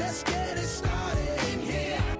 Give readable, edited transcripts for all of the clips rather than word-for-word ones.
let's get it started in here.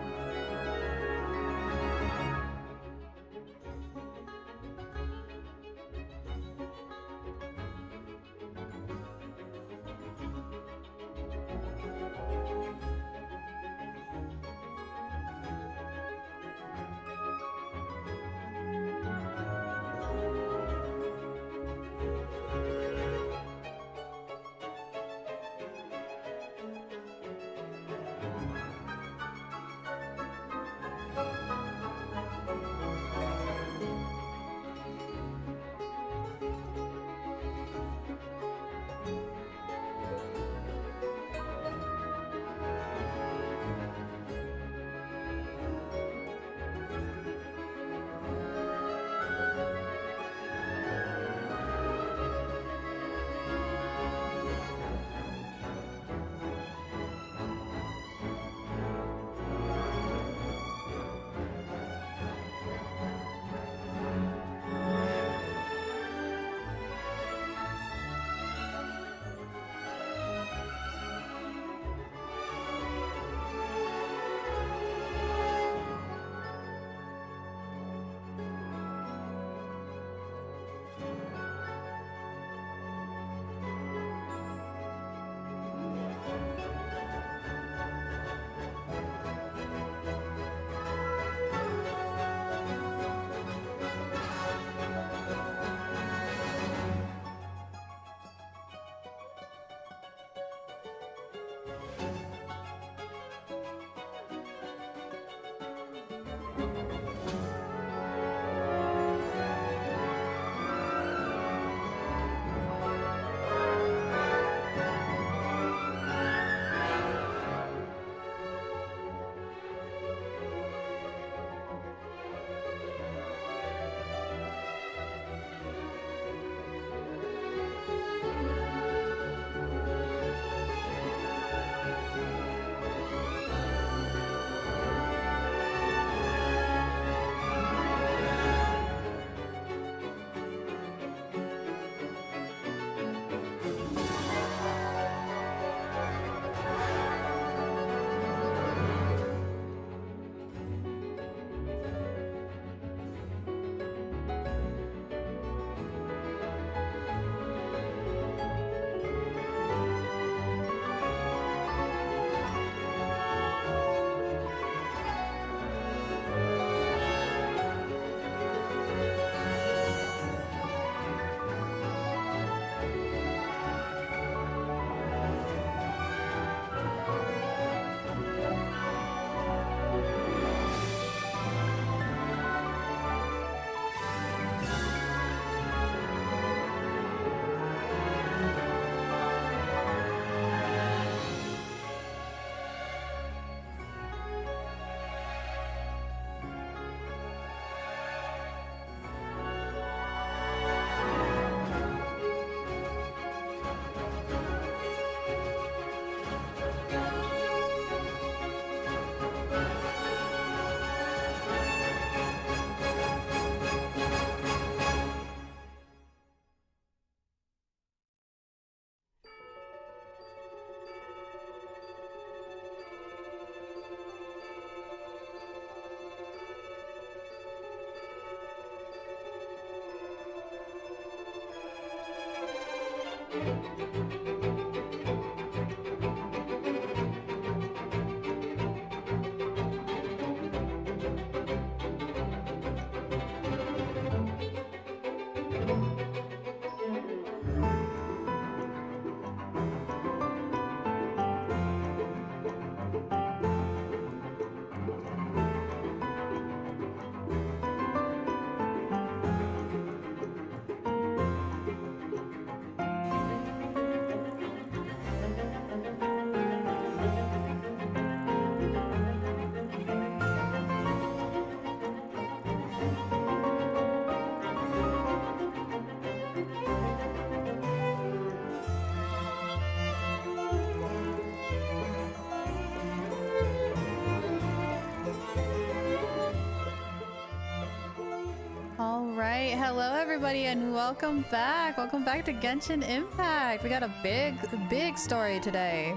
Alright, hello everybody and welcome back. Welcome back to Genshin Impact. We got a big story today.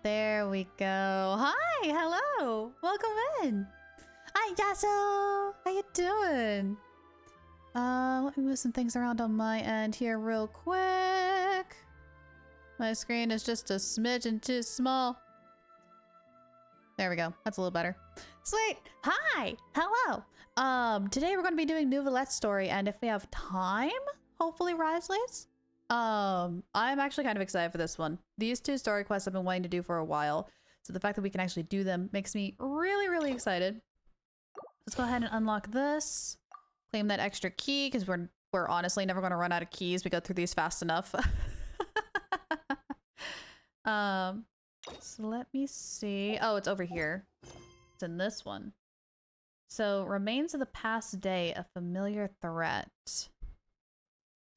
There we go. Hi, hello. Welcome in. Hi, Yasso. How you doing? Let me move some things around on my end here real quick. My screen is just a smidgen too small. There we go. That's a little better. Sweet. Hi. Hello. Today we're going to be doing Neuvillette's story, and if we have time, hopefully Risley's. I'm actually kind of excited for this one. These two story quests I've been wanting to do for a while, so the fact that we can actually do them makes me really, really excited. Let's go ahead and unlock this. Claim that extra key, because we're honestly never going to run out of keys. We go through these fast enough. So let me see. Oh, it's over here. It's in this one. So, remains of the past day, a familiar threat.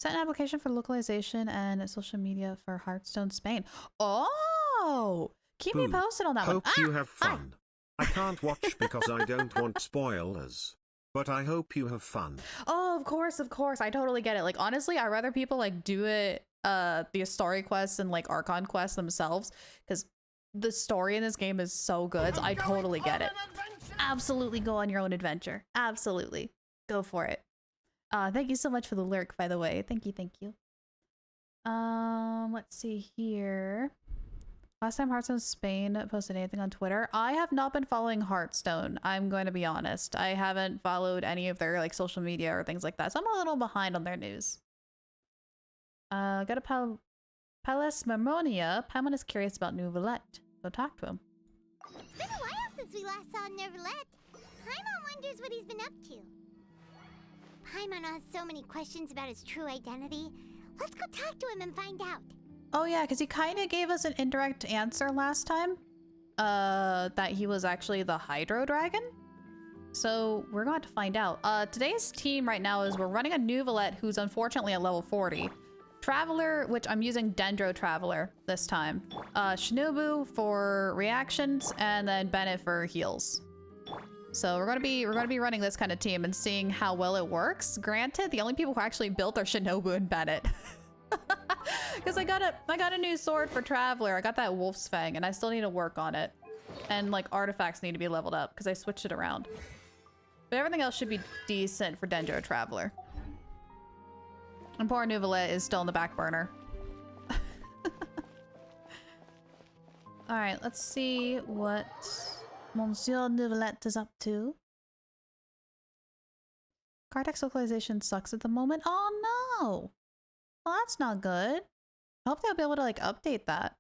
Set an application for localization and social media for Hearthstone Spain. Oh! Keep me posted on that one. Hope you have fun. I can't watch because I don't want spoilers. But I hope you have fun. Oh, of course, of course. I totally get it. Like, honestly, I'd rather people, like, do it, the story quests and, like, Archon quests themselves. Because the story in this game is so good. So I totally get it. Absolutely go on your own adventure. Absolutely. Go for it. Thank you so much for the lurk, by the way. Thank you, thank you. Let's see here. Last time Hearthstone Spain posted anything on Twitter. I have not been following Hearthstone. I'm going to be honest. I haven't followed any of their like social media or things like that. So I'm a little behind on their news. Got a Palace Marmonia. Paimon is curious about Neuvillette. Go talk to him. It's been a while since we last saw Neuvillette. Paimon wonders what he's been up to. Paimon has so many questions about his true identity. Let's go talk to him and find out. Oh yeah, because he kind of gave us an indirect answer last time. That he was actually the Hydro Dragon. So we're going to find out. Today's team right now is we're running a Neuvillette who's unfortunately at level 40. Traveler, which I'm using Dendro Traveler this time. Shinobu for reactions, and then Bennett for heals. So we're gonna be running this kind of team and seeing how well it works. Granted, the only people who actually built are Shinobu and Bennett. Because I got a new sword for Traveler. I got that Wolf's Fang, and I still need to work on it. And like artifacts need to be leveled up because I switched it around. But everything else should be decent for Dendro Traveler. And poor Neuvillette is still in the back burner. Alright, let's see what Monsieur Neuvillette is up to. Cardex localization sucks at the moment. Oh no! Well, that's not good. I hope they'll be able to like update that.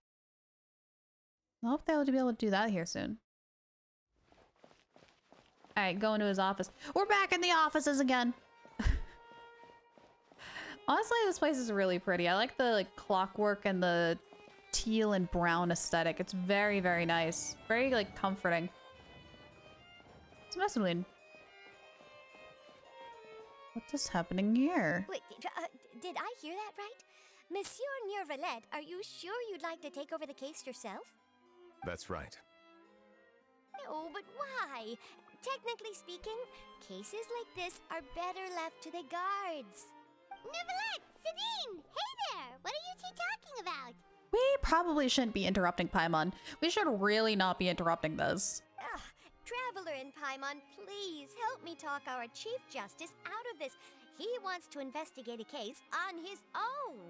I hope they'll be able to do that here soon. Alright, go into his office. We're back in the offices again! Honestly, this place is really pretty. I like the like clockwork and the teal and brown aesthetic. It's very, very nice. Very like comforting. It's Messalene. What is happening here? Wait, did I hear that right? Monsieur Neuvillette, are you sure you'd like to take over the case yourself? That's right. No, but why? Technically speaking, cases like this are better left to the guards. Neuvillette! Sidine! Hey there! What are you two talking about? We probably shouldn't be interrupting Paimon. We should really not be interrupting this. Ugh, Traveler and Paimon, please help me talk our Chief Justice out of this. He wants to investigate a case on his own.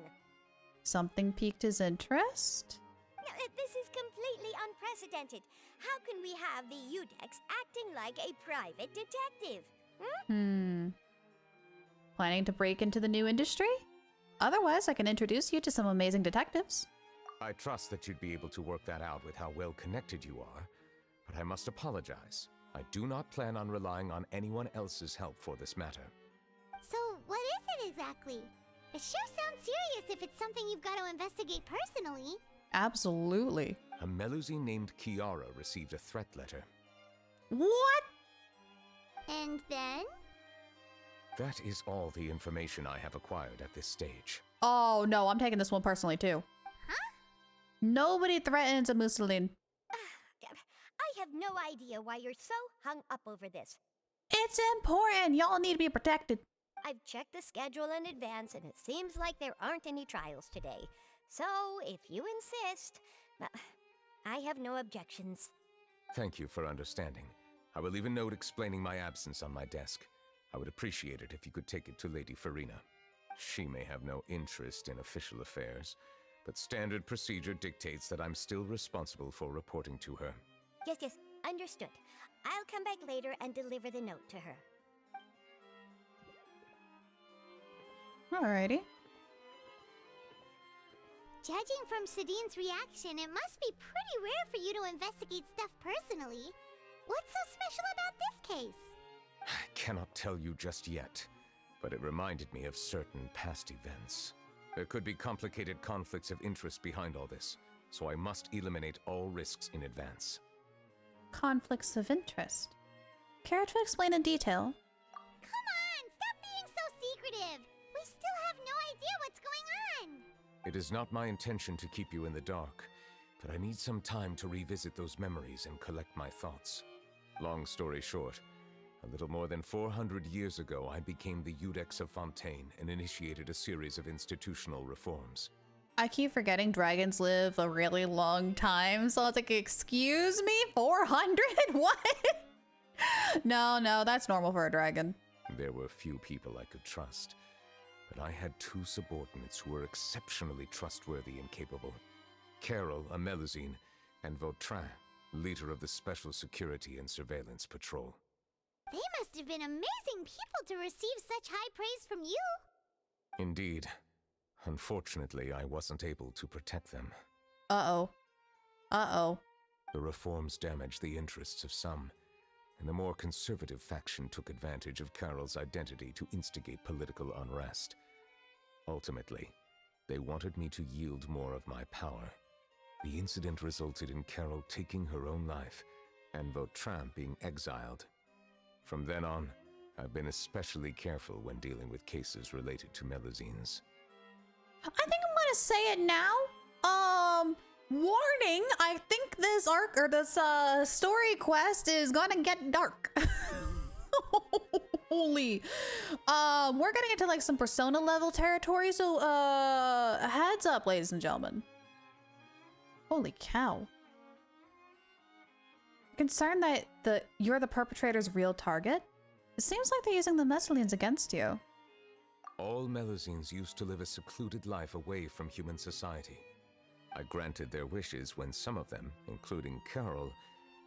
Something piqued his interest? Now, this is completely unprecedented. How can we have the Iudex acting like a private detective? Planning to break into the new industry? Otherwise, I can introduce you to some amazing detectives. I trust that you'd be able to work that out with how well connected you are, but I must apologize. I do not plan on relying on anyone else's help for this matter. So, what is it exactly? It sure sounds serious if it's something you've got to investigate personally. Absolutely. A Melusine named Kiara received a threat letter. What? And then? That is all the information I have acquired at this stage. Oh no, I'm taking this one personally too. Huh? Nobody threatens a Mussolini. I have no idea why you're so hung up over this. It's important. Y'all need to be protected. I've checked the schedule in advance, and it seems like there aren't any trials today. So, if you insist... I have no objections. Thank you for understanding. I will leave a note explaining my absence on my desk. I would appreciate it if you could take it to Lady Farina. She may have no interest in official affairs, but standard procedure dictates that I'm still responsible for reporting to her. Yes, understood. I'll come back later and deliver the note to her. Alrighty. Judging from Sadine's reaction, it must be pretty rare for you to investigate stuff personally. What's so special about this case? I cannot tell you just yet, but it reminded me of certain past events. There could be complicated conflicts of interest behind all this, so I must eliminate all risks in advance. Conflicts of interest. Care to explain in detail? Come on, stop being so secretive! We still have no idea what's going on! It is not my intention to keep you in the dark, but I need some time to revisit those memories and collect my thoughts. Long story short, a little more than 400 years ago, I became the Iudex of Fontaine and initiated a series of institutional reforms. I keep forgetting dragons live a really long time, so it's like, excuse me? 400? What? No, that's normal for a dragon. There were few people I could trust, but I had two subordinates who were exceptionally trustworthy and capable. Carol, a Melusine, and Vautrin, leader of the Special Security and Surveillance Patrol. They must have been amazing people to receive such high praise from you! Indeed. Unfortunately, I wasn't able to protect them. Uh-oh. The reforms damaged the interests of some, and the more conservative faction took advantage of Carol's identity to instigate political unrest. Ultimately, they wanted me to yield more of my power. The incident resulted in Carol taking her own life, and Vautrin being exiled. From then on, I've been especially careful when dealing with cases related to Melusines. I think I'm gonna say it now. Warning, I think this arc, or this, story quest is gonna get dark. Holy. We're getting into, like, some Persona level territory, so, heads up, ladies and gentlemen. Holy cow. Concerned that you're the perpetrator's real target? It seems like they're using the Melusines against you. All Melusines used to live a secluded life away from human society. I granted their wishes when some of them, including Carol,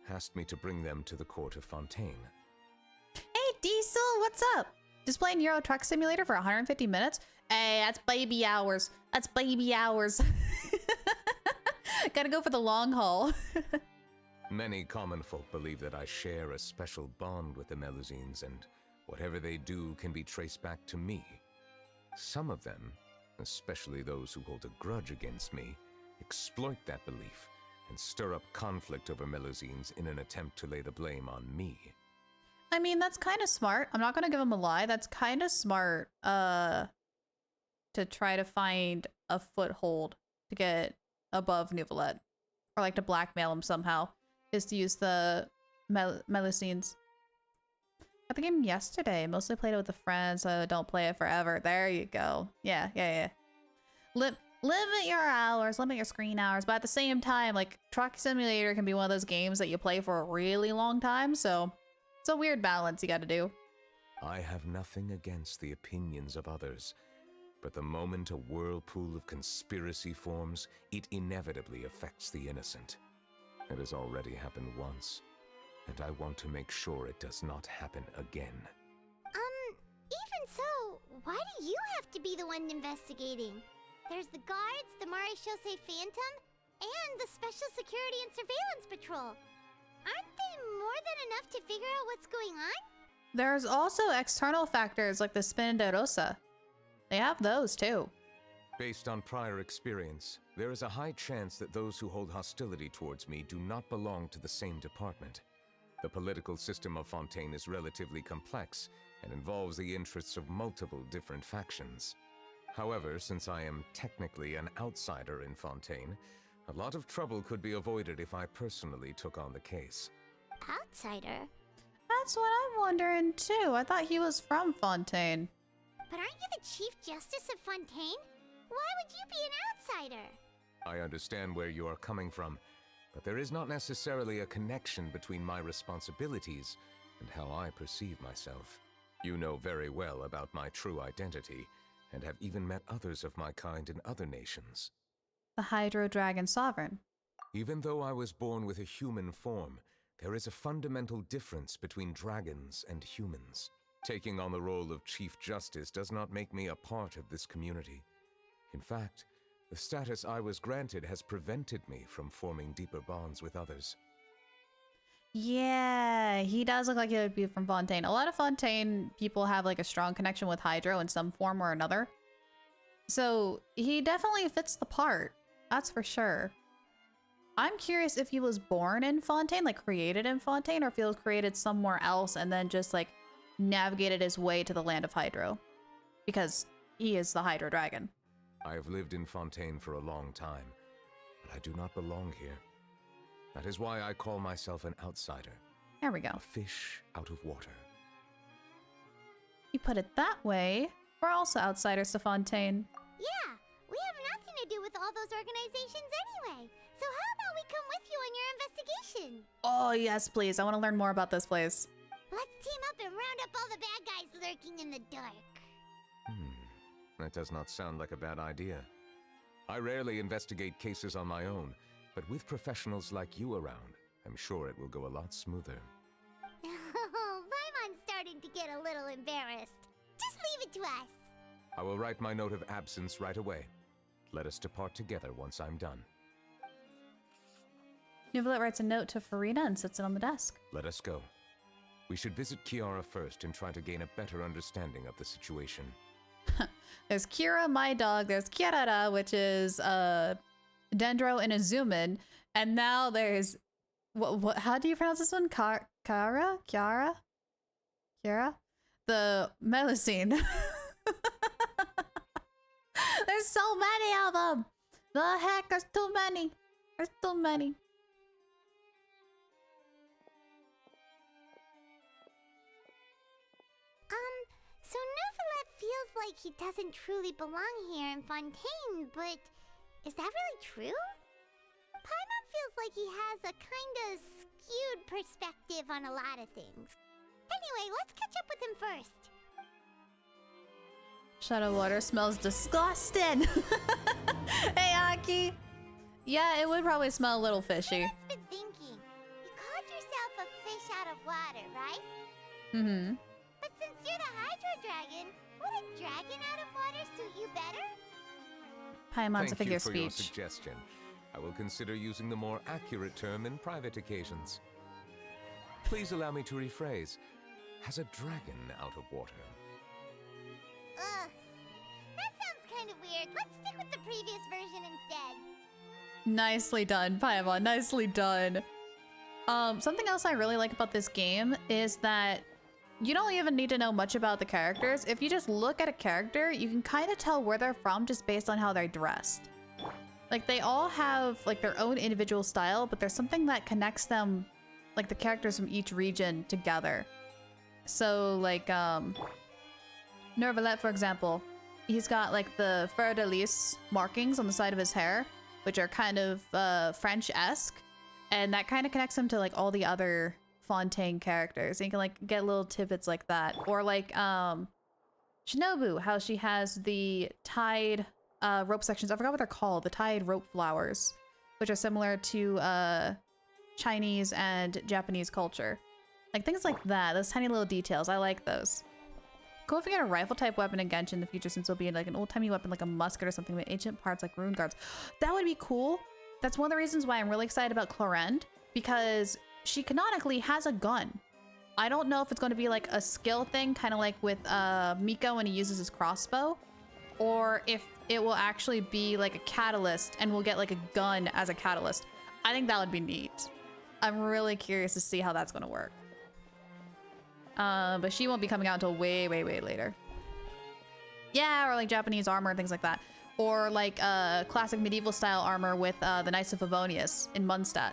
asked me to bring them to the court of Fontaine. Hey Diesel, what's up? Just playing Euro Truck Simulator for 150 minutes? Hey, that's baby hours. That's baby hours. Gotta go for the long haul. Many common folk believe that I share a special bond with the Melusines, and whatever they do can be traced back to me. Some of them, especially those who hold a grudge against me, exploit that belief and stir up conflict over Melusines in an attempt to lay the blame on me. I mean, that's kind of smart. I'm not gonna give him a lie. That's kind of smart, to try to find a foothold to get above Neuvillette. Or like to blackmail him somehow, is to use the Melusines. I got the game yesterday. Mostly played it with a friend, so don't play it forever. There you go. Yeah. Limit your hours, limit your screen hours, but at the same time, like, Truck Simulator can be one of those games that you play for a really long time, so it's a weird balance you gotta do. I have nothing against the opinions of others, but the moment a whirlpool of conspiracy forms, it inevitably affects the innocent. It has already happened once, and I want to make sure it does not happen again. Even so, why do you have to be the one investigating? There's the guards, the Maréchaussée Phantom, and the Special Security and Surveillance Patrol. Aren't they more than enough to figure out what's going on? There's also external factors like the Spin de Rosa. They have those too. Based on prior experience, there is a high chance that those who hold hostility towards me do not belong to the same department. The political system of Fontaine is relatively complex and involves the interests of multiple different factions. However, since I am technically an outsider in Fontaine, a lot of trouble could be avoided if I personally took on the case. Outsider? That's what I'm wondering too. I thought he was from Fontaine. But aren't you the Chief Justice of Fontaine? Why would you be an outsider? I understand where you are coming from, but there is not necessarily a connection between my responsibilities and how I perceive myself. You know very well about my true identity, and have even met others of my kind in other nations. The Hydro Dragon Sovereign. Even though I was born with a human form, there is a fundamental difference between dragons and humans. Taking on the role of Chief Justice does not make me a part of this community. In fact, the status I was granted has prevented me from forming deeper bonds with others. Yeah, he does look like he would be from Fontaine. A lot of Fontaine people have like a strong connection with Hydro in some form or another. So he definitely fits the part. That's for sure. I'm curious if he was born in Fontaine, like created in Fontaine, or if he was created somewhere else and then just like navigated his way to the land of Hydro. Because he is the Hydro Dragon. I have lived in Fontaine for a long time, but I do not belong here. That is why I call myself an outsider. There we go. A fish out of water. You put it that way, we're also outsiders to Fontaine. Yeah, we have nothing to do with all those organizations anyway. So how about we come with you on your investigation? Oh yes, please. I want to learn more about this place. Let's team up and round up all the bad guys lurking in the dark. That does not sound like a bad idea. I rarely investigate cases on my own, but with professionals like you around, I'm sure it will go a lot smoother. Oh, Paimon's starting to get a little embarrassed. Just leave it to us. I will write my note of absence right away. Let us depart together once I'm done. Neuvillette writes a note to Farina and sits it on the desk. Let us go. We should visit Kiara first and try to gain a better understanding of the situation. There's Kira, my dog. There's Kiarara, which is Dendro and Azumin. And now there's... What? How do you pronounce this one? Kiara? The Melusine. There's so many of them! The heck? There's too many. There's too many. So Neuvillette feels like he doesn't truly belong here in Fontaine, but is that really true? Paimon feels like he has a kinda skewed perspective on a lot of things. Anyway, let's catch up with him first. Shadow water smells disgusting. Hey, Aki. Yeah, it would probably smell a little fishy. I've been thinking. You called yourself a fish out of water, right? Mm-hmm. But since you're the Hydro Dragon, would a dragon out of water suit you better? Paimon's a Thank figure you of for your speech. suggestion. I will consider using the more accurate term in private occasions. Please allow me to rephrase. Has a dragon out of water? Ugh. That sounds kind of weird. Let's stick with the previous version instead. Nicely done, Paimon. Nicely done. Something else I really like about this game is that you don't even need to know much about the characters. If you just look at a character, you can kind of tell where they're from just based on how they're dressed. Like, they all have like their own individual style, but there's something that connects them, like the characters from each region together. So like Neuvillette, for example, he's got like the fleur de lis markings on the side of his hair, which are kind of French-esque, and that kind of connects him to like all the other Fontaine characters. And you can like get little tidbits like that. Or like Shinobu, how she has the tied rope sections. I forgot what they're called. The tied rope flowers, which are similar to Chinese and Japanese culture. Like things like that. Those tiny little details. I like those. Cool if you get a rifle type weapon in Genshin in the future, since it'll be like an old timey weapon like a musket or something with ancient parts like rune guards. That would be cool. That's one of the reasons why I'm really excited about Clorinde, because she canonically has a gun. I don't know if it's going to be like a skill thing, kind of like with Miko when he uses his crossbow, or if it will actually be like a catalyst and we'll get like a gun as a catalyst. I think that would be neat. I'm really curious to see how that's going to work. But she won't be coming out until way, way, way later. Yeah, or like Japanese armor and things like that. Or like classic medieval style armor with the Knights of Favonius in Mondstadt.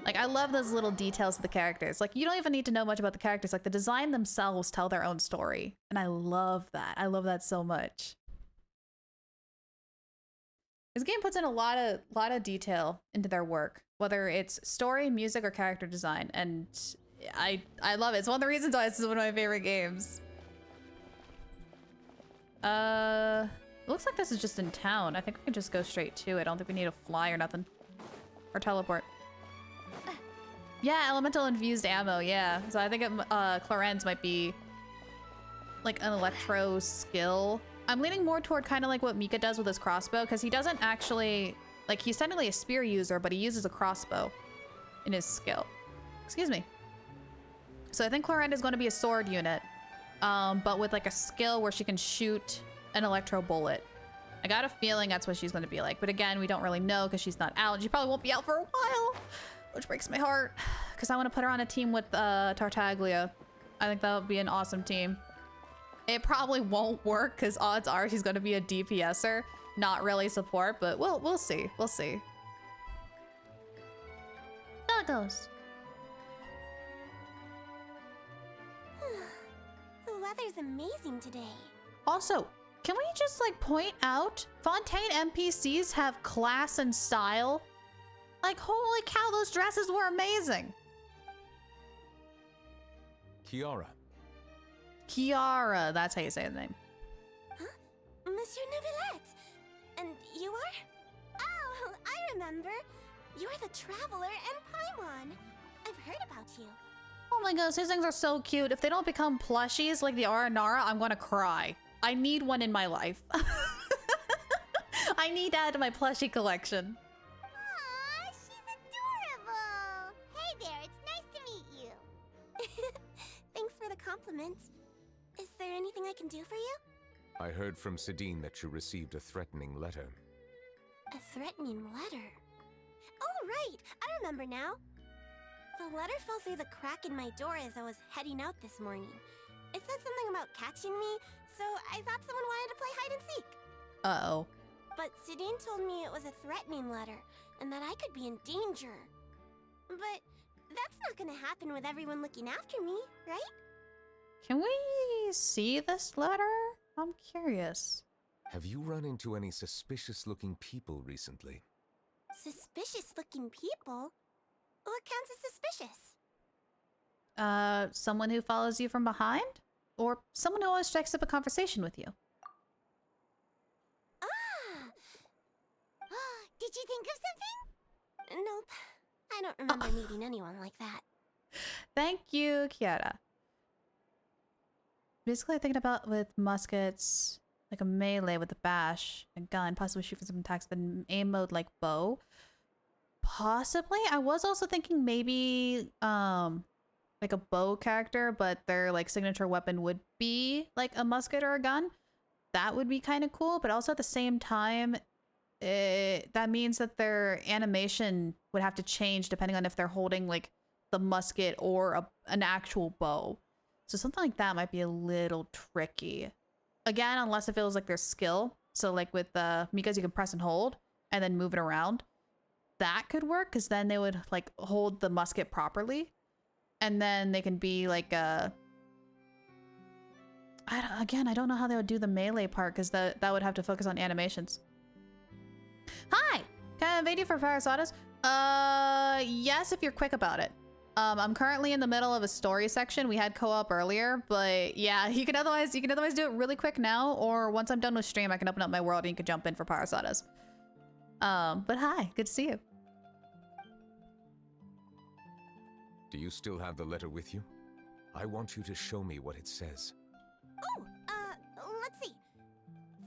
Like, I love those little details of the characters. Like, you don't even need to know much about the characters. Like, the design themselves tell their own story. And I love that. I love that so much. This game puts in a lot of detail into their work. whether it's story, music, or character design, and I love it. It's one of the reasons why this is one of my favorite games. Looks like this is just in town. I think we can just go straight to it. I don't think we need to fly or nothing. Or teleport. Yeah, elemental infused ammo, yeah. So I think Clarence might be like an electro skill. I'm leaning more toward kind of like what Mika does with his crossbow, because he doesn't actually, like, he's technically a spear user, but he uses a crossbow in his skill. Excuse me. So I think Clarence is going to be a sword unit, but with like a skill where she can shoot an electro bullet. I got a feeling that's what she's going to be like, but again, we don't really know because she's not out. She probably won't be out for a while, which breaks my heart because I want to put her on a team with Tartaglia. I think that would be an awesome team. It probably won't work because odds are she's going to be a DPSer, not really support, but we'll see. We'll see. Doggos. The weather's amazing today. Also, can we just like point out Fontaine NPCs have class and style? Like, holy cow, those dresses were amazing. Kiara, that's how you say the name. Huh? Monsieur Neuvillette! And you are? Oh, I remember. You're the Traveler and Paimon. I've heard about you. Oh my gosh, these things are so cute. If they don't become plushies like the Aranara, I'm gonna cry. I need one in my life. I need to add to my plushie collection. Aw, she's adorable. Hey there, it's nice to meet you. Thanks for the compliment. Is there anything I can do for you? I heard from Sidine that you received a threatening letter. A threatening letter? Oh, right. I remember now. The letter fell through the crack in my door as I was heading out this morning. It said something about catching me, so I thought someone wanted to play hide and seek. Uh-oh. But Sidine told me it was a threatening letter, and that I could be in danger. But that's not gonna happen with everyone looking after me, right? Can we see this letter? I'm curious. Have you run into any suspicious-looking people recently? Suspicious-looking people? What counts as suspicious? Someone who follows you from behind? Or someone who always strikes up a conversation with you? Ah! Did you think of something? Nope. I don't remember meeting anyone like that. Thank you, Kiara. Basically, thinking about with muskets, like a melee with a bash, a gun, possibly shoot for some attacks, then aim mode like bow. Possibly. I was also thinking maybe like a bow character, but their like signature weapon would be like a musket or a gun. That would be kind of cool, but also at the same time, that means that their animation would have to change depending on if they're holding like the musket or an actual bow. So something like that might be a little tricky. Again, unless it feels like their skill. So like with Mika's, you can press and hold and then move it around. That could work because then they would like hold the musket properly. And then they can be like I don't know how they would do the melee part because that would have to focus on animations. Hi! Can I invade you for Parasadas? Yes, if you're quick about it. I'm currently in the middle of a story section. We had co-op earlier, but yeah, you can otherwise do it really quick now, or once I'm done with stream, I can open up my world and you can jump in for Parasadas. But hi, good to see you. Do you still have the letter with you? I want you to show me what it says. Oh, let's see.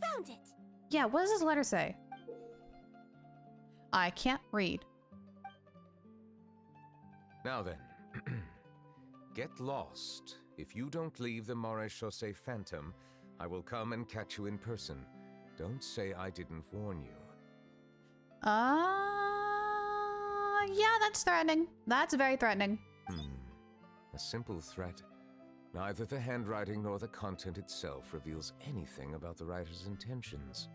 Found it. Yeah, what does this letter say? I can't read. Now then, get lost. If you don't leave the Maréchaussée Phantom, I will come and catch you in person. Don't say I didn't warn you. Yeah, that's threatening. That's very threatening. A simple threat. Neither the handwriting nor the content itself reveals anything about the writer's intentions.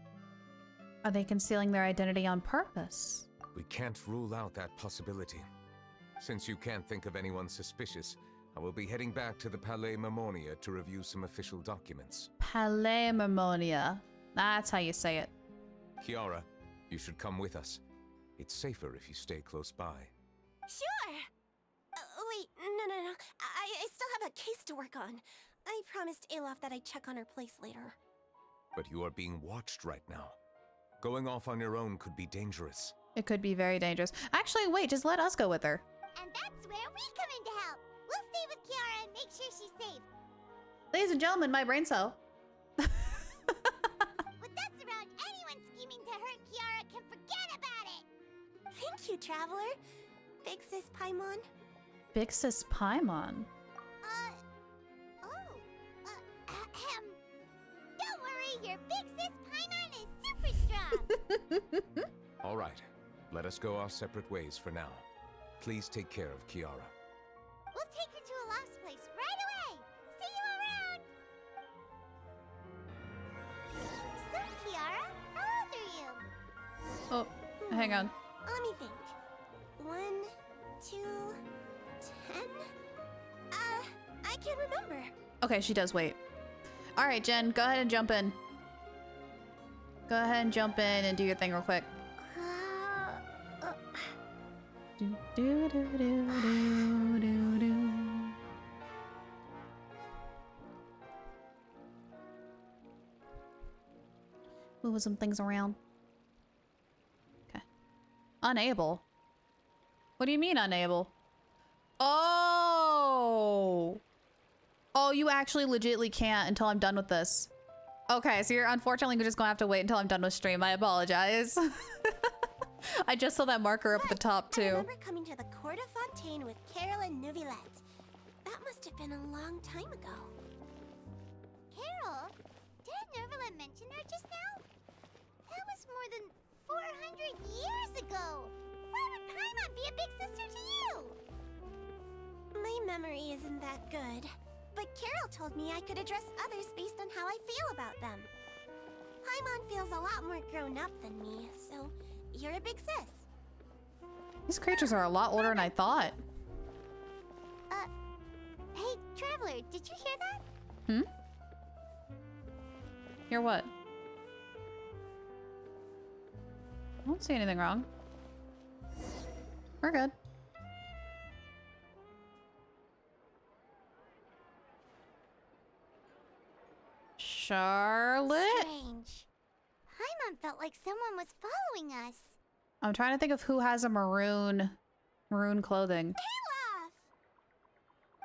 Are they concealing their identity on purpose? We can't rule out that possibility. Since you can't think of anyone suspicious, I will be heading back to the Palais Mermonia to review some official documents. Palais Mermonia. That's how you say it. Kiara, you should come with us. It's safer if you stay close by. Sure! Wait, no. I still have a case to work on. I promised Alof that I'd check on her place later. But you are being watched right now. Going off on your own could be dangerous. It could be very dangerous. Actually, wait, just let us go with her. And that's where we come in to help. We'll stay with Kiara and make sure she's safe. Ladies and gentlemen, my brain cell. With us around, anyone scheming to hurt Kiara can forget about it. Thank you, Traveler. Big Sis Paimon. Big Sis Paimon. Don't worry, your big sis Paimon is super strong. All right, let us go our separate ways for now. Please take care of Kiara. We'll take her to Olaf's place right away. See you around. So, Kiara, how old are you? Oh, hang on. Let me think. 1, 2, 10? I can't remember. Okay, she does wait. All right, Jen, go ahead and jump in. Go ahead and jump in and do your thing real quick. Do, do, do, do, do, do, do. Moving some things around. Okay. Unable? What do you mean unable? Oh! Oh, you actually legitly can't until I'm done with this. Okay, so you're unfortunately just gonna have to wait until I'm done with stream. I apologize. I just saw that marker up at the top I too. remember coming to the Court of Fontaine with Carol and Neuvillette. That must have been a long time ago. Carol? Did Neuvillette mention her just now? That was more than 400 years ago. Why would Paimon be a big sister to you? My memory isn't that good, but Carol told me I could address others based on how I feel about them. Paimon feels a lot more grown up than me, so you're a big sis. These creatures are a lot older than I thought. Hey, Traveler, did you hear that? Hmm? Hear what? I don't see anything wrong. We're good. Charlotte? Strange. Paimon felt like someone was following us. I'm trying to think of who has a maroon clothing. Olaf!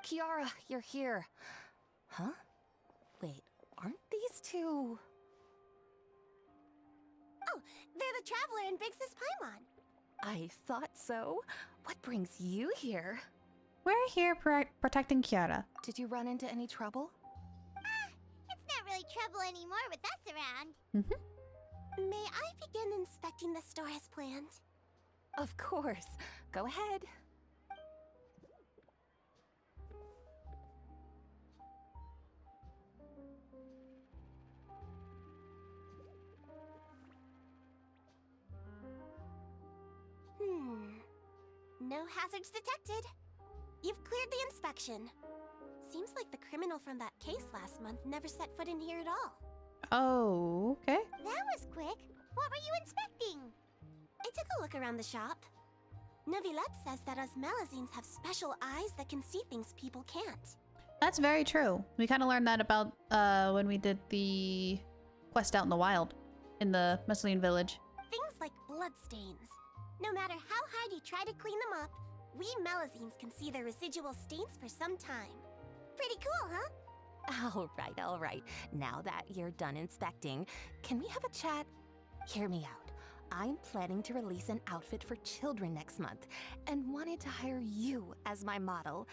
Kiara, you're here. Huh? Wait, aren't these two... Oh, they're the Traveler and Big Sis Paimon. I thought so. What brings you here? We're here protecting Kiara. Did you run into any trouble? It's not really trouble anymore with us around. Mm-hmm. May I begin inspecting the store as planned? Of course. Go ahead. No hazards detected. You've cleared the inspection. Seems like the criminal from that case last month never set foot in here at all. Oh, okay. That was quick. What were you inspecting? I took a look around the shop. Neuvillette says that us Melazines have special eyes that can see things people can't. That's very true. We kind of learned that about when we did the quest out in the wild in the Messalene village. Things like bloodstains. No matter how hard you try to clean them up, we Melazines can see their residual stains for some time. Pretty cool, huh? All right. Now that you're done inspecting, can we have a chat? Hear me out. I'm planning to release an outfit for children next month and wanted to hire you as my model.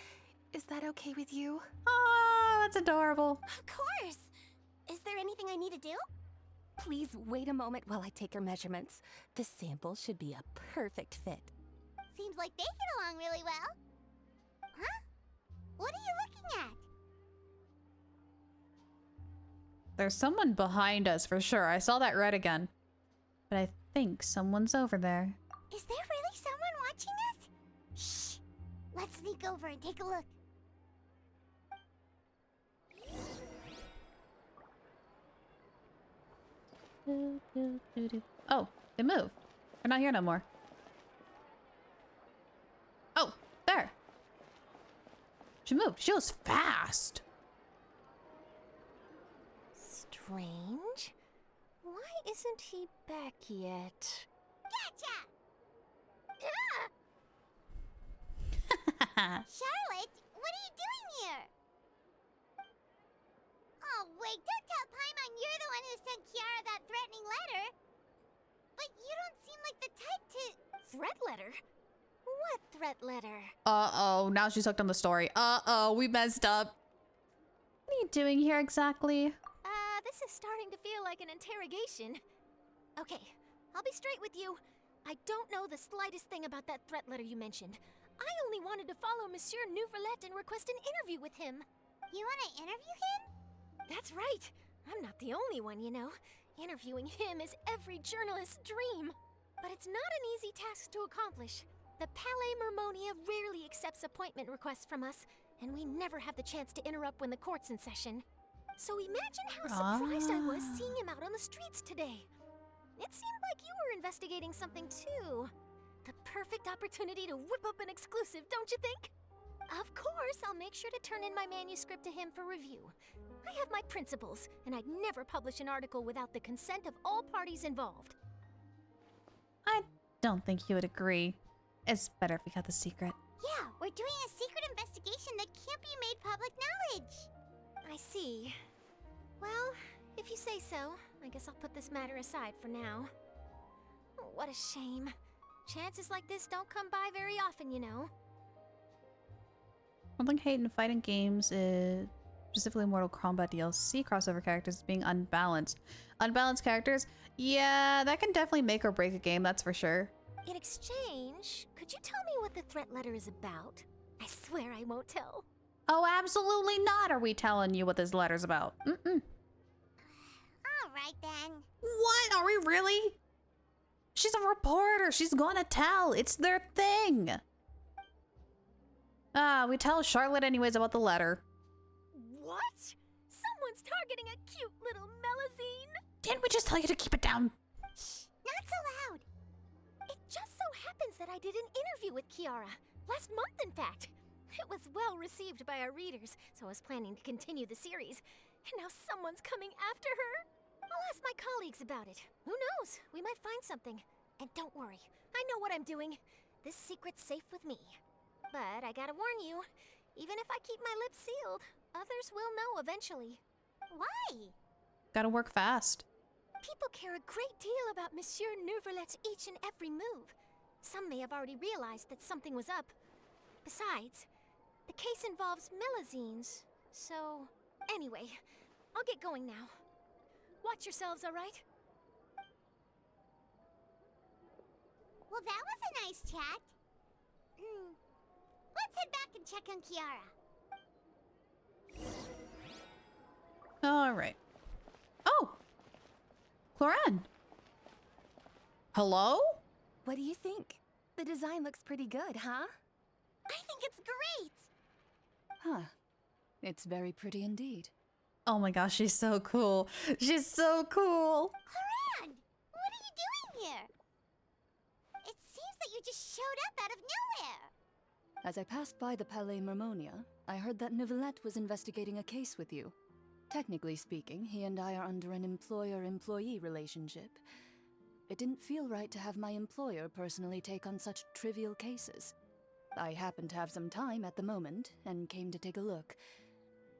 Is that okay with you? Oh, that's adorable. Of course! Is there anything I need to do? Please wait a moment while I take your measurements. The sample should be a perfect fit. Seems like they get along really well. Huh? What are you looking at? There's someone behind us for sure. I saw that red again. But I think someone's over there. Is there really someone watching us? Shh! Let's sneak over and take a look. Oh, they moved. They're not here no more. She moved. She was fast. Strange. Why isn't he back yet? Gotcha! Charlotte, what are you doing here? Oh, wait, don't tell Paimon you're the one who sent Kiara that threatening letter. But you don't seem like the type to... Threat letter? What threat letter? Uh-oh, now she's hooked on the story. Uh-oh, we messed up. What are you doing here exactly? This is starting to feel like an interrogation. Okay, I'll be straight with you. I don't know the slightest thing about that threat letter you mentioned. I only wanted to follow Monsieur Neuvillette and request an interview with him. You want to interview him? That's right. I'm not the only one, you know. Interviewing him is every journalist's dream. But it's not an easy task to accomplish. The Palais Mermonia rarely accepts appointment requests from us, and we never have the chance to interrupt when the court's in session. So imagine how surprised I was seeing him out on the streets today. It seemed like you were investigating something too. The perfect opportunity to whip up an exclusive, don't you think? Of course, I'll make sure to turn in my manuscript to him for review. I have my principles, and I'd never publish an article without the consent of all parties involved. I don't think he would agree. It's better if we got the secret. Yeah, we're doing a secret investigation that can't be made public knowledge. I see. Well, if you say so, I guess I'll put this matter aside for now. What a shame. Chances like this don't come by very often, you know. One thing I hate in fighting games is specifically Mortal Kombat DLC crossover characters being unbalanced. Unbalanced characters? Yeah, that can definitely make or break a game, that's for sure. In exchange, could you tell me what the threat letter is about? I swear I won't tell. Oh, absolutely not are we telling you what this letter's about. Mm-mm. Alright then. What? Are we really? She's a reporter. She's gonna tell. It's their thing. We tell Charlotte anyways about the letter. What? Someone's targeting a cute little melazine? Didn't we just tell you to keep it down? Shh, not so loud. It just so happens that I did an interview with Kiara. Last month, in fact. It was well received by our readers, so I was planning to continue the series. And now someone's coming after her. I'll ask my colleagues about it. Who knows? We might find something. And don't worry, I know what I'm doing. This secret's safe with me. But I gotta warn you, even if I keep my lips sealed, others will know eventually. Why? Gotta work fast. People care a great deal about Monsieur Neuvillette's each and every move. Some may have already realized that something was up. Besides, the case involves melazines, so... Anyway, I'll get going now. Watch yourselves, all right? Well, that was a nice chat. Let's head back and check on Kiara. All right. Oh, Cloran. Hello? What do you think? The design looks pretty good, huh? I think it's great! Huh. It's very pretty indeed. Oh my gosh, she's so cool. She's so cool. Cloran! What are you doing here? It seems that you just showed up out of nowhere. As I passed by the Palais Mermonia, I heard that Neuvillette was investigating a case with you. Technically speaking, he and I are under an employer-employee relationship. It didn't feel right to have my employer personally take on such trivial cases. I happened to have some time at the moment, and came to take a look.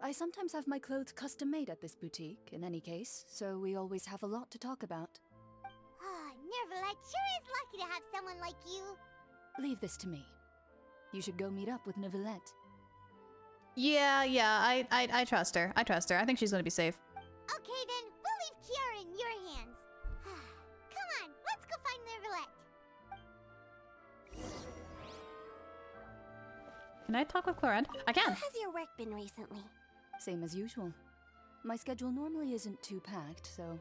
I sometimes have my clothes custom-made at this boutique, in any case, so we always have a lot to talk about. Neuvillette sure is lucky to have someone like you. Leave this to me. You should go meet up with Neuvillette. Yeah, I trust her. I trust her. I think she's gonna be safe. Okay then, we'll leave Kiara in your hands. Come on, let's go find Neuvillette. Can I talk with Cloran? I can. How has your work been recently? Same as usual. My schedule normally isn't too packed, so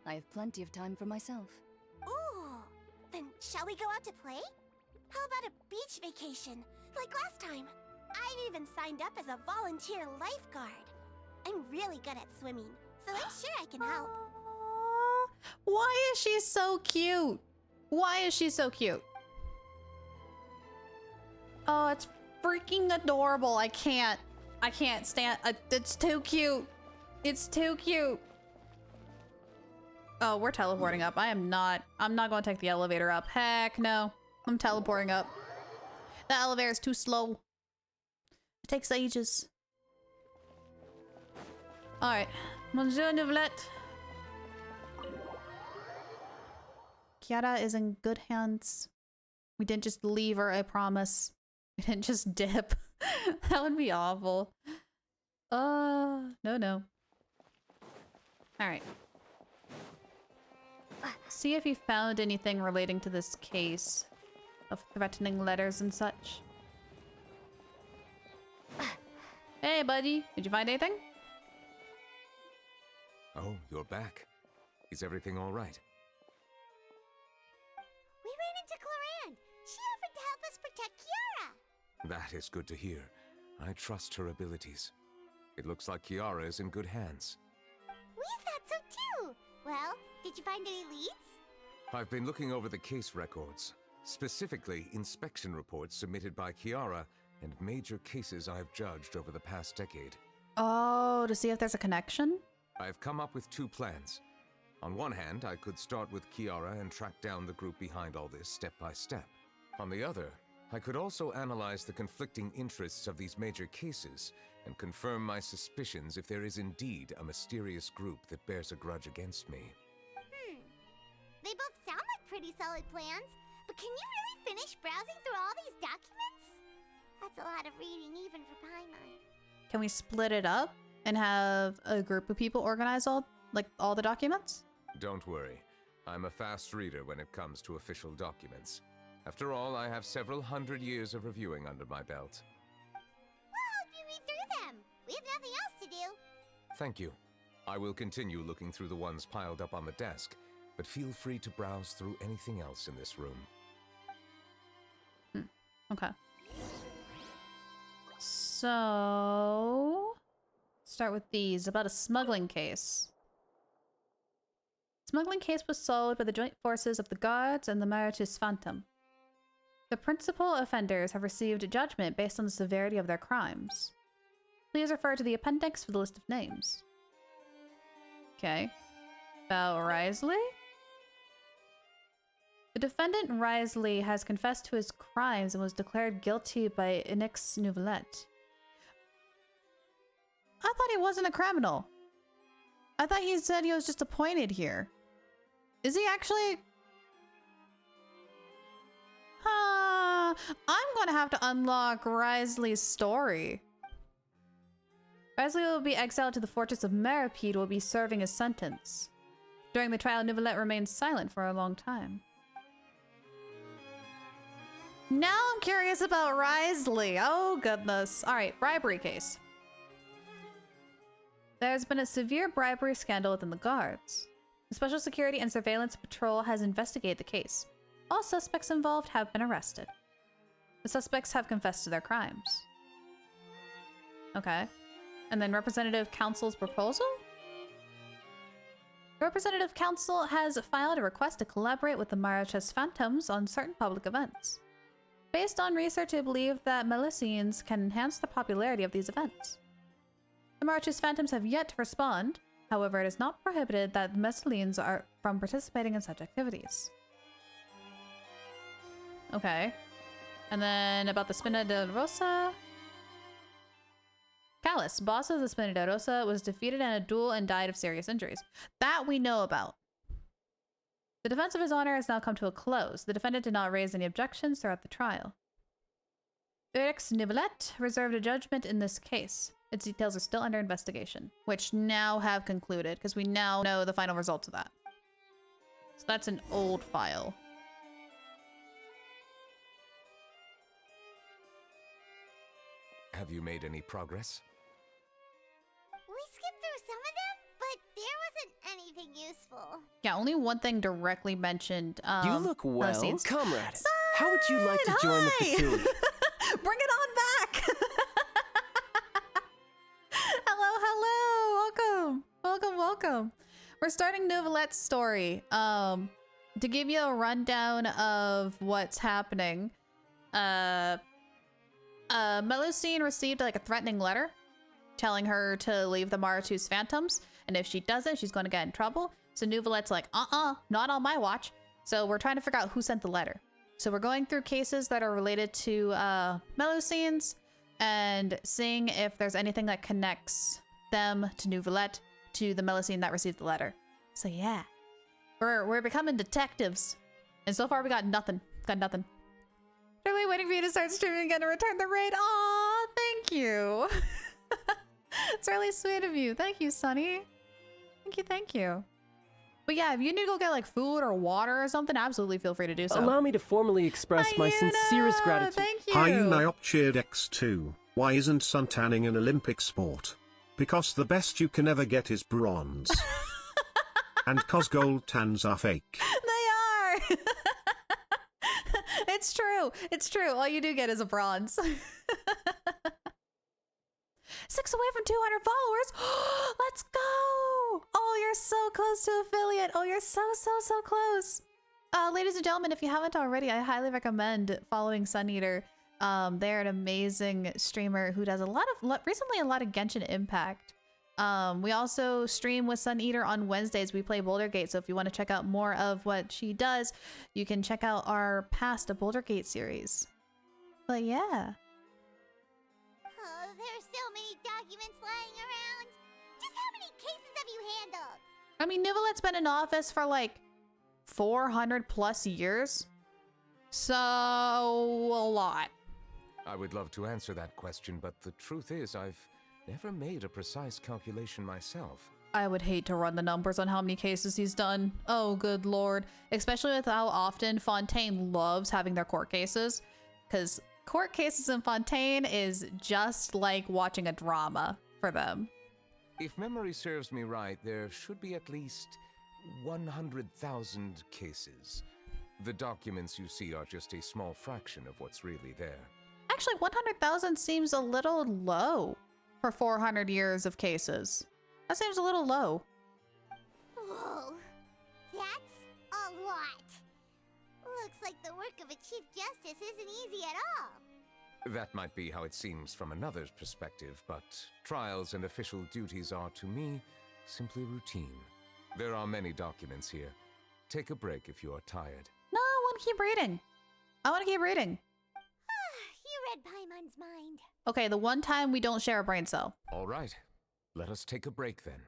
I have plenty of time for myself. Ooh, then shall we go out to play? How about a beach vacation, like last time? I've even signed up as a volunteer lifeguard. I'm really good at swimming, so I'm sure I can help. Aww. Why is she so cute? Why is she so cute? Oh, it's freaking adorable. I can't stand. It's too cute. It's too cute. Oh, we're teleporting up. I'm not going to take the elevator up. Heck no. I'm teleporting up. The elevator is too slow. It takes ages. Alright. Monsieur Neuvillette. Kiara is in good hands. We didn't just leave her, I promise. We didn't just dip. That would be awful. No. Alright. See if you found anything relating to this case of threatening letters and such. Hey, buddy. Did you find anything? Oh, you're back. Is everything all right? We ran into Cloran. She offered to help us protect Kiara. That is good to hear. I trust her abilities. It looks like Kiara is in good hands. We thought so too. Well, did you find any leads? I've been looking over the case records, specifically inspection reports submitted by Kiara and major cases I've judged over the past decade. Oh, to see if there's a connection? I've come up with two plans. On one hand, I could start with Kiara and track down the group behind all this step by step. On the other, I could also analyze the conflicting interests of these major cases and confirm my suspicions if there is indeed a mysterious group that bears a grudge against me. They both sound like pretty solid plans, but can you really finish browsing through all these documents? That's a lot of reading even for Paimon. Can we split it up and have a group of people organize all the documents? Don't worry. I'm a fast reader when it comes to official documents. After all, I have several hundred years of reviewing under my belt. We'll help you read through them. We have nothing else to do. Thank you. I will continue looking through the ones piled up on the desk, but feel free to browse through anything else in this room. Okay. So, start with these. About a smuggling case. Smuggling case was solved by the joint forces of the guards and the Iudex Fontaine. The principal offenders have received judgment based on the severity of their crimes. Please refer to the appendix for the list of names. Okay. About Risley? The defendant Risley has confessed to his crimes and was declared guilty by Iudex Neuvillette. I thought he wasn't a criminal. I thought he said he was just appointed here. Is he actually? I'm gonna have to unlock Risley's story. Risley will be exiled to the fortress of Meripede and will be serving his sentence. During the trial, Neuvillette remained silent for a long time. Now I'm curious about Risley. Oh goodness. Alright, bribery case. There's been a severe bribery scandal within the guards. The Special Security and Surveillance Patrol has investigated the case. All suspects involved have been arrested. The suspects have confessed to their crimes. Okay. And then Representative Council's proposal? The Representative Council has filed a request to collaborate with the Iudex Phantoms on certain public events. Based on research, they believe that Melicians can enhance the popularity of these events. The Iudex Phantoms have yet to respond. However, it is not prohibited that Melicians are from participating in such activities. Okay. And then about the Spina de Rosa. Callus, boss of the Spina de Rosa, was defeated in a duel and died of serious injuries. That we know about. The defense of his honor has now come to a close. The defendant did not raise any objections throughout the trial. Iudex Neuvillette reserved a judgment in this case. Its details are still under investigation, which now have concluded, because we now know the final results of that. So that's an old file. Have you made any progress? We skipped through some of them, but there wasn't anything useful. Yeah, only one thing directly mentioned. You look well, scenes. comrade. How would you like to join the Fatui? Bring it on back! Hello, welcome. We're starting Neuvillette's story. To give you a rundown of what's happening. Melusine received like a threatening letter telling her to leave the Maratu's phantoms, and if she doesn't, she's going to get in trouble. So Neuvillette's like, not on my watch. So we're trying to figure out who sent the letter. So we're going through cases that are related to Melusine's and seeing if there's anything that connects them to Neuvillette to the Melusine that received the letter. So yeah, we're becoming detectives, and so far we got nothing. Really waiting for you to start streaming again to return the raid. Aw, thank you. It's really sweet of you. Thank you, Sunny. Thank you. But yeah, if you need to go get like food or water or something, absolutely feel free to do so. Allow me to formally express my sincerest gratitude. Thank you. Hi, Iudex of X2. Why isn't suntanning an Olympic sport? Because the best you can ever get is bronze. And cause gold tans are fake. They are. It's true. It's true. All you do get is a bronze. 6 away from 200 followers. Let's go. Oh, you're so close to affiliate. Oh, you're so close. Ladies and gentlemen, if you haven't already, I highly recommend following Suneater. They're an amazing streamer who does recently a lot of Genshin Impact. We also stream with Suneater on Wednesdays. We play Boulder Gate, so if you want to check out more of what she does, you can check out our past Boulder Gate series. But yeah. Oh, there's so many documents lying around. Just how many cases have you handled? I mean, Neuvillette's been in office for like 400 plus years. So, a lot. I would love to answer that question, but the truth is I've never made a precise calculation myself. I would hate to run the numbers on how many cases he's done. Oh, good lord. Especially with how often Fontaine loves having their court cases. Because court cases in Fontaine is just like watching a drama for them. If memory serves me right, there should be at least 100,000 cases. The documents you see are just a small fraction of what's really there. Actually, 100,000 seems a little low for 400 years of cases. That seems a little low. Whoa, that's a lot. Looks like the work of a Chief Justice isn't easy at all. That might be how it seems from another's perspective, but trials and official duties are, to me, simply routine. There are many documents here. Take a break if you are tired. No, I want to keep reading. You read Paimon's mind. Okay, the one time we don't share a brain cell. All right, let us take a break then.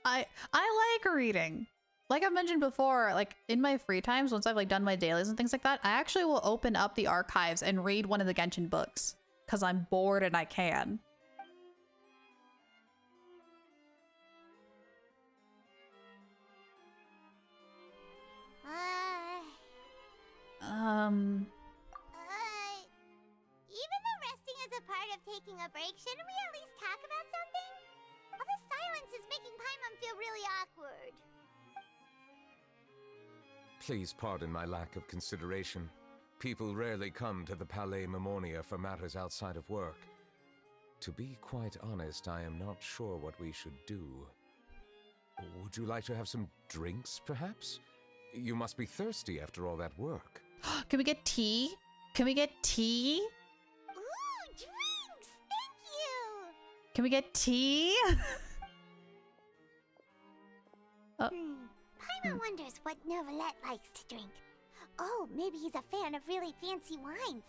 I like reading. Like I've mentioned before, like in my free times, once I've like done my dailies and things like that, I actually will open up the archives and read one of the Genshin books because I'm bored and I can. Even though resting is a part of taking a break, shouldn't we at least talk about something? All this silence is making Paimon feel really awkward. Please pardon my lack of consideration. People rarely come to the Palais Mermonia for matters outside of work. To be quite honest, I am not sure what we should do. Would you like to have some drinks, perhaps? You must be thirsty after all that work. Can we get tea? Can we get tea? Ooh, drinks! Thank you! Can we get tea? Paimon wonders what Neuvillette likes to drink. Oh, maybe he's a fan of really fancy wines.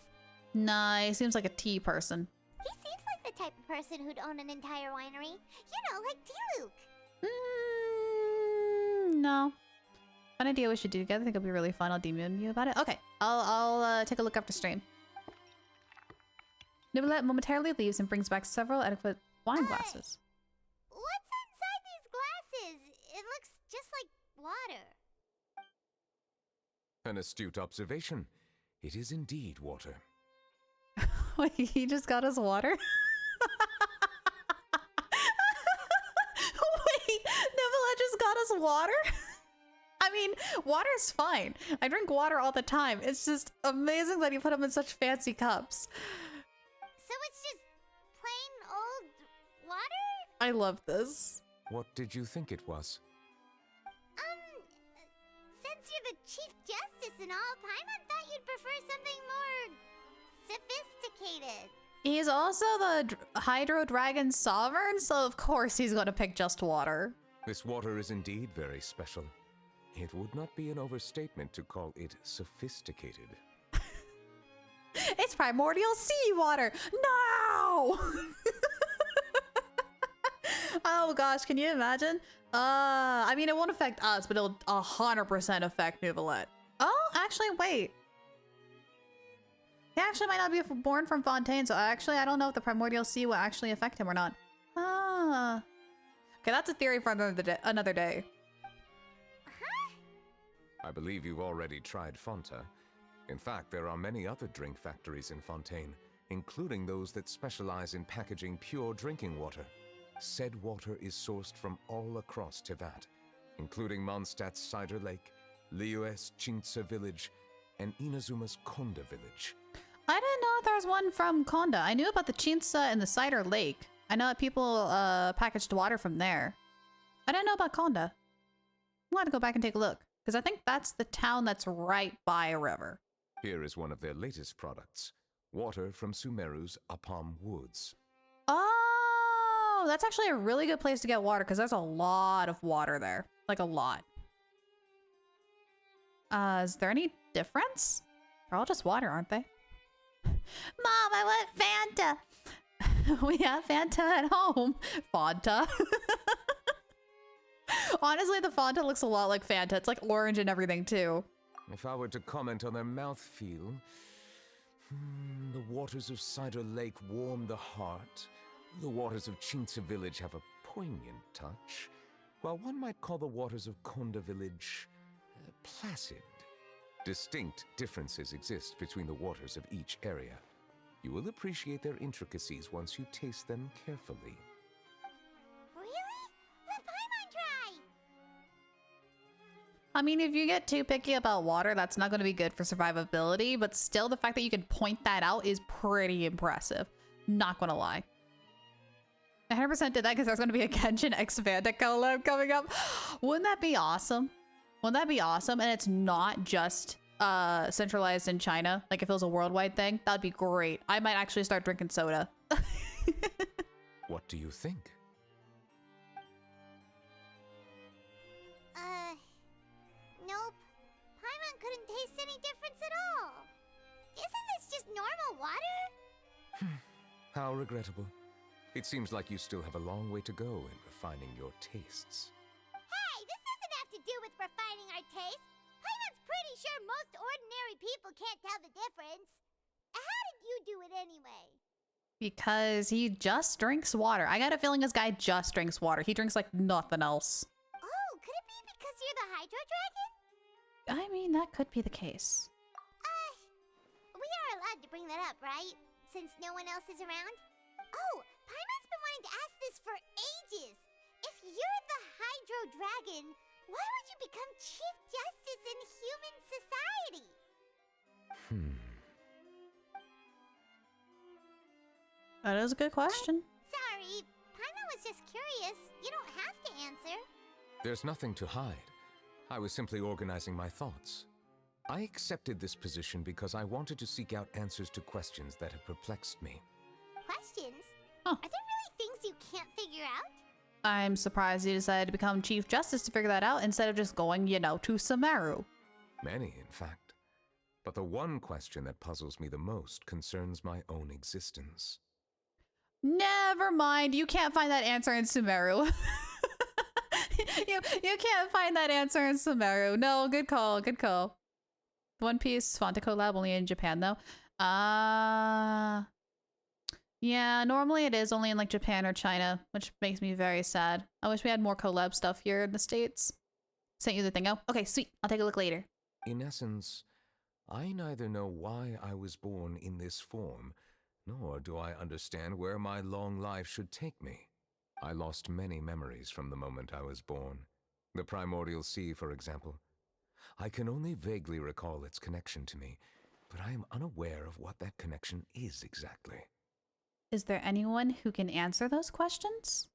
Nah, he seems like a tea person. He seems like the type of person who'd own an entire winery. You know, like T-Luke. No. Fun idea we should do together. I think it'll be really fun. I'll DM you about it. Okay, I'll take a look after stream. Neuvillette momentarily leaves and brings back several adequate wine glasses. What's inside these glasses? It looks just like water. An astute observation. It is indeed water. Wait, he just got us water? Wait, Neuvillette just got us water? I mean, water's fine. I drink water all the time. It's just amazing that he put them in such fancy cups. So it's just plain I love this. What did you think it was? Since you're the Chief Justice and all, Paimon thought you'd prefer something more sophisticated. He's also the Hydro Dragon Sovereign, so of course he's gonna pick just water. This water is indeed very special. It would not be an overstatement to call it sophisticated. It's primordial seawater! No! Oh gosh, can you imagine? I mean, it won't affect us, but it'll 100% affect Neuvillette. Oh, actually, wait. He actually might not be born from Fontaine, so actually, I don't know if the primordial sea will actually affect him or not. Ah. Okay, that's a theory for another day. I believe you've already tried Fonta. In fact, there are many other drink factories in Fontaine, including those that specialize in packaging pure drinking water. Said water is sourced from all across Teyvat, including Mondstadt's Cider Lake, Liyue's Chintsa village, and Inazuma's Konda village. I didn't know there was one from Konda. I knew about the Chintsa and the Cider Lake. I know that people packaged water from there. I didn't know about Konda. I'm going to go back and take a look, because I think that's the town that's right by a river. Here is one of their latest products, water from Sumeru's Apam Woods. Oh, that's actually a really good place to get water, because there's a lot of water there. Like a lot. Is there any difference? They're all just water, aren't they? Mom, I want Fanta. We have Fanta at home. Fanta. Honestly, the Fanta looks a lot like Fanta. It's like orange and everything too. If I were to comment on their mouthfeel, the waters of Cider Lake warm the heart. The waters of Chintsa village have a poignant touch, while one might call the waters of Konda village placid. Distinct differences exist between the waters of each area. You will appreciate their intricacies once you taste them carefully. Really? Let Paimon try! I mean, if you get too picky about water, that's not going to be good for survivability, but still the fact that you can point that out is pretty impressive. Not going to lie. 100% did that because there's going to be a Genshin X Vanda collab coming up. Wouldn't that be awesome? Wouldn't that be awesome? And it's not just centralized in China. Like if it was a worldwide thing, that'd be great. I might actually start drinking soda. What do you think? Nope. Paimon couldn't taste any difference at all. Isn't this just normal water? How regrettable. It seems like you still have a long way to go in refining your tastes. Hey, this doesn't have to do with refining our taste. Paimon's pretty sure most ordinary people can't tell the difference. How did you do it anyway? Because he just drinks water. I got a feeling this guy just drinks water. He drinks like nothing else. Oh, could it be because you're the Hydro Dragon? I mean, that could be the case. We are allowed to bring that up, right? Since no one else is around? Oh, Paimon's been wanting to ask this for ages. If you're the Hydro Dragon, why would you become Chief Justice in human society? That is a good question. Sorry, Paimon was just curious. You don't have to answer. There's nothing to hide. I was simply organizing my thoughts. I accepted this position because I wanted to seek out answers to questions that have perplexed me. Questions? Huh. Are there really things you can't figure out? I'm surprised he decided to become Chief Justice to figure that out instead of just going, you know, to Sumeru. Many, in fact. But the one question that puzzles me the most concerns my own existence. Never mind. You can't find that answer in Sumeru. you can't find that answer in Sumeru. No, good call. Good call. One Piece Fanta collab only in Japan though. Yeah, normally it is only in like Japan or China, which makes me very sad. I wish we had more collab stuff here in the States. Sent you the thing. Oh, okay, sweet. I'll take a look later. In essence, I neither know why I was born in this form, nor do I understand where my long life should take me. I lost many memories from the moment I was born. The primordial sea, for example. I can only vaguely recall its connection to me, but I am unaware of what that connection is exactly. Is there anyone who can answer those questions?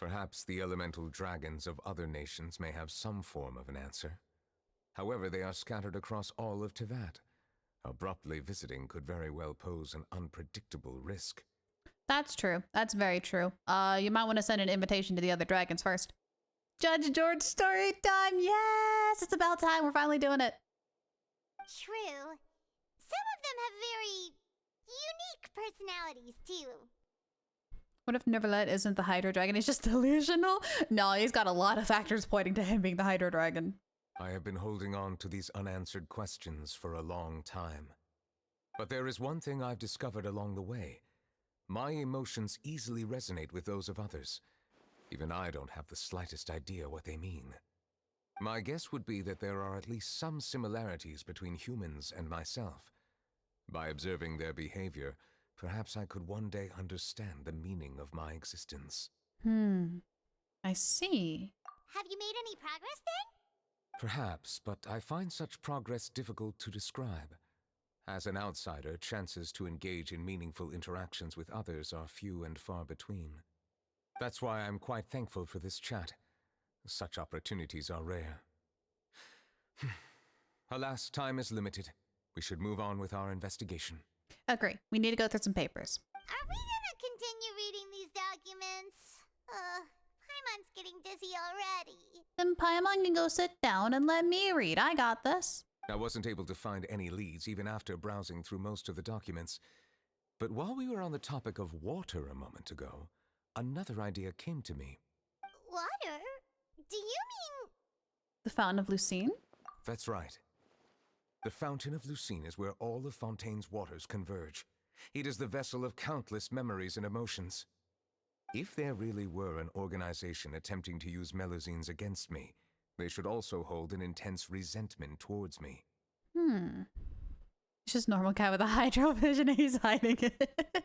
Perhaps the elemental dragons of other nations may have some form of an answer. However, they are scattered across all of Teyvat. Abruptly visiting could very well pose an unpredictable risk. That's true. That's very true. You might want to send an invitation to the other dragons first. Judge George story time! Yes! It's about time. We're finally doing it. True. Some of them have very unique personalities, too. What if Neuvillette isn't the Hydro Dragon? He's just delusional? No, he's got a lot of factors pointing to him being the Hydro Dragon. I have been holding on to these unanswered questions for a long time. But there is one thing I've discovered along the way. My emotions easily resonate with those of others. Even I don't have the slightest idea what they mean. My guess would be that there are at least some similarities between humans and myself. By observing their behavior, perhaps I could one day understand the meaning of my existence. I see. Have you made any progress then? Perhaps, but I find such progress difficult to describe. As an outsider, chances to engage in meaningful interactions with others are few and far between. That's why I'm quite thankful for this chat. Such opportunities are rare. Alas, time is limited. We should move on with our investigation. Agree. We need to go through some papers. Are we gonna continue reading these documents? Paimon's getting dizzy already. Then Paimon can go sit down and let me read. I got this. I wasn't able to find any leads even after browsing through most of the documents. But while we were on the topic of water a moment ago, another idea came to me. Water? Do you mean... The Fountain of Lucine? That's right. The Fountain of Lucine is where all of Fontaine's waters converge. It is the vessel of countless memories and emotions. If there really were an organization attempting to use Melusines against me, they should also hold an intense resentment towards me. It's just normal guy with a hydro vision and he's hiding it.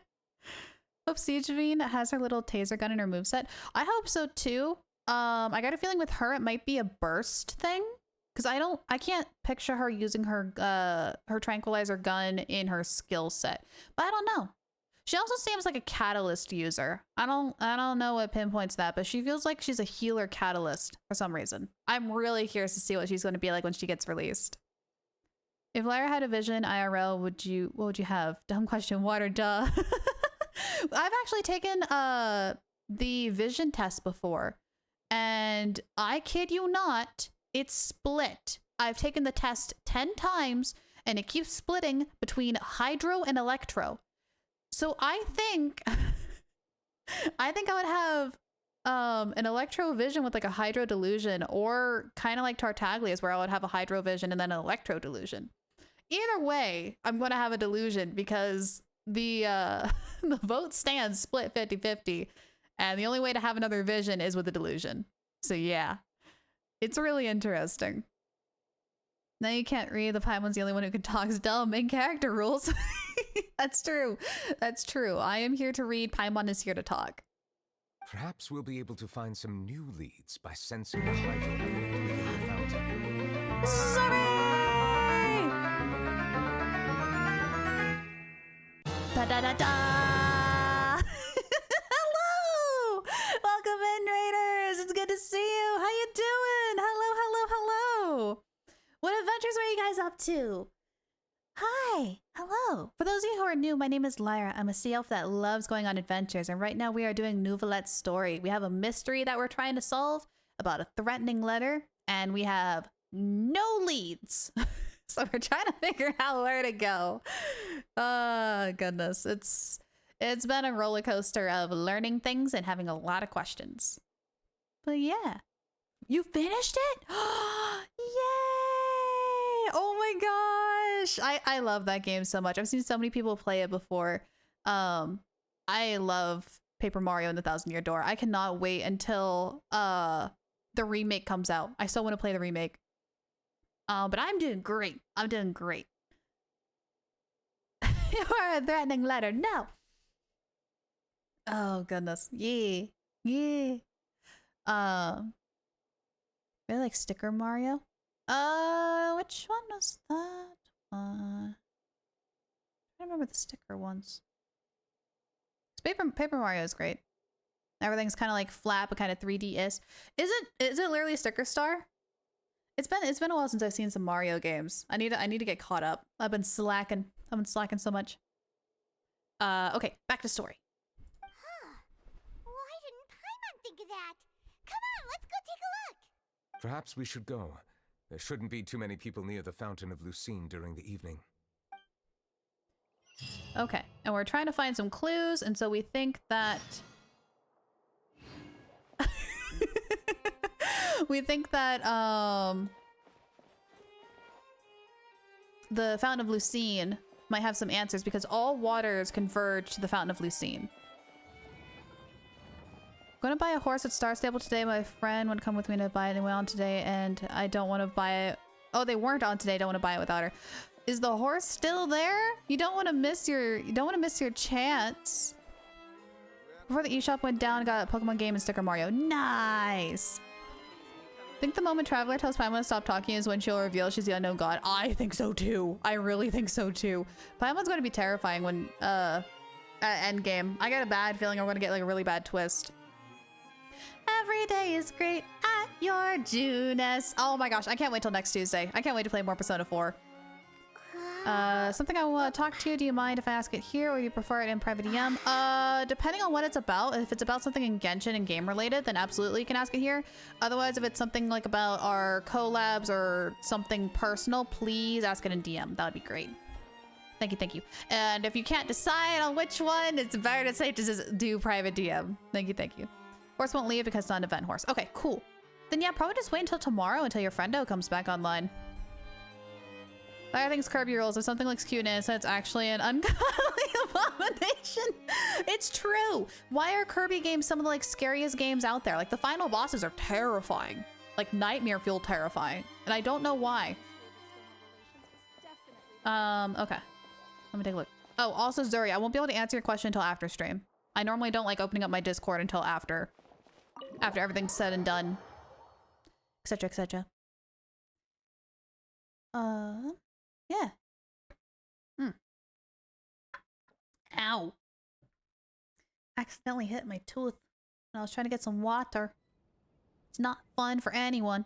Hope Siegevine has her little taser gun in her moveset. I hope so too. I got a feeling with her it might be a burst thing. Because I can't picture her using her tranquilizer gun in her skill set. But I don't know. She also seems like a catalyst user. I don't know what pinpoints that, but she feels like she's a healer catalyst for some reason. I'm really curious to see what she's going to be like when she gets released. If Lyra had a vision IRL, what would you have? Dumb question, water, duh. I've actually taken the vision test before, and I kid you not, it's split. I've taken the test 10 times, and it keeps splitting between hydro and electro. So I think I would have an electro vision with like a hydro delusion, or kind of like Tartaglia's where I would have a hydro vision and then an electro delusion. Either way, I'm going to have a delusion because the the vote stands split 50-50, and the only way to have another vision is with a delusion. So yeah, it's really interesting. Now you can't read. The Paimon's the only one who can talk. Is dumb. Main character rules. That's true. That's true. I am here to read. Paimon is here to talk. Perhaps we'll be able to find some new leads by sensing the hydro element within the fountain. Sorry! Da-da-da-da! Hello! Welcome in, Raiders! It's good to see you! How you doing? Hello, hello, hello! What adventures were you guys up to? Hi! Hello! For those of you who are new, my name is Lyra. I'm a sea elf that loves going on adventures, and right now we are doing Neuvillette's story. We have a mystery that we're trying to solve about a threatening letter, and we have no leads. So we're trying to figure out where to go. Oh, goodness. It's been a roller coaster of learning things and having a lot of questions. But yeah. You finished it? Yay! Oh my gosh. I love that game so much. I've seen so many people play it before. I love Paper Mario and the Thousand Year Door. I cannot wait until the remake comes out. I still want to play the remake. But I'm doing great. I'm doing great. You are a threatening letter. No. Oh goodness. Yeah. Yeah. Really like Sticker Mario. Which one was that one? I don't remember the sticker ones. Paper Mario is great. Everything's kind of like flat, but kind of 3D-ish. Is it literally a sticker star? It's been a while since I've seen some Mario games. I need to get caught up. I've been slacking so much. Okay, back to story. Huh. Why didn't Paimon think of that? Come on, let's go take a look. Perhaps we should go. There shouldn't be too many people near the Fountain of Lucine during the evening. Okay, and we're trying to find some clues, and so we think that... we think that, the Fountain of Lucine might have some answers because all waters converge to the Fountain of Lucine. Going to buy a horse at Star Stable today. My friend would come with me to buy it and went on today, and I don't want to buy it. Oh, they weren't on today. Don't want to buy it without her. Is the horse still there? You don't want to miss your chance. Before the eShop went down, got a Pokemon game and Sticker Mario. Nice. I think the moment Traveler tells Paimon to stop talking is when she'll reveal she's the unknown god. I think so too. I really think so too. Paimon's going to be terrifying when at endgame. I got a bad feeling I'm going to get like a really bad twist. Every day is great at your Junes. Oh my gosh, I can't wait till next Tuesday. I can't wait to play more Persona 4. Something I want to talk to you. Do you mind if I ask it here, or do you prefer it in private DM? Depending on what it's about. If it's about something in Genshin and game related, then absolutely you can ask it here. Otherwise, if it's something like about our collabs or something personal, please ask it in DM. That would be great. Thank you, thank you. And if you can't decide on which one, it's better to say just do private DM. Thank you, thank you. Horse won't leave because it's not an event horse. Okay, cool. Then yeah, probably just wait until tomorrow until your friendo comes back online. I think it's Kirby rules. If something looks cute and it's actually an ungodly abomination. It's true. Why are Kirby games some of the like scariest games out there? Like the final bosses are terrifying. Like nightmare fuel terrifying. And I don't know why. Okay. Let me take a look. Oh, also Zuri, I won't be able to answer your question until after stream. I normally don't like opening up my Discord until after everything's said and done. Etc, etc. Yeah. Ow. Accidentally hit my tooth. I was trying to get some water. It's not fun for anyone.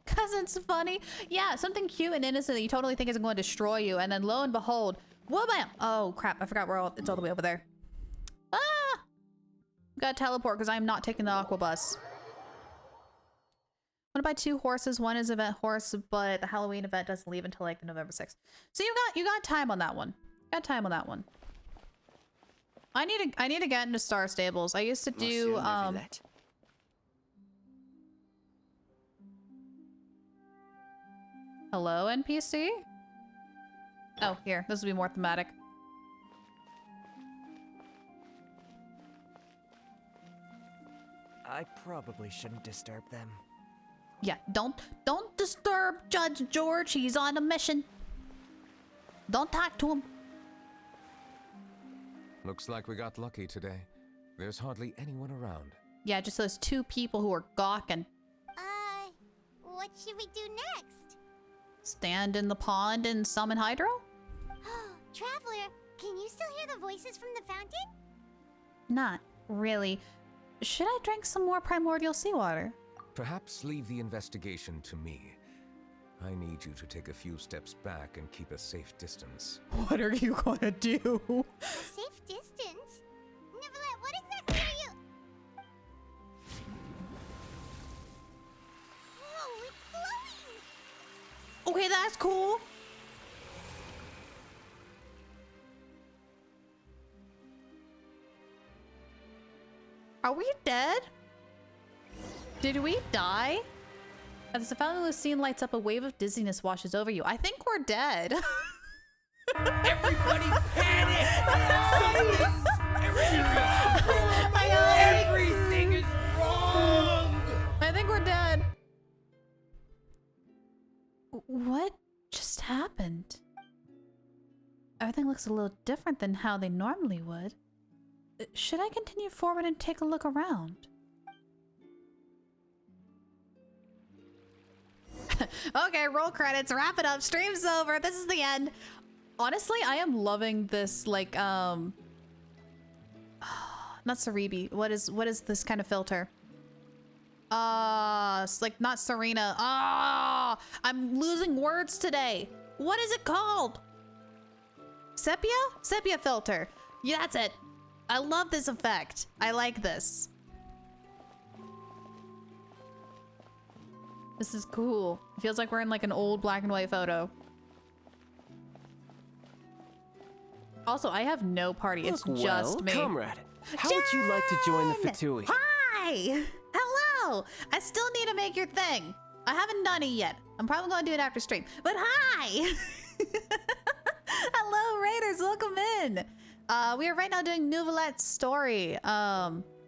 Cause it's funny. Yeah, something cute and innocent that you totally think is going to destroy you, and then lo and behold, whoa bam! Oh crap, I forgot it's all the way over there. Ah! Gotta teleport because I'm not taking the aqua bus. I'm gonna buy 2 horses. One is event horse, but the Halloween event doesn't leave until like the November 6th. So you got time on that one. Got time on that one. I need to get into Star Stables. I used to do Hello, NPC? Oh, here. This will be more thematic. I probably shouldn't disturb them. Yeah, don't disturb Judge George. He's on a mission. Don't talk to him. Looks like we got lucky today. There's hardly anyone around. Yeah, just those 2 people who are gawking. What should we do next? Stand in the pond and summon Hydro? Traveler, can you still hear the voices from the fountain? Not really. Should I drink some more primordial seawater? Perhaps leave the investigation to me. I need you to take a few steps back and keep a safe distance. What are you gonna do? A safe distance? Neuvillette, what exactly are you? Whoa, it's glowing! Okay, that's cool. Are we dead? Did we die? As the Fountain of Lucine lights up, a wave of dizziness washes over you. I think we're dead. Everybody panic! Everything is wrong! I think we're dead. What just happened? Everything looks a little different than how they normally would. Should I continue forward and take a look around? Okay, roll credits, wrap it up, stream's over, this is the end. Honestly, I am loving this, like, not Cerebi. What is this kind of filter? It's like not Serena. I'm losing words today. What is it called? Sepia? Sepia filter. Yeah, that's it. I love this effect. I like this. This is cool. It feels like we're in like an old black and white photo. Also, I have no party. It's Look, just me. comrade, how would you like to join the Fatui? Hi! Hello! I still need to make your thing. I haven't done it yet. I'm probably gonna do it after stream. But hi! Hello, Raiders. Welcome in. We are right now doing Neuvillette's story.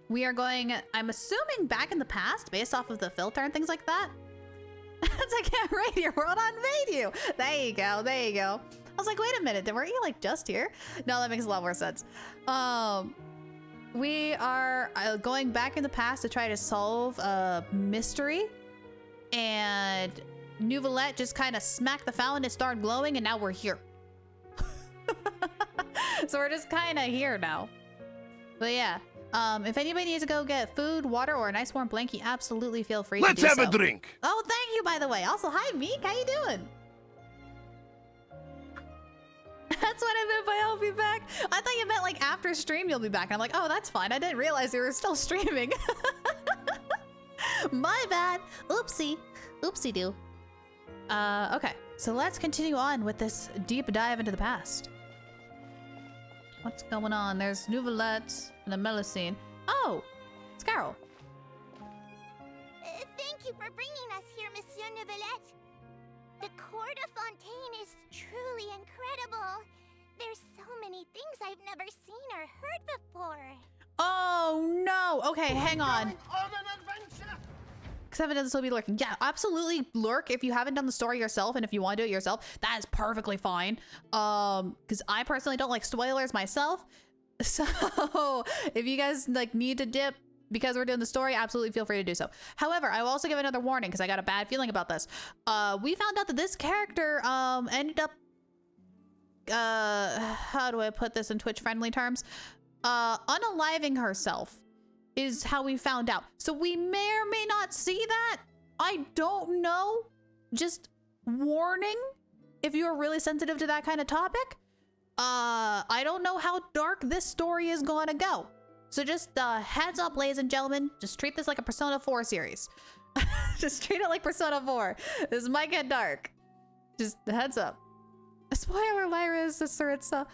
We are going, I'm assuming, back in the past based off of the filter and things like that. I can't raid your world on Vadio. There you go. There you go. I was like, wait a minute, weren't you like just here? No, that makes a lot more sense. We are going back in the past to try to solve a mystery, and Neuvillette just kind of smacked the fountain and started glowing, and now we're here. So we're just kind of here now. But yeah, if anybody needs to go get food, water, or a nice warm blankie, absolutely feel free to do so. Let's have a drink. Oh, thank you, by the way. Also, hi, Meek. How you doing? That's what I meant by I'll be back. I thought you meant like after stream you'll be back. And I'm like, oh, that's fine. I didn't realize you were still streaming. My bad. Oopsie. Oopsie doo. Okay. So let's continue on with this deep dive into the past. What's going on? There's Neuvillette and a Melusine. Oh, it's Carol. Thank you for bringing us here, Monsieur Neuvillette. The court of Fontaine is truly incredible. There's so many things I've never seen or heard before. Oh no! Okay, hang on. Because I haven't done this, will be lurking. Yeah, absolutely lurk if you haven't done the story yourself, and if you want to do it yourself, that is perfectly fine. Because I personally don't like spoilers myself. So if you guys like need to dip because we're doing the story, absolutely feel free to do so. However, I will also give another warning because I got a bad feeling about this. We found out that this character ended up how do I put this in Twitch friendly terms? Unaliving herself is how we found out. So we may or may not see that. I don't know. Just warning if you're really sensitive to that kind of topic. I don't know how dark this story is going to go. So just heads up, ladies and gentlemen. Just treat this like a Persona 4 series. Just treat it like Persona 4. This might get dark. Just heads up. Spoiler, Lyra is the Saritsa.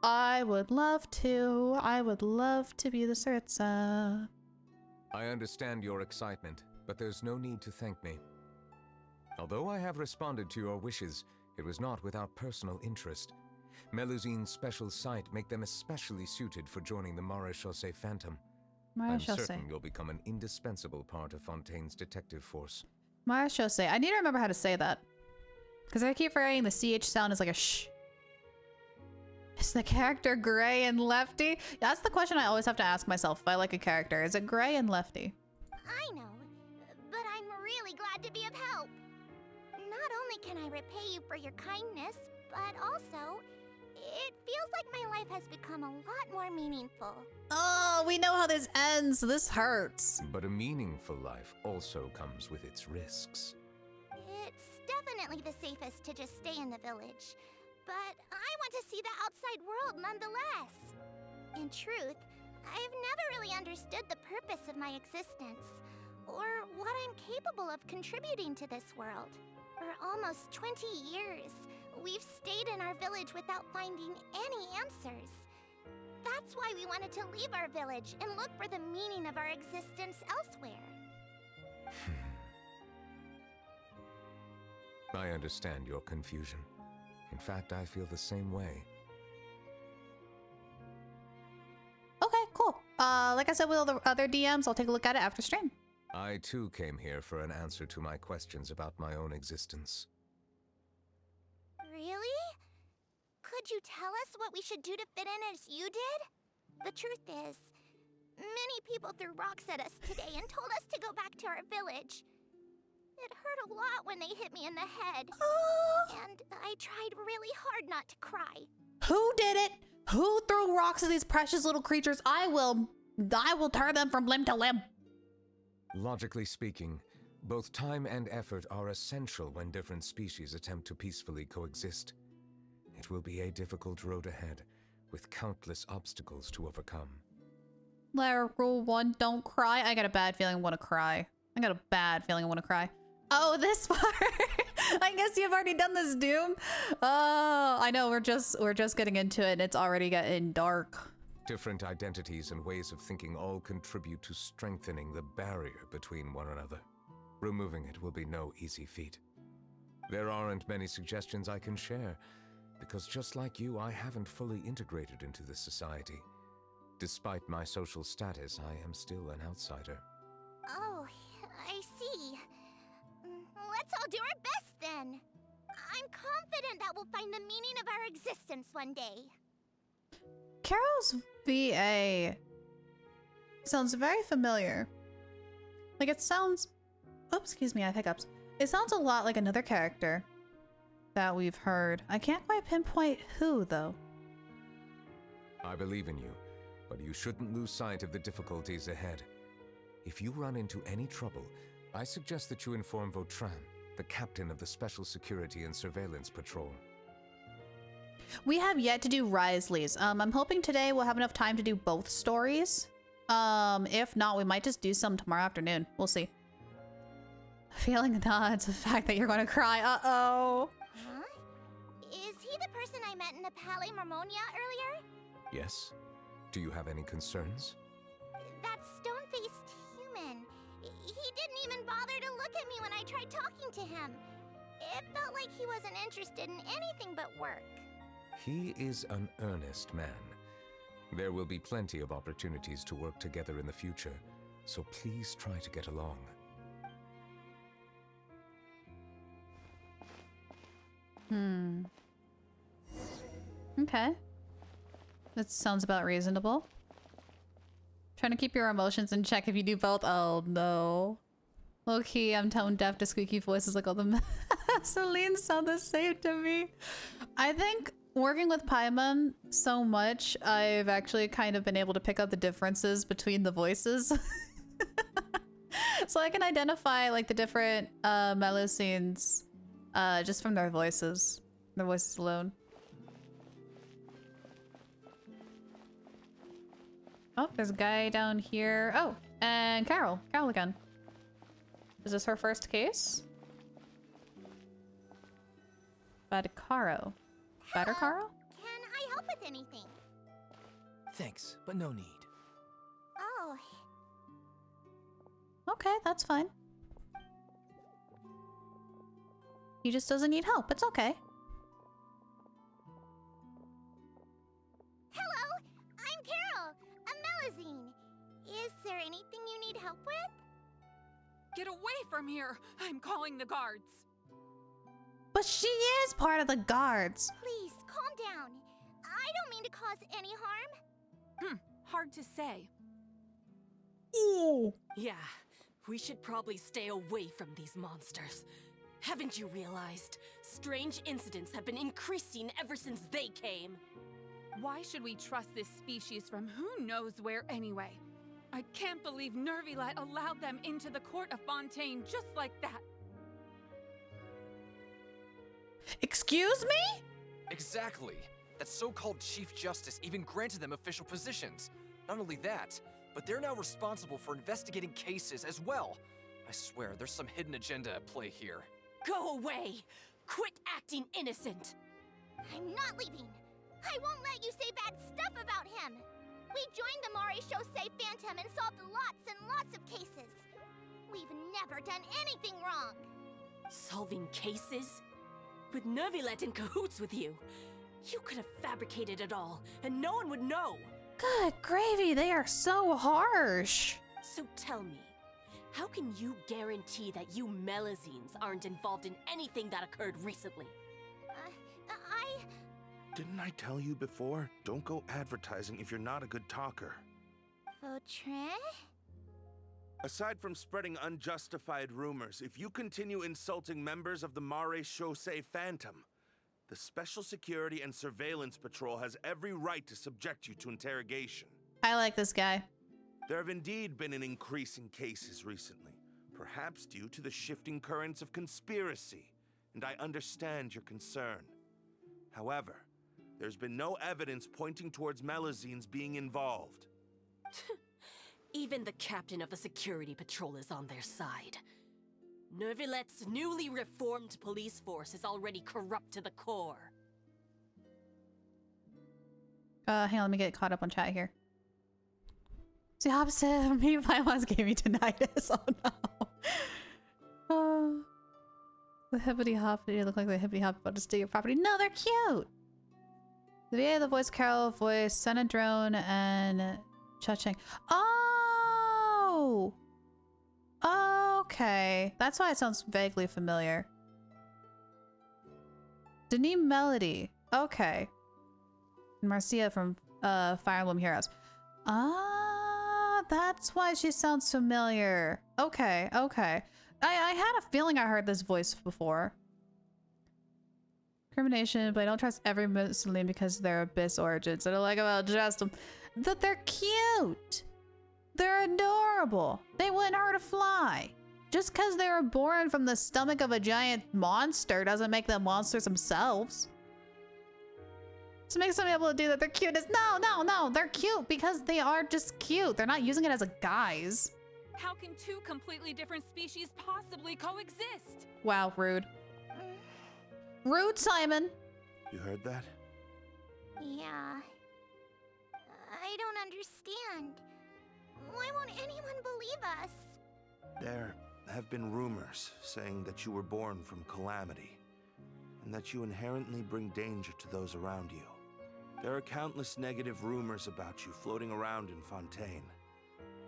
I would love to. I would love to be the Saritsa. I understand your excitement, but there's no need to thank me. Although I have responded to your wishes, it was not without personal interest. Melusine's special sight make them especially suited for joining the Marechaussee Phantom. I'm certain you'll become an indispensable part of Fontaine's detective force. Marechaussee. I need to remember how to say that. Because I keep forgetting the CH sound is like a shh. Is the character gray and lefty? That's the question I always have to ask myself if I like a character. Is it gray and lefty? I know, but I'm really glad to be of help. Not only can I repay you for your kindness, but also, it feels like my life has become a lot more meaningful. Oh, we know how this ends. This hurts. But a meaningful life also comes with its risks. It's definitely the safest to just stay in the village, but I want to see the outside world nonetheless. In truth, I've never really understood the purpose of my existence, or what I'm capable of contributing to this world. For almost 20 years, we've stayed in our village without finding any answers. That's why we wanted to leave our village and look for the meaning of our existence elsewhere. I understand your confusion. In fact, I feel the same way. Okay, cool. Like I said with all the other DMs, I'll take a look at it after stream. I too came here for an answer to my questions about my own existence. Really? Could you tell us what we should do to fit in as you did? The truth is, many people threw rocks at us today and told us to go back to our village. It hurt a lot when they hit me in the head. And I tried really hard not to cry. Who did it? Who threw rocks at these precious little creatures? I will I will turn them from limb to limb. Logically speaking, both time and effort are essential when different species attempt to peacefully coexist. It will be a difficult road ahead, with countless obstacles to overcome. Rule 1, don't cry. I got a bad feeling I want to cry. Oh, this part. I guess you've already done this, Doom. Oh, I know. We're just getting into it, and it's already getting dark. Different identities and ways of thinking all contribute to strengthening the barrier between one another. Removing it will be no easy feat. There aren't many suggestions I can share, because just like you, I haven't fully integrated into this society. Despite my social status, I am still an outsider. Oh, I see. Let's all do our best then. I'm confident that we'll find the meaning of our existence one day. Carol's VA sounds very familiar. Like it sounds... Oops, excuse me, I have hiccups. It sounds a lot like another character that we've heard. I can't quite pinpoint who, though. I believe in you, but you shouldn't lose sight of the difficulties ahead. If you run into any trouble, I suggest that you inform Vautrin, the captain of the Special Security and Surveillance Patrol. We have yet to do Risley's. I'm hoping today we'll have enough time to do both stories. If not, we might just do some tomorrow afternoon. We'll see. Feeling it's the fact that you're going to cry. Uh-oh. Huh? Is he the person I met in the Palais Marmonia earlier? Yes? Do you have any concerns? That stone-faced human. He didn't even bother to look at me when I tried talking to him. It felt like he wasn't interested in anything but work. He is an earnest man. There will be plenty of opportunities to work together in the future, so please try to get along. Okay. That sounds about reasonable. Trying to keep your emotions in check if you do both. Oh no. Low-key, I'm tone deaf to squeaky voices like all the Celine sound the same to me. I think working with Paimon so much, I've actually kind of been able to pick up the differences between the voices. So I can identify like the different Melusines just from their voices alone. Oh, there's a guy down here. Oh, and Carol again. Is this her first case? Badicaro. Badicaro? Can I help with anything? Thanks, but no need. Oh, Okay, that's fine. He just doesn't need help. It's okay. hello! I'm Carol, a Melusine. Is there anything you need help with? Get away from here! I'm calling the guards. But she is part of the guards. Please, calm down. I don't mean to cause any harm. Hard to say. Ooh. Yeah, we should probably stay away from these monsters. Haven't you realized? Strange incidents have been increasing ever since they came. Why should we trust this species from who knows where anyway? I can't believe Neuvillette allowed them into the court of Fontaine just like that. Excuse me? Exactly. That so-called Chief Justice even granted them official positions. Not only that, but they're now responsible for investigating cases as well. I swear, there's some hidden agenda at play here. Go away! Quit acting innocent! I'm not leaving. I won't let you say bad stuff about him. We joined the Mare Chaussee Phantom and solved lots and lots of cases. We've never done anything wrong. Solving cases? With Neuvillette in cahoots with you. You could have fabricated it all, and no one would know. Good gravy, they are so harsh. So tell me, how can you guarantee that you Melusines aren't involved in anything that occurred recently? Didn't I tell you before? Don't go advertising if you're not a good talker. Vautrin? Aside from spreading unjustified rumors, if you continue insulting members of the Mare Chaussee Phantom, the Special Security and Surveillance Patrol has every right to subject you to interrogation. I like this guy. There have indeed been an increase in cases recently, perhaps due to the shifting currents of conspiracy, and I understand your concern. However, there's been no evidence pointing towards Melazines being involved. Even the captain of the security patrol is on their side. Neuvillette's newly reformed police force is already corrupt to the core. Hang on, let me get caught up on chat here. It's the opposite of me. My ones gave me tinnitus. Oh no. The hippity hop, they look like the hippity hop about to steal your property. No, they're cute. The VA, the voice, Carol, voice, Senadrone, and Cha-Ching. Oh! Okay. That's why it sounds vaguely familiar. Denis Melody. Okay. Marcia from Fire Emblem Heroes. Ah, that's why she sounds familiar. Okay, okay. I had a feeling I heard this voice before. Discrimination, but I don't trust every Muslim because of their abyss origins. I don't like about just them. That they're cute. They're adorable. They wouldn't hurt a fly. Just because they were born from the stomach of a giant monster doesn't make them monsters themselves. To make somebody able to do that, they're cute. No, no, no. They're cute because they are just cute. They're not using it as a guise. How can two completely different species possibly coexist? Wow, rude. Rude, Simon. You heard that? Yeah. I don't understand. Why won't anyone believe us? There have been rumors saying that you were born from calamity, and that you inherently bring danger to those around you. There are countless negative rumors about you floating around in Fontaine.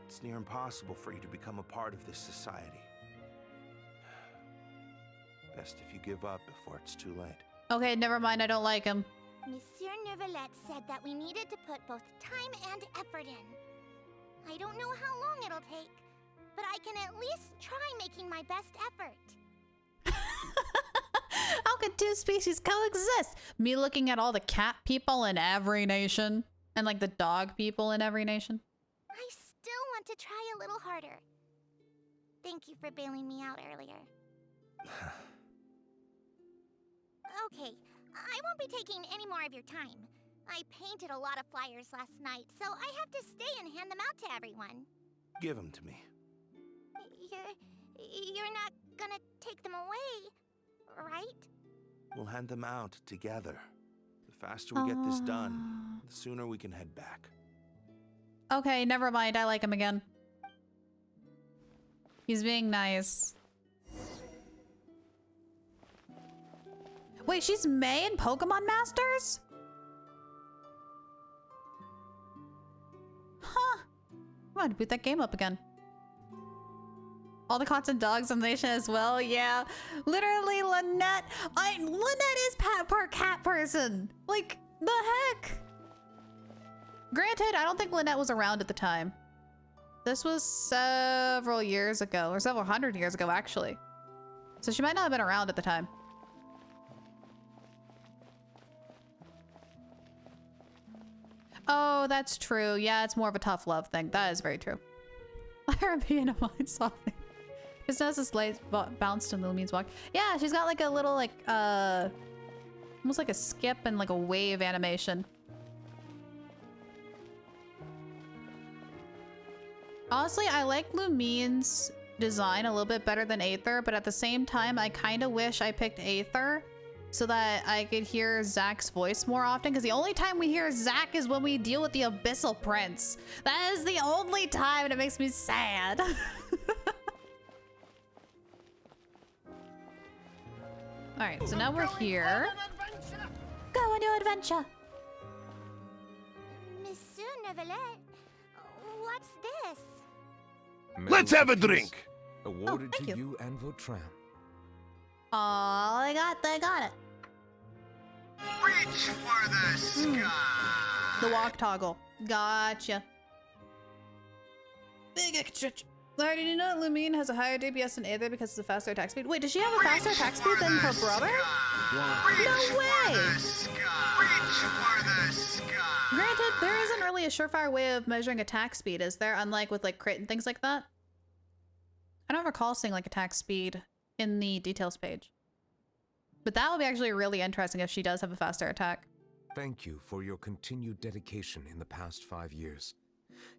It's near impossible for you to become a part of this society. Best if you give up before it's too late. Okay, never mind. I don't like him. Monsieur Neuvillette said that we needed to put both time and effort in. I don't know how long it'll take, but I can at least try making my best effort. How can two species coexist? Me looking at all the cat people in every nation and like the dog people in every nation. I still want to try a little harder. Thank you for bailing me out earlier. Okay, I won't be taking any more of your time. I painted a lot of flyers last night, so I have to stay and hand them out to everyone. Give them to me. You're not gonna take them away, right? We'll hand them out together. The faster we get this done, the sooner we can head back. Okay, never mind. I like him again. He's being nice. Wait, she's May in Pokemon Masters? Huh. I'm gonna boot that game up again. All the cats and dogs in the nation as well. Yeah, literally Lynette. Lynette is part cat person. Like, the heck? Granted, I don't think Lynette was around at the time. This was several years ago, or several hundred years ago, actually. So she might not have been around at the time. Oh, that's true. Yeah, it's more of a tough love thing. That is very true. R&B in a mind softening. Just notice this light bounced in Lumine's walk. Yeah, she's got like a little like almost like a skip and like a wave animation. Honestly, I like Lumine's design a little bit better than Aether, but at the same time, I kind of wish I picked Aether so that I could hear Zack's voice more often, because the only time we hear Zack is when we deal with the Abyssal Prince. That is the only time, and it makes me sad. Alright, so now we're here. Go on your adventure! Monsieur Neuvillette, what's this? Let's have a drink! Oh, Awarded thank to you. you and Vautrin. Oh, I got it. Reach for the sky. The walk toggle. Gotcha. Big extra. Larry, did you know that Lumine has a higher DPS than Aether because it's a faster attack speed? Wait, does she have a faster attack speed than her brother? No way! Reach for the sky. Granted, there isn't really really a surefire way of measuring attack speed, is there? Unlike with like crit and things like that? I don't recall seeing like attack speed in the details page. But that would be actually really interesting if she does have a faster attack. Thank you for your continued dedication in the past 5 years.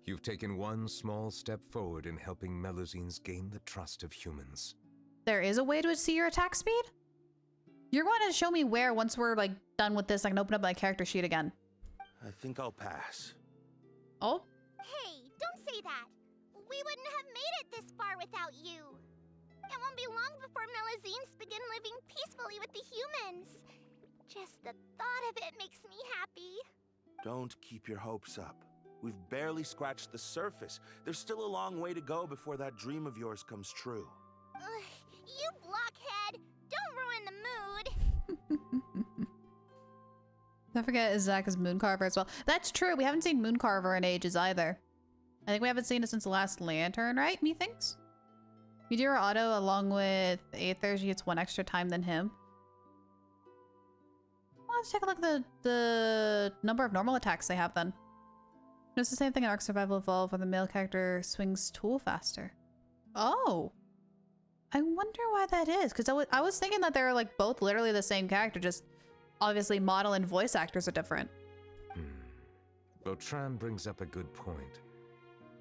You've taken one small step forward in helping Melusines gain the trust of humans. There is a way to see your attack speed? You're going to show me where once we're like done with this. I can open up my character sheet again. I think I'll pass. Oh? Hey, don't say that. We wouldn't have made it this far without you. It won't be long before Melusines begin living peacefully with the humans. Just the thought of it makes me happy. Don't keep your hopes up. We've barely scratched the surface. There's still a long way to go before that dream of yours comes true. You blockhead! Don't ruin the mood! Don't forget Zach is Mooncarver as well. That's true. We haven't seen Mooncarver in ages either. I think we haven't seen it since the last Lantern, right? Methinks? You do her auto along with Aether. She gets 1 extra time than him. Well, let's take a look at the number of normal attacks they have then. It's the same thing in Ark Survival Evolved where the male character swings tool faster. Oh. I wonder why that is. Because I was thinking that they're like both literally the same character, just obviously model and voice actors are different. Beltran brings up a good point.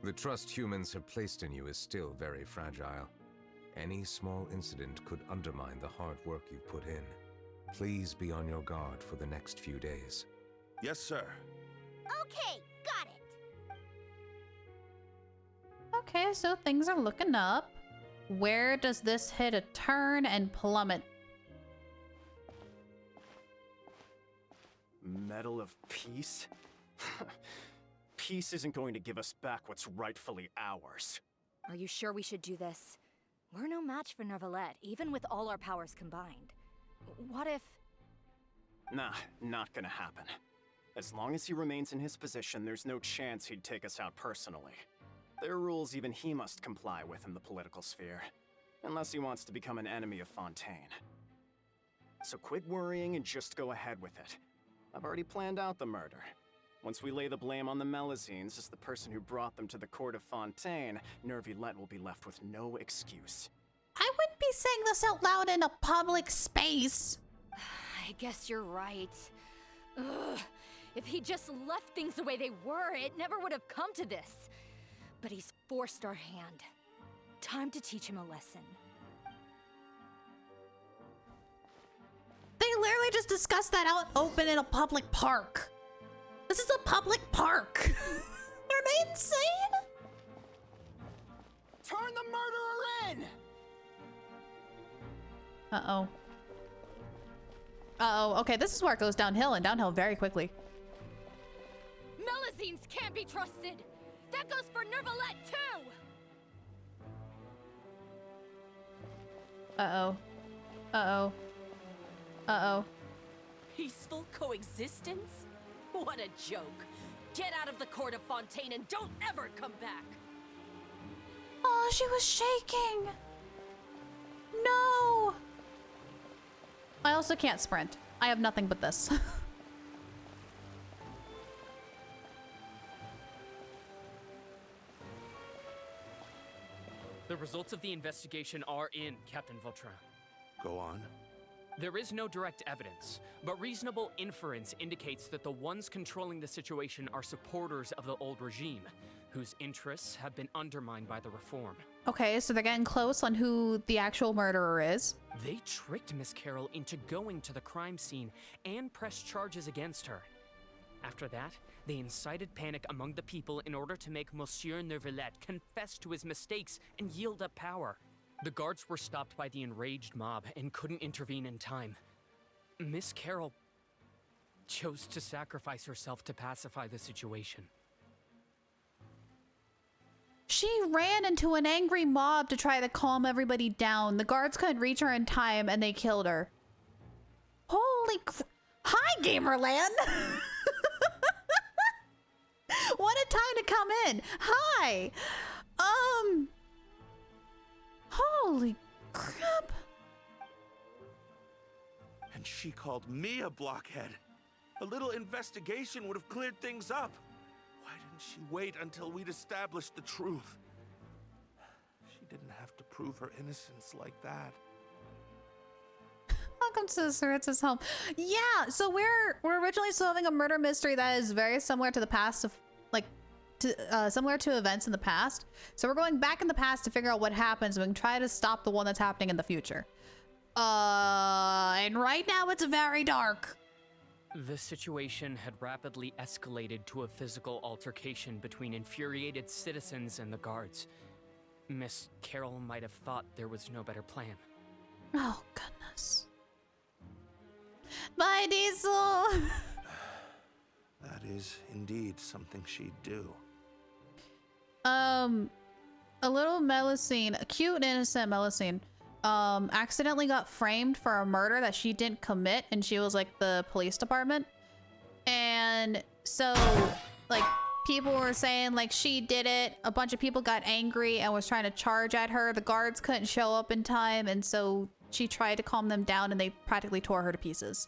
The trust humans have placed in you is still very fragile. Any small incident could undermine the hard work you've put in. Please be on your guard for the next few days. Yes, sir. Okay, got it. Okay, so things are looking up. Where does this hit a turn and plummet? Medal of Peace? Peace isn't going to give us back what's rightfully ours. Are you sure we should do this? We're no match for Neuvillette, even with all our powers combined. What if... Nah, not gonna happen. As long as he remains in his position, there's no chance he'd take us out personally. There are rules even he must comply with in the political sphere. Unless he wants to become an enemy of Fontaine. So quit worrying and just go ahead with it. I've already planned out the murder. Once we lay the blame on the Melusines as the person who brought them to the court of Fontaine, Neuvillette will be left with no excuse. I wouldn't be saying this out loud in a public space. I guess you're right. Ugh. If he just left things the way they were, it never would have come to this. But he's forced our hand. Time to teach him a lesson. They literally just discussed that out open in a public park. This is a public park. Are they insane? Turn the murderer in! Uh-oh. Uh-oh. Okay, this is where it goes downhill, and downhill very quickly. Melusines can't be trusted! That goes for Neuvillette, too! Uh-oh. Uh-oh. Uh-oh. Peaceful coexistence? What a joke. Get out of the court of Fontaine and don't ever come back. Oh, she was shaking. No. I also can't sprint. I have nothing but this. The results of the investigation are in, Captain Vautrin. Go on. There is no direct evidence, but reasonable inference indicates that the ones controlling the situation are supporters of the old regime, whose interests have been undermined by the reform. Okay, so they're getting close on who the actual murderer is. They tricked Miss Carroll into going to the crime scene and pressed charges against her. After that, they incited panic among the people in order to make Monsieur Neuvillette confess to his mistakes and yield up power. The guards were stopped by the enraged mob and couldn't intervene in time. Miss Carroll chose to sacrifice herself to pacify the situation. She ran into an angry mob to try to calm everybody down. The guards couldn't reach her in time and they killed her. Holy Hi, Gamerland! What a time to come in. Hi! Holy crap. And she called me a blockhead. A little investigation would have cleared things up. Why didn't she wait until we'd established the truth? She didn't have to prove her innocence like that. Welcome to the Siritz's home. Yeah, so we're originally solving a murder mystery that is very similar to the past of similar to events in the past. So we're going back in the past to figure out what happens and we can try to stop the one that's happening in the future. And right now it's very dark. The situation had rapidly escalated to a physical altercation between infuriated citizens and the guards. Miss Carol might have thought there was no better plan. Oh, goodness. Bye, Diesel! That is indeed something she'd do. A little Melusine, a cute and innocent Melusine, accidentally got framed for a murder that she didn't commit, and she was like the police department. And so, like, people were saying like she did it. A bunch of people got angry and was trying to charge at her. The guards couldn't show up in time, and so she tried to calm them down, and they practically tore her to pieces.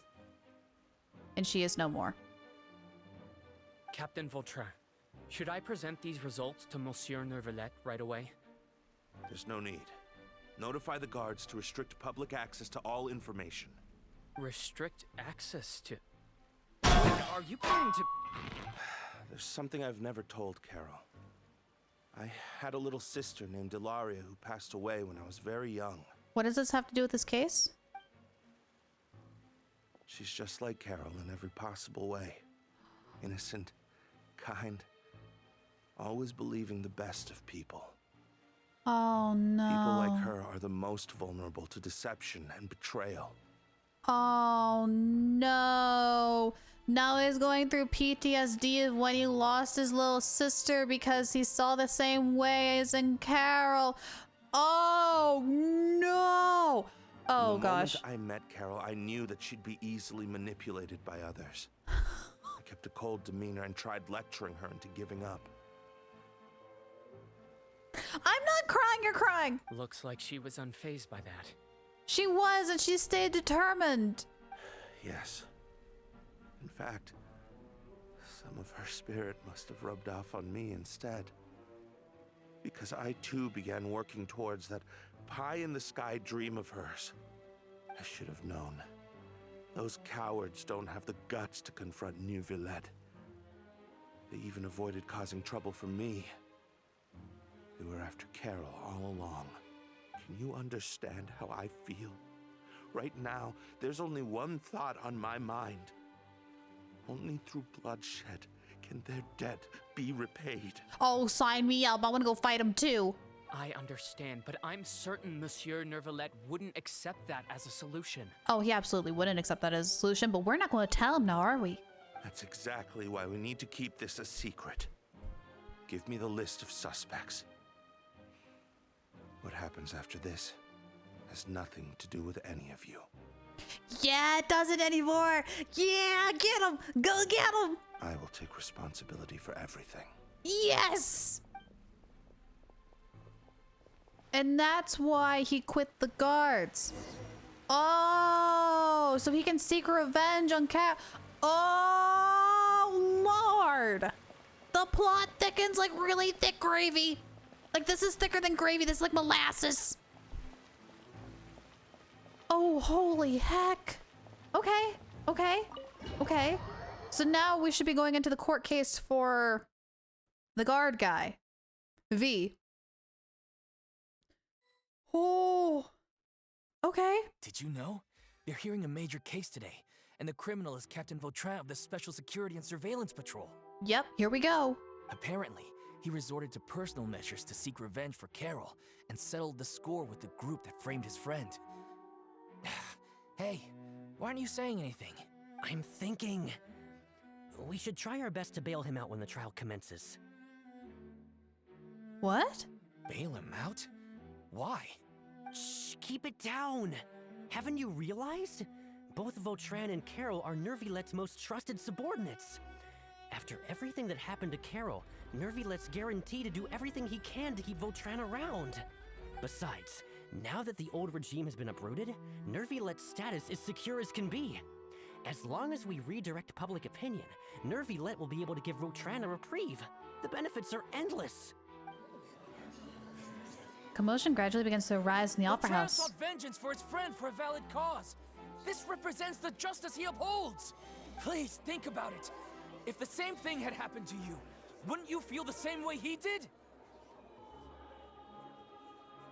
And she is no more. Captain Vautrin, should I present these results to Monsieur Neuvillette right away? There's no need. Notify the guards to restrict public access to all information. Restrict access to... Are you planning to... There's something I've never told Carol. I had a little sister named Ilaria who passed away when I was very young. What does this have to do with this case? She's just like Carol in every possible way. Innocent, kind, always believing the best of people. Oh no. People like her are the most vulnerable to deception and betrayal. Oh no. Now he's going through PTSD of when he lost his little sister because he saw the same way as in Carol. Oh no. Oh gosh. The moment I met Carol, I knew that she'd be easily manipulated by others. I kept a cold demeanor and tried lecturing her into giving up. I'm not crying, you're crying. Looks like she was unfazed by that. She was, and she stayed determined. Yes. In fact, some of her spirit must have rubbed off on me instead. Because I too began working towards that pie-in-the-sky dream of hers. I should have known. Those cowards don't have the guts to confront Neuvillette. They even avoided causing trouble for me. They were after Carol all along. Can you understand how I feel? Right now, there's only one thought on my mind. Only through bloodshed can their debt be repaid. Oh, sign me up. I want to go fight him too. I understand, but I'm certain Monsieur Neuvillette wouldn't accept that as a solution. Oh, he absolutely wouldn't accept that as a solution, but we're not going to tell him now, are we? That's exactly why we need to keep this a secret. Give me the list of suspects. What happens after this has nothing to do with any of you. Yeah, it doesn't anymore. Yeah, get him. Go get him. I will take responsibility for everything. Yes. And that's why he quit the guards. Oh, so he can seek revenge on Cat. Oh, Lord. The plot thickens like really thick gravy. Like, this is thicker than gravy. This is like molasses. Oh, holy heck. Okay, okay, okay. So now we should be going into the court case for the guard guy. V. Oh, okay. Did you know? They're hearing a major case today, and the criminal is Captain Vautrin of the Special Security and Surveillance Patrol. Yep, here we go. Apparently, he resorted to personal measures to seek revenge for Carol and settled the score with the group that framed his friend. Hey, why aren't you saying anything? I'm thinking. We should try our best to bail him out when the trial commences. What? Bail him out? Why? Shh, keep it down. Haven't you realized? Both Vautrin and Carol are Neuvillette's most trusted subordinates. After everything that happened to Carol, Neuvillette's guaranteed to do everything he can to keep Vautrin around. Besides, now that the old regime has been uprooted, Neuvillette's status is secure as can be. As long as we redirect public opinion, Neuvillette will be able to give Vautrin a reprieve. The benefits are endless. Commotion gradually begins to arise in the Opera Vautrin House. sought vengeance for his friend for a valid cause. This represents the justice he upholds. Please think about it. If the same thing had happened to you, wouldn't you feel the same way he did?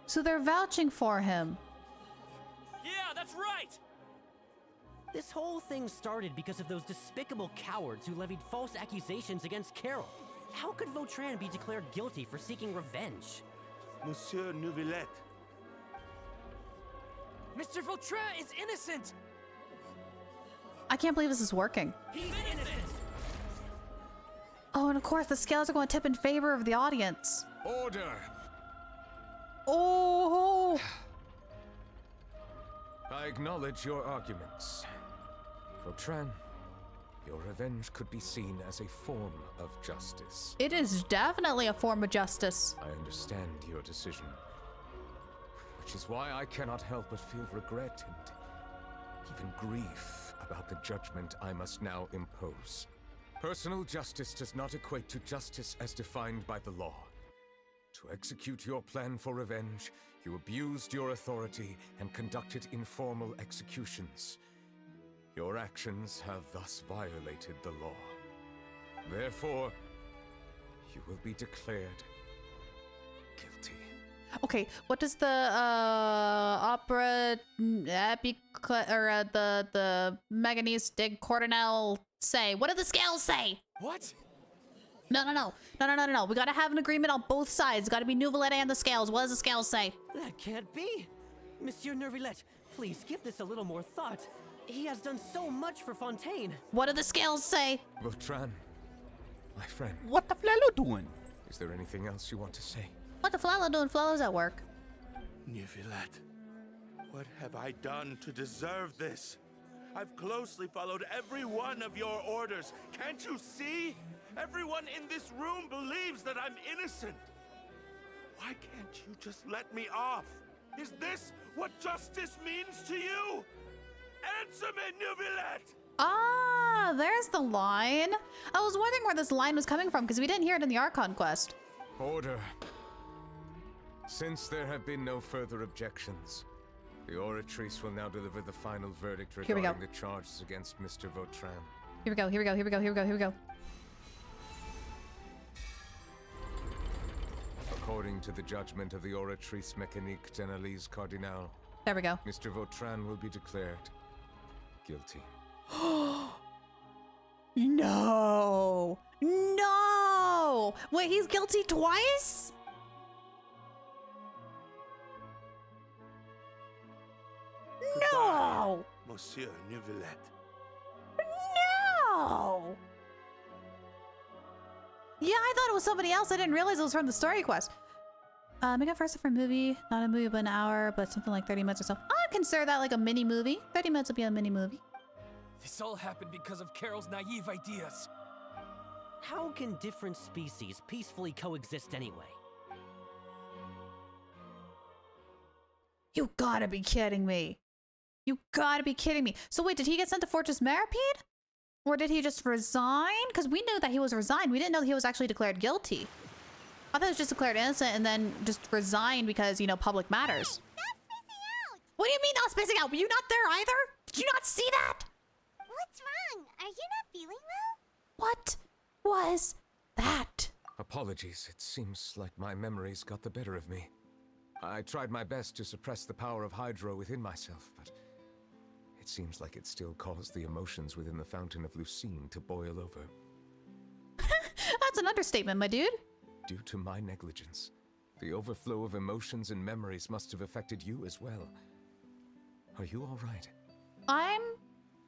So they're vouching for him. Yeah, that's right! This whole thing started because of those despicable cowards who levied false accusations against Carol. How could Vautrin be declared guilty for seeking revenge? Monsieur Neuvillette. Mr. Vautrin is innocent! I can't believe this is working. He's innocent! Oh, and of course the scales are going to tip in favor of the audience. Order! Oh! I acknowledge your arguments. Vautrin, your revenge could be seen as a form of justice. It is definitely a form of justice. I understand your decision, which is why I cannot help but feel regret and even grief about the judgment I must now impose. Personal justice does not equate to justice as defined by the law. To execute your plan for revenge, you abused your authority and conducted informal executions. Your actions have thus violated the law. Therefore, you will be declared guilty. Okay, what does the opera or the Meganese de Cordonel say? What do the scales say? What? No. We gotta have an agreement on both sides. Gotta be Neuvillette and the scales. What does the scales say? That can't be. Monsieur Neuvillette, please give this a little more thought. He has done so much for Fontaine. What do the scales say? Vautrin, my friend. What the Flalo doing? Is there anything else you want to say? What the Flalo doing? Flalo's at work. Neuvillette, what have I done to deserve this? I've closely followed every one of your orders. Can't you see? Everyone in this room believes that I'm innocent. Why can't you just let me off? Is this what justice means to you? Answer me, Neuvillette! Ah, there's the line. I was wondering where this line was coming from because we didn't hear it in the Archon quest. Order. Since there have been no further objections, the Oratrice will now deliver the final verdict Here we regarding go. the charges against Mr. Vautrin. Here we go. According to the judgment of the Oratrice Mécanique d'Analyse Cardinal, There we go. Mr. Vautrin will be declared guilty. No! Wait, he's guilty twice? No! Monsieur Neuvillette. No! Yeah, I thought it was somebody else. I didn't realize it was from the story quest. Make up first for a movie. Not a movie, but an hour, but something like 30 minutes or so. I'd consider that like a mini movie. 30 minutes would be a mini movie. This all happened because of Carol's naive ideas. How can different species peacefully coexist anyway? You gotta be kidding me. So wait, did he get sent to Fortress Maripede? Or did he just resign? Because we knew that he was resigned. We didn't know he was actually declared guilty. I thought he was just declared innocent and then just resigned because, you know, public matters. Hey, stop spacing out! What do you mean not spacing out? Were you not there either? Did you not see that? What's wrong? Are you not feeling well? What was that? Apologies, it seems like my memories got the better of me. I tried my best to suppress the power of Hydro within myself, but it seems like it still caused the emotions within the Fountain of Lucine to boil over. That's an understatement, my dude. Due to my negligence, the overflow of emotions and memories must have affected you as well. Are you all right? I'm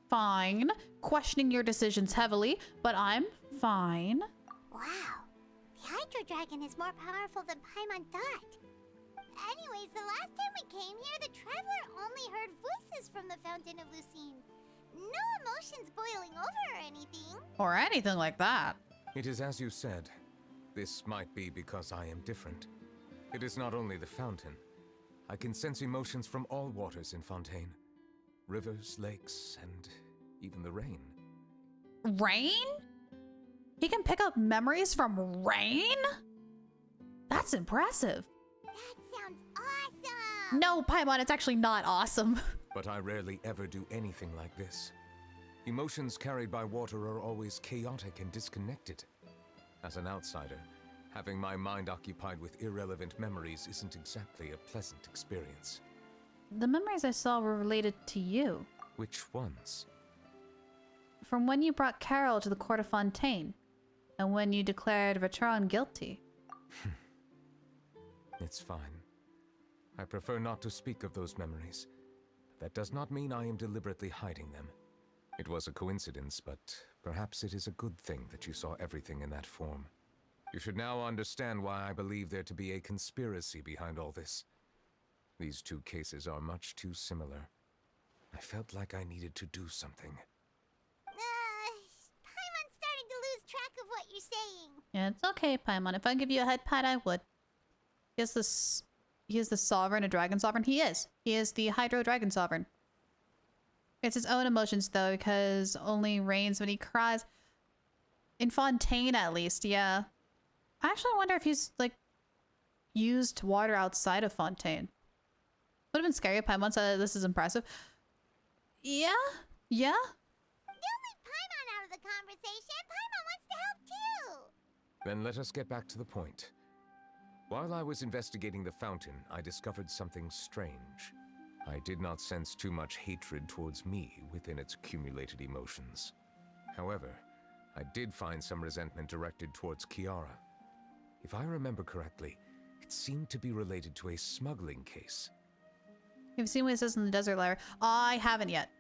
fine. Questioning your decisions heavily, but I'm fine. Wow. The Hydro Dragon is more powerful than Paimon thought. Anyways, the last time we came here, the Traveler only heard voices from the Fountain of Lucine. No emotions boiling over or anything. Or anything like that. It is as you said. This might be because I am different. It is not only the fountain. I can sense emotions from all waters in Fontaine. Rivers, lakes, and even the rain. Rain? He can pick up memories from rain? That's impressive. That sounds awesome! No, Paimon, it's actually not awesome. But I rarely ever do anything like this. Emotions carried by water are always chaotic and disconnected. As an outsider, having my mind occupied with irrelevant memories isn't exactly a pleasant experience. The memories I saw were related to you. Which ones? From when you brought Carol to the court of Fontaine, and when you declared Vatron guilty. It's fine. I prefer not to speak of those memories. That does not mean I am deliberately hiding them. It was a coincidence, but perhaps it is a good thing that you saw everything in that form. You should now understand why I believe there to be a conspiracy behind all this. These two cases are much too similar. I felt like I needed to do something. Paimon's starting to lose track of what you're saying. Yeah, it's okay, Paimon. If I give you a head pat, I would. He is the sovereign, a dragon sovereign. He is. He is the Hydro Dragon sovereign. It's his own emotions, though, because only rains when he cries. In Fontaine, at least, yeah. I actually wonder if he's, like, used water outside of Fontaine. Would have been scary if Paimon said this is impressive. Yeah? Yeah? Don't leave Paimon out of the conversation. Paimon wants to help, too. Then let us get back to the point. While I was investigating the fountain, I discovered something strange. I did not sense too much hatred towards me within its accumulated emotions. However, I did find some resentment directed towards Kiara. If I remember correctly, it seemed to be related to a smuggling case. You've seen what it says in the desert lair. I haven't yet.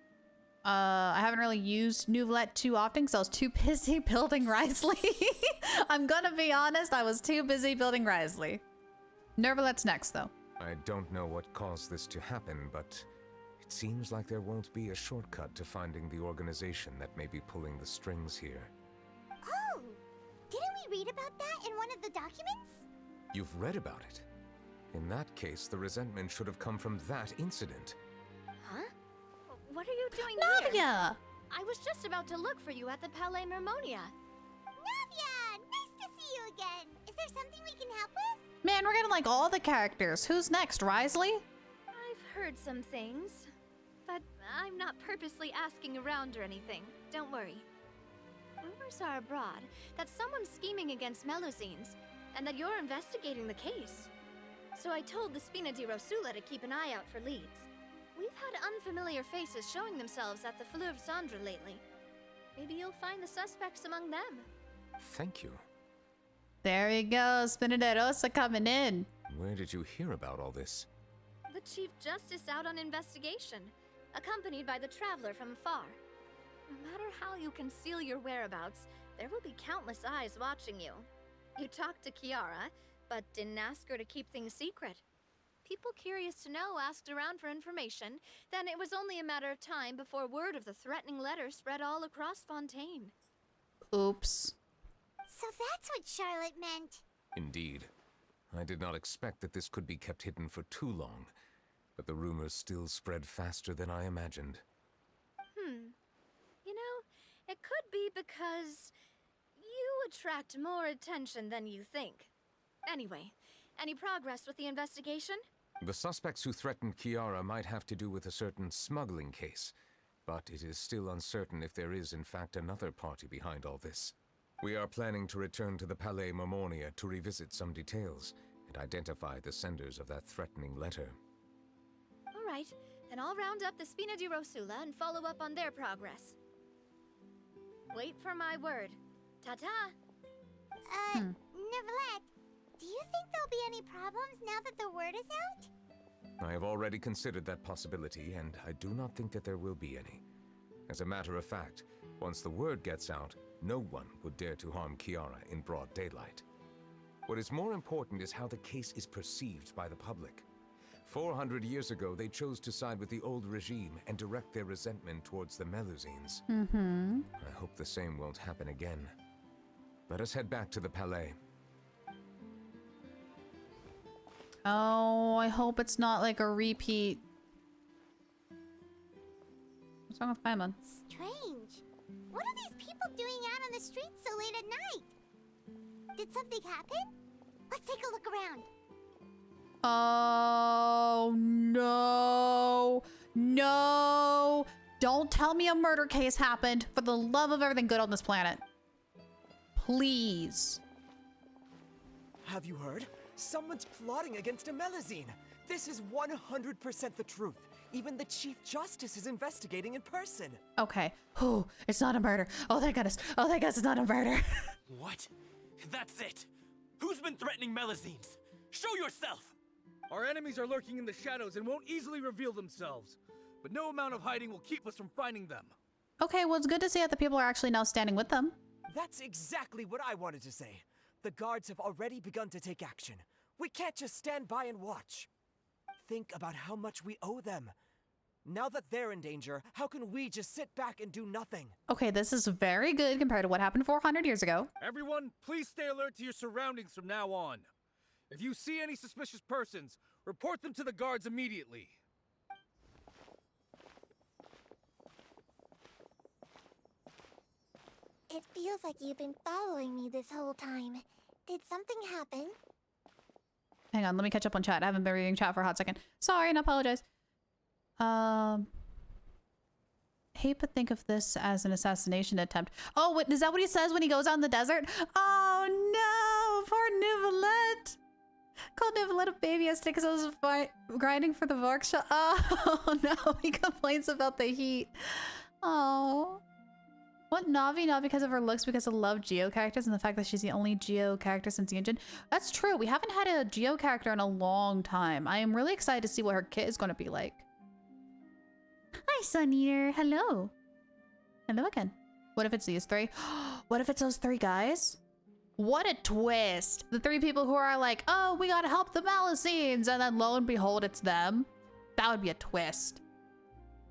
I haven't really used Neuvillette too often because I was too busy building Risley. I'm gonna be honest, I was too busy building Risley. Neuvillette's next, though. I don't know what caused this to happen, but it seems like there won't be a shortcut to finding the organization that may be pulling the strings here. Oh! Didn't we read about that in one of the documents? You've read about it? In that case, the resentment should have come from that incident. Huh? What are you doing Navia! here? I was just about to look for you at the Palais Mermonia. Navia! Nice to see you again. Is there something we can help with? Man, we're getting like all the characters. Who's next, Risley? I've heard some things, but I'm not purposely asking around or anything. Don't worry. Rumors are abroad that someone's scheming against Melusines, and that you're investigating the case. So I told the Spina di Rosula to keep an eye out for leads. We've had unfamiliar faces showing themselves at the Fleuve Cendre lately. Maybe you'll find the suspects among them. Thank you. There you go, Spina di Rosa coming in. Where did you hear about all this? The Chief Justice out on investigation, accompanied by the Traveler from afar. No matter how you conceal your whereabouts, there will be countless eyes watching you. You talked to Kiara, but didn't ask her to keep things secret. People curious to know asked around for information, then it was only a matter of time before word of the threatening letter spread all across Fontaine. Oops. So that's what Charlotte meant. Indeed. I did not expect that this could be kept hidden for too long, but the rumors still spread faster than I imagined. You know, it could be because you attract more attention than you think. Anyway, any progress with the investigation? The suspects who threatened Kiara might have to do with a certain smuggling case, but it is still uncertain if there is in fact another party behind all this. We are planning to return to the Palais Mermonia to revisit some details and identify the senders of that threatening letter. All right, then I'll round up the Spina di Rosula and follow up on their progress. Wait for my word. Ta-ta! Neuvillette, do you think there'll be any problems now that the word is out? I have already considered that possibility, and I do not think that there will be any. As a matter of fact, once the word gets out, no one would dare to harm Kiara in broad daylight. What is more important is how the case is perceived by the public. 400 years ago, they chose to side with the old regime and direct their resentment towards the Melusines. I hope the same won't happen again. Let us head back to the Palais. Oh, I hope it's not like a repeat. What's wrong with Paimon? Strange. What do these people people doing out on the streets so late at night? Did something happen? Let's take a look around. Oh, no. No. Don't tell me a murder case happened. For the love of everything good on this planet. Please. Have you heard? Someone's plotting against a Melusine. This is 100% the truth. Even the Chief Justice is investigating in person. Okay. Oh, it's not a murder. Oh, thank goodness. Oh, thank goodness it's not a murder. What? That's it! Who's been threatening Melusines? Show yourself! Our enemies are lurking in the shadows and won't easily reveal themselves. But no amount of hiding will keep us from finding them. Okay, well, it's good to see that the people are actually now standing with them. That's exactly what I wanted to say. The guards have already begun to take action. We can't just stand by and watch. Think about how much we owe them. Now that they're in danger, how can we just sit back and do nothing? Okay, this is very good compared to what happened 400 years ago. Everyone, please stay alert to your surroundings from now on. If you see any suspicious persons, report them to the guards immediately. It feels like you've been following me this whole time. Did something happen? Hang on, let me catch up on chat. I haven't been reading chat for a hot second. Sorry, and I apologize. Hate to think of this as an assassination attempt. Oh, wait, is that what he says when he goes out in the desert? Oh no, poor Neuvillette. Called Neuvillette a baby yesterday because I was grinding for the workshop. Oh no, he complains about the heat. Oh. What Navi? Not because of her looks, because I love Geo characters and the fact that she's the only Geo character since Genshin. That's true. We haven't had a Geo character in a long time. I am really excited to see what her kit is going to be like. Hi, Sun Eater. Hello. Hello again. What if it's these three? What if it's those three guys? What a twist. The three people who are like, oh, we gotta help the Melusines. And then lo and behold, it's them. That would be a twist.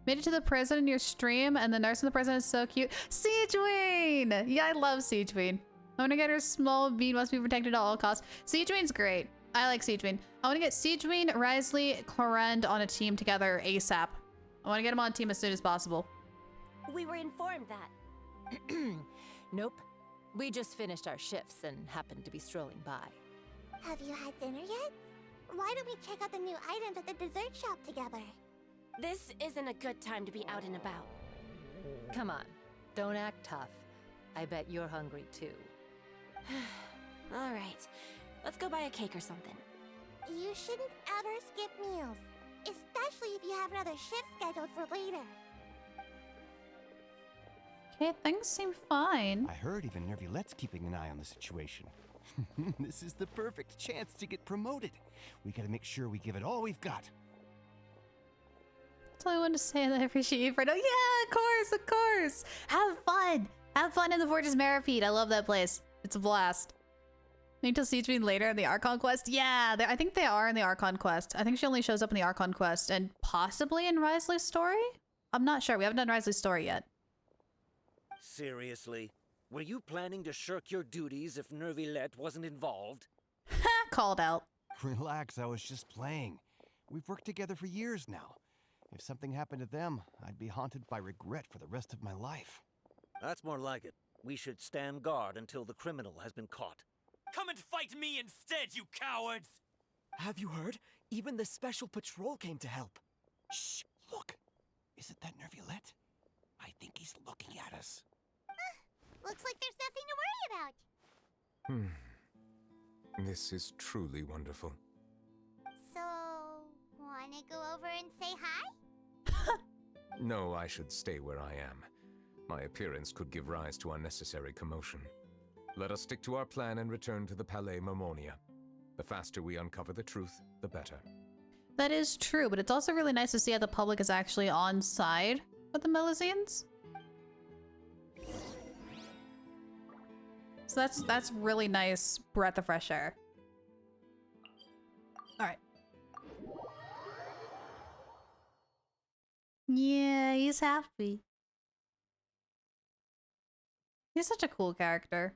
Made it to the prison in your stream, and the nurse in the prison is so cute. Siegeween! Yeah, I love Siegeween. I want to get her small bean must be protected at all costs. Siegeween's great. I like Siegeween. I want to get Siegeween, Risley, Clorend on a team together ASAP. I want to get them on a team as soon as possible. We were informed that. Nope. We just finished our shifts and happened to be strolling by. Have you had dinner yet? Why don't we check out the new items at the dessert shop together? This isn't a good time to be out and about. Come on, don't act tough. I bet you're hungry too. All right, let's go buy a cake or something. You shouldn't ever skip meals, especially if you have another shift scheduled for later. Okay, things seem fine. I heard even Neuvillette's keeping an eye on the situation. This is the perfect chance to get promoted. We gotta make sure we give it all we've got. That's all I wanted to say, and I appreciate you for no. Yeah, of course, of course. Have fun. Have fun in the Fortress Maripede. I love that place. It's a blast. Think to see Siegeween later in the Archon quest. Yeah, I think they are in the Archon quest. I think she only shows up in the Archon quest and possibly in Risley's story. I'm not sure. We haven't done Risley's story yet. Seriously? Were you planning to shirk your duties if Neuvillette wasn't involved? Called out. Relax, I was just playing. We've worked together for years now. If something happened to them, I'd be haunted by regret for the rest of my life. That's more like it. We should stand guard until the criminal has been caught. Come and fight me instead, you cowards! Have you heard? Even the special patrol came to help. Shh, look. Isn't that Neuvillette? I think he's looking at us. Looks like there's nothing to worry about. This is truly wonderful. So, wanna go over and say hi? No, I should stay where I am. My appearance could give rise to unnecessary commotion. Let us stick to our plan and return to the Palais Mermonia. The faster we uncover the truth, the better. That is true, but it's also really nice to see how the public is actually on side with the Melusines. So that's really nice breath of fresh air. All right. Yeah, he's happy. He's such a cool character.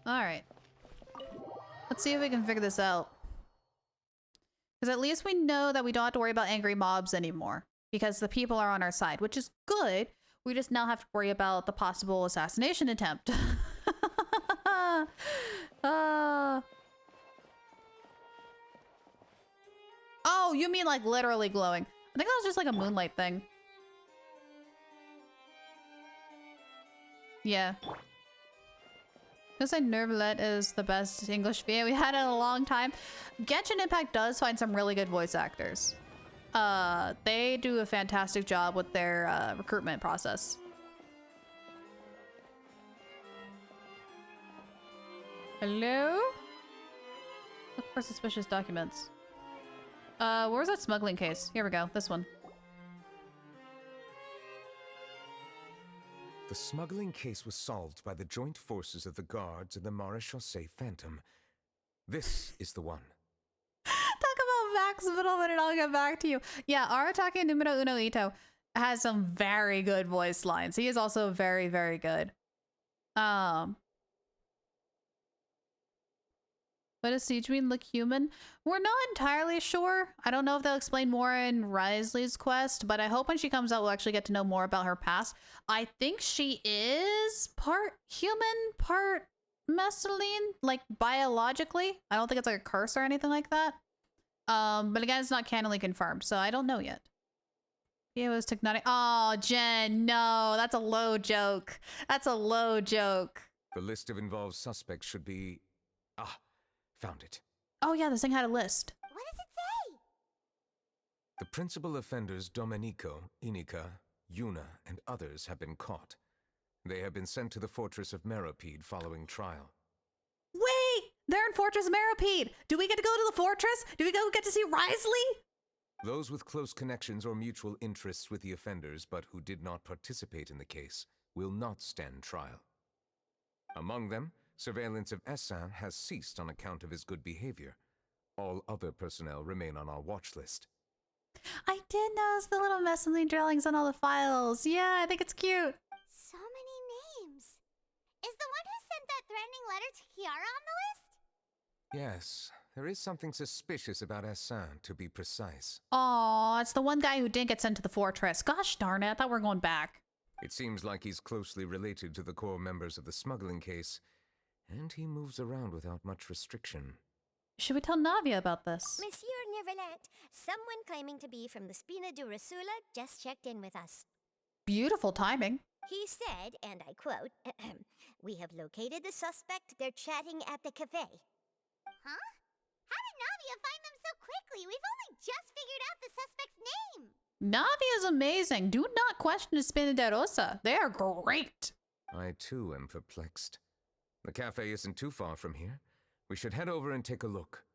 All right. Let's see if we can figure this out. Because at least we know that we don't have to worry about angry mobs anymore. because the people are on our side, which is good. We just now have to worry about the possible assassination attempt. Oh, you mean like literally glowing. I think that was just like a moonlight thing. Yeah. I say Neuvillette is the best English VA we had in a long time. Genshin Impact does find some really good voice actors. They do a fantastic job with their recruitment process. Hello? Look for suspicious documents. Where's that smuggling case? Here we go, this one. The smuggling case was solved by the joint forces of the guards and the Marechaussee Phantom. This is the one. Talk about Max Middleman and I'll get back to you. Yeah, Aratake Numero Uno Ito has some very good voice lines. He is also very, very good. But does Siegemean look human? We're not entirely sure. I don't know if they'll explain more in Risley's quest, but I hope when she comes out we'll actually get to know more about her past. I think she is part human, part Mescaline, like biologically. I don't think it's like a curse or anything like that. But again, it's not canonally confirmed, so I don't know yet. Yeah, it was Technotic. Oh, Jen, no, that's a low joke. That's a low joke. The list of involved suspects should be... Ah, found it. Oh yeah, this thing had a list. What does it say? The principal offenders Domenico, Inica, Yuna, and others have been caught. They have been sent to the fortress of Meropide following trial. Wait! They're in Fortress Meropide! Do we get to go to the fortress? Do we get to see Risley? Those with close connections or mutual interests with the offenders but who did not participate in the case will not stand trial. Among them, surveillance of Essin has ceased on account of his good behavior. All other personnel remain on our watch list. I did notice the little Mescaline drillings on all the files. Yeah, I think it's cute. So many names. Is the one who sent that threatening letter to Kiara on the list? Yes, there is something suspicious about Essin, to be precise. Aw, it's the one guy who didn't get sent to the fortress. Gosh darn it, I thought we were going back. It seems like he's closely related to the core members of the smuggling case, and he moves around without much restriction. Should we tell Navia about this? Monsieur Neuvillette, someone claiming to be from the Spina Durasula just checked in with us. Beautiful timing. He said, and I quote, "We have located the suspect. They're chatting at the cafe." Huh? How did Navia find them so quickly? We've only just figured out the suspect's name. Navia's amazing. Do not question the Spina de Rosa. They are great. I too am perplexed. The cafe isn't too far from here. We should head over and take a look.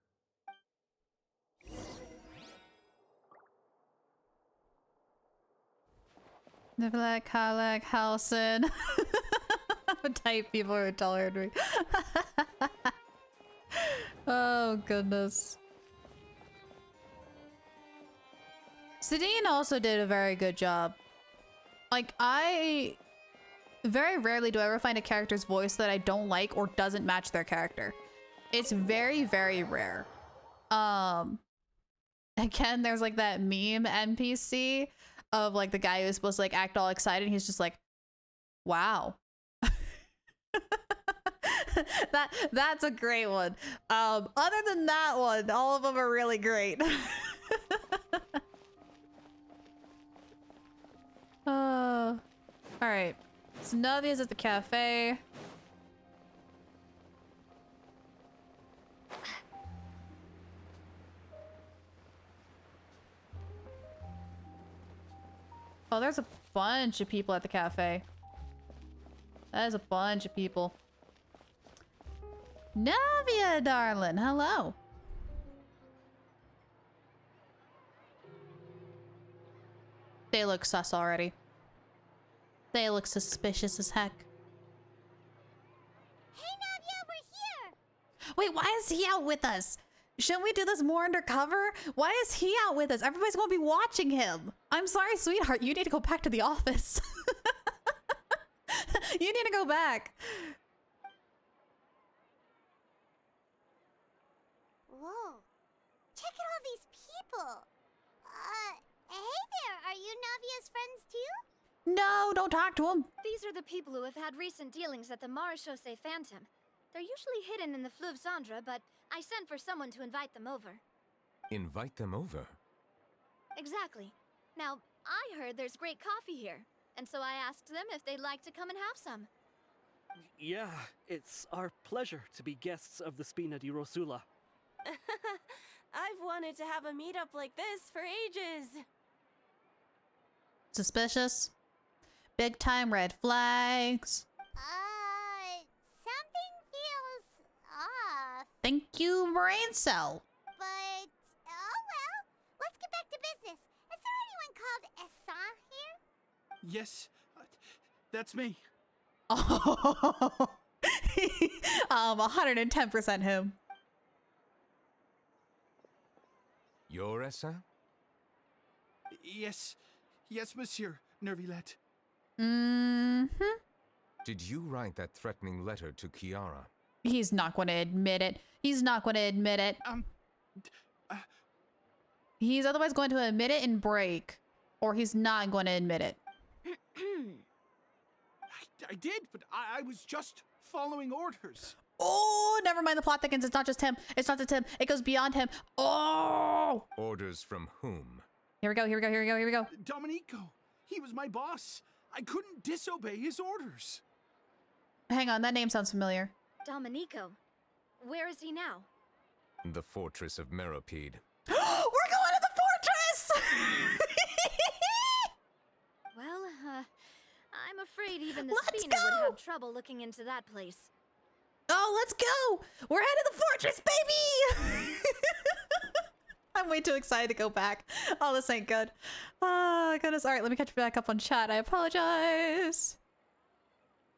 Neuvillette, Kalek, Halson. Type people who tolerate me. Oh, goodness. Sidine also did a very good job. Like, very rarely do I ever find a character's voice that I don't like or doesn't match their character. It's very, very rare. Again, there's like that meme NPC of like the guy who's supposed to like act all excited. He's just like, wow. That's a great one. Other than that one, all of them are really great. All right. So Navia's at the cafe. Oh, there's a bunch of people at the cafe. That is a bunch of people. Navia, darling, hello. They look sus already. They look suspicious as heck. Hey, Navia, we're here! Wait, why is he out with us? Shouldn't we do this more undercover? Why is he out with us? Everybody's gonna be watching him. I'm sorry, sweetheart. You need to go back to the office. You need to go back. Whoa. Check out all these people. Hey there, are you Navia's friends too? No, don't talk to him. These are the people who have had recent dealings at the Marechaussee Phantom. They're usually hidden in the Fleuve Cendre, but I sent for someone to invite them over. Invite them over? Exactly. Now, I heard there's great coffee here, and so I asked them if they'd like to come and have some. Yeah, it's our pleasure to be guests of the Spina di Rosula. I've wanted to have a meetup like this for ages. Suspicious. Big time red flags. Something feels off. Thank you, brain cell. But, oh well. Let's get back to business. Is there anyone called Essan here? Yes, that's me. Oh, 110% him. You're Essa? Yes, monsieur, Neuvillette. Did you write that threatening letter to Kiara? He's not going to admit it. He's not going to admit it. He's otherwise going to admit it and break, or he's not going to admit it. I did, but I was just following orders. Oh, never mind, the plot thickens. It's not just him. It's not just him. It goes beyond him. Oh! Orders from whom? Here we go, here we go, here we go, here we go. Domenico. He was my boss. I couldn't disobey his orders. Hang on, that name sounds familiar. Domenico. Where is he now? The fortress of Meropide. We're going to the fortress! Well, I'm afraid even the Spina would have trouble looking into that place. Oh, let's go! We're headed to the fortress, baby! I'm way too excited to go back. Oh, this ain't good. Oh, goodness. All right, let me catch back up on chat. I apologize.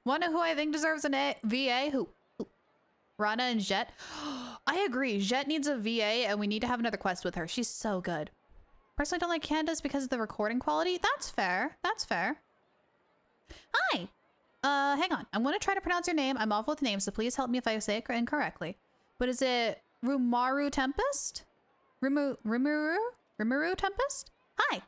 Wanna who I think deserves an VA? Who? Rana and Jet? I agree. Jet needs a VA, and we need to have another quest with her. She's so good. Personally, don't like Candace because of the recording quality. That's fair. That's fair. Hi. Hang on. I'm going to try to pronounce your name. I'm awful with names, so please help me if I say it incorrectly. But is it Rumaru Tempest? Rimuru Tempest? Hi. I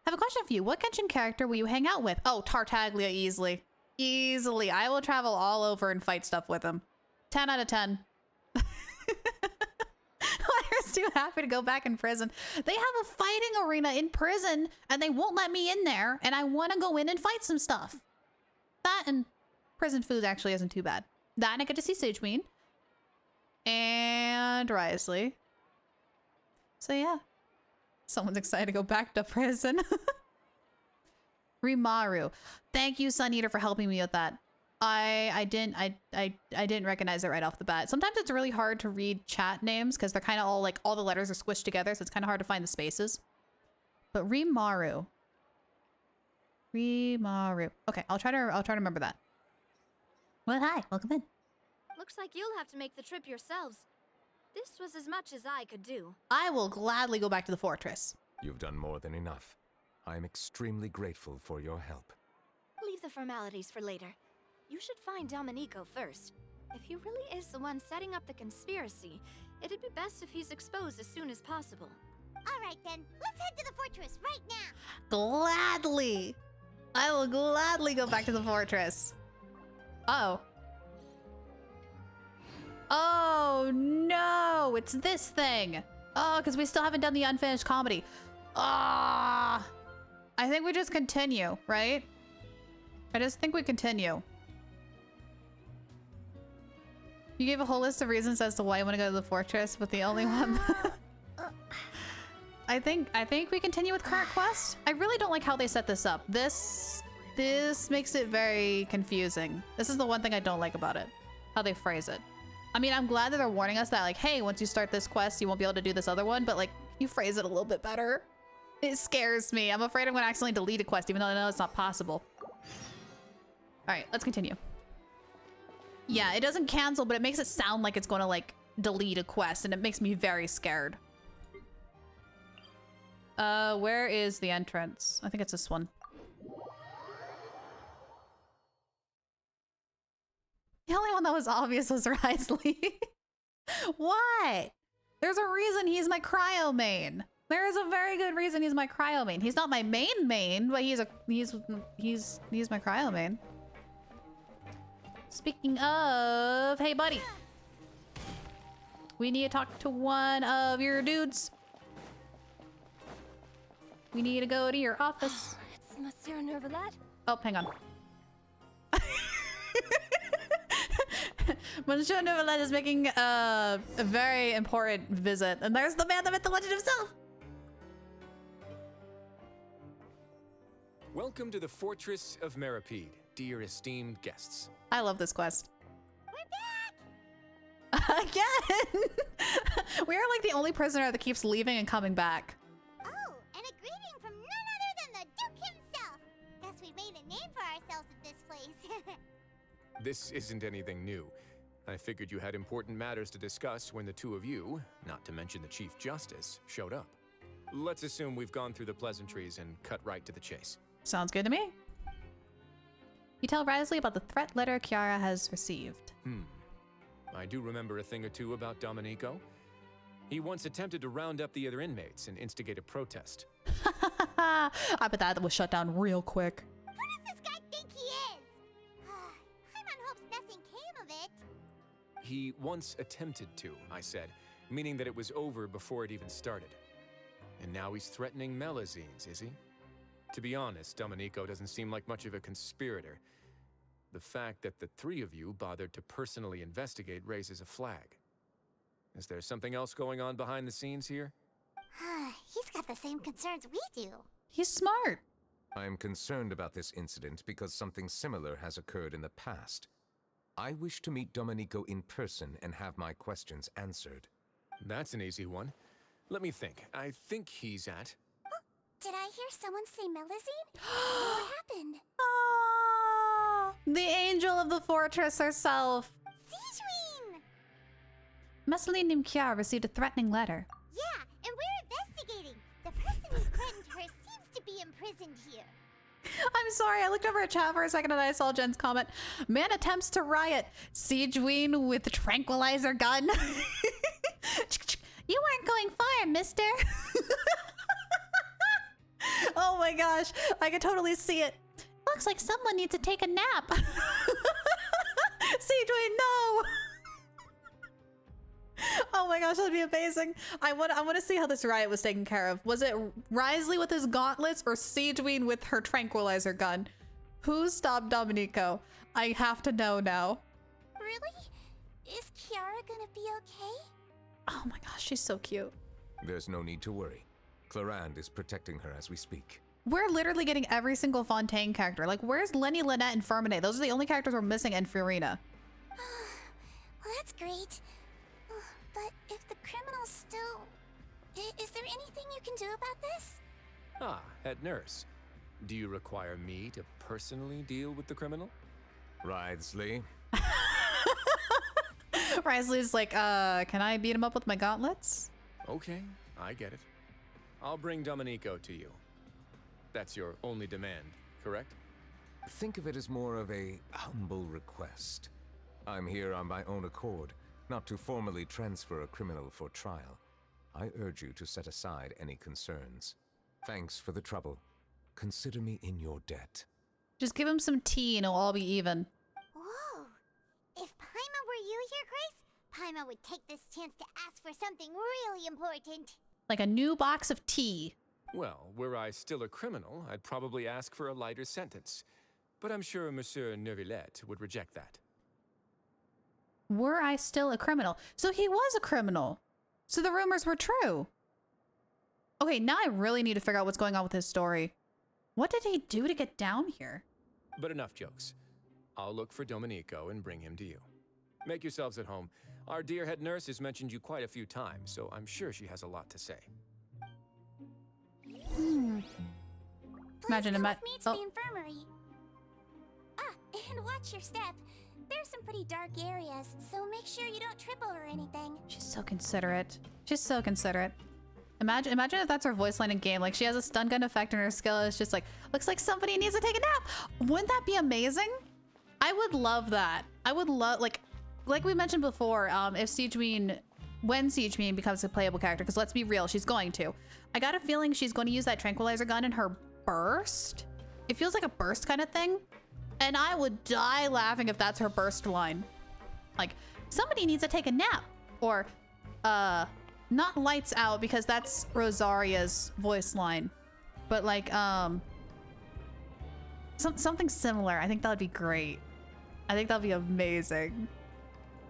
have a question for you. What Genshin character will you hang out with? Oh, Tartaglia, easily. Easily. I will travel all over and fight stuff with him. 10 out of 10. Lyra's too happy to go back in prison. They have a fighting arena in prison, and they won't let me in there, and I want to go in and fight some stuff. That and prison food actually isn't too bad. That and I get to see Sagequeen. And Risley. So yeah. Someone's excited to go back to prison. Rimaru. Thank you, Sun Eater, for helping me with that. I didn't recognize it right off the bat. Sometimes it's really hard to read chat names because they're kind of all like all the letters are squished together, so it's kind of hard to find the spaces. But Rimaru. Rimaru. Okay, I'll try to remember that. Well, hi, welcome in. Looks like you'll have to make the trip yourselves. This was as much as I could do. I will gladly go back to the fortress. You've done more than enough. I am extremely grateful for your help. Leave the formalities for later. You should find Domenico first. If he really is the one setting up the conspiracy, it'd be best if he's exposed as soon as possible. All right then, let's head to the fortress right now. Gladly. I will gladly go back to the fortress. Oh. Oh no, it's this thing. Oh, because we still haven't done the unfinished comedy. Ah. I think we just continue, right? I just think we continue. You gave a whole list of reasons as to why you want to go to the fortress, but the only one... I think we continue with current quest. I really don't like how they set this up. This makes it very confusing. This is the one thing I don't like about it. How they phrase it. I mean, I'm glad that they're warning us that like, hey, once you start this quest, you won't be able to do this other one, but like, you phrase it a little bit better. It scares me. I'm afraid I'm gonna accidentally delete a quest, even though I know it's not possible. All right, let's continue. Yeah, it doesn't cancel, but it makes it sound like it's gonna like delete a quest, and it makes me very scared. Where is the entrance? I think it's this one. The only one that was obvious was Risley. What? There's a reason he's my cryo main. There is a very good reason he's my cryo main. He's not my main, but he's my cryo main. Speaking of, hey buddy. We need to talk to one of your dudes. We need to go to your office. It's Monsieur Neuvillette. Oh, hang on. Monsieur Neuvillette is making a very important visit. And there's the man, the myth, the legend himself. Welcome to the Fortress of Meripede, dear esteemed guests. I love this quest. We're back! Again! We are like the only prisoner that keeps leaving and coming back. Oh, and a greeting from none other than the Duke himself. Guess we made a name for ourselves at this place. This isn't anything new. I figured you had important matters to discuss when the two of you, not to mention the Chief Justice, showed up. Let's assume we've gone through the pleasantries and cut right to the chase. Sounds good to me. You tell Risley about the threat letter Chiara has received. I do remember a thing or two about Domenico. He once attempted to round up the other inmates and instigate a protest. I bet that was shut down real quick. Who does this guy think he is? Paimon hopes nothing came of it. He once attempted to, I said, meaning that it was over before it even started. And now he's threatening Melazines, is he? To be honest, Domenico doesn't seem like much of a conspirator. The fact that the three of you bothered to personally investigate raises a flag. Is there something else going on behind the scenes here? He's got the same concerns we do. He's smart. I'm concerned about this incident because something similar has occurred in the past. I wish to meet Domenico in person and have my questions answered. That's an easy one. Let me think. I think he's at... Did I hear someone say Melazine? What happened? The angel of the fortress herself. Sigewinne! Mescaline named Chiara received a threatening letter. Yeah, and we're investigating. The person who threatened her seems to be imprisoned here. I'm sorry, I looked over at chat for a second and I saw Jen's comment. Man attempts to riot. Sigewinne with tranquilizer gun. You weren't going far, mister. Oh my gosh, I can totally see it. Looks like someone needs to take a nap. Sigewinne, no! Oh my gosh, that'd be amazing. I want to see how this riot was taken care of. Was it Risley with his gauntlets or Sigewinne with her tranquilizer gun? Who stopped Domenico? I have to know now. Really? Is Chiara gonna be okay? Oh my gosh, she's so cute. There's no need to worry. Clarande is protecting her as we speak. We're literally getting every single Fontaine character. Like, where's Lenny, Lynette, and Fermine? Those are the only characters we're missing, and Fiorina. Well, that's great. But if the criminal's still... Is there anything you can do about this? Ah, head nurse. Do you require me to personally deal with the criminal? Risley. Risley's like, can I beat him up with my gauntlets? Okay, I get it. I'll bring Domenico to you. That's your only demand, correct? Think of it as more of a humble request. I'm here on my own accord, not to formally transfer a criminal for trial. I urge you to set aside any concerns. Thanks for the trouble. Consider me in your debt. Just give him some tea and it'll all be even. Whoa! If Paimon were you here, Grace, Paimon would take this chance to ask for something really important. Like a new box of tea. Well, were I still a criminal, I'd probably ask for a lighter sentence. But I'm sure Monsieur Neuvillette would reject that. Were I still a criminal? So he was a criminal. So the rumors were true. Okay, now I really need to figure out what's going on with his story. What did he do to get down here? But enough jokes. I'll look for Domenico and bring him to you. Make yourselves at home. Our dear head nurse has mentioned you quite a few times, so I'm sure she has a lot to say. Imagine Please come with me to the infirmary. And watch your step. There's some pretty dark areas, so make sure you don't trip over anything. She's so considerate. She's so considerate. Imagine if that's her voice line in game. Like, she has a stun gun effect and her skill is just like, looks like somebody needs to take a nap. Wouldn't that be amazing? I would love that. I would love, like we mentioned before, if Sigewinne when Siege Queen becomes a playable character, because let's be real, she's going to. I got a feeling she's going to use that tranquilizer gun in her burst. It feels like a burst kind of thing. And I would die laughing if that's her burst line. Like, somebody needs to take a nap. Or, not lights out, because that's Rosaria's voice line. But like, something similar. I think that would be great. I think that'd be amazing.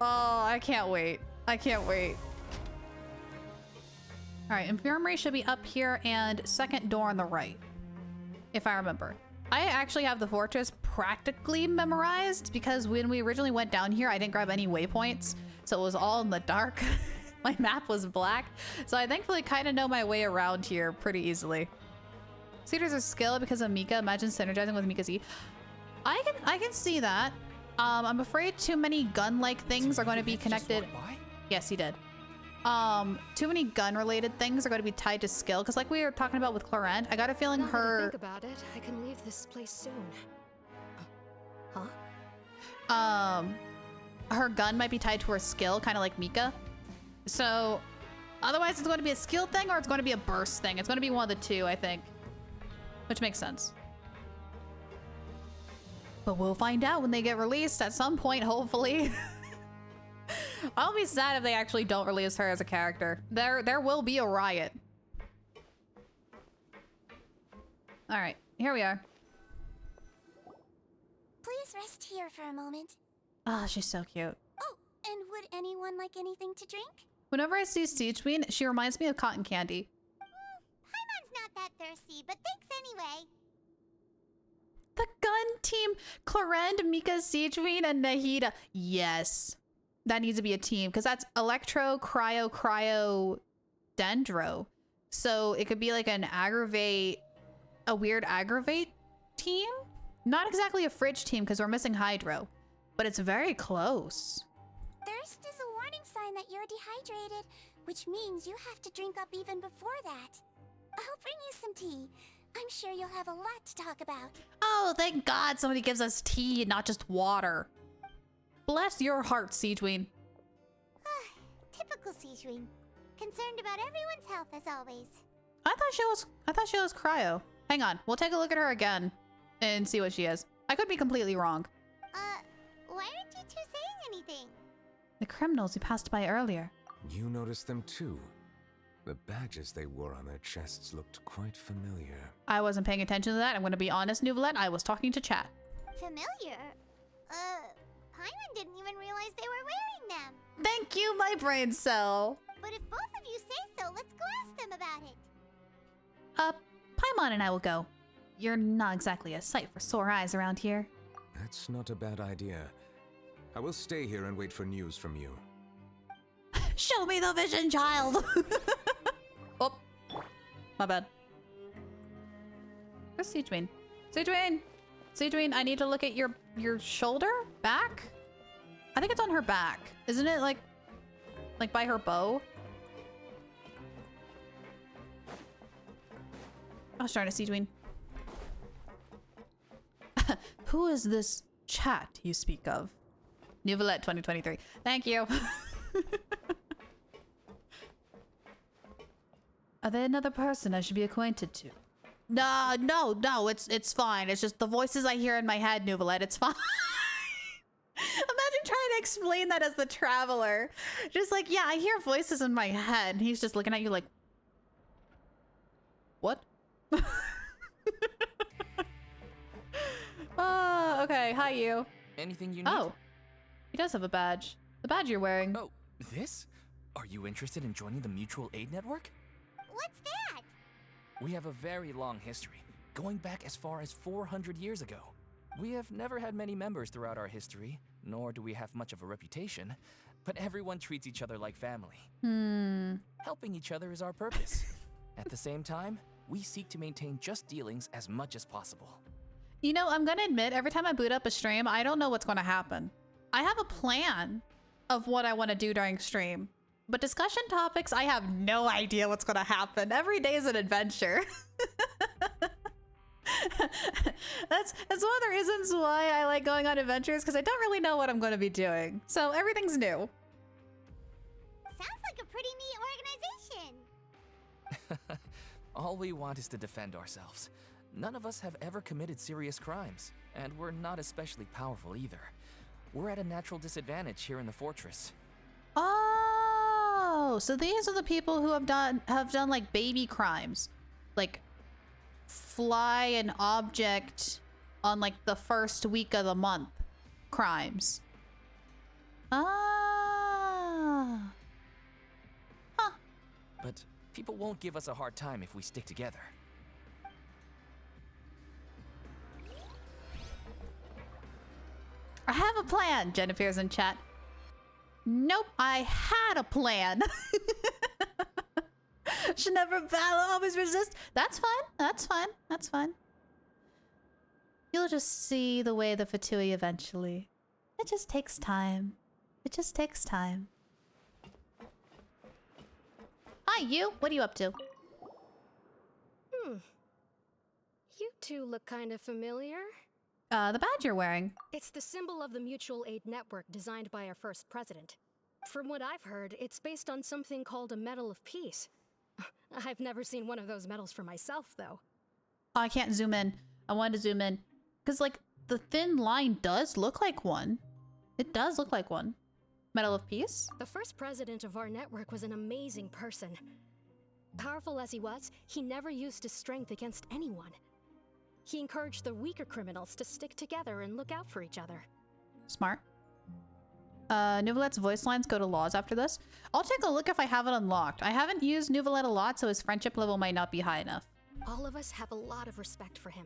Oh, I can't wait. I can't wait. All right, infirmary should be up here and second door on the right, if I remember. I actually have the fortress practically memorized because when we originally went down here, I didn't grab any waypoints, so it was all in the dark. My map was black, so I thankfully kind of know my way around here pretty easily. Cedars are skill because of Mika. Imagine synergizing with Mika's E. I can see that. I'm afraid too many gun-like things are going to be connected. Yes, he did. Too many gun-related things are going to be tied to skill, because like we were talking about with Clorent, I got a feeling her. Think about it. I can leave this place soon. Her gun might be tied to her skill, kind of like Mika. So, otherwise it's going to be a skill thing or it's going to be a burst thing. It's going to be one of the two, I think. Which makes sense. But we'll find out when they get released at some point, hopefully. I'll be sad if they actually don't release her as a character. There will be a riot. All right, here we are. Please rest here for a moment. Oh, she's so cute. Oh, and would anyone like anything to drink? Whenever I see Siege Queen, she reminds me of cotton candy. Paimon's not that thirsty, but thanks anyway. The gun team, Clorent, Mika, Siege Queen, and Nahida. Yes. That needs to be a team, because that's Electro, Cryo, Dendro. So it could be like an a weird aggravate team? Not exactly a fridge team, because we're missing Hydro. But it's very close. Thirst is a warning sign that you're dehydrated, which means you have to drink up even before that. I'll bring you some tea. I'm sure you'll have a lot to talk about. Oh, thank God somebody gives us tea, not just water. Bless your heart, Siege Queen. Typical Siege Queen. Concerned about everyone's health as always. I thought she was Cryo. Hang on, we'll take a look at her again and see what she is. I could be completely wrong. Why aren't you two saying anything? The criminals we passed by earlier. You noticed them too. The badges they wore on their chests looked quite familiar. I wasn't paying attention to that. I'm gonna be honest, Neuvillette. I was talking to chat. Familiar? Paimon didn't even realize they were wearing them. Thank you, my brain cell. But if both of you say so, let's go ask them about it. Paimon and I will go. You're not exactly a sight for sore eyes around here. That's not a bad idea. I will stay here and wait for news from you. Show me the vision, child! Oh, my bad. Where's Siege Queen? Siege Queen! Siege Queen, I need to look at your shoulder? Back? I think it's on her back. Isn't it like by her bow? Oh, darn it, Siege Queen. Who is this chat you speak of? Neuvillette 2023. Thank you. Are they another person I should be acquainted to? No, it's fine. It's just the voices I hear in my head, Neuvillette. It's fine. Imagine trying to explain that as the traveler. Just like, yeah, I hear voices in my head. And he's just looking at you like, what? Oh, okay. Hi, you. Anything you need? Oh, he does have a badge. The badge you're wearing. Oh, this? Are you interested in joining the Mutual Aid Network? What's that? We have a very long history, going back as far as 400 years ago. We have never had many members throughout our history, nor do we have much of a reputation, but everyone treats each other like family. Helping each other is our purpose. At the same time, we seek to maintain just dealings as much as possible. You know, I'm gonna admit, every time I boot up a stream, I don't know what's gonna happen. I have a plan of what I want to do during stream, but discussion topics, I have no idea what's gonna happen. Every day is an adventure. That's one of the reasons why I like going on adventures, because I don't really know what I'm going to be doing. So everything's new. Sounds like a pretty neat organization. All we want is to defend ourselves. None of us have ever committed serious crimes, and we're not especially powerful either. We're at a natural disadvantage here in the fortress. Oh, so these are the people who have done like baby crimes, like fly an object on like the first week of the month crimes. Ah. Huh. But people won't give us a hard time if we stick together. I have a plan, Jennifer's in chat. Nope, I had a plan. Should never battle, always resist. That's fine, that's fine, that's fine. You'll just see the way the Fatui eventually. It just takes time. It just takes time. Hi, you. What are you up to? You two look kind of familiar. The badge you're wearing. It's the symbol of the Mutual Aid Network designed by our first president. From what I've heard, it's based on something called a Medal of Peace. I've never seen one of those medals for myself, though. Oh, I can't zoom in. I wanted to zoom in. Because, like, the thin line does look like one. It does look like one. Medal of Peace? The first president of our network was an amazing person. Powerful as he was, he never used his strength against anyone. He encouraged the weaker criminals to stick together and look out for each other. Smart. Neuvillette's voice lines go to laws after this. I'll take a look if I have it unlocked. I haven't used Neuvillette a lot, so his friendship level might not be high enough. All of us have a lot of respect for him.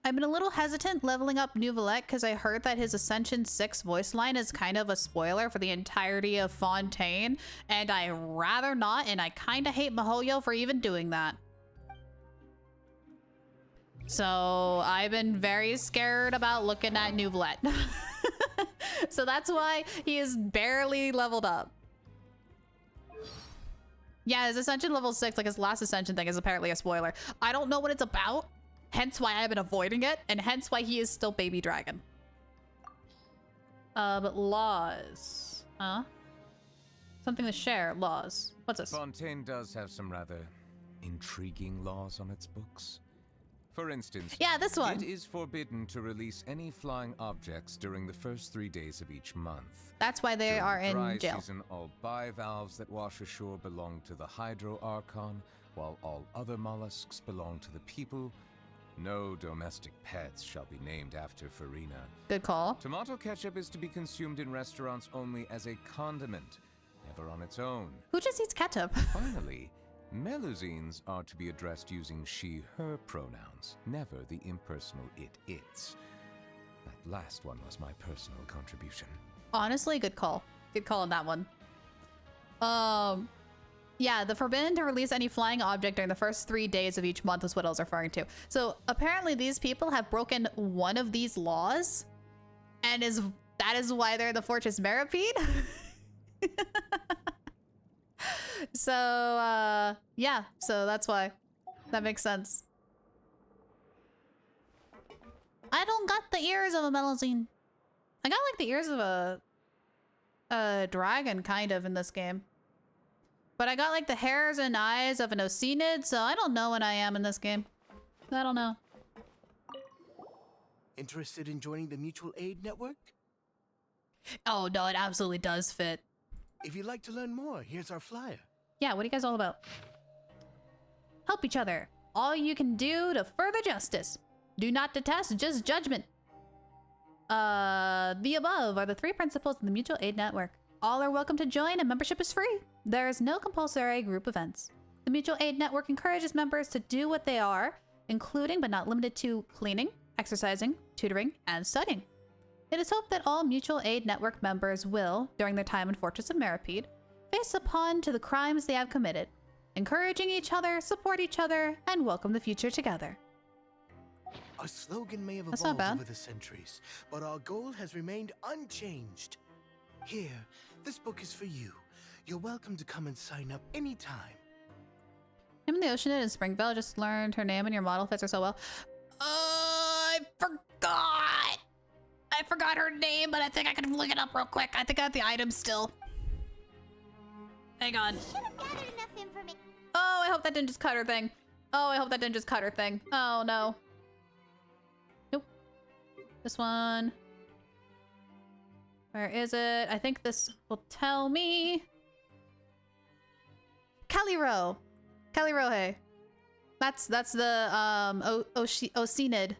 I've been a little hesitant leveling up Neuvillette because I heard that his Ascension 6 voice line is kind of a spoiler for the entirety of Fontaine, and I rather not, and I kind of hate Mihoyo for even doing that. So I've been very scared about looking at Neuvillette. So that's why he is barely leveled up. Yeah, his Ascension level 6, like his last Ascension thing, is apparently a spoiler. I don't know what it's about, hence why I've been avoiding it, and hence why he is still Baby Dragon. But laws. Huh? Something to share. Laws. What's this? Fontaine does have some rather intriguing laws on its books. For instance, yeah, this one. It is forbidden to release any flying objects during the first 3 days of each month. That's why they are in dry jail. Season, all bivalves that wash ashore belong to the Hydro Archon, while all other mollusks belong to the people. No domestic pets shall be named after Farina. Good call. Tomato ketchup is to be consumed in restaurants only as a condiment, never on its own. Who just eats ketchup? Finally, Melusines are to be addressed using she/her pronouns, never the impersonal it/its. That last one was my personal contribution. Honestly, good call. Good call on that one. Yeah, the forbidden to release any flying object during the first 3 days of each month is what I was referring to. So apparently these people have broken one of these laws, and that is why they're the Fortress Meripede. So, yeah, so that's why. That makes sense. I don't got the ears of a Melusine. I got like the ears of a dragon kind of in this game. But I got like the hairs and eyes of an Ocenid, so I don't know what I am in this game. I don't know. Interested in joining the Mutual Aid Network? Oh no, it absolutely does fit. If you'd like to learn more, here's our flyer. Yeah, what are you guys all about? Help each other. All you can do to further justice. Do not detest, just judgment. The above are the 3 principles of the Mutual Aid Network. All are welcome to join and membership is free. There is no compulsory group events. The Mutual Aid Network encourages members to do what they are, including but not limited to cleaning, exercising, tutoring, and studying. It is hoped that all Mutual Aid Network members will, during their time in Fortress of Meripede, face upon to the crimes they have committed, encouraging each other, support each other, and welcome the future together. Our slogan may have That's not evolved bad. over the centuries, but our goal has remained unchanged. Here, this book is for you. You're welcome to come and sign up anytime. Him and the Oceanid in Springvale just learned her name and your model fits her so well. I forgot! I forgot her name, but I think I can look it up real quick. I think I have the item still. Hang on. Should have gathered enough information. Oh, I hope that didn't just cut her thing. Oh, I hope that didn't just cut her thing. Oh, no. Nope. This one. Where is it? I think this will tell me. Caliro. Calirohe. That's the Ocenid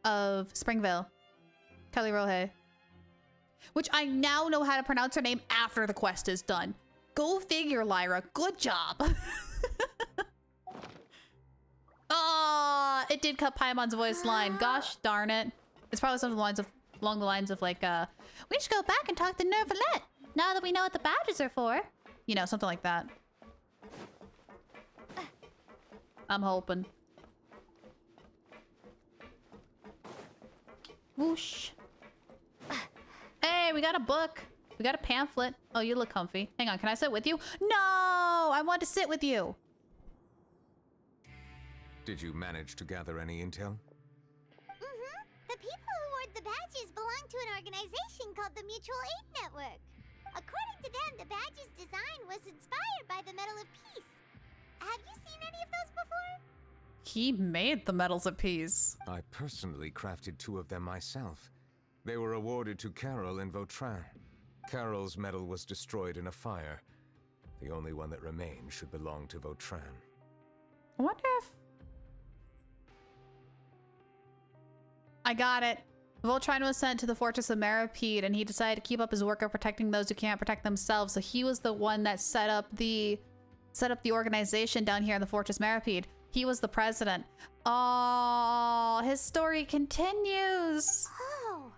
of Springvale. Calirohe. Which I now know how to pronounce her name after the quest is done. Go figure, Lyra. Good job. Oh, it did cut Paimon's voice line. Gosh darn it. It's probably something along the lines of like, we should go back and talk to Neuvillette now that we know what the badges are for. You know, something like that. I'm hoping. Whoosh. Hey, we got a book. We got a pamphlet. Oh, you look comfy. Hang on, can I sit with you? No! I want to sit with you. Did you manage to gather any intel? Mm-hmm. The people who wore the badges belong to an organization called the Mutual Aid Network. According to them, the badge's design was inspired by the Medal of Peace. Have you seen any of those before? He made the medals of peace. I personally crafted 2 of them myself. They were awarded to Carol in Vautrin. Carol's medal was destroyed in a fire. The only one that remained should belong to Vautrin. I wonder if... I got it. Vautrin was sent to the Fortress of Maripede, and he decided to keep up his work of protecting those who can't protect themselves. So he was the one that set up the organization down here in the Fortress Maripede. He was the president. Oh, his story continues. Oh,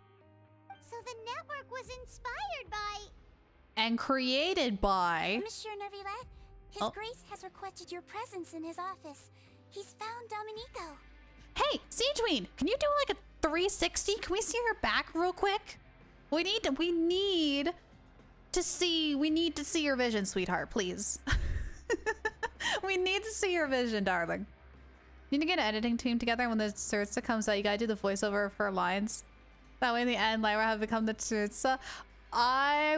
so the network was inspired by... And created by... Monsieur Neuvillette, His Grace has requested your presence in his office. He's found Dominico. Hey, Siegeweed, can you do like a 360? Can we see her back real quick? We need to see your vision, sweetheart, please. We need to see your vision, darling. You need to get an editing team together. When the Sursa comes out, you gotta do the voiceover for lines. That way in the end, Lyra have become the Sursa. I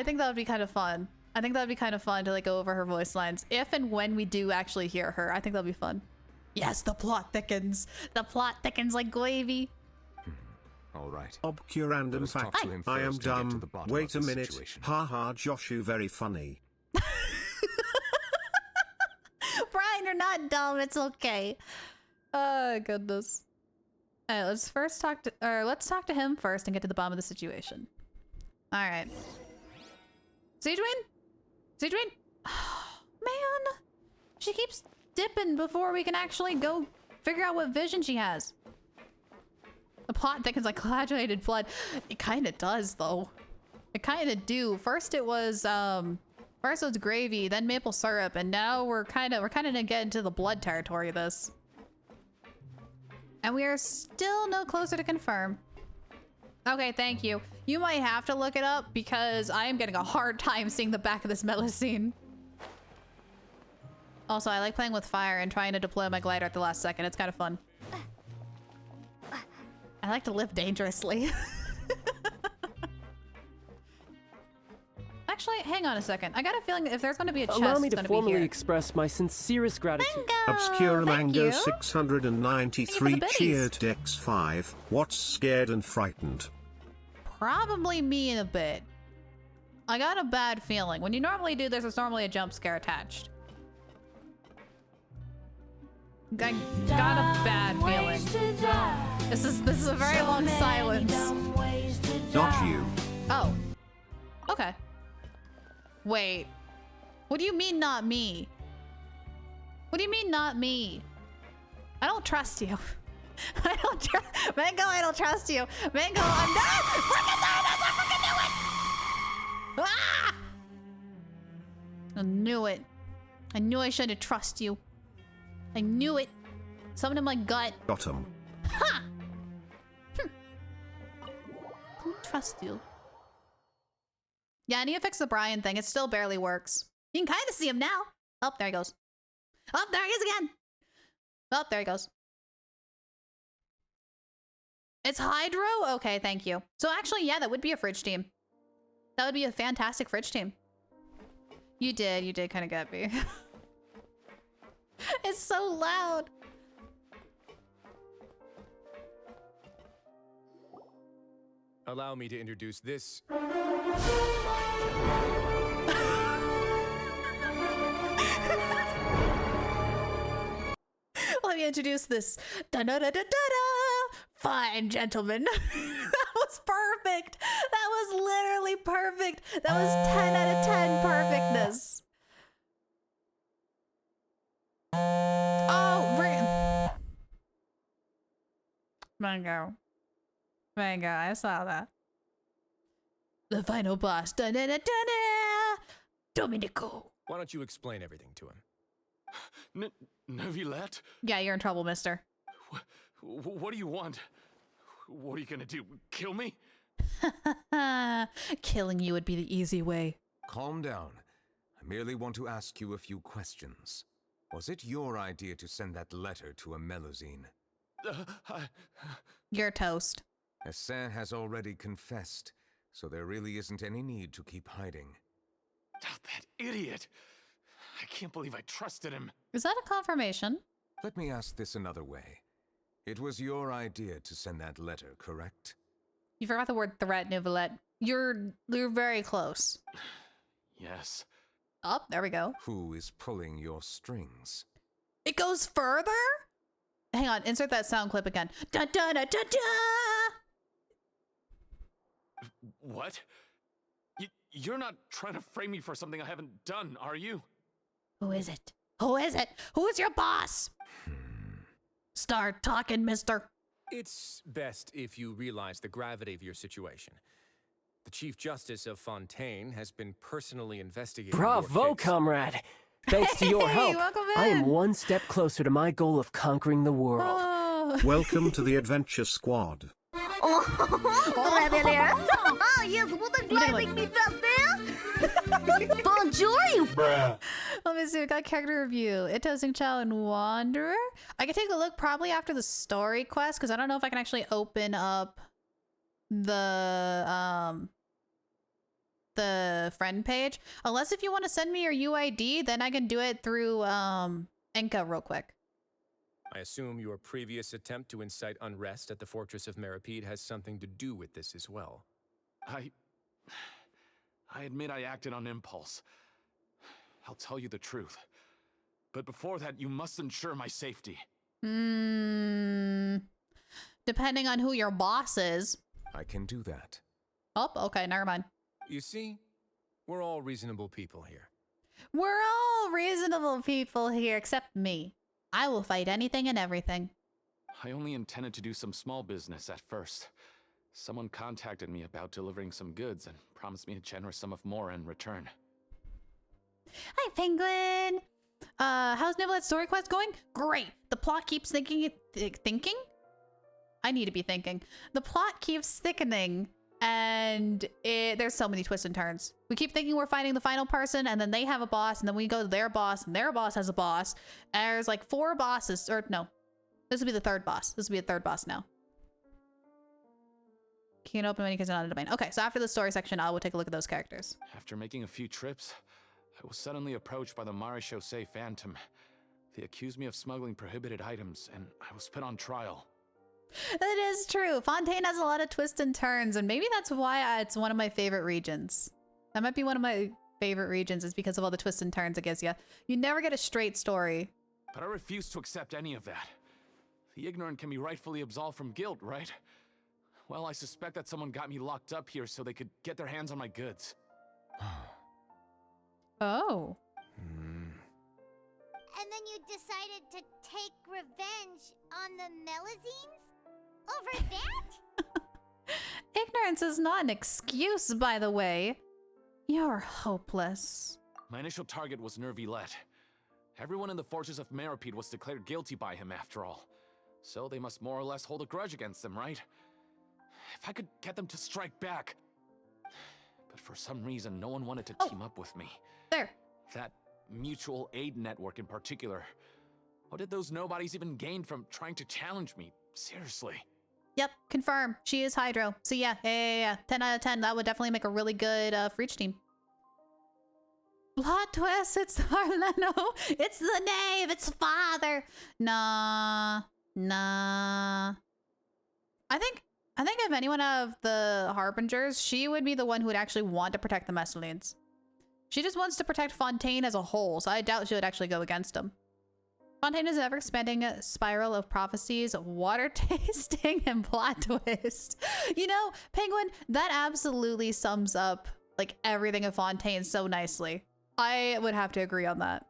think that would be kind of fun. I think that would be kind of fun to like go over her voice lines. If and when we do actually hear her, I think that'll be fun. Yes, the plot thickens. The plot thickens like gravy. All right. Obscurandum fact. I am dumb. Wait a minute. Haha, Joshu very funny. Brian, you're not dumb. It's okay. Oh, goodness. All right, let's talk to him first and get to the bottom of the situation. All right. Siegeweed? Siegeweed? Oh, man. She keeps dipping before we can actually go figure out what vision she has. The plot thickens like coagulated blood. It kind of does, though. It kind of do. First it was gravy, then maple syrup, and now we're kind of gonna get into the blood territory of this. And we are still no closer to confirm. Okay, thank you. You might have to look it up because I am getting a hard time seeing the back of this melusine. Also, I like playing with fire and trying to deploy my glider at the last second. It's kind of fun. I like to live dangerously. Actually, hang on a second. I got a feeling if there's going to be a chest, allow me it's to going to be formally here. express my sincerest gratitude. Obscure Mango you. 693 cheered Dex 5. What's scared and frightened? Probably me in a bit. I got a bad feeling. When you normally do this, there's normally a jump scare attached. I got a bad feeling. This is a very long silence. Not you. Oh. Okay. Wait. What do you mean not me? What do you mean not me? I don't trust you. I don't trust Mango, I don't trust you. Mango, I'm not freaking doing this! I freaking knew it! Ah! I knew it. I knew I shouldn't trust you. I knew it. Something in my gut. Got him. Ha! Don't trust you. Yeah, I need to fix the Brian thing. It still barely works. You can kind of see him now. Oh, there he goes. Oh, there he is again. Oh, there he goes. It's Hydro? Okay, thank you. So actually, yeah, that would be a fridge team. That would be a fantastic fridge team. You did kind of get me. It's so loud. Allow me to introduce this. Let me introduce this fine gentleman. That was perfect. That was literally perfect. That was 10 out of 10 perfectness. Oh, Mango. I saw that. The final boss. Domenico. Why don't you explain everything to him? Neuvillette? Yeah, you're in trouble, mister. What do you want? What are you gonna do? Kill me? Killing you would be the easy way. Calm down. I merely want to ask you a few questions. Was it your idea to send that letter to a Melusine? You're toast. Hassan has already confessed, so there really isn't any need to keep hiding. That idiot! I can't believe I trusted him. Is that a confirmation? Let me ask this another way. It was your idea to send that letter, correct? You forgot the word threat, Neuvillette. You're very close. Yes. Oh, there we go. Who is pulling your strings? It goes further? Hang on, insert that sound clip again. Da da da da da! What? You're not trying to frame me for something I haven't done, are you? Who is it? Who is it? Who is your boss? Start talking, mister. It's best if you realize the gravity of your situation. The Chief Justice of Fontaine has been personally investigating. Bravo, comrade! Thanks to your help, I am one step closer to my goal of conquering the world. Oh. Welcome to the Adventure Squad. Oh, yes, what a gliding me just there? Bonjour, you. Let me see, we got character review. Itosing Chow and Wanderer. I can take a look probably after the story quest, because I don't know if I can actually open up the friend page. Unless if you want to send me your UID, then I can do it through Enka real quick. I assume your previous attempt to incite unrest at the Fortress of Meripede has something to do with this as well. I admit I acted on impulse. I'll tell you the truth. But before that, you must ensure my safety. Depending on who your boss is. I can do that. Oh, okay, never mind. You see, we're all reasonable people here. We're all reasonable people here, except me. I will fight anything and everything. I only intended to do some small business at first. Someone contacted me about delivering some goods and promised me a generous sum of more in return. Hi, Penguin! How's Neuvillette's story quest going? Great! The plot keeps thinking? I need to be thinking. The plot keeps thickening, and there's so many twists and turns. We keep thinking we're fighting the final person, and then they have a boss, and then we go to their boss, and their boss has a boss. And there's like 4 bosses, or no. This will be the 3rd boss. This will be the 3rd boss now. Can't open many because it's not a domain. Okay, so after the story section, I will take a look at those characters. After making a few trips, I was suddenly approached by the Maréchaussée Phantom. They accused me of smuggling prohibited items, and I was put on trial. That is true. Fontaine has a lot of twists and turns, and maybe that's why it's one of my favorite regions. That might be one of my favorite regions, is because of all the twists and turns it gives you. You never get a straight story. But I refuse to accept any of that. The ignorant can be rightfully absolved from guilt, right? Well, I suspect that someone got me locked up here so they could get their hands on my goods. Oh. And then you decided to take revenge on the Melusines? Over that? Ignorance is not an excuse, by the way. You're hopeless. My initial target was Neuvillette. Everyone in the Fortress of Meripede was declared guilty by him after all. So they must more or less hold a grudge against him, right? If I could get them to strike back. But for some reason, no one wanted to team up with me. There. That mutual aid network in particular. What did those nobodies even gain from trying to challenge me? Seriously. Yep, confirm. She is Hydro. So yeah. 10 out of 10. That would definitely make a really good for each team. Plot twist, it's Arleno. It's the knave, it's father. Nah. I think if anyone of the Harbingers, she would be the one who would actually want to protect the Messalines. She just wants to protect Fontaine as a whole, so I doubt she would actually go against him. Fontaine is an ever-expanding spiral of prophecies, water tasting, and plot twist. You know, Penguin, that absolutely sums up like everything of Fontaine so nicely. I would have to agree on that.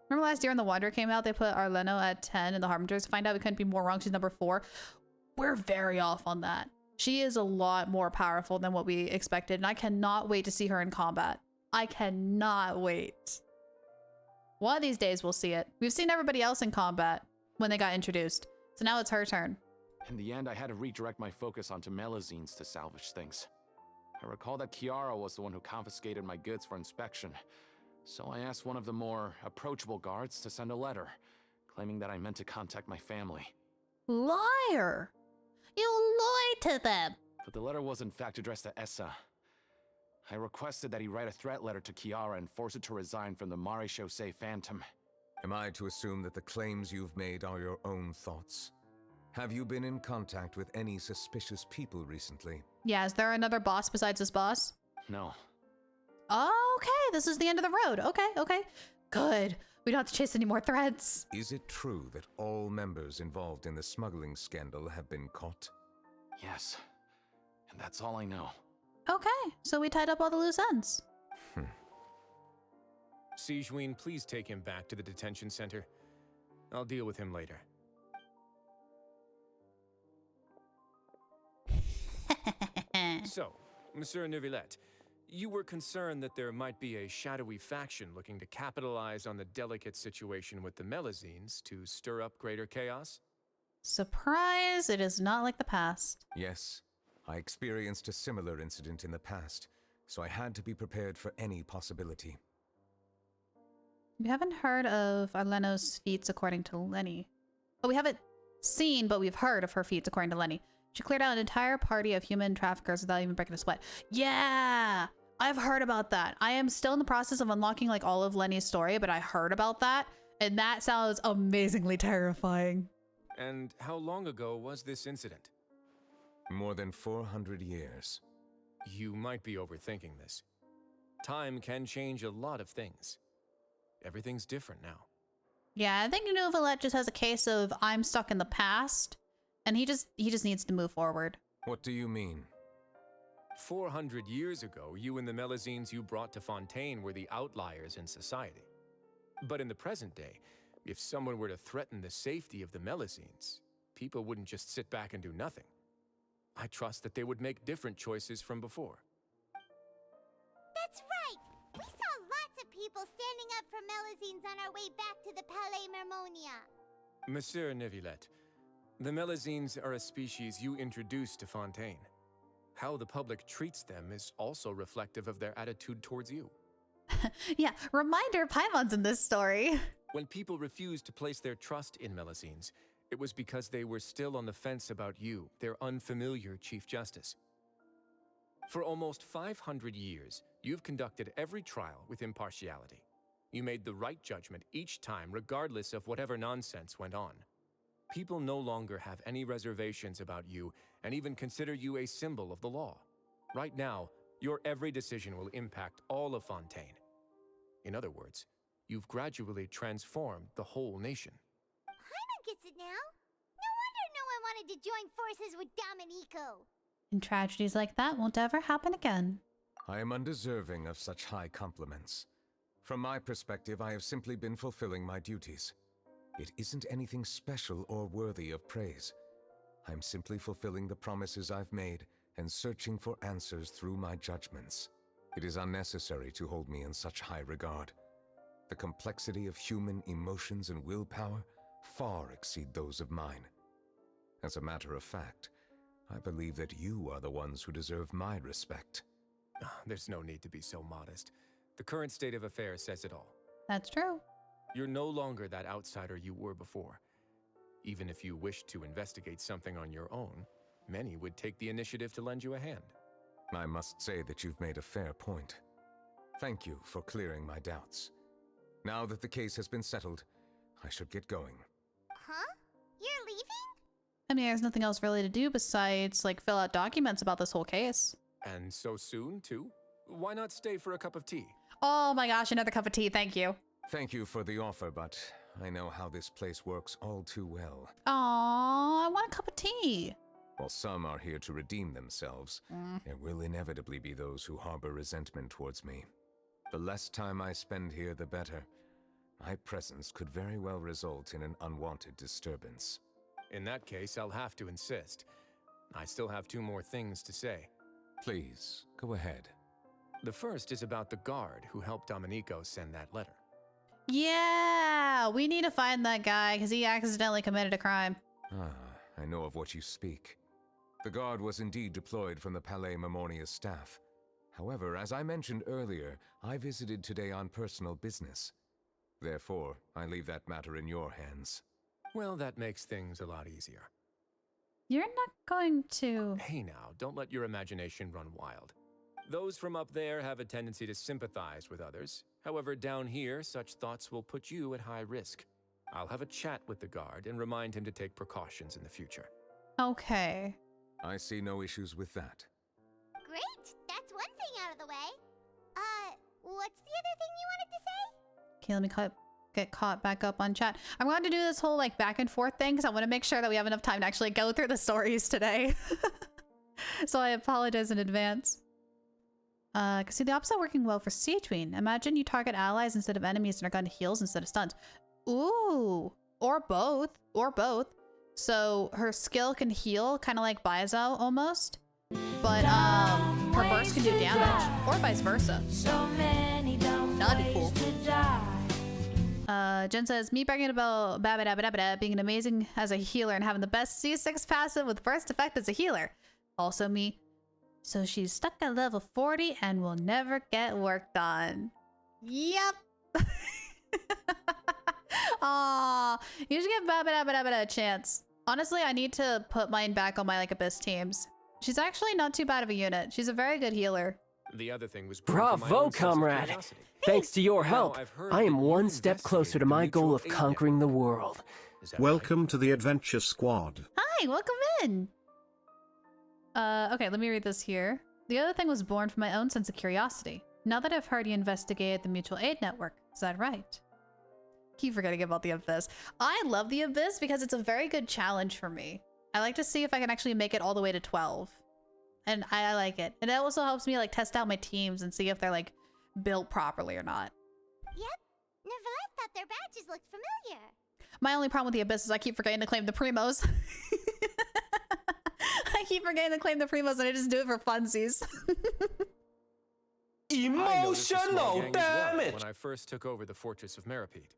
Remember last year when The Wanderer came out, they put Arleno at 10 and the Harbingers. Find out we couldn't be more wrong. She's number 4. We're very off on that. She is a lot more powerful than what we expected, and I cannot wait to see her in combat. I cannot wait. One of these days we'll see it. We've seen everybody else in combat when they got introduced, so now it's her turn. In the end, I had to redirect my focus onto Melazines to salvage things. I recall that Kiara was the one who confiscated my goods for inspection, so I asked one of the more approachable guards to send a letter, claiming that I meant to contact my family. Liar! You lied to them! But the letter was in fact addressed to Essa. I requested that he write a threat letter to Kiara and force her to resign from the Marechaussee Phantom. Am I to assume that the claims you've made are your own thoughts? Have you been in contact with any suspicious people recently? Yeah, is there another boss besides this boss? No. Okay, this is the end of the road. Okay. Good. We don't have to chase any more threads. Is it true that all members involved in the smuggling scandal have been caught? Yes. And that's all I know. Okay, so we tied up all the loose ends. Sigewinne, please take him back to the detention center. I'll deal with him later. So, Monsieur Neuvillette, you were concerned that there might be a shadowy faction looking to capitalize on the delicate situation with the Melazines to stir up greater chaos? Surprise, it is not like the past. Yes, I experienced a similar incident in the past, so I had to be prepared for any possibility. We haven't heard of Arleno's feats according to Lenny. Oh, we haven't seen, but we've heard of her feats according to Lenny. She cleared out an entire party of human traffickers without even breaking a sweat. Yeah! I've heard about that. I am still in the process of unlocking like all of Lenny's story, but I heard about that, and that sounds amazingly terrifying. And how long ago was this incident? More than 400 years. You might be overthinking this. Time can change a lot of things. Everything's different now. Yeah, I think Neuvillette just has a case of I'm stuck in the past, and he just needs to move forward. What do you mean? 400 years ago, you and the Melazines you brought to Fontaine were the outliers in society. But in the present day, if someone were to threaten the safety of the Melazines, people wouldn't just sit back and do nothing. I trust that they would make different choices from before. That's right! We saw lots of people standing up for Melazines on our way back to the Palais Mermonia. Monsieur Neuvillette, the Melazines are a species you introduced to Fontaine. How the public treats them is also reflective of their attitude towards you. Yeah, reminder, Paimon's in this story. When people refused to place their trust in Melazines, it was because they were still on the fence about you, their unfamiliar Chief Justice. For almost 500 years, you've conducted every trial with impartiality. You made the right judgment each time, regardless of whatever nonsense went on. People no longer have any reservations about you and even consider you a symbol of the law. Right now, your every decision will impact all of Fontaine. In other words, you've gradually transformed the whole nation. Paimon gets it now. No wonder no one wanted to join forces with Domenico. And tragedies like that won't ever happen again. I am undeserving of such high compliments. From my perspective, I have simply been fulfilling my duties. It isn't anything special or worthy of praise. I'm simply fulfilling the promises I've made and searching for answers through my judgments. It is unnecessary to hold me in such high regard. The complexity of human emotions and willpower far exceed those of mine. As a matter of fact, I believe that you are the ones who deserve my respect. There's no need to be so modest. The current state of affairs says it all. That's true. You're no longer that outsider you were before. Even if you wished to investigate something on your own, many would take the initiative to lend you a hand. I must say that you've made a fair point. Thank you for clearing my doubts. Now that the case has been settled, I should get going. Huh? You're leaving? I mean, there's nothing else really to do besides, like, fill out documents about this whole case. And so soon, too? Why not stay for a cup of tea? Oh my gosh, another cup of tea, thank you. Thank you for the offer, but I know how this place works all too well. Aww, I want a cup of tea. While some are here to redeem themselves, there will inevitably be those who harbor resentment towards me. The less time I spend here, the better. My presence could very well result in an unwanted disturbance. In that case, I'll have to insist. I still have 2 more things to say. Please, go ahead. The first is about the guard who helped Domenico send that letter. Yeah, we need to find that guy because he accidentally committed a crime. I know of what you speak. The guard was indeed deployed from the Palais Memornia's staff. However, as I mentioned earlier, I visited today on personal business. Therefore, I leave that matter in your hands. Well, that makes things a lot easier. You're not going to... Hey now, don't let your imagination run wild. Those from up there have a tendency to sympathize with others. However, down here, such thoughts will put you at high risk. I'll have a chat with the guard and remind him to take precautions in the future. Okay. I see no issues with that. Great! That's one thing out of the way. What's the other thing you wanted to say? Okay, let me get caught back up on chat. I'm going to do this whole like back and forth thing because I want to make sure that we have enough time to actually go through the stories today. So I apologize in advance. See, the opposite working well for Siegeween. Imagine you target allies instead of enemies and are gun heals instead of stuns. Ooh, or both, So her skill can heal, kind of like Baizo almost, but her burst can do damage, or vice versa. That'd be cool. Jen says, me bragging about being an amazing as a healer and having the best C6 passive with burst effect as a healer. Also me. So she's stuck at level 40 and will never get worked on. Yep. Aw, you should give a chance. Honestly, I need to put mine back on my like Abyss teams. She's actually not too bad of a unit. She's a very good healer. The other thing was bravo, comrade. Thanks to your help, I am one step closer to my goal of conquering the world. Welcome to the Adventure Squad. Hi, welcome in. Okay, let me read this here. The other thing was born from my own sense of curiosity. Now that I've heard you investigated the Mutual Aid Network, is that right? Keep forgetting about the Abyss. I love the Abyss because it's a very good challenge for me. I like to see if I can actually make it all the way to 12. And I like it. And it also helps me like test out my teams and see if they're like built properly or not. Yep. Neuvillette thought their badges looked familiar. My only problem with the Abyss is I keep forgetting to claim the primos. I keep forgetting to claim the primos and I just do it for funsies. Emotional damage! When I first took over the Fortress of Meripede.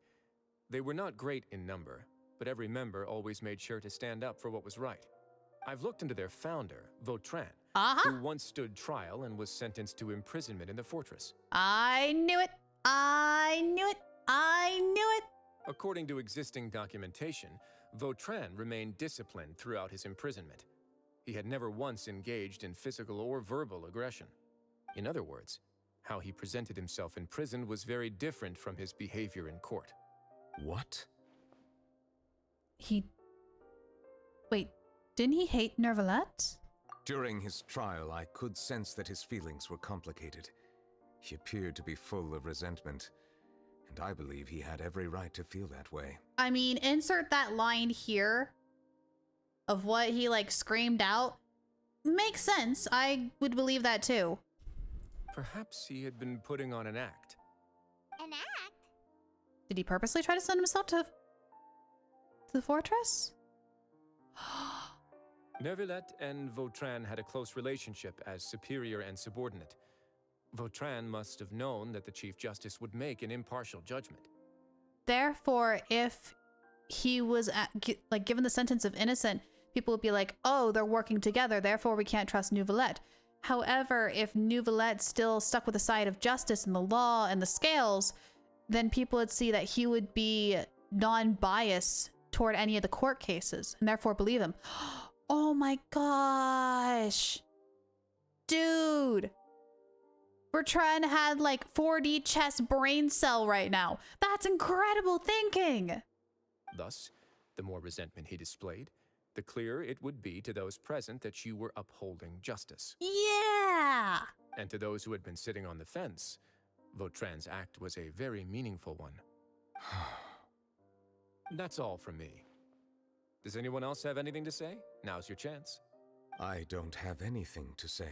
They were not great in number, but every member always made sure to stand up for what was right. I've looked into their founder, Vautrin, who once stood trial and was sentenced to imprisonment in the fortress. I knew it! I knew it! I knew it! According to existing documentation, Vautrin remained disciplined throughout his imprisonment. He had never once engaged in physical or verbal aggression. In other words, how he presented himself in prison was very different from his behavior in court. What? Wait, didn't he hate Neuvillette? During his trial, I could sense that his feelings were complicated. He appeared to be full of resentment, and I believe he had every right to feel that way. I mean, insert that line here of what he like screamed out. Makes sense. I would believe that too. Perhaps he had been putting on an act. An act? Did he purposely try to send himself to the fortress? Neuvillette and Vautrin had a close relationship as superior and subordinate. Vautrin must have known that the Chief Justice would make an impartial judgment. Therefore, if he was like given the sentence of innocent, people would be like, oh, they're working together, therefore we can't trust Neuvillette. However, if Neuvillette still stuck with the side of justice and the law and the scales, then people would see that he would be non-biased toward any of the court cases and therefore believe him. Oh my gosh. Dude. Bertrand had like 4D chess brain cell right now. That's incredible thinking. Thus, the more resentment he displayed, the clearer it would be to those present that you were upholding justice. Yeah! And to those who had been sitting on the fence, Vautrin's act was a very meaningful one. That's all from me. Does anyone else have anything to say? Now's your chance. I don't have anything to say.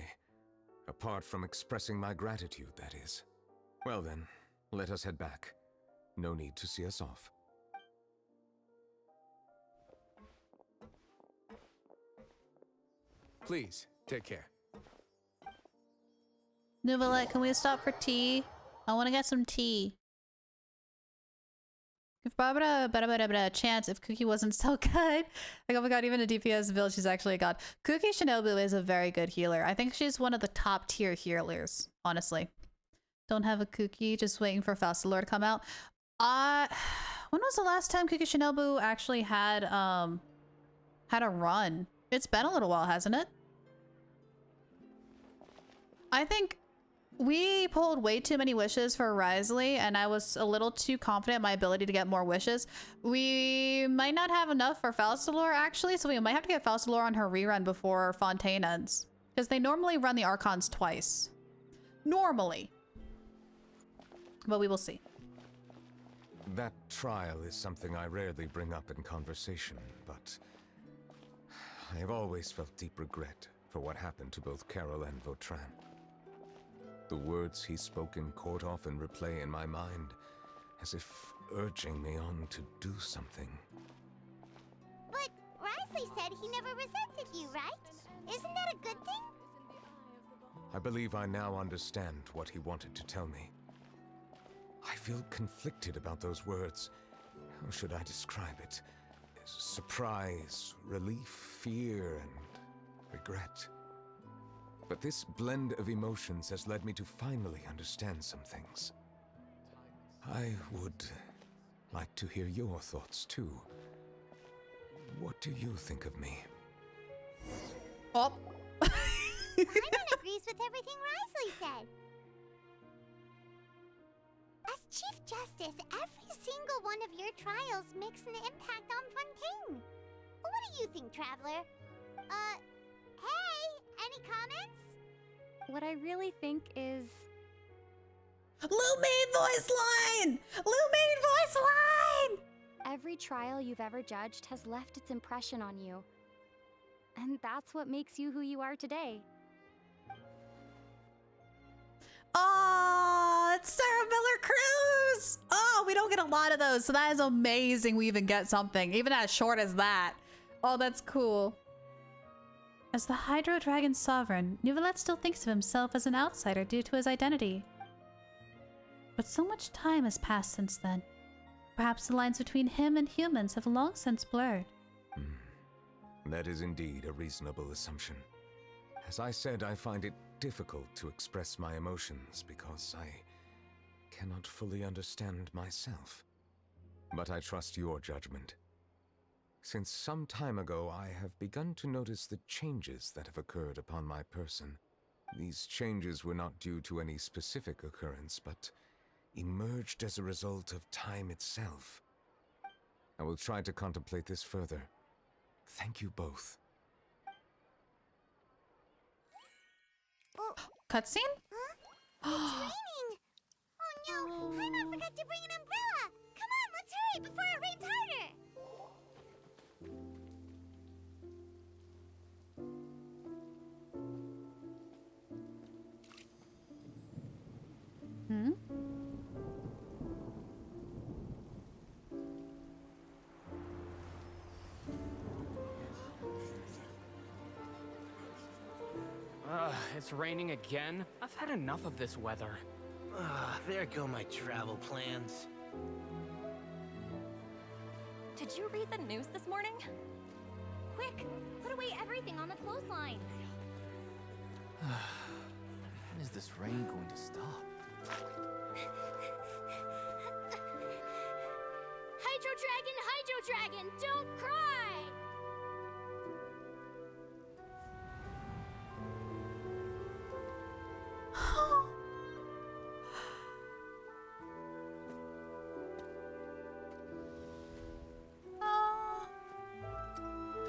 Apart from expressing my gratitude, that is. Well then, let us head back. No need to see us off. Please, take care. Neuvillette, can we stop for tea? I want to get some tea. Give Barbara a chance if Kuki wasn't so good. Like, oh my god, even a DPS build, she's actually a god. Kuki Shinobu is a very good healer. I think she's one of the top tier healers, honestly. Don't have a Kuki, just waiting for Faustador to come out. When was the last time Kuki Shinobu actually had a run? It's been a little while, hasn't it? I think we pulled way too many wishes for Risley, and I was a little too confident in my ability to get more wishes. We might not have enough for Faustador, actually, so we might have to get Faustador on her rerun before Fontaine ends. Because they normally run the Archons twice. Normally. But we will see. That trial is something I rarely bring up in conversation, but I have always felt deep regret for what happened to both Carol and Vautrin. The words he spoke in court often replay in my mind, as if urging me on to do something. But Risley said he never resented you, right? Isn't that a good thing? I believe I now understand what he wanted to tell me. I feel conflicted about those words. How should I describe it? Surprise, relief, fear, and regret. But this blend of emotions has led me to finally understand some things. I would like to hear your thoughts too. What do you think of me? Oh. Paimon agrees with everything Risley said. As Chief Justice, every single one of your trials makes an impact on Fontaine. What do you think, Traveler? Hey, any comments? What I really think is... Lou made voice line! Lou made voice line! Every trial you've ever judged has left its impression on you. And that's what makes you who you are today. Oh, it's Sarah Miller Cruz! Oh, we don't get a lot of those, so that is amazing we even get something, even as short as that. Oh, that's cool. As the Hydro Dragon Sovereign, Neuvillette still thinks of himself as an outsider due to his identity. But so much time has passed since then. Perhaps the lines between him and humans have long since blurred. That is indeed a reasonable assumption. As I said, I find it difficult to express my emotions because I cannot fully understand myself. But I trust your judgment. Since some time ago, I have begun to notice the changes that have occurred upon my person. These changes were not due to any specific occurrence, but emerged as a result of time itself. I will try to contemplate this further. Thank you both. Cutscene? Huh? It's raining! Oh no, Paimon forgot to bring an umbrella! Come on, let's hurry before it rains harder! Hmm? It's raining again? I've had enough of this weather. There go my travel plans. Did you read the news this morning? Quick, put away everything on the clothesline. When is this rain going to stop? Hydro Dragon, don't cry!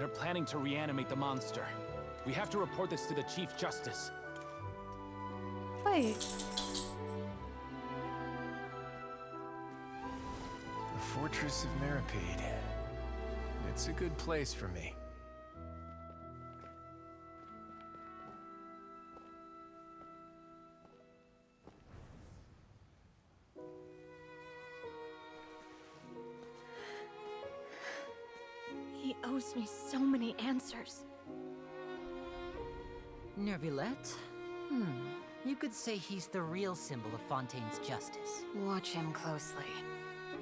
They're planning to reanimate the monster. We have to report this to the Chief Justice. Wait. The Fortress of Meripede. It's a good place for me. He owes me so many answers. Neuvillette? You could say he's the real symbol of Fontaine's justice. Watch him closely.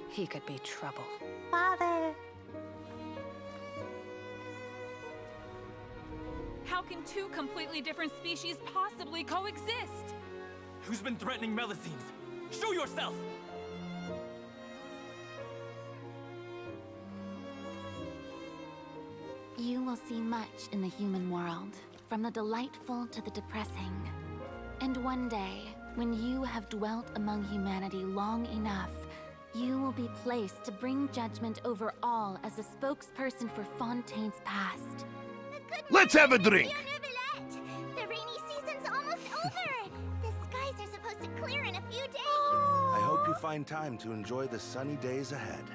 He could be trouble. Father! How can two completely different species possibly coexist? Who's been threatening Melusines? Show yourself! You will see much in the human world, from the delightful to the depressing. And one day, when you have dwelt among humanity long enough, you will be placed to bring judgment over all as a spokesperson for Fontaine's past. Let's have a drink! Neuvillette! The rainy season's almost over! The skies are supposed to clear in a few days! I hope you find time to enjoy the sunny days ahead.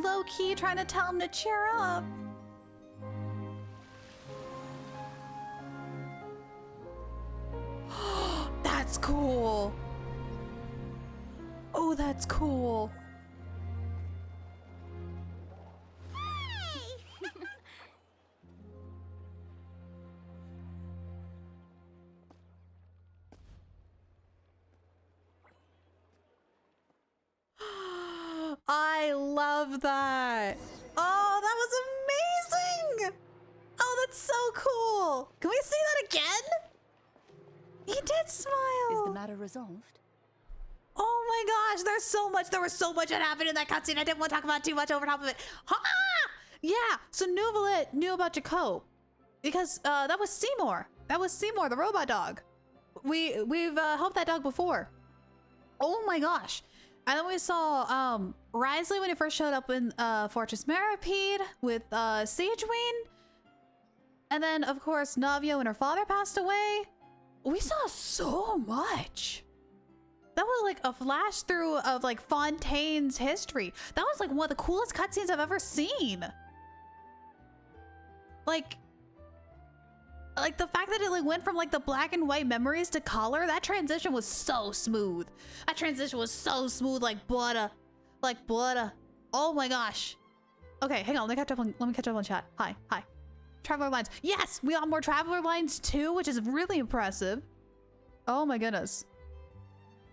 Low-key trying to tell him to cheer up. That's cool. Oh, that's cool. I love that. Oh, that was amazing. Oh, that's so cool. Can we see that again? He did smile. Is the matter resolved? Oh my gosh, there's so much. There was so much that happened in that cutscene. I didn't want to talk about too much over top of it. Ha! Yeah, so Neuvillette knew about Jacob because that was Seymour. That was Seymour, the robot dog. We've helped that dog before. Oh my gosh. And then we saw Risley when he first showed up in Fortress Meripede with Sageween. And then, of course, Navio when her father passed away. We saw so much. That was like a flash through of like Fontaine's history. That was like one of the coolest cutscenes I've ever seen. Like the fact that it like went from like the black and white memories to color, that transition was so smooth. That transition was so smooth, like butter. Like butter. Oh my gosh. Okay, hang on, let me catch up on chat. Hi. Traveler lines. Yes, we got more traveler lines too, which is really impressive. Oh my goodness.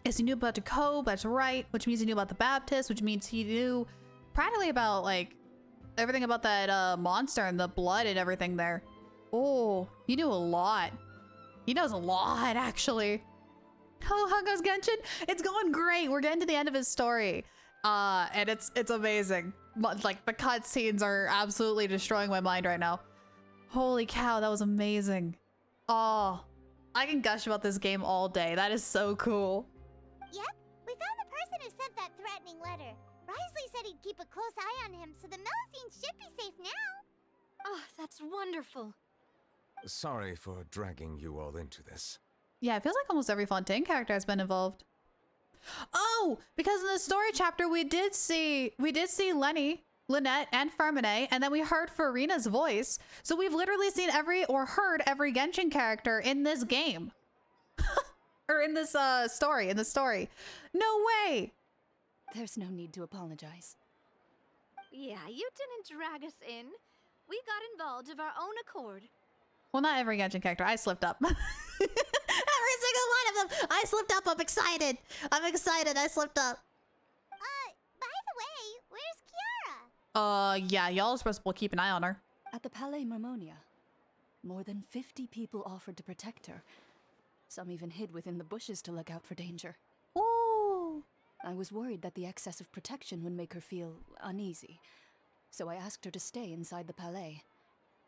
Yes, he knew about Jacob, that's right, which means he knew about the Baptist, which means he knew practically about like everything about that monster and the blood and everything there. Oh, he knew a lot. He knows a lot, actually. Hello, how goes Genshin? It's going great. We're getting to the end of his story. And it's amazing. Like, the cutscenes are absolutely destroying my mind right now. Holy cow, that was amazing. Oh, I can gush about this game all day. That is so cool. Yep, we found the person who sent that threatening letter. Risley said he'd keep a close eye on him, so the Melusines should be safe now. Oh, that's wonderful. Sorry for dragging you all into this. Yeah, it feels like almost every Fontaine character has been involved. Oh, because in the story chapter we did see Lenny, Lynette, and Fermine, and then we heard Farina's voice. So we've literally seen heard every Genshin character in this game. Or in this story. No way! There's no need to apologize. Yeah, you didn't drag us in. We got involved of our own accord. Well, not every Genshin character. I slipped up. Every single one of them. I slipped up. I'm excited. I slipped up. By the way, where's Kiara? Yeah, y'all are supposed to keep an eye on her. At the Palais Mermonia. More than 50 people offered to protect her. Some even hid within the bushes to look out for danger. Ooh. I was worried that the excess of protection would make her feel uneasy. So I asked her to stay inside the Palais.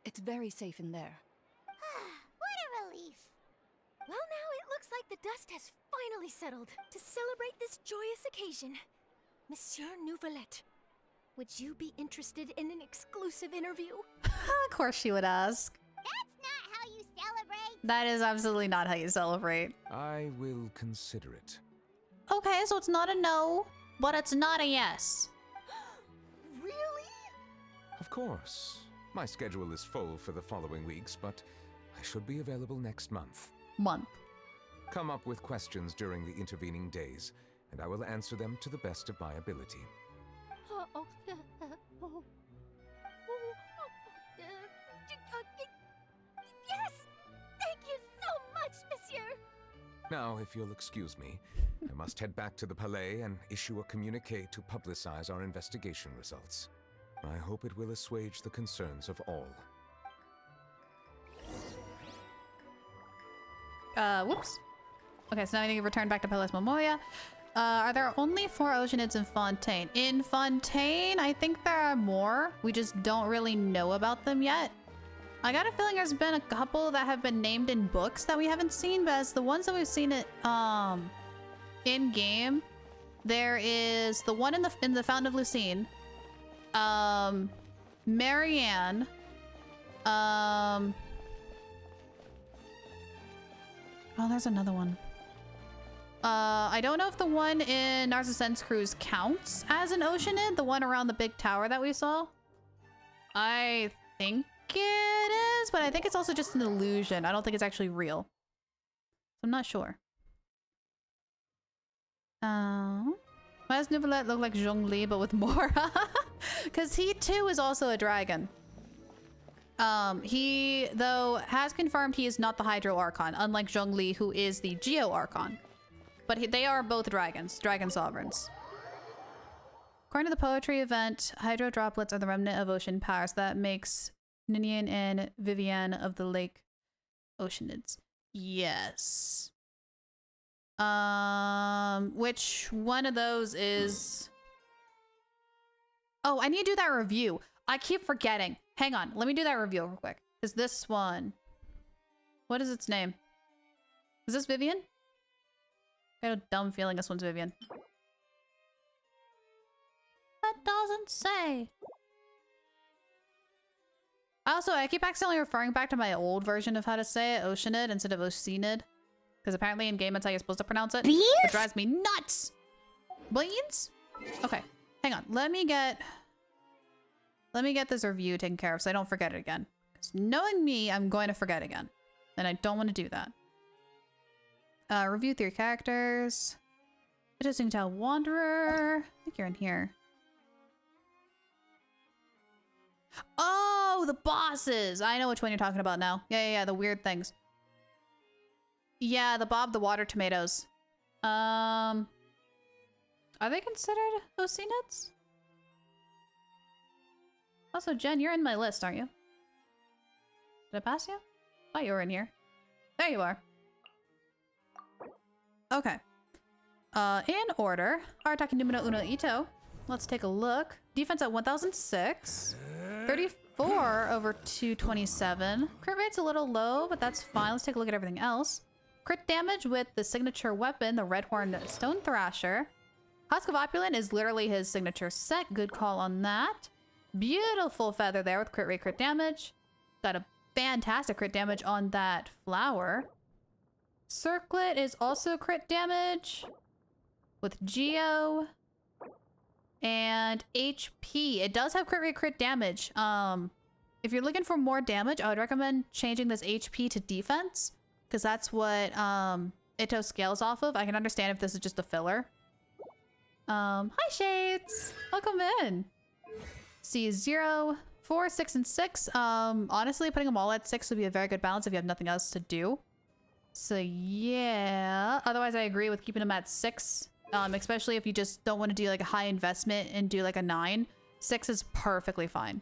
It's very safe in there. What a relief. Well, now it looks like the dust has finally settled to celebrate this joyous occasion. Monsieur Neuvillette. Would you be interested in an exclusive interview? Of course she would ask. That's not how you celebrate. That is absolutely not how you celebrate. I will consider it. Okay, so it's not a no, but it's not a yes. Really? Of course. My schedule is full for the following weeks, but I should be available next month. Come up with questions during the intervening days, and I will answer them to the best of my ability. Yes! Thank you so much, monsieur! Now, if you'll excuse me, I must head back to the Palais and issue a communique to publicize our investigation results. I hope it will assuage the concerns of all. Whoops. Okay, so now I need to return back to Palais Momoya. Are there only 4 Oceanids in Fontaine? In Fontaine, I think there are more. We just don't really know about them yet. I got a feeling there's been a couple that have been named in books that we haven't seen, but as the ones that we've seen it in game, there is the one in the Fountain of Lucine, Marianne, oh, there's another one. I don't know if the one in Narcissen's Cruise counts as an Oceanid, the one around the big tower that we saw. I think it is, but I think it's also just an illusion. I don't think it's actually real. So I'm not sure. Why does Neuvillette look like Zhongli, but with more? Because he too is also a dragon. He, though, has confirmed he is not the Hydro Archon, unlike Zhongli, who is the Geo Archon. But they are both dragons, dragon sovereigns. According to the poetry event, hydro droplets are the remnant of ocean powers that makes Ninian and Vivienne of the Lake Oceanids. Yes. Which one of those is... Oh, I need to do that review. I keep forgetting. Hang on, let me do that review real quick. Is this one... What is its name? Is this Vivienne? I have a dumb feeling this one's Vivienne. That doesn't say. Also, I keep accidentally referring back to my old version of how to say it, Oceanid instead of Oceanid. Because apparently in game that's how you're supposed to pronounce it. Beans? It drives me nuts! Beans? Okay, hang on. Let me get this review taken care of so I don't forget it again. Because knowing me, I'm going to forget again. And I don't want to do that. Review 3 characters. Interesting Tale Wanderer. I think you're in here. Oh, the bosses! I know which one you're talking about now. Yeah, the weird things. Yeah, the Bob the Water Tomatoes. Are they considered Oceanids? Also, Jen, you're in my list, aren't you? Did I pass you? Thought you were in here. There you are. Okay. In order, Arataki numero uno Ito. Let's take a look. Defense at 1006. 34 over 227. Crit rate's a little low, but that's fine. Let's take a look at everything else. Crit damage with the signature weapon, the Redhorn Stone Thrasher. Husk of Opulent is literally his signature set. Good call on that. Beautiful feather there with crit rate, crit damage. Got a fantastic crit damage on that flower. Circlet is also crit damage with Geo and HP. It does have crit rate, crit damage. If you're looking for more damage, I would recommend changing this HP to defense because that's what Ito scales off of. I can understand if this is just a filler. Hi Shades, welcome in. See 0, 4, 6, and 6. Honestly, putting them all at 6 would be a very good balance if you have nothing else to do. So yeah, otherwise I agree with keeping them at 6, especially if you just don't want to do like a high investment and do like a 9. 6 is perfectly fine.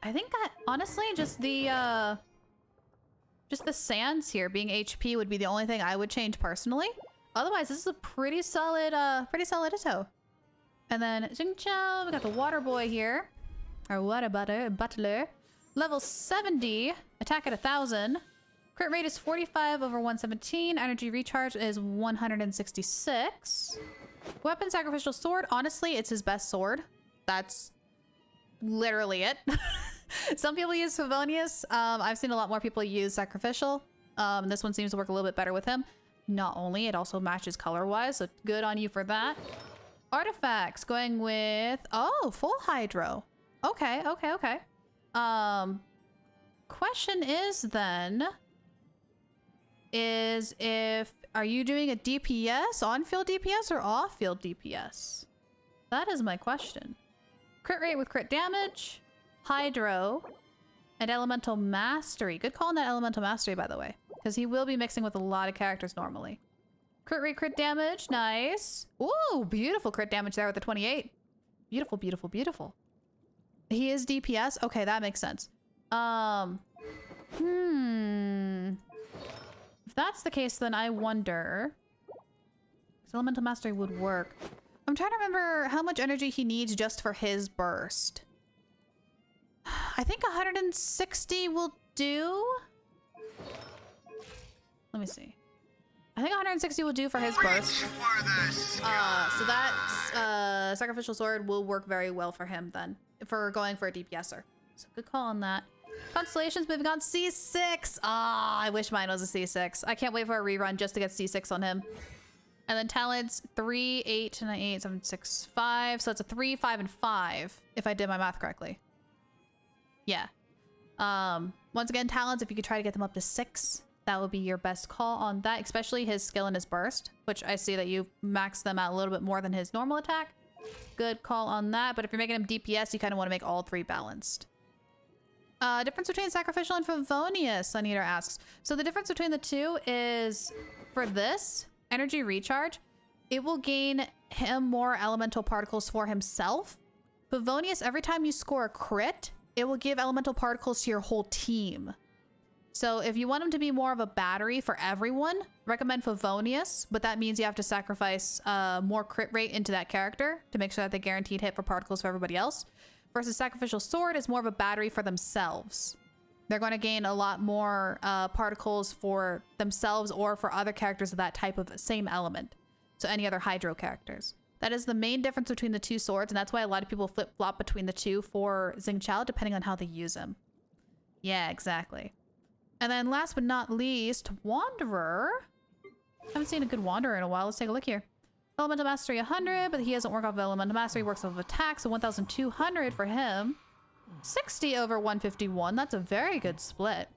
I think that honestly just the sands here being HP would be the only thing I would change personally. Otherwise, this is a pretty solid Ito. And then Jingqiao, we got the water boy here, our water butler, level 70, attack at 1000. Crit rate is 45 over 117. Energy recharge is 166. Weapon sacrificial sword. Honestly, it's his best sword. That's literally it. Some people use Favonius. I've seen a lot more people use Sacrificial. This one seems to work a little bit better with him. Not only, it also matches color-wise, so good on you for that. Artifacts, going with... Oh, full Hydro. Okay, okay, okay. Question is then... Is if... Are you doing a DPS, on-field DPS, or off-field DPS? That is my question. Crit rate with crit damage, Hydro, and Elemental Mastery. Good call on that Elemental Mastery, by the way. Because he will be mixing with a lot of characters normally. Crit rate, crit damage. Nice. Ooh, beautiful crit damage there with the 28. Beautiful, beautiful, beautiful. He is DPS? Okay, that makes sense. If that's the case, then I wonder... Because Elemental Mastery would work. I'm trying to remember how much energy he needs just for his burst. I think 160 will do. Let me see. I think 160 will do for his burst. So that Sacrificial Sword will work very well for him then, for going for a DPSer. So good call on that. Constellations, moving on. C6. Ah, I wish mine was a C6. I can't wait for a rerun just to get C6 on him. And then talents 3, 8, 9, 8, 7, 6, 5. So it's a 3, 5, and 5 if I did my math correctly. Yeah. Once again, talents, if you could try to get them up to 6, that would be your best call on that, especially his skill and his burst, which I see that you max them out a little bit more than his normal attack. Good call on that. But if you're making him DPS, you kind of want to make all 3 balanced. Difference between Sacrificial and Favonius, Suneater asks. So the difference between the two is for this energy recharge, it will gain him more elemental particles for himself. Favonius, every time you score a crit, it will give elemental particles to your whole team. So if you want him to be more of a battery for everyone, recommend Favonius, but that means you have to sacrifice more crit rate into that character to make sure that they guaranteed hit for particles for everybody else. Versus Sacrificial Sword is more of a battery for themselves. They're going to gain a lot more particles for themselves or for other characters of that type of same element. So any other Hydro characters. That is the main difference between the two swords, and that's why a lot of people flip-flop between the two for Xingqiao, depending on how they use him. Yeah, exactly. And then last but not least, Wanderer. I haven't seen a good Wanderer in a while. Let's take a look here. Elemental Mastery 100, but he doesn't work off of Elemental Mastery, he works off of attack, so 1,200 for him. 60 over 151, that's a very good split.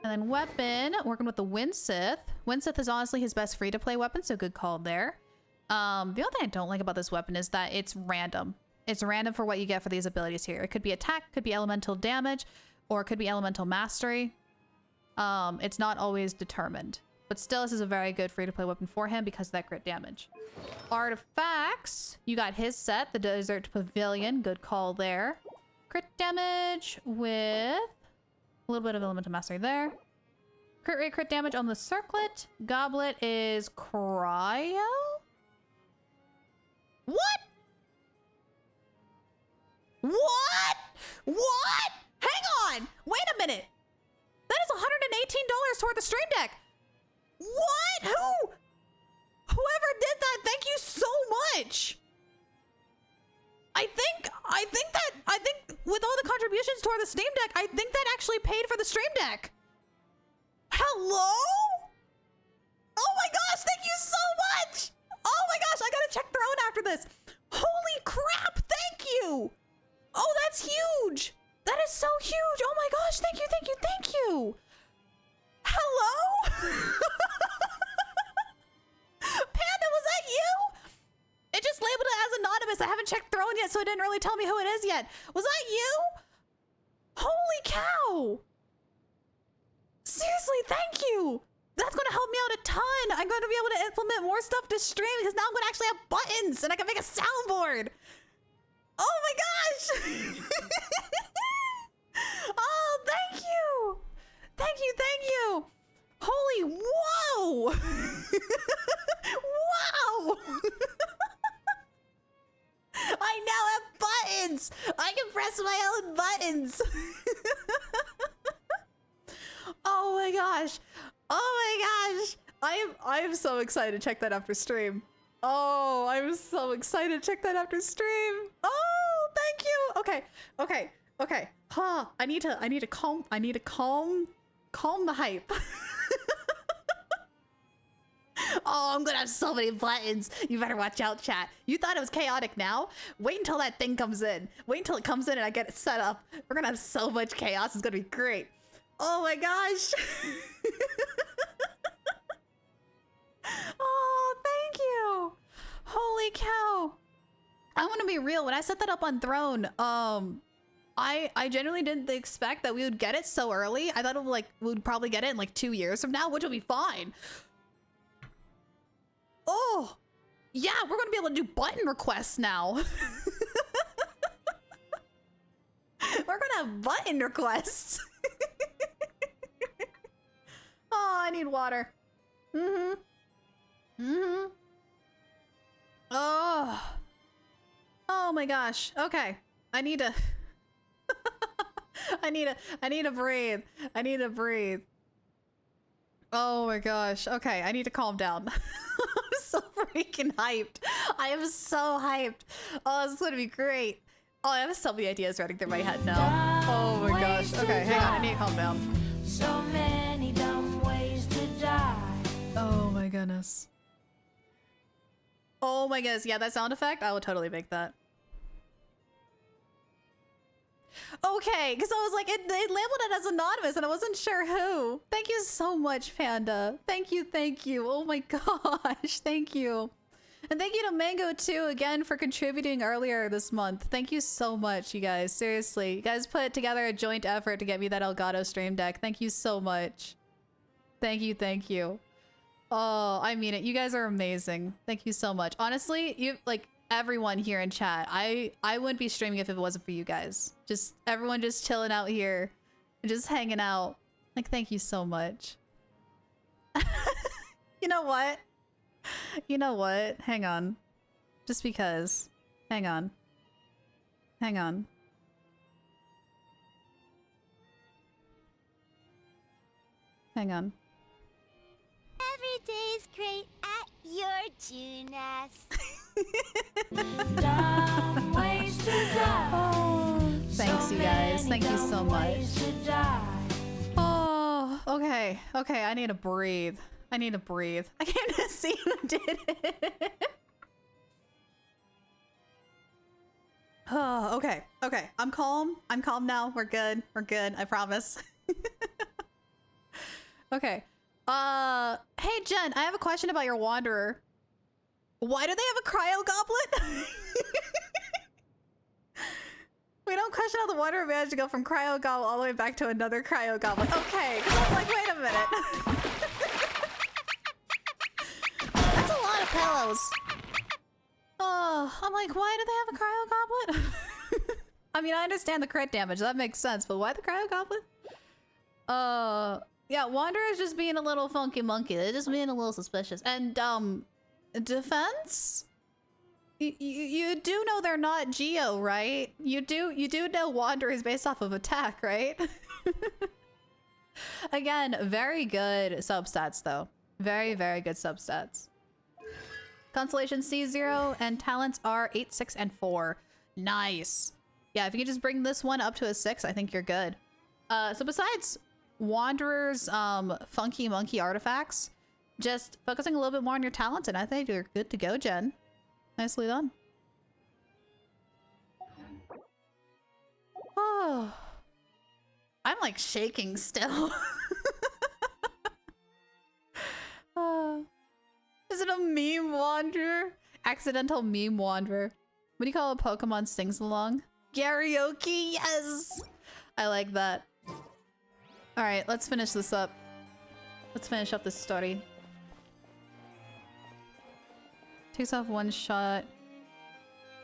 And then weapon, working with the Windsith. Windsith is honestly his best free-to-play weapon, so good call there. The only thing I don't like about this weapon is that it's random. It's random for what you get for these abilities here. It could be attack, could be elemental damage, or it could be elemental mastery. It's not always determined. But still, this is a very good free-to-play weapon for him because of that crit damage. Artifacts. You got his set, the Desert Pavilion. Good call there. Crit damage with a little bit of elemental mastery there. Crit rate, crit damage on the circlet. Goblet is cryo? What? What? What? Hang on! Wait a minute! That is $118 toward the Stream Deck! What? Who? Whoever did that, thank you so much! I think with all the contributions toward the Stream Deck, I think that actually paid for the Stream Deck. Hello? Oh my gosh, thank you so much! Oh my gosh, I gotta check Throne after this. Holy crap, thank you! Oh, that's huge! That is so huge! Oh my gosh, thank you, thank you, thank you! Hello? Panda, was that you? It just labeled it as anonymous. I haven't checked Throne yet, so it didn't really tell me who it is yet. Was that you? Holy cow! Seriously, thank you! That's gonna help me out a ton. I'm going to be able to implement more stuff to stream because now I'm gonna actually have buttons and I can make a soundboard. Oh my gosh! Oh, thank you! Thank you, thank you! Holy whoa! Wow! I now have buttons! I can press my own buttons! Oh my gosh! Oh my gosh! I am so excited to check that after stream. Oh, I'm so excited to check that after stream. Oh, thank you. Okay. Huh. I need to calm the hype. Oh, I'm gonna have so many buttons. You better watch out, chat. You thought it was chaotic now? Wait until that thing comes in. Wait until it comes in and I get it set up. We're gonna have so much chaos. It's gonna be great. Oh my gosh. Oh, thank you. Holy cow. I want to be real. When I set that up on Throne, I genuinely didn't expect that we would get it so early. I thought it would, like, we'd probably get it in like 2 years from now, which will be fine. Oh, yeah, we're gonna be able to do button requests now. We're gonna have button requests. Oh, I need water. Oh my gosh. Okay. I need to I need to breathe. I need to breathe. Oh my gosh. Okay, I need to calm down. I'm so freaking hyped. I am so hyped. Oh, this is gonna be great. Oh, I have so many ideas running through my head now. Oh my gosh. Okay, hang on. I need to calm down. So many dumb ways to die. Oh my goodness. Oh my goodness. Yeah, that sound effect, I would totally make that. Okay, because I was like, it labeled it as anonymous and I wasn't sure who. Thank you so much, Panda. Thank you. Oh my gosh, thank you. And thank you to Mango too, again, for contributing earlier this month. Thank you so much, you guys. Seriously, you guys put together a joint effort to get me that Elgato Stream Deck. Thank you so much. Thank you. Oh, I mean it. You guys are amazing. Thank you so much. Honestly, you like everyone here in chat. I wouldn't be streaming if it wasn't for you guys. Just everyone just chilling out here and just hanging out. Like, thank you so much. You know what? Hang on. Just because. Hang on. Hang on. Every day's great at your Junas. Dumb ways to die. Oh, thanks, you guys. Thank you so much. Oh, okay. I need to breathe. I can't see who did it. Oh, okay. I'm calm now. We're good. I promise. Okay. Hey Jen, I have a question about your Wanderer. Why do they have a cryo goblet? We don't question how the Wanderer managed to go from cryo goblet all the way back to another cryo goblet. Okay, because I'm like, wait a minute. That's a lot of pillows. Oh, I'm like, why do they have a cryo goblet? I mean, I understand the crit damage. That makes sense, but why the cryo goblet? Yeah, Wanderer's just being a little funky monkey. They're just being a little suspicious. And, defense? You do know they're not Geo, right? You do know Wanderer is based off of attack, right? Again, very good substats, though. Very, very good substats. Constellation C0 and talents are 8, 6, and 4. Nice. Yeah, if you can just bring this one up to a 6, I think you're good. So besides Wanderer's funky monkey artifacts, just focusing a little bit more on your talents, and I think you're good to go, Jen. Nicely done. Oh, I'm like shaking still. Is it a meme wanderer? Accidental meme wanderer. What do you call a Pokemon sings along? Karaoke, yes! I like that. Alright, let's finish this up. Let's finish up this story. Takes off one shot.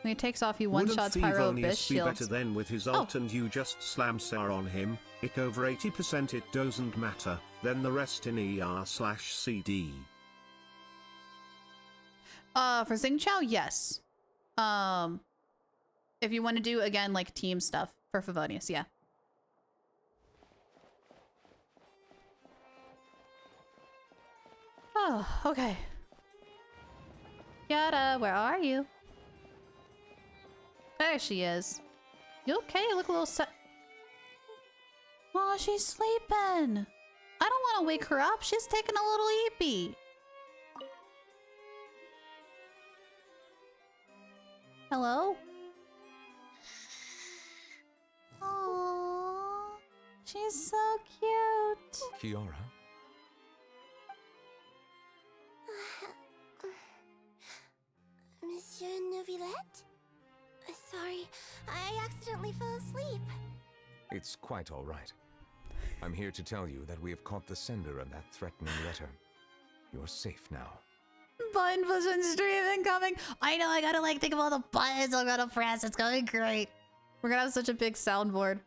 When he takes off, he one-shots Pyro Abyss shields. Better than with his ult and you just slam Sar on him. Ick over 80% it doesn't matter. Then the rest in ER/CD. For Xingqiao, yes. If you want to do, again, like, team stuff for Favonius, yeah. Oh, okay. Yada, where are you? There she is. You okay? You look a little set. Oh, she's sleeping. I don't want to wake her up. She's taking a little eepy. Hello? Aww. She's so cute. Kiara? Monsieur Neuvillette? Sorry, I accidentally fell asleep. It's quite all right. I'm here to tell you that we have caught the sender of that threatening letter. You're safe now. Button push and stream incoming. I know, I gotta like think of all the buttons I'm gonna press. It's gonna be great. We're gonna have such a big soundboard.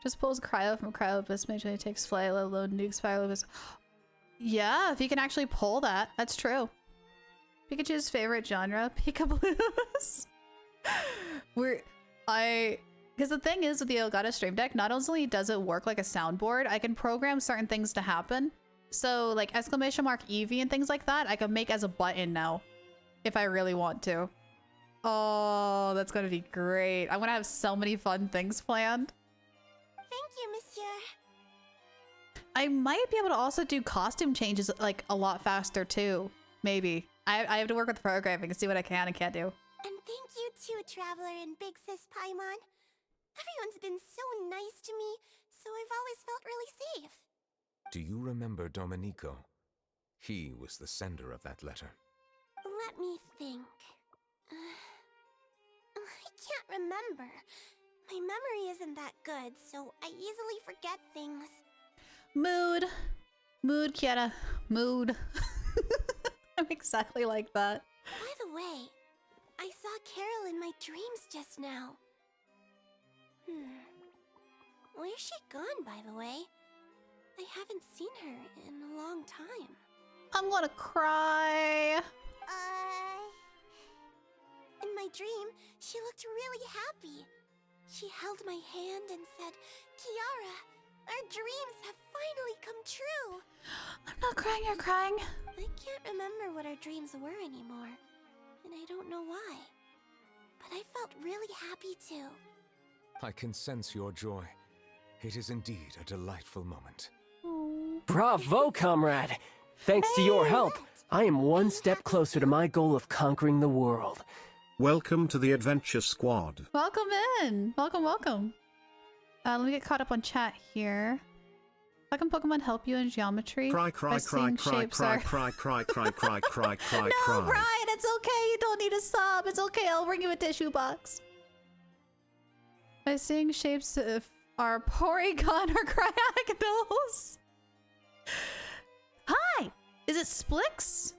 Just pulls Cryo from Cryovis, make sure he takes flight, let alone nukes Pylovis. Yeah, if you can actually pull that, that's true. Pikachu's favorite genre, Pikablues. Because the thing is with the Elgato Stream Deck, not only does it work like a soundboard, I can program certain things to happen. So like exclamation mark Eevee and things like that, I can make as a button now, if I really want to. Oh, that's gonna be great. I'm gonna have so many fun things planned. Thank you, monsieur. I might be able to also do costume changes like a lot faster too. Maybe. I have to work with programming and see what I can and can't do. And thank you too, Traveler and Big Sis Paimon. Everyone's been so nice to me, so I've always felt really safe. Do you remember Domenico? He was the sender of that letter. Let me think. I can't remember. My memory isn't that good, so I easily forget things. Mood. Mood, Kiara. Mood. I'm exactly like that. By the way, I saw Carol in my dreams just now. Where's she gone, by the way? I haven't seen her in a long time. I'm gonna cry. In my dream, she looked really happy. She held my hand and said, Kiara, our dreams have finally come true. I'm not crying, you're crying. I can't remember what our dreams were anymore, and I don't know why. But I felt really happy too. I can sense your joy. It is indeed a delightful moment. Bravo, comrade! Thanks to your help, I am one step closer to my goal of conquering the world. Welcome to the Adventure Squad. Welcome in. Welcome, welcome. Let me get caught up on chat here. How can Pokemon help you in geometry? Cry, cry, cry, cry, cry, cry, cry, cry, cry, cry, cry, No, cry. Brian, it's okay. You don't need to sob. It's okay. I'll bring you a tissue box. By seeing shapes are Porygon or Cryogonals. Hi! Is it Splix?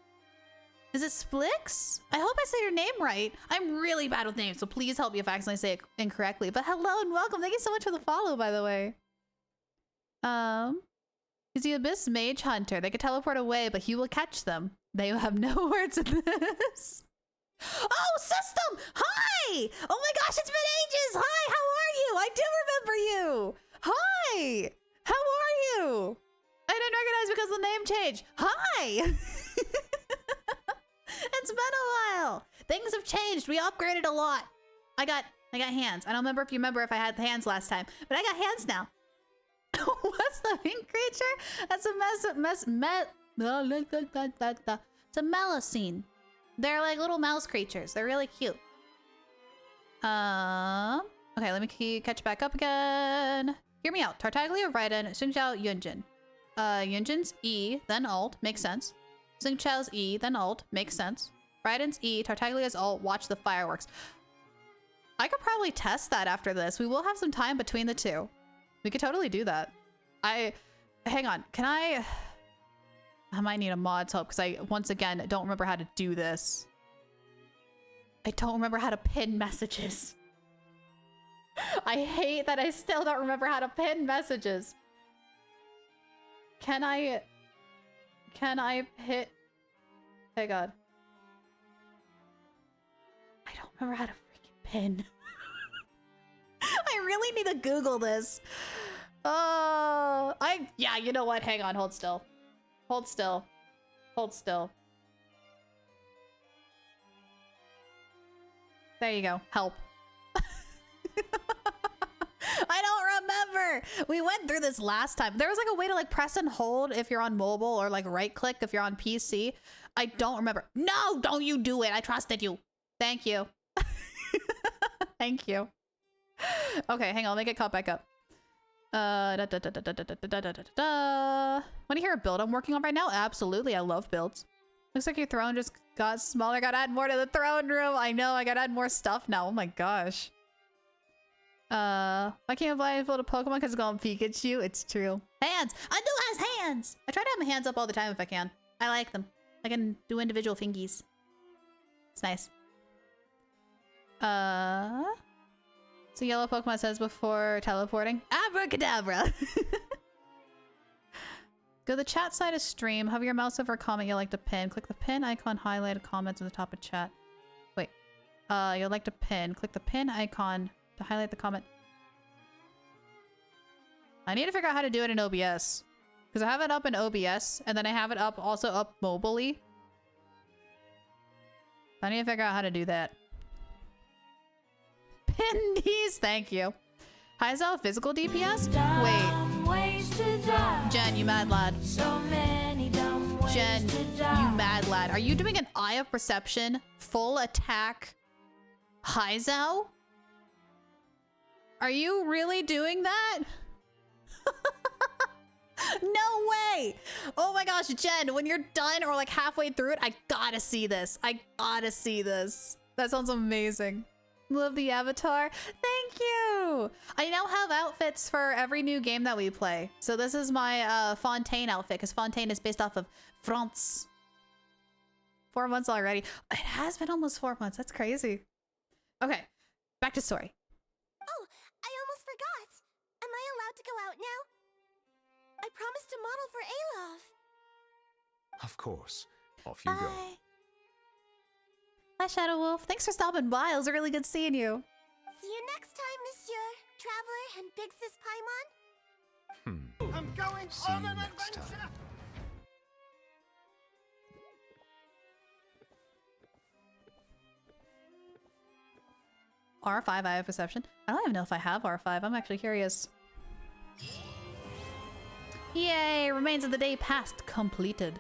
Is it Splix? I hope I say your name right. I'm really bad with names, so please help me if I accidentally say it incorrectly. But hello and welcome. Thank you so much for the follow, by the way. He's the Abyss Mage Hunter. They can teleport away, but he will catch them. They will have no words in this. Oh, System! Hi! Oh my gosh, it's been ages! Hi, how are you? I do remember you! Hi! How are you? I didn't recognize because the name changed. Hi! It's been a while. Things have changed. We upgraded a lot. I got hands. I don't remember if you remember if I had hands last time, but I got hands now. What's the pink creature? That's a it's a Melusine. They're like little mouse creatures. They're really cute. Okay, let me catch back up again. Hear me out. Tartaglia, Raiden, Xingqiao, Yunjin. Yunjin's E, then Alt. Makes sense. Xingqiao's E, then Alt. Makes sense. Raiden's E, Tartaglia's Alt. Watch the fireworks. I could probably test that after this. We will have some time between the two. We could totally do that. Hang on. Can I might need a mod's help because I, once again, don't remember how to do this. I don't remember how to pin messages. I hate that I still don't remember how to pin messages. Can I hit? Hey God. I don't remember how to freaking pin. I really need to Google this. Yeah, you know what? Hang on, hold still. Hold still. Hold still. There you go. Help. I don't remember. We went through this last time. There was like a way to like press and hold if you're on mobile or like right click if you're on PC. I don't remember. No, don't you do it. I trusted you. Thank you. Thank you. Okay, hang on. Let me get caught back up. Want to hear a build I'm working on right now? Absolutely. I love builds. Looks like your throne just got smaller. Gotta add more to the throne room. I know. I gotta add more stuff now. Oh my gosh. I can't blindfold a Pokemon because it's called Pikachu. It's true. Hands! Undo has hands! I try to have my hands up all the time if I can. I like them. I can do individual fingies. It's nice. So yellow Pokemon says before teleporting. Abracadabra! Go to the chat side of stream. Hover your mouse over a comment you'd like to pin. Click the pin icon, highlight a comment at the top of chat. Wait. You'd like to pin. Click the pin icon to highlight the comment. I need to figure out how to do it in OBS. Because I have it up in OBS, and then I have it up also up mobilely. I need to figure out how to do that. Pin these, thank you. Hyzo, physical DPS? Wait. Jen, you mad lad. Jen, you mad lad. Are you doing an Eye of Perception, full attack Hyzo? Are you really doing that? No way! Oh my gosh, Jen, when you're done or like halfway through it, I gotta see this. I gotta see this. That sounds amazing. Love the avatar. Thank you! I now have outfits for every new game that we play. So this is my Fontaine outfit, because Fontaine is based off of France. 4 months already. It has been almost 4 months. That's crazy. Okay, back to story. Oh, I almost forgot. Am I allowed to go out now? I promised to model for Alof. Of course. Off you go. Hi, Shadow Wolf. Thanks for stopping by. It was really good seeing you. See you next time, Monsieur Traveler and Big Sis Paimon. I'm going See on you an next adventure. time. R5, I have perception. I don't even know if I have R5. I'm actually curious. Yay! Remains of the day past completed.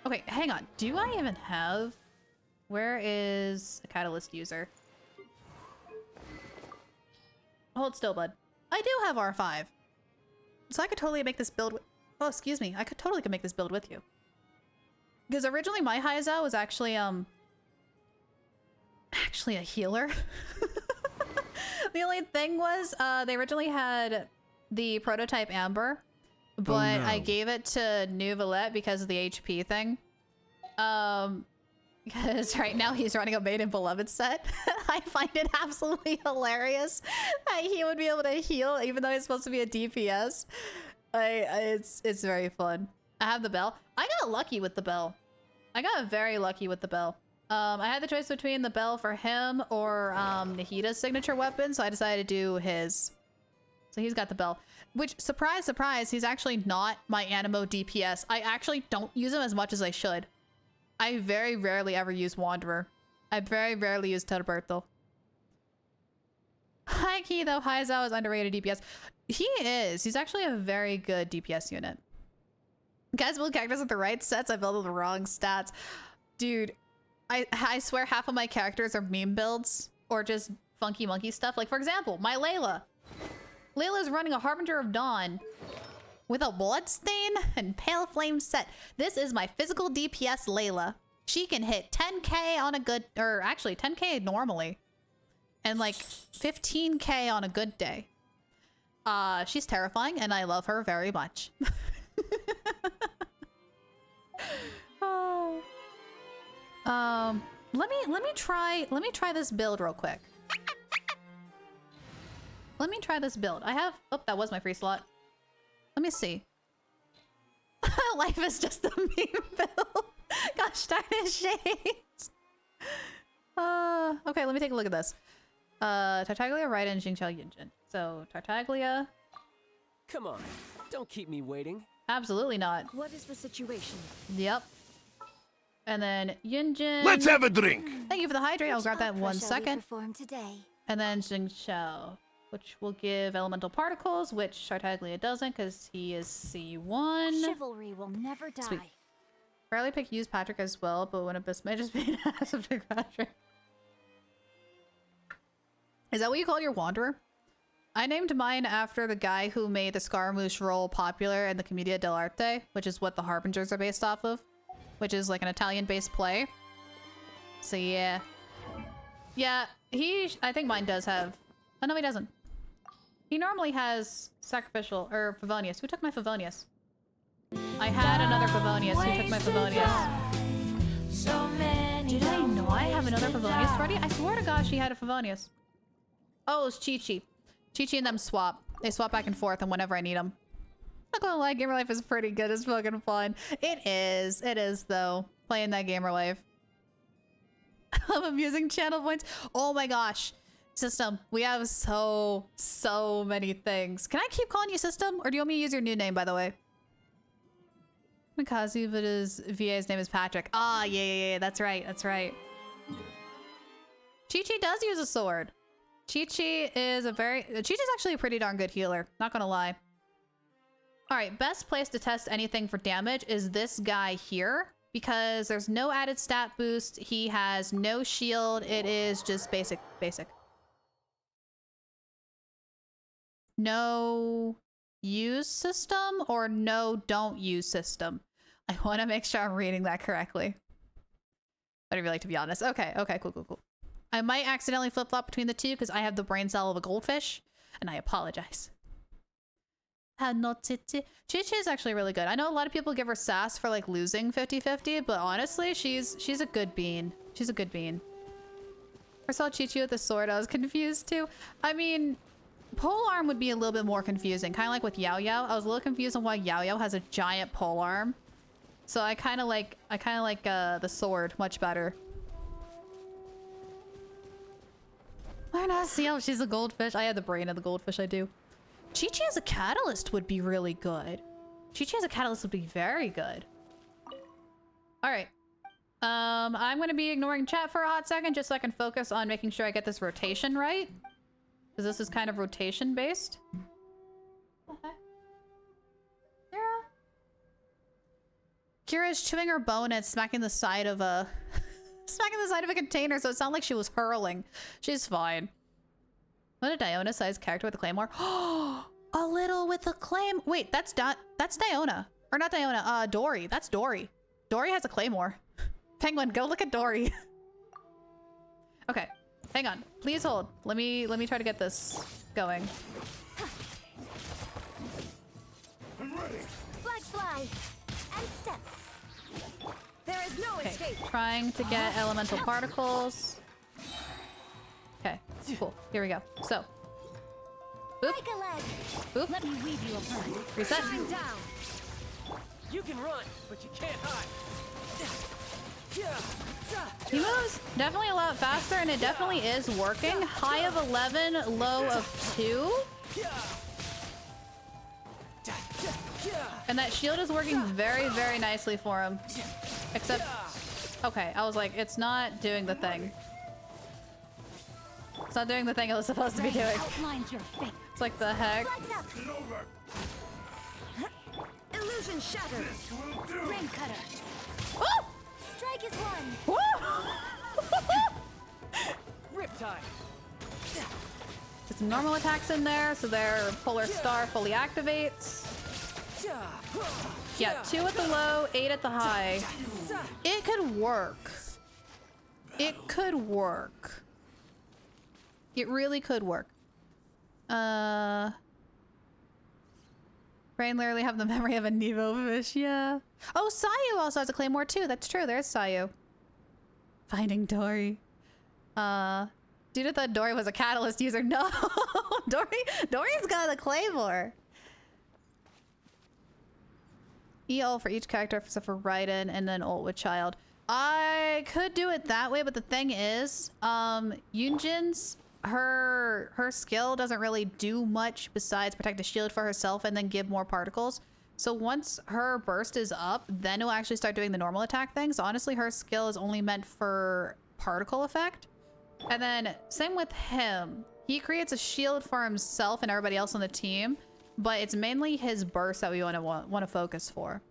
Okay, hang on. Do I even have... Where is a catalyst user? Hold still, bud. I do have R5. So I could totally make this build with... Oh, excuse me. I could totally make this build with you. Because originally my Hyzo was actually a healer. The only thing was they originally had the prototype Amber, but I gave it to Neuvillette because of the HP thing. Because right now he's running a Maiden Beloved set. I find it absolutely hilarious that he would be able to heal even though he's supposed to be a DPS. It's very fun. I have the bell. I got lucky with the bell. I got very lucky with the bell. I had the choice between the bell for him or Nahida's signature weapon, so I decided to do his. So he's got the bell. Which, surprise, surprise, he's actually not my Animo DPS. I actually don't use him as much as I should. I very rarely ever use Wanderer. I very rarely use Terberto. High key though, Hyzo is underrated DPS. He is. He's actually a very good DPS unit. Guys build characters with the right sets. I build with the wrong stats. Dude, I swear half of my characters are meme builds or just funky monkey stuff. Like for example, my Layla. Layla's running a Harbinger of Dawn with a Bloodstain and Pale Flame set. This is my physical DPS Layla. She can hit 10k on a good, or actually 10k normally. And like 15k on a good day. She's terrifying and I love her very much. Oh. Let me try this build real quick. Let me try this build. I have, oh, that was my free slot. Let me see. Life is just a meme build. Gosh darn it, shades. Okay, let me take a look at this. Tartaglia, Raiden, Xingqiao, Yunjin. So, Tartaglia. Come on, don't keep me waiting. Absolutely not. What is the situation? Yep. And then Yunjin. Let's have a drink! Thank you for the hydrate. I'll grab that in 1 second. Today? And then Xingqiao, which will give elemental particles, which Tartaglia doesn't because he is C1. Chivalry will never die. Sweet. Rarely pick use Patrick as well, but when Abyss may just be an ass of pick Patrick. Is that what you call your Wanderer? I named mine after the guy who made the Scaramouche role popular in the Commedia dell'arte, which is what the Harbingers are based off of, which is like an Italian-based play. So yeah. Yeah, I think mine does have... Oh, no, he doesn't. He normally has Sacrificial, or Favonius. Who took my Favonius? I had another Favonius. Who took my Favonius? Did I know I have another Favonius already? I swear to gosh, he had a Favonius. Oh, it's Chi-Chi. Chi-Chi and them swap. They swap back and forth, and whenever I need them. Not gonna lie, Gamer Life is pretty good. It's fucking fun. It is. It is, though. Playing that Gamer Life. I'm abusing channel points. Oh my gosh. System. We have so many things. Can I keep calling you System? Or do you want me to use your new name, by the way? Mikazu, but his VA's name is Patrick. Ah, yeah. That's right. That's right. Chi-Chi does use a sword. Chi-Chi is Chi-Chi's actually a pretty darn good healer. Not gonna lie. Alright, best place to test anything for damage is this guy here. Because there's no added stat boost. He has no shield. It is just basic. No use system or no don't use system. I want to make sure I'm reading that correctly. I'd really like to be honest. Okay, cool. I might accidentally flip-flop between the two because I have the brain cell of a goldfish, and I apologize. Chi-Chi is actually really good. I know a lot of people give her sass for like losing 50-50, but honestly, she's a good bean. She's a good bean. I saw Chi-Chi with the sword. I was confused too. I mean, polearm would be a little bit more confusing, kind of like with Yao Yao. I was a little confused on why Yao Yao has a giant polearm. So I kind of like the sword much better. Why not see how she's a goldfish? I had the brain of the goldfish, I do. Chi-Chi as a catalyst would be really good. Chi-Chi as a catalyst would be very good. Alright. I'm gonna be ignoring chat for a hot second just so I can focus on making sure I get this rotation right. Because this is kind of rotation based. What the heck? Kira's chewing her bone and smacking the side of a container, so it sounded like she was hurling. She's fine. What a Diona-sized character with a claymore. Oh, a little with a claim. Wait, that's Diona. Or not Diona, Dory. That's Dory. Dory has a claymore. Penguin, go look at Dory. Okay, hang on. Please hold. Let me try to get this going. I'm ready. Flags fly and step. There is no escape. Trying to get elemental particles. Okay, cool. Here we go. So, boop. Boop. Let me weave you a plan. Reset. Down. You can run, but you can't hide. He moves definitely a lot faster, and it definitely is working. High of 11, low of 2. And that shield is working very, very nicely for him. Except, okay, I was like, it's not doing the thing. It's not doing the thing it was supposed to be doing. It's like, the heck? Illusion shattered. Rain cutter. Woo! Strike is one. Woo! Riptide. There's some normal attacks in there, so their Polar Star fully activates. Yeah, 2 at the low, 8 at the high. It could work. It could work. It really could work. Brain literally have the memory of a Nevo fish, yeah. Oh, Sayu also has a claymore too. That's true, there's Sayu. Finding Dory. Dude, I thought Dory was a catalyst user. No, Dory's got a claymore. E-ult for each character except for Raiden, and then ult with Child. I could do it that way, but the thing is, Yunjin's, her skill doesn't really do much besides protect the shield for herself and then give more particles. So once her burst is up, then it'll actually start doing the normal attack things. Honestly, her skill is only meant for particle effect. And then same with him. He creates a shield for himself and everybody else on the team, but it's mainly his burst that we want to focus for.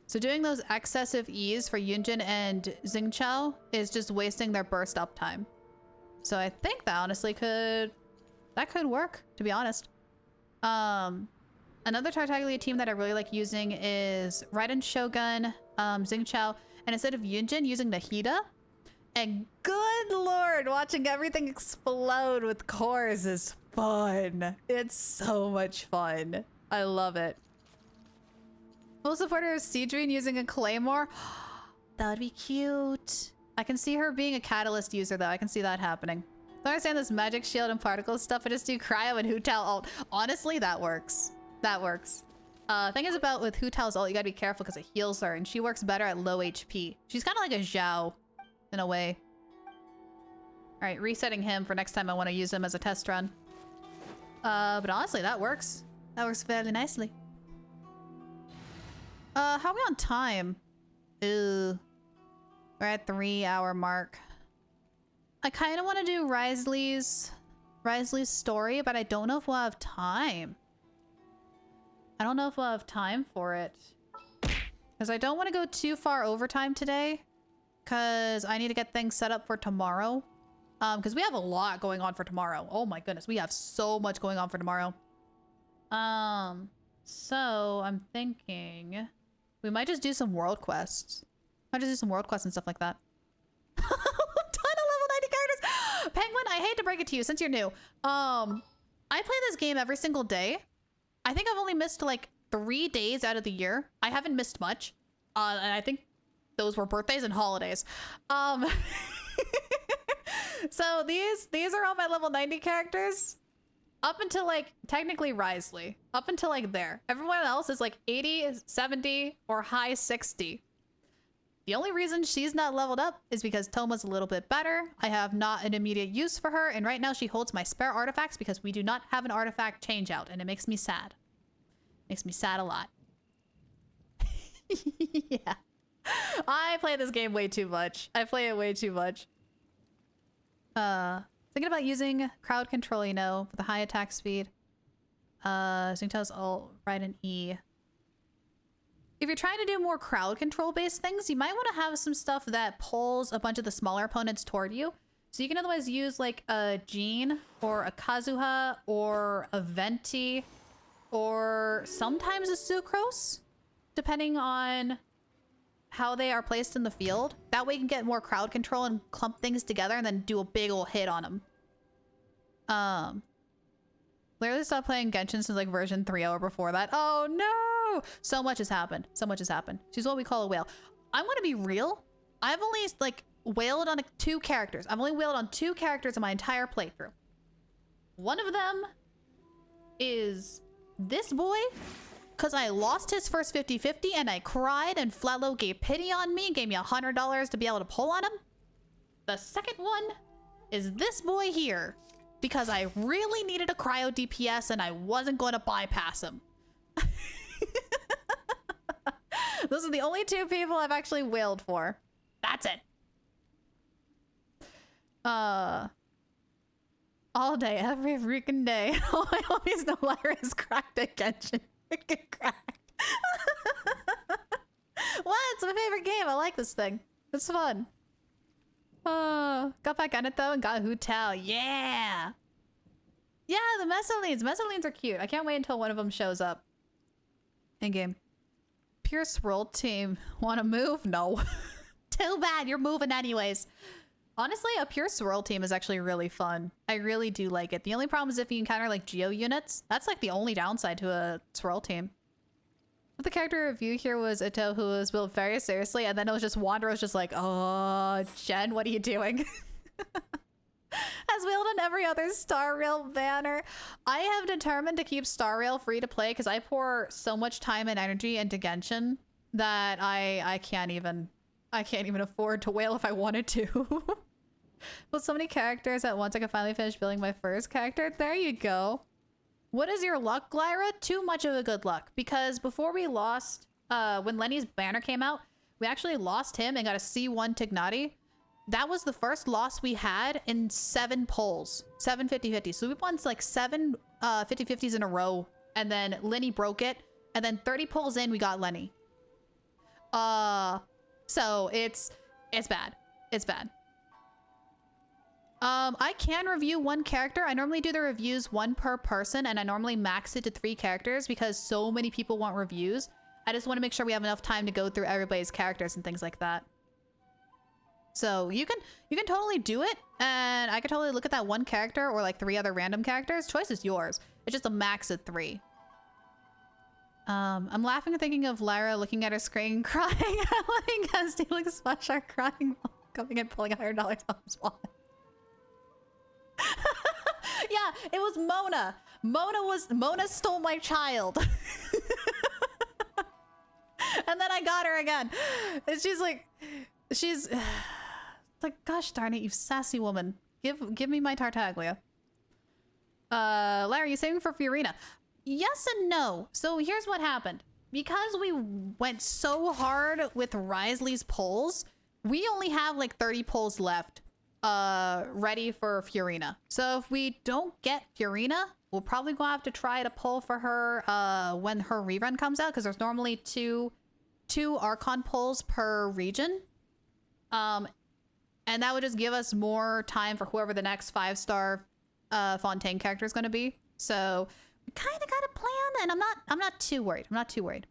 So doing those excessive E's for Yunjin and Xingqiu is just wasting their burst uptime. So I think that honestly could work, to be honest. Another Tartaglia team that I really like using is Raiden Shogun, Xingqiu, and instead of Yunjin, using Nahida. And good lord, watching everything explode with cores is fun. It's so much fun. I love it. Full supporter of Seedrine using a claymore. That would be cute. I can see her being a catalyst user though. I can see that happening. I understand this magic shield and particle stuff. I just do cryo and Hu Tao ult. Honestly, that works. That works. Thing is about with Hu Tao's ult, you gotta be careful because it heals her and she works better at low HP. She's kind of like a Zhao in a way. All right, resetting him for next time I want to use him as a test run. But honestly, that works. That works fairly nicely. How are we on time? Ooh. We're at 3-hour mark. I kind of want to do Risley's story, but I don't know if we'll have time. I don't know if we'll have time for it. Because I don't want to go too far overtime today. Because I need to get things set up for tomorrow. Because we have a lot going on for tomorrow. Oh my goodness, we have so much going on for tomorrow. So I'm thinking we might just do some world quests. Might just do some world quests and stuff like that. Ton of level 90 characters. Penguin, I hate to break it to you since you're new. I play this game every single day. I think I've only missed like 3 days out of the year. I haven't missed much. And I think those were birthdays and holidays. So these are all my level 90 characters. Up until like technically Risley. Up until like there. Everyone else is like 80, 70, or high 60. The only reason she's not leveled up is because Toma's a little bit better. I have not an immediate use for her, and right now she holds my spare artifacts because we do not have an artifact change out, and it makes me sad. Makes me sad a lot. Yeah. I play this game way too much. I play it way too much. Thinking about using crowd control, you know, for the high attack speed. Xingqiu's ult, right and E. If you're trying to do more crowd control based things, you might want to have some stuff that pulls a bunch of the smaller opponents toward you. So you can otherwise use like a Jean or a Kazuha or a Venti or sometimes a Sucrose, depending on how they are placed in the field. That way you can get more crowd control and clump things together and then do a big ol' hit on them. Literally stopped playing Genshin since like version 3 or before that. Oh no! So much has happened. So much has happened. She's what we call a whale. I'm gonna be real. I've only like wailed on 2 characters. I've only wailed on 2 characters in my entire playthrough. One of them is this boy, because I lost his first 50-50 and I cried and Flatlow gave pity on me and gave me $100 to be able to pull on him. The second one is this boy here, because I really needed a cryo DPS and I wasn't going to bypass him. Those are the only 2 people I've actually wailed for. That's it. All day, every freaking day. All my homies know Lyra is cracked at Genshin. Freaking cracked. What? It's my favorite game. I like this thing. It's fun. Got back on it though and got Hu Tao. Yeah. Yeah, the Messalines. Messalines are cute. I can't wait until one of them shows up. In game. Pierce World Team. Wanna move? No. Too bad. You're moving anyways. Honestly, a pure swirl team is actually really fun. I really do like it. The only problem is if you encounter like geo units. That's like the only downside to a swirl team. But the character review here was Ito, who was built very seriously, and then it was just Wanderer was just like, oh, Jen, what are you doing? As wheeled on every other Star Rail banner. I have determined to keep Star Rail free to play because I pour so much time and energy into Genshin that I can't even afford to wail if I wanted to. With so many characters at once, I could finally finish building my first character. There you go. What is your luck, Lyra? Too much of a good luck. Because before we lost, when Lenny's banner came out, we actually lost him and got a C1 Tignati. That was the first loss we had in 7 polls. 7 50-50s. So we won like 7 50-50s in a row. And then Lenny broke it. And then 30 polls in, we got Lenny. So it's bad. It's bad. I can review 1 character. I normally do the reviews 1 per person, and I normally max it to 3 characters because so many people want reviews. I just want to make sure we have enough time to go through everybody's characters and things like that. So you can totally do it, and I could totally look at that 1 character or like 3 other random characters. Choice is yours. It's just a max of 3. I'm laughing and thinking of Lyra looking at her screen crying, letting us stealing Smash are crying, coming and pulling $100 off his wallet. Yeah, it was Mona. Mona stole my child. And then I got her again. And she's like, gosh darn it, you sassy woman. Give me my Tartaglia. Larry, you saving for Fiorina? Yes and no. So here's what happened. Because we went so hard with Risley's polls, we only have like 30 polls left ready for Fiorina. So if we don't get Fiorina, we'll probably go have to try to pull for her when her rerun comes out, because there's normally two Archon polls per region. And that would just give us more time for whoever the next 5-star Fontaine character is going to be. So we kind of got a plan, and I'm not too worried. I'm not too worried.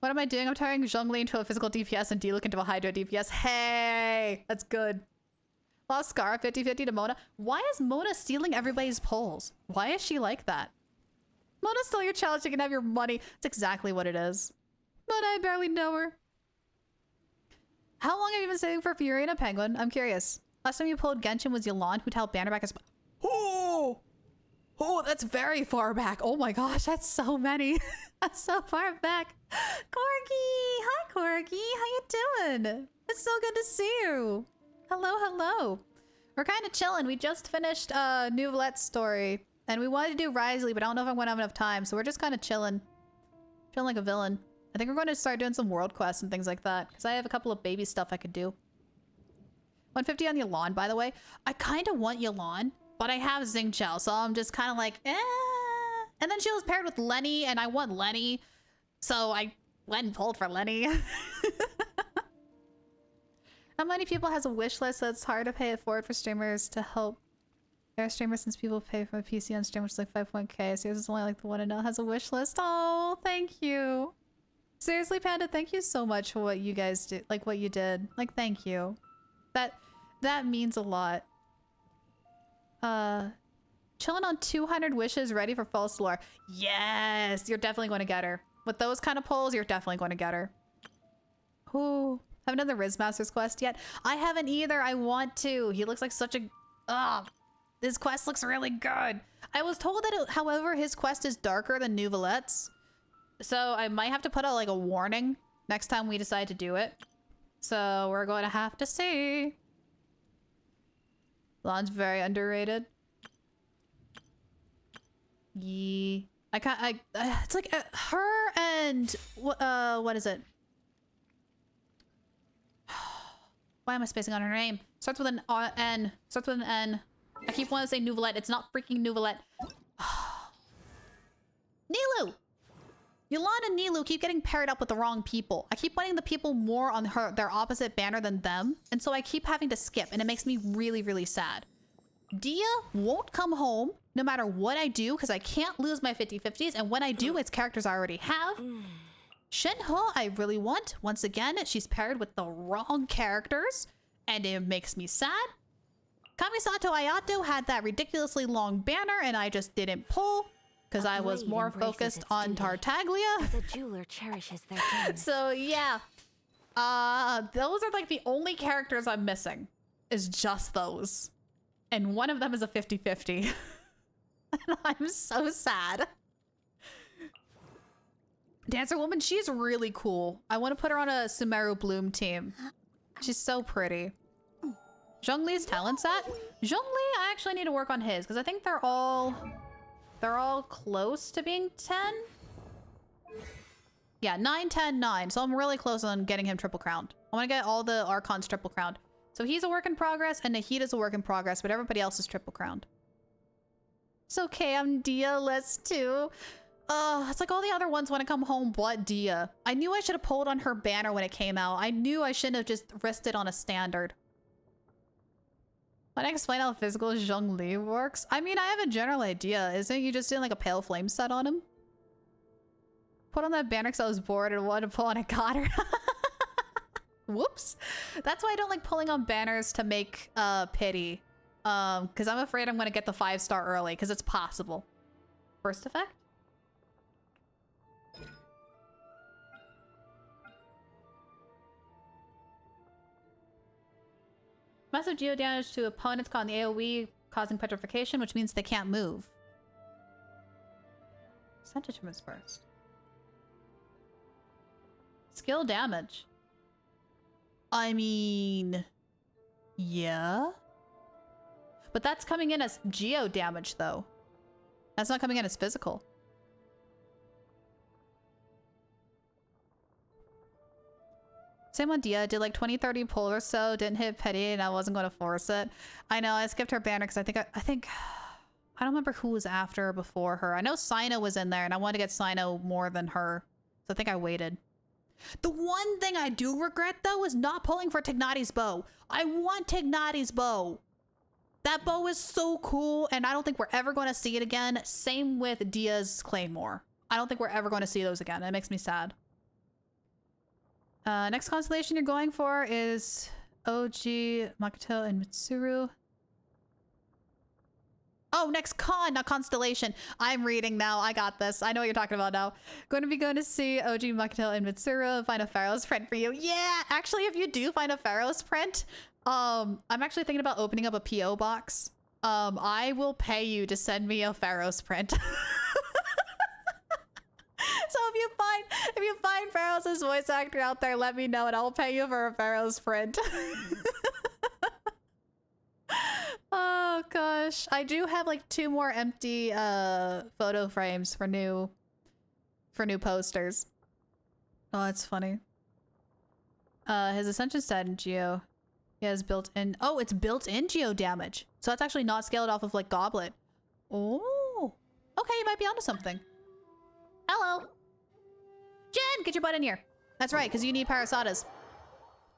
What am I doing? I'm turning Zhongli into a physical DPS and Diluc into a Hydro DPS. Hey, that's good. Lost Scar 50-50 to Mona. Why is Mona stealing everybody's polls? Why is she like that? Mona stole your challenge. You can have your money. That's exactly what it is. Mona, I barely know her. How long have you been saving for Fiorina, Penguin? I'm curious. Last time you pulled Genshin was Yolande, who held banner back as... Oh! Oh, that's very far back. Oh my gosh, that's so many. That's so far back. Corgi! Hi, Corgi. How you doing? It's so good to see you. Hello, hello. We're kind of chilling. We just finished Neuvillette's story, and we wanted to do Risley, but I don't know if I'm going to have enough time, so we're just kind of chilling. Feeling like a villain. I think we're going to start doing some world quests and things like that, because I have a couple of baby stuff I could do. 150 on Yolande, by the way. I kind of want Yolande, but I have Xingqiao, so I'm just kind of like, eh. And then she was paired with Lenny, and I want Lenny, so I went and pulled for Lenny. How many people has a wish list so it's hard to pay it forward for streamers to help their streamers, since people pay for a PC on stream, which is like 5.1k, so yours is only like the one to know has a wish list. Oh, thank you. Seriously, Panda, thank you so much for what you guys did, like what you did. Like, thank you. That means a lot. Chilling on 200 wishes, ready for false lore. Yes, you're definitely going to get her. With those kind of polls, you're definitely going to get her. Ooh, haven't done the Riz Master's quest yet. I haven't either. I want to. He looks like such a... His quest looks really good. I was told that, however, his quest is darker than Neuvillette's. So I might have to put out like a warning next time we decide to do it. So we're going to have to see. Lon's very underrated. Yeah. It's like her and what is it? Why am I spacing on her name? Starts with an N. Starts with an N. I keep wanting to say Neuvillette. It's not freaking Neuvillette. Nilou! Yolande and Nilou keep getting paired up with the wrong people. I keep wanting the people more on their opposite banner than them, and so I keep having to skip, and it makes me really, really sad. Dia won't come home no matter what I do, because I can't lose my 50-50s, and when I do, it's characters I already have. Shenhe, I really want. Once again, she's paired with the wrong characters, and it makes me sad. Kamisato Ayato had that ridiculously long banner, and I just didn't pull, because I was more focused on Tartaglia. As a jeweler cherishes their gems. So yeah, those are like the only characters I'm missing, is just those. And one of them is a 50-50. And I'm so sad. Dancer Woman, she's really cool. I want to put her on a Sumeru Bloom team. She's so pretty. Zhongli's talent set? Zhongli, I actually need to work on his, because I think they're all... They're all close to being 10. Yeah, 9, 10, 9. So I'm really close on getting him triple crowned. I want to get all the Archons triple crowned. So he's a work in progress and Nahida's a work in progress, but everybody else is triple crowned. It's okay, I'm Dia-less too. It's like all the other ones want to come home but Dia. I knew I should have pulled on her banner when it came out. I knew I shouldn't have just risked it on a standard. When I explain how physical Zhongli works, I mean, I have a general idea. Isn't you just doing like a pale flame set on him? Put on that banner because I was bored and wanted to pull on a Goddard. Whoops. That's why I don't like pulling on banners to make pity. Because I'm afraid I'm going to get the 5-star early because it's possible. First effect? Massive geo damage to opponents caught in the AoE, causing petrification, which means they can't move. Percentage moves first. Skill damage. I mean, yeah. But that's coming in as geo damage, though. That's not coming in as physical. Same on Dia. Did like 20-30 pull or so. Didn't hit Petty and I wasn't going to force it. I know. I skipped her banner because I think I don't remember who was after or before her. I know Sino was in there and I wanted to get Sino more than her. So I think I waited. The one thing I do regret though is not pulling for Tignati's bow. I want Tignati's bow. That bow is so cool and I don't think we're ever going to see it again. Same with Dia's Claymore. I don't think we're ever going to see those again. It makes me sad. Next constellation you're going for is OG, Makoto, and Mitsuru. Oh, next con, not constellation. I'm reading now. I got this. I know what you're talking about now. Going to see OG, Makoto, and Mitsuru. Find a Pharaoh's print for you. Yeah, actually, if you do find a Pharaoh's print, I'm actually thinking about opening up a PO box. I will pay you to send me a Pharaoh's print. So if you find Pharaoh's voice actor out there, let me know and I'll pay you for a Pharaoh's print. Oh gosh, I do have like 2 more empty photo frames for new posters. Oh, that's funny. His Ascension stat in Geo. He has built-in. Oh, it's built-in Geo damage. So that's actually not scaled off of like Goblet. Oh, okay, you might be onto something. Hello. Jen, get your butt in here. That's right, because you need Parasadas.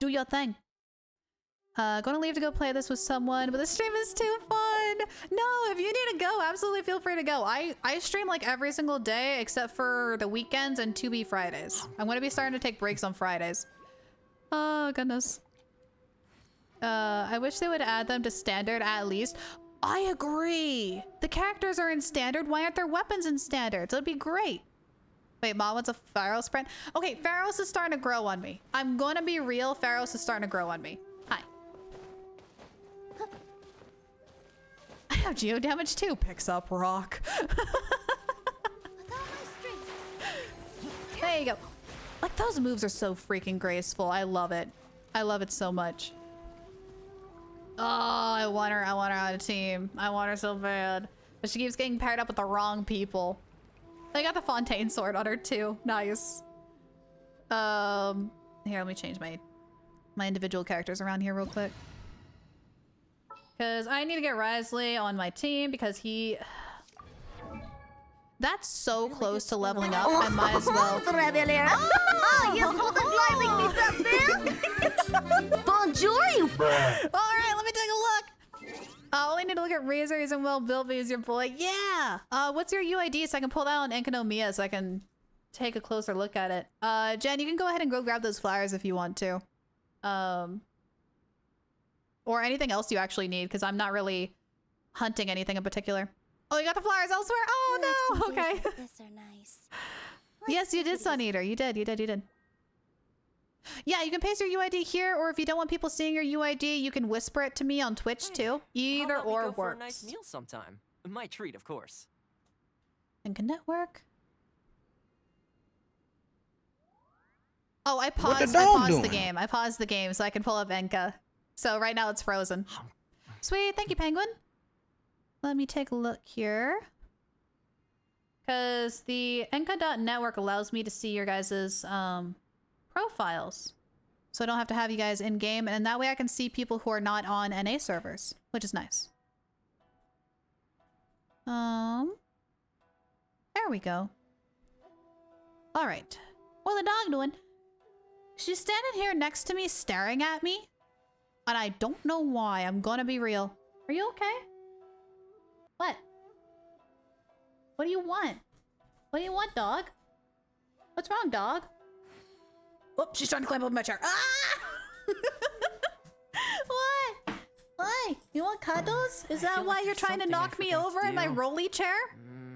Do your thing. Gonna leave to go play this with someone, but the stream is too fun. No, if you need to go, absolutely feel free to go. I stream like every single day except for the weekends and 2B Fridays. I'm gonna be starting to take breaks on Fridays. Oh, goodness. I wish they would add them to standard at least. I agree. The characters are in standard. Why aren't their weapons in standard? So it'd be great. Wait, Mom wants a Pharaoh's print? Okay, Pharaoh's is starting to grow on me. I'm gonna be real. Pharaoh's is starting to grow on me. Hi. I have geo damage too. Picks up rock. There you go. Like, those moves are so freaking graceful. I love it. I love it so much. Oh, I want her on a team. I want her so bad. But she keeps getting paired up with the wrong people. I got the Fontaine sword on her too. Nice. Here, let me change my individual characters around here real quick. Because I need to get Risley on my team because he... That's so close to leveling up. I might as well... Oh, you holding lightning me, Bonjour, you... Alright, let me take a look. I only need to look at Razor. He's in well built, he's your boy. Yeah! What's your UID so I can pull that on Enkanomiya so I can take a closer look at it. Jen, you can go ahead and go grab those flowers if you want to. Or anything else you actually need, because I'm not really hunting anything in particular. Oh, you got the flowers elsewhere? Oh, no! Okay. This are nice. Yes, you did, Sun Eater. You did. Yeah, you can paste your UID here, or if you don't want people seeing your UID, you can whisper it to me on Twitch, too. Either How about we or go works. for a nice meal sometime. My treat, of course. Enka Network. Oh, I paused the game. I paused the game so I can pull up Enka. So right now it's frozen. Sweet, thank you, Penguin. Let me take a look here. Because the Enka.network allows me to see your guys' profiles. So I don't have to have you guys in game, and that way I can see people who are not on NA servers, which is nice. There we go. All right. What the dog doing? She's standing here next to me, staring at me, and I don't know why. I'm gonna be real. Are you okay? What? What do you want? What do you want, dog? What's wrong, dog? Oh, she's trying to climb up my chair. Ah! What? Why? You want cuddles? Is that why you're trying to knock me over in my rolly chair?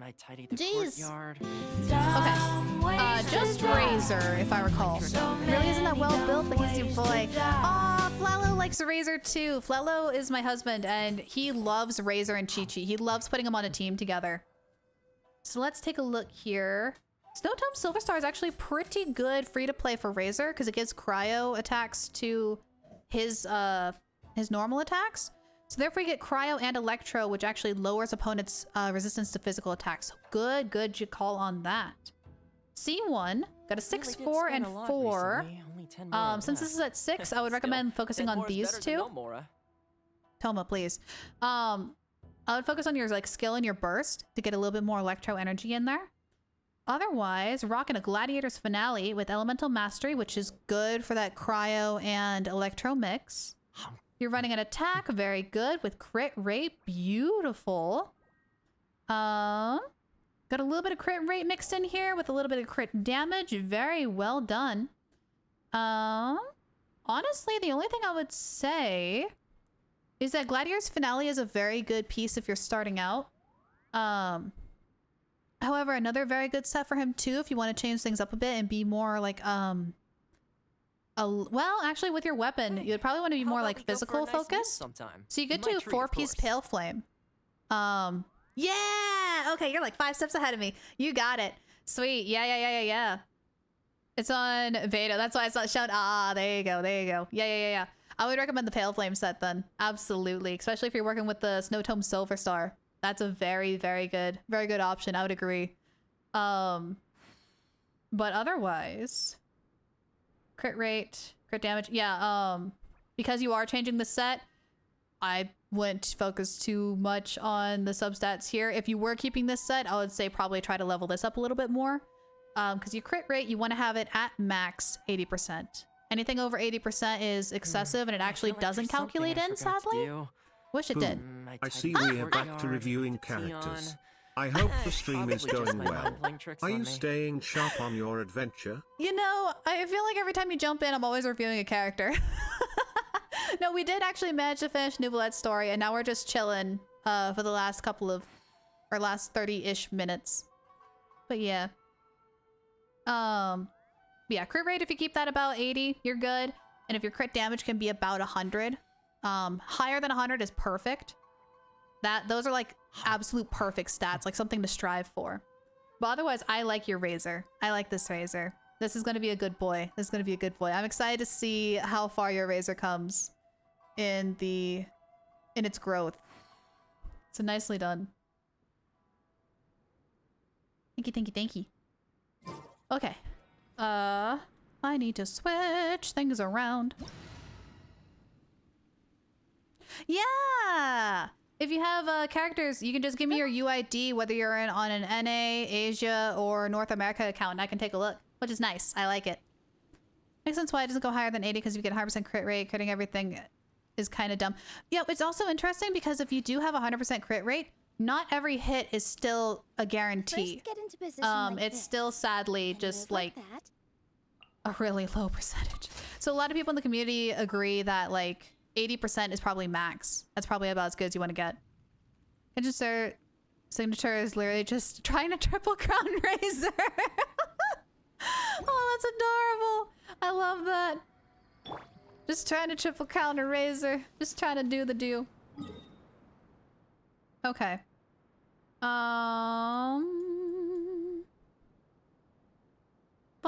I tidied the Jeez. courtyard. Okay. Just Razor, if I recall. Really isn't that well built, but he's your boy. Aw, Flalo likes Razor too. Flalo is my husband, and he loves Razor and Chi-Chi. He loves putting them on a team together. So let's take a look here. Snowtome Silverstar is actually pretty good free to play for Razor because it gives cryo attacks to his normal attacks. So therefore you get cryo and electro, which actually lowers opponents' resistance to physical attacks. So good call on that. C1 got a 6, 4, and 4. Since this is at 6, I would recommend focusing on these two. Toma, please. I would focus on your like skill and your burst to get a little bit more electro energy in there. Otherwise, rocking a Gladiator's Finale with Elemental Mastery, which is good for that cryo and electro mix. You're running an attack, very good, with crit rate, beautiful. Got a little bit of crit rate mixed in here with a little bit of crit damage, very well done. Honestly, the only thing I would say is that Gladiator's Finale is a very good piece if you're starting out. However, another very good set for him too, if you want to change things up a bit and be more like, well, actually with your weapon, you'd probably want to be more like physical focused. So you could do 4-piece Pale Flame. Yeah! Okay, you're like 5 steps ahead of me. You got it. Sweet. Yeah. It's on Veda. That's why it's not shown. Ah, there you go. Yeah. I would recommend the Pale Flame set then. Absolutely. Especially if you're working with the Snowtome Silverstar. That's a very good option. I would agree. But otherwise, crit rate, crit damage. Yeah, because you are changing the set, I wouldn't focus too much on the substats here. If you were keeping this set, I would say probably try to level this up a little bit more. Because your crit rate, you want to have it at max 80%. Anything over 80% is excessive, and it actually doesn't calculate in, sadly. Wish it did. I see we're back to reviewing characters. I hope the stream is going well. Are you staying sharp on your adventure? You know, I feel like every time you jump in, I'm always reviewing a character. No, we did actually manage to finish Neuvillette's story, and now we're just chilling for the last last 30-ish minutes. But yeah. Yeah, crit rate, if you keep that about 80, you're good. And if your crit damage can be about 100, higher than 100 is perfect. Those are like absolute perfect stats, like something to strive for. But otherwise, I like your Razor. I like this Razor. This is going to be a good boy. I'm excited to see how far your Razor comes in its growth. So nicely done. Thank you. Okay. I need to switch things around. Yeah! If you have characters, you can just give me your UID, whether you're on an NA, Asia, or North America account, and I can take a look, which is nice. I like it. Makes sense why it doesn't go higher than 80, because you get 100% crit rate. Critting everything is kind of dumb. Yeah, it's also interesting because if you do have 100% crit rate, not every hit is still a guarantee. First get into position It's still sadly just like a really low percentage. So a lot of people in the community agree that like 80% is probably max. That's probably about as good as you want to get. Genshin signature is literally just trying to triple crown Razor. Oh, that's adorable. I love that. Just trying to triple crown a Razor. Just trying to do the do. Okay. Fun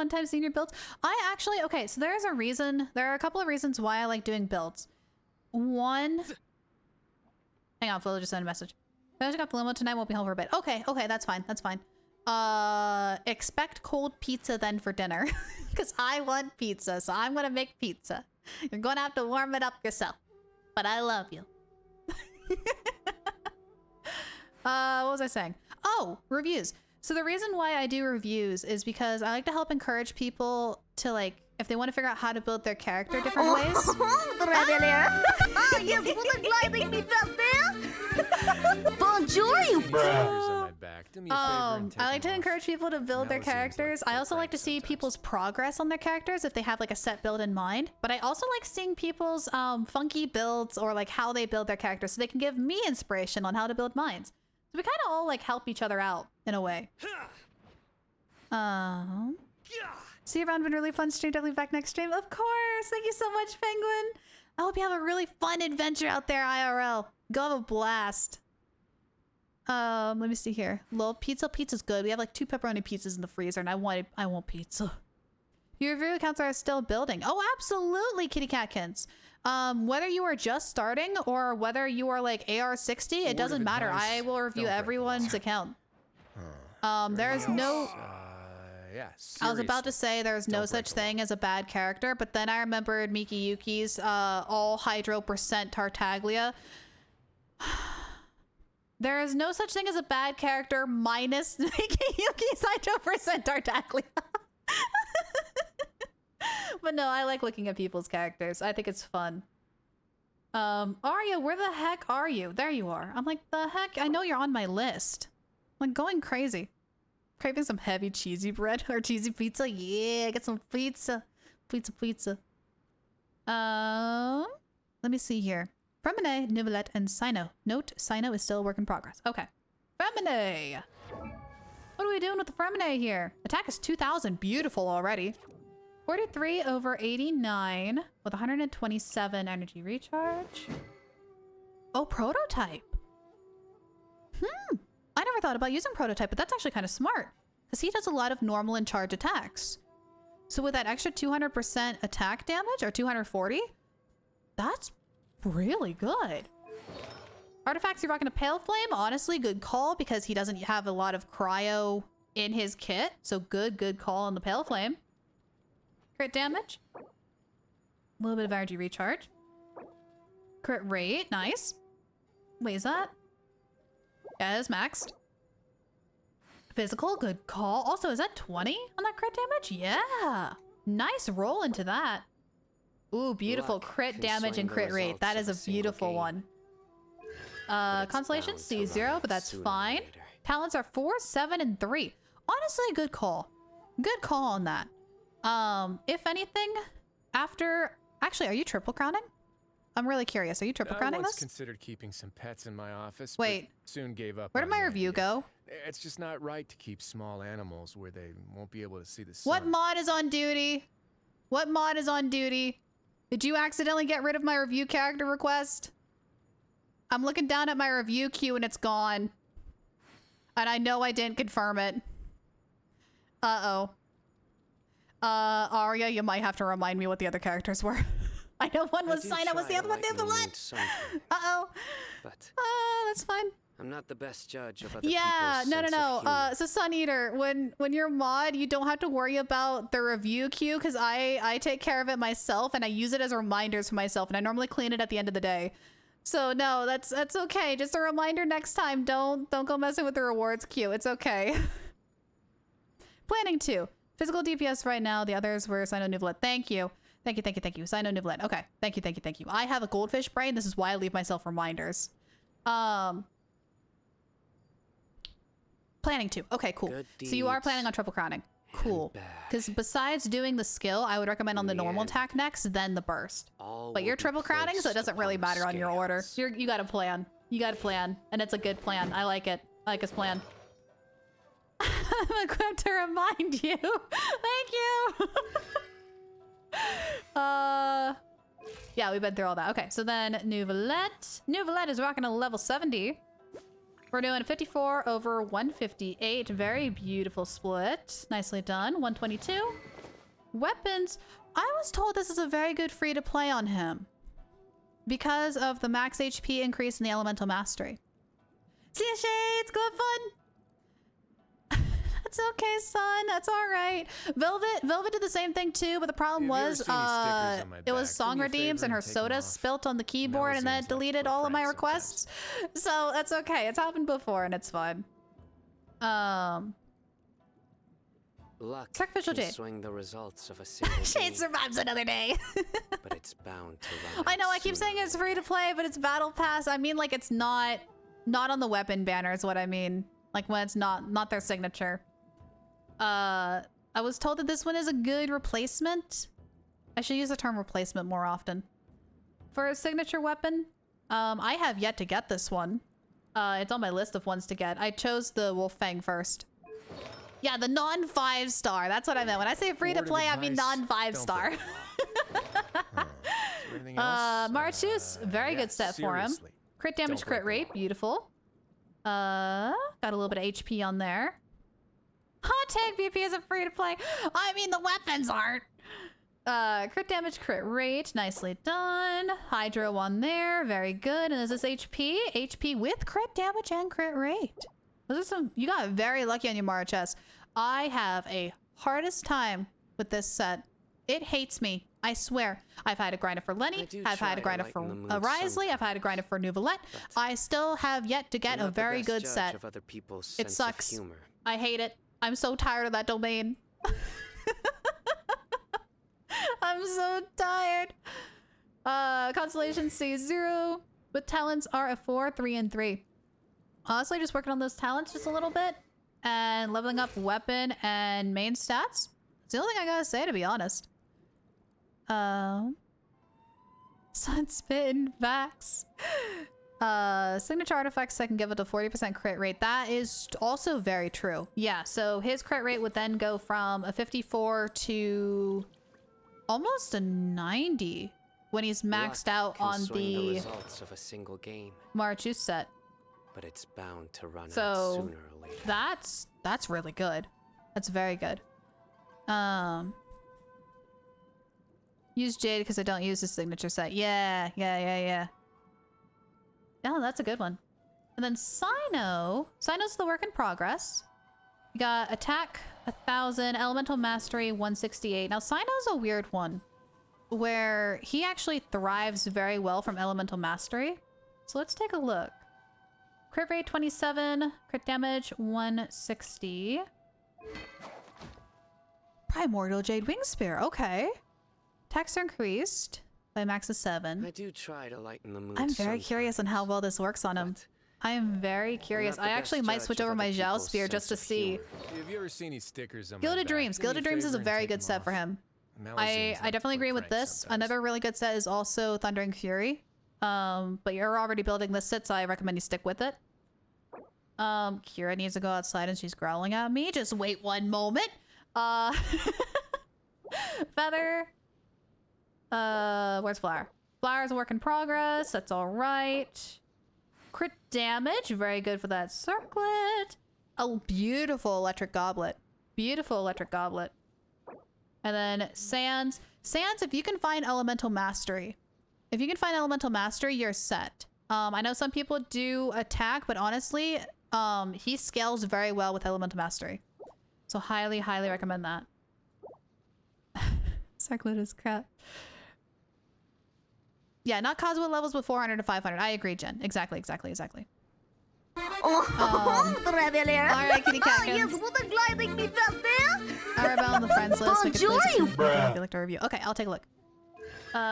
time seeing your builds. Okay, so there are a couple of reasons why I like doing builds. One, hang on, Flo just sent a message. Finishing up the limo tonight, won't be home for a bit. Okay, that's fine. Expect cold pizza then for dinner. Because I want pizza, so I'm gonna make pizza. You're gonna have to warm it up yourself. But I love you. What was I saying? Oh, reviews. So the reason why I do reviews is because I like to help encourage people to, like, if they want to figure out how to build their character different ways. You wouldn't lightly be felt there? Bonjour, you I like to encourage people to build their characters. I also like to see people's progress on their characters if they have like a set build in mind. But I also like seeing people's funky builds or like how they build their characters so they can give me inspiration on how to build mine. So we kind of all like help each other out in a way. See you around. Been really fun stream. Definitely back next stream. Of course. Thank you so much, Penguin. I hope you have a really fun adventure out there, IRL. Go have a blast. Let me see here. Little pizza. Pizza's good. We have like 2 pepperoni pizzas in the freezer, and I want pizza. Your review accounts are still building. Oh, absolutely, Kitty Catkins. Whether you are just starting or whether you are like AR60, it doesn't matter. I will review everyone's account. There's no... I was about to say there's no such thing as a bad character, but then I remembered Miki Yuki's all hydro percent Tartaglia. There is no such thing as a bad character minus Miki Yuki's hydro percent Tartaglia. But no, I like looking at people's characters. I think it's fun. Arya, where the heck are you? There you are. I'm like, the heck? I know you're on my list. I'm like going crazy. Craving some heavy cheesy bread or cheesy pizza. Yeah, get some pizza. Pizza. Let me see here. Fremine, Neuvillette, and Sino. Note, Sino is still a work in progress. Okay. Fremine! What are we doing with the Fremine here? Attack is 2,000. Beautiful already. 43 over 89 with 127 energy recharge. Oh, prototype. I never thought about using prototype, but that's actually kind of smart because he does a lot of normal and charge attacks. So with that extra 200% attack damage or 240, that's really good. Artifacts, you're rocking a Pale Flame. Honestly, good call because he doesn't have a lot of cryo in his kit. So good call on the Pale Flame. Crit damage. A little bit of energy recharge. Crit rate, nice. Wait, is that? Yeah, it's maxed. Physical, good call. Also, is that 20 on that crit damage? Yeah. Nice roll into that. Ooh, beautiful crit damage and crit rate. That is a beautiful one. Constellation C0, but that's fine. Talents are 4, 7, and 3. Honestly, good call. Good call on that. If anything, after... Actually, are you triple crowning? I'm really curious. Are you triple crowning this? I once this? considered keeping some pets in my office, Wait. but soon gave up. Where did my review go? It's just not right to keep small animals where they won't be able to see the sun. What mod is on duty? What mod is on duty? Did you accidentally get rid of my review character request? I'm looking down at my review queue and it's gone. And I know I didn't confirm it. Uh-oh. Arya, you might have to remind me what the other characters were. I know one was Sino, was the other one Neuvillette. Uh-oh. But that's fine. I'm not the best judge of other yeah, people's no. So Sun Eater, when you're mod, you don't have to worry about the review queue because I take care of it myself and I use it as reminders for myself and I normally clean it at the end of the day. So no, that's okay. Just a reminder next time. Don't go messing with the rewards queue. It's okay. Planning 2. Physical DPS right now. The others were Sino Neuvillette. Thank you. Thank you. Sino Neuvillette. Okay. Thank you. I have a goldfish brain. This is why I leave myself reminders. Planning 2. Okay, cool. So you are planning on triple crowning. Cool. Because besides doing the skill, I would recommend on the normal attack next, then the burst. But you're triple crowning, so it doesn't really matter on your order. You got a plan. And it's a good plan. I like it. I like his plan. I'm equipped to remind you. Thank you. Yeah, we've been through all that. Okay, so then Neuvillette. Neuvillette is rocking a level 70. We're doing 54 over 158. Very beautiful split. Nicely done. 122. Weapons. I was told this is a very good free to play on him because of the max HP increase in the elemental mastery. See ya, Shades. Go have fun. That's okay, son. That's all right. Velvet did the same thing too, but the problem was it was song redeems and her soda spilt on the keyboard and then it deleted all of my requests. So that's okay. It's happened before and it's fine. Luck Sacrificial can Jade. swing the results of a single Shade game, survives another day. but it's bound to run I know, out I keep sooner saying it's free to play, but it's battle pass. I mean, like, it's not on the weapon banner is what I mean. Like, when it's not their signature. I was told that this one is a good replacement. I should use the term replacement more often. For a signature weapon, I have yet to get this one. It's on my list of ones to get. I chose the Wolf Fang first. Yeah, the non-5 star. That's what I meant. When I say free to play, I mean non-5 star. Marchus, very good set for him. Crit damage, crit rate, beautiful. Got a little bit of HP on there. Hot tag BP isn't free to play. I mean, the weapons aren't. Crit damage, crit rate, nicely done. Hydro on there, very good. And is this HP? HP with crit damage and crit rate. Those are some. You got very lucky on your Marchus. I have a hardest time with this set. It hates me. I swear. I've had to grind it for Lenny. I've had to grind it for Risley. I've had to grind it for Neuvillette. I still have yet to get a very good set. It sucks. I hate it. I'm so tired of that domain. I'm so tired. Constellation C0 with talents are a 4, 3, and 3. Honestly, just working on those talents just a little bit and leveling up weapon and main stats. It's the only thing I gotta say, to be honest. Sunspit Vax. Signature artifacts that can give it a 40% crit rate. That is also very true. Yeah, so his crit rate would then go from a 54 to almost a 90 when he's maxed out on the results of a single game. Marchus set. But it's bound to run out So sooner or later. that's really good. That's very good. Use Jade because I don't use his signature set. Yeah. Oh, that's a good one. And then Sino. Sino's the work in progress. You got attack 1000, elemental mastery 168. Now Sino's a weird one where he actually thrives very well from elemental mastery. So let's take a look. Crit rate 27, crit damage 160. Primordial Jade Wing Spear, okay. Attacks are increased by max of 7. I do try to lighten the mood. I'm very curious on how well this works on him. I am very curious. I actually might switch over my Zhao Spear just to see. Have you ever seen any stickers on Gilded Dreams. Gilded Dreams is a very good set for him. I definitely agree with this. Another really good set is also Thundering Fury. But you're already building this set, so I recommend you stick with it. Kira needs to go outside and she's growling at me. Just wait one moment. Feather. Where's Flower? Flower's a work in progress. That's all right. Crit damage. Very good for that circlet. A beautiful electric goblet. Beautiful electric goblet. And then Sands. Sands, if you can find elemental mastery. If you can find elemental mastery, you're set. I know some people do attack, but honestly, he scales very well with elemental mastery. So highly, highly recommend that. Circlet is crap. Yeah, not Kazuha levels with 400 to 500. I agree, Jen. Exactly. Alright, kitty catkins. Arabelle on the friends list. Like review. Okay, I'll take a look.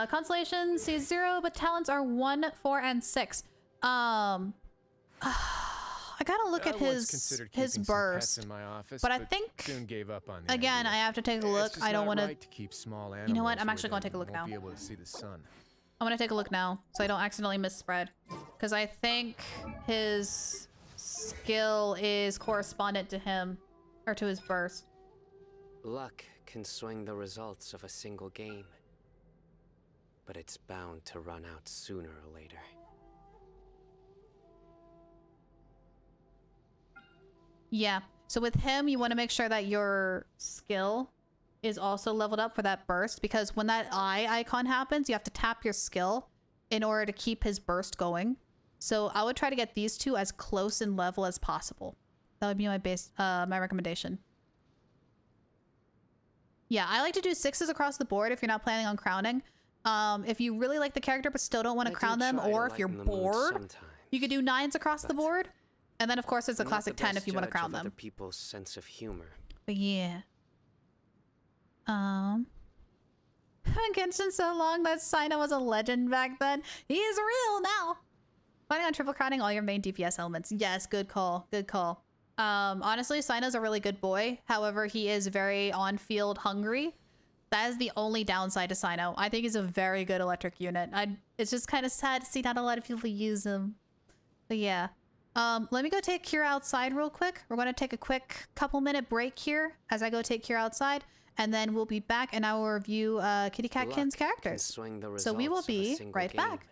Constellation sees 0, but talents are 1, 4, and 6. I gotta look at his burst, in my office, but I think soon gave up on again I have to take a look. I don't want right to keep small You know what? I'm actually going to take a look now. be able to see the sun. I'm gonna take a look now, so I don't accidentally misspread, because I think his skill is correspondent to him, or to his burst. Luck can swing the results of a single game, but it's bound to run out sooner or later. Yeah, so with him, you want to make sure that your skill is also leveled up for that burst, because when that eye icon happens, you have to tap your skill in order to keep his burst going. So I would try to get these two as close in level as possible. That would be my base, my recommendation. Yeah, I like to do 6s across the board if you're not planning on crowning. If you really like the character but still don't want to crown them, or if you're bored, you could do 9s across the board. And then of course there's a classic 10 if you want to crown them. Other people's sense of humor. But yeah. Genshin so long that Sino was a legend back then. He is real now. Planning on triple crowning all your main DPS elements. Yes, good call. Good call. Honestly, Sino's a really good boy. However, he is very on-field hungry. That is the only downside to Sino. I think he's a very good electric unit. It's just kind of sad to see not a lot of people use him. But yeah. Let me go take Kira outside real quick. We're going to take a quick couple-minute break here as I go take Kira outside. And then we'll be back and I will review Kitty Catkin's characters. So we will be right back.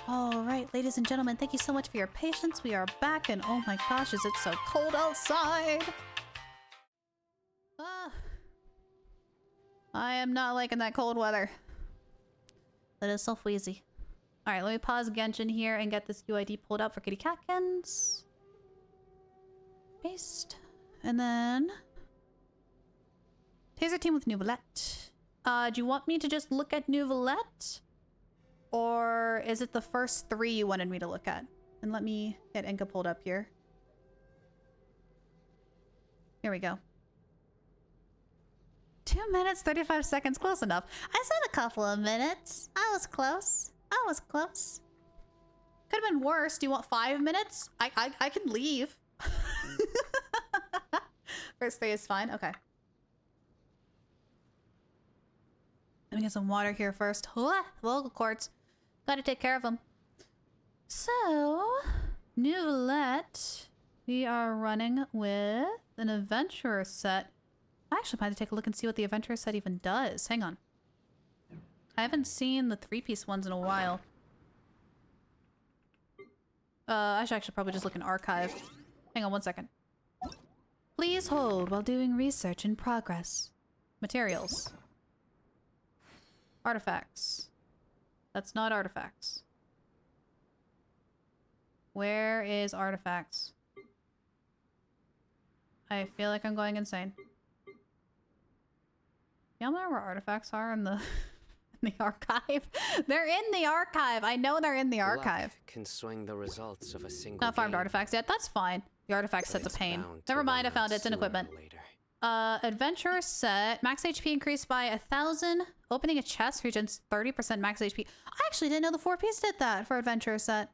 All right, ladies and gentlemen, thank you so much for your patience. We are back, and oh my gosh, is it so cold outside? I am not liking that cold weather. That is so wheezy. All right, let me pause Genshin here and get this UID pulled up for Kitty Catkins. Paste. And then... Taser team with Neuvillette. Do you want me to just look at Neuvillette? Or is it the first 3 you wanted me to look at? And let me get Inka pulled up here. Here we go. 2 minutes, 35 seconds. Close enough. I said a couple of minutes. I was close. I was close. Could have been worse. Do you want 5 minutes? I can leave. First 3 is fine. Okay. Let me get some water here first. Vocal cords. Gotta take care of them. So, Neuvillette, we are running with an adventurer set. I actually might have to take a look and see what the adventurer set even does. Hang on. I haven't seen the 3-piece ones in a while. I should actually probably just look in archive. Hang on 1 second. Please hold while doing research in progress. Materials. Artifacts. That's not artifacts. Where is artifacts? I feel like I'm going insane. Y'all know where artifacts are in the in the archive? They're in the archive. I know they're in the archive. Luck can swing the results of a single Not farmed game, artifacts yet. That's fine. The artifact set's a pain. Never mind. I found it. It's in equipment. Adventure set. Max HP increased by 1,000. Opening a chest regens 30% max HP. I actually didn't know the 4-piece did that for adventure set.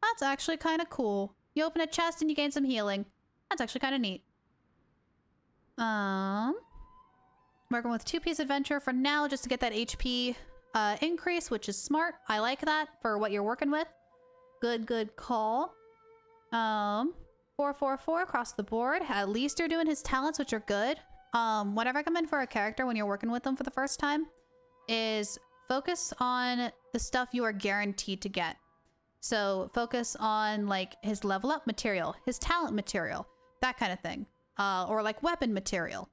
That's actually kind of cool. You open a chest and you gain some healing. That's actually kind of neat. Working with 2-piece adventure for now just to get that HP increase, which is smart. I like that for what you're working with. Good call. 444 across the board. At least you're doing his talents, which are good. What I recommend for a character when you're working with them for the first time is focus on the stuff you are guaranteed to get. So focus on like his level up material, his talent material, that kind of thing. Or like weapon material.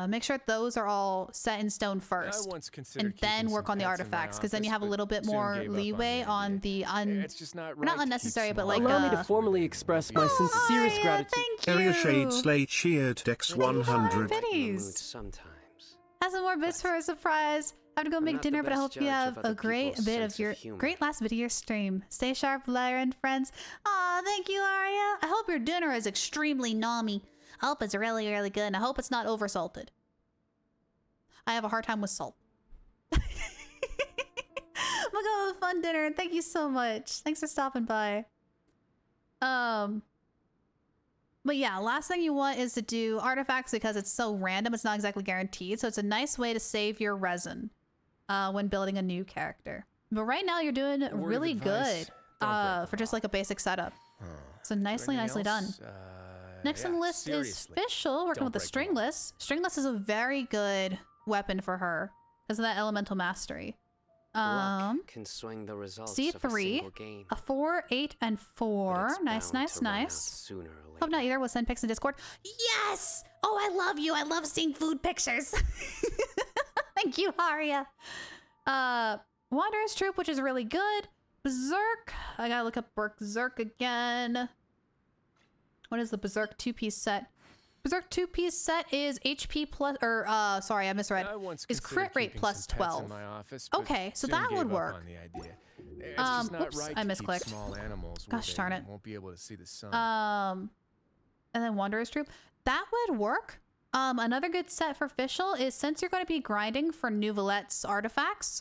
Make sure those are all set in stone first, and then work on the artifacts, because then you have a little bit more leeway on the not unnecessary, but like allow me to formally express my sincerest gratitude. Thank you. Area Shade Slay cheered Dex 100. Has some more bits for a surprise. I have to go make dinner, but I hope you have a great bit of your great last bit of your stream. Stay sharp, Lyra and friends. Aw, thank you, Arya. I hope your dinner is extremely nommy. I hope it's really good, and I hope it's not oversalted. I have a hard time with salt. We'll go have a fun dinner, and thank you so much. Thanks for stopping by. But yeah, last thing you want is to do artifacts because it's so random, it's not exactly guaranteed. So it's a nice way to save your resin when building a new character. But right now you're doing really good for just like a basic setup. So nicely done. Next on the list is Fischl, working with the Stringless. Stringless is a very good weapon for her because of that elemental mastery. Luck can swing the results C3, of a single game, a 4, 8, and 4. Nice. Hope not either. We'll send pics in Discord. Yes! Oh, I love you. I love seeing food pictures. Thank you, Arya. Wanderer's Troop, which is really good. Berserk. I gotta look up Berserk again. What is the Berserk 2-piece set? Berserk 2-piece set is HP plus, or sorry, I misread. Is crit rate plus 12. Okay, so that would work. Oops, I misclicked. Gosh darn it. Won't be able to see the sun. And then Wanderer's Troop. That would work. Another good set for Fischl is, since you're going to be grinding for Neuvillette's artifacts,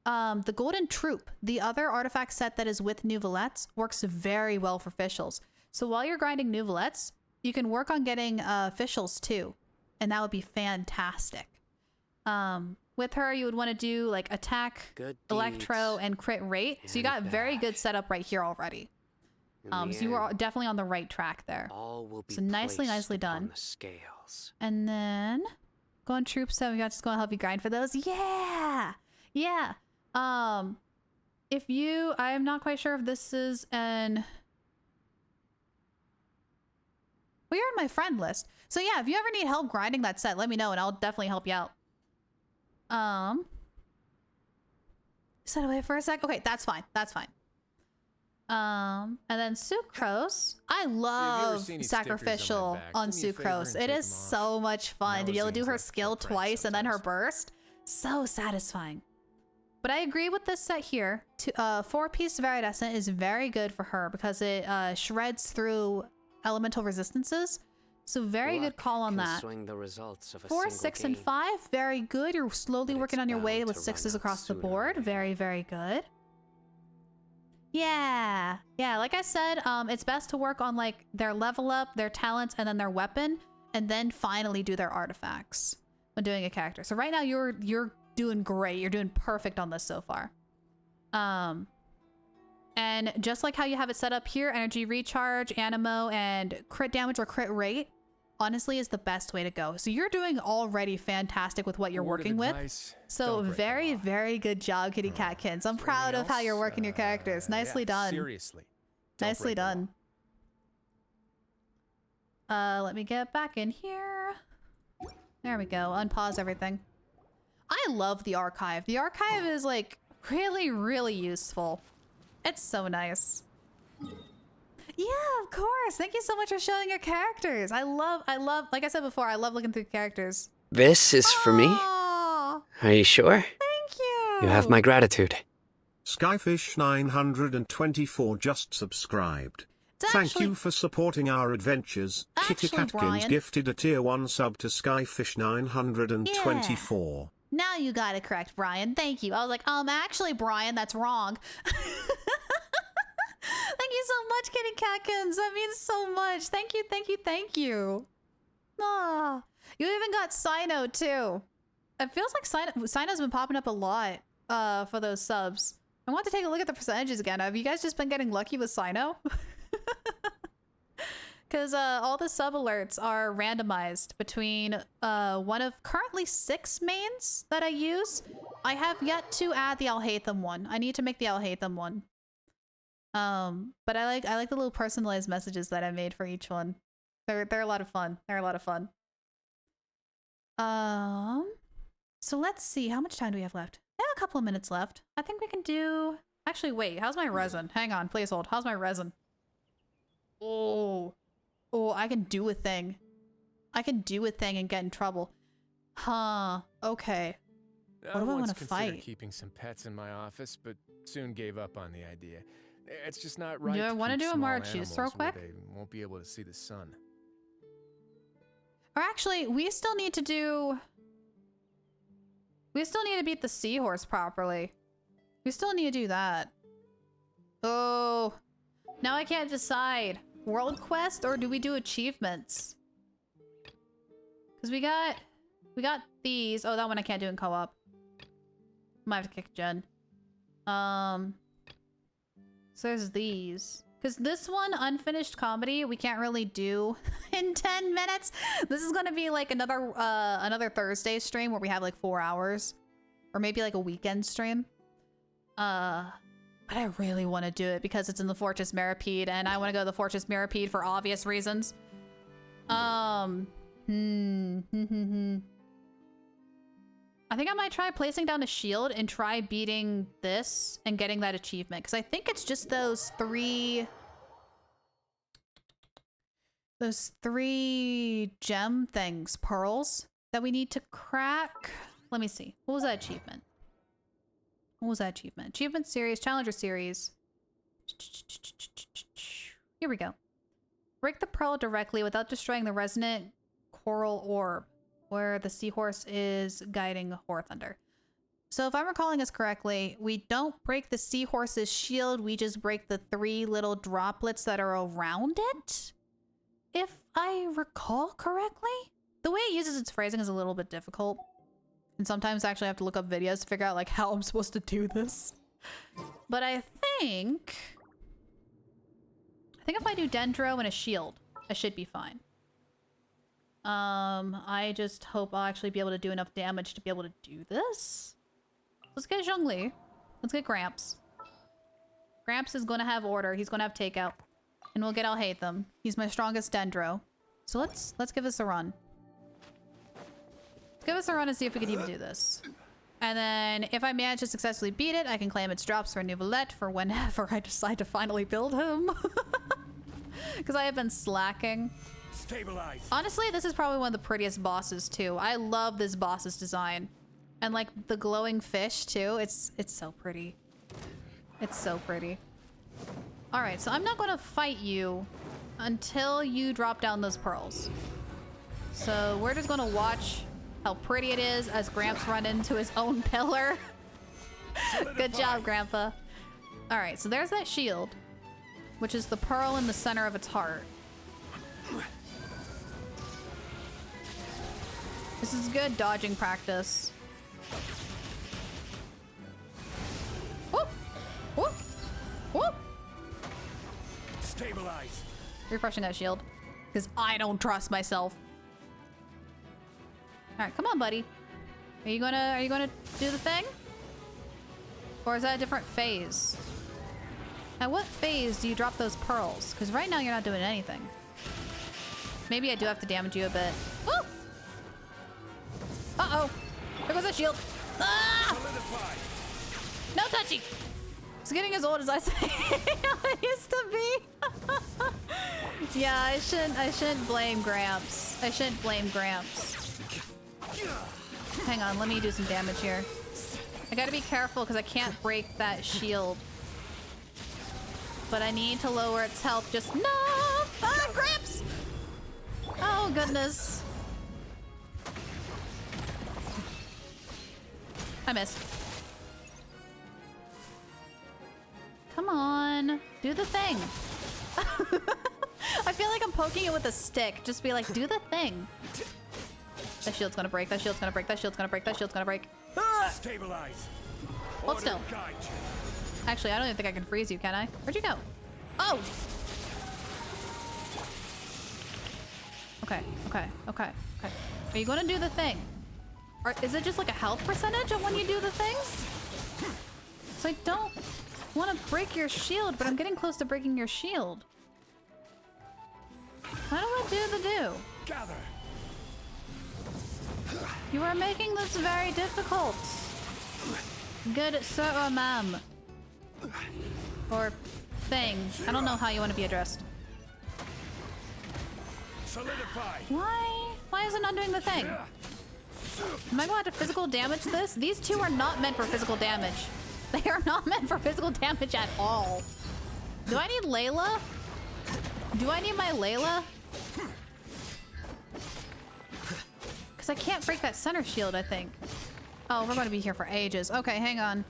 the Golden Troop, the other artifact set that is with Neuvillette's, works very well for Fischl's. So while you're grinding Neuvillette's, you can work on getting Fischl's too, and that would be fantastic. With her, you would want to do like attack, electro, and crit rate. So you got very good setup right here already. So you are definitely on the right track there. So nicely done. And then go on Troop 7. We got just going to help you grind for those. Yeah. If you, I am not quite sure if this is an. Well, you're in my friend list. So yeah, if you ever need help grinding that set, let me know and I'll definitely help you out. Set away for a sec. Okay, that's fine. And then Sucrose. I love Sacrificial on Sucrose. It is so much fun to be able to do her skill twice and then her burst. So satisfying. But I agree with this set here. 4-piece Viridescent is very good for her because it shreds through elemental resistances. So very good call on that. 4, 6, and 5, very good. You're slowly working on your way with 6s across the board. Very good. Yeah, like I said, it's best to work on like their level up, their talents, and then their weapon, and then finally do their artifacts when doing a character. So right now you're doing great. You're doing perfect on this so far. And just like how you have it set up here, energy recharge, animo, and crit damage or crit rate, honestly, is the best way to go. So you're doing already fantastic with what you're working with. So very good job, Kitty Catkins. I'm proud of how you're working your characters. Nicely done. Seriously. Nicely done. Let me get back in here. There we go. Unpause everything. I love the archive. The archive is like, Really, really useful. It's so nice. Yeah, of course. Thank you so much for showing your characters. I love, like I said before, I love looking through characters. This is for me? Aw, Are you sure? thank you. You have my gratitude. Skyfish924 just subscribed. Thank you for supporting our adventures. Kitty Catkins Brian. gifted a tier 1 sub to Skyfish924. Yeah. Now you got it correct, Brian. Thank you. I was like, actually, Brian, that's wrong. Thank you so much, Kitty Catkins. That means so much. Thank you, thank you, thank you. Ah, you even got Sino too. It feels like Sino's been popping up a lot for those subs. I want to take a look at the percentages again. Have you guys just been getting lucky with Sino? Because all the sub alerts are randomized between one of currently 6 mains that I use. I have yet to add the I'll hate them one. I need to make the I'll hate them one. But I like the little personalized messages that I made for each one. They're a lot of fun. They're a lot of fun. So let's see. How much time do we have left? I have a couple of minutes left. I think we can do... Actually, wait. How's my resin? Hang on. Please hold. How's my resin? Oh, I can do a thing. I can do a thing and get in trouble. Huh. Okay. What do I want to fight? Keeping some pets in my office, but soon gave up on the idea. It's just not right. Do I want to do a more Marchus real quick? They won't be able to see the sun. Or actually, we still need to do... We still need to beat the seahorse properly. We still need to do that. Oh. Now I can't decide. World quest or do we do achievements? Because we got these. Oh, that one I can't do in co-op. Might have to kick Jen. So there's these. Because this one, unfinished comedy, we can't really do in 10 minutes. This is gonna be like another Thursday stream where we have like 4 hours. Or maybe like a weekend stream. But I really want to do it because it's in the Fortress Mirapede and I want to go to the Fortress Mirapede for obvious reasons. I think I might try placing down a shield and try beating this and getting that achievement. Because I think it's just those three gem things, pearls, that we need to crack. Let me see. What was that achievement? What was that achievement? Achievement series, challenger series. Here we go. Break the pearl directly without destroying the resonant coral orb where the seahorse is guiding Horthunder. So if I'm recalling this correctly, we don't break the seahorse's shield, we just break the 3 little droplets that are around it? If I recall correctly? The way it uses its phrasing is a little bit difficult. And sometimes I actually have to look up videos to figure out like how I'm supposed to do this. But I think if I do Dendro and a shield, I should be fine. I just hope I'll actually be able to do enough damage to be able to do this. Let's get Zhongli. Let's get Gramps. Gramps is gonna have order. He's gonna have takeout. And we'll get I'll hate them. He's my strongest Dendro. So let's give this a run. Give us a run and see if we can even do this. And then if I manage to successfully beat it, I can claim its drops for Neuvillette for whenever I decide to finally build him. Because I have been slacking. Stabilize. Honestly, this is probably one of the prettiest bosses too. I love this boss's design. And like the glowing fish too. It's so pretty. It's so pretty. Alright, so I'm not going to fight you until you drop down those pearls. So we're just going to watch how pretty it is as Gramps run into his own pillar. Good job, Grandpa. All right, so there's that shield, which is the pearl in the center of its heart. This is good dodging practice. Whoop! Whoop! Whoop! Stabilize. Refreshing that shield, because I don't trust myself. All right, come on, buddy. Are you gonna do the thing? Or is that a different phase? At what phase do you drop those pearls? Because right now you're not doing anything. Maybe I do have to damage you a bit. Woo! Uh-oh. There goes that shield. Ah! No touchy! It's getting as old as I say it used to be. Yeah, I shouldn't blame Gramps. I shouldn't blame Gramps. Hang on, let me do some damage here. I gotta be careful because I can't break that shield. But I need to lower its health just no! Ah, Gramps! Oh, goodness. I missed. Come on. Do the thing. I feel like I'm poking it with a stick. Just be like, do the thing. That shield's gonna break. That shield's gonna break. That shield's gonna break. That shield's gonna break. Stabilize. Hold still. Actually, I don't even think I can freeze you, can I? Where'd you go? Oh! Okay, okay, okay, okay. Are you gonna do the thing? Or is it just like a health percentage of when you do the things? So I don't want to break your shield, but I'm getting close to breaking your shield. How do I do the do? Gather. You are making this very difficult. Good sir, ma'am. Or thing. I don't know how you want to be addressed. Solidify. Why? Why is it not doing the thing? Am I going to have to physical damage this? These two are not meant for physical damage. They are not meant for physical damage at all. Do I need Layla? Do I need my Layla? Because I can't break that center shield, I think. Oh, we're going to be here for ages. Okay, hang on.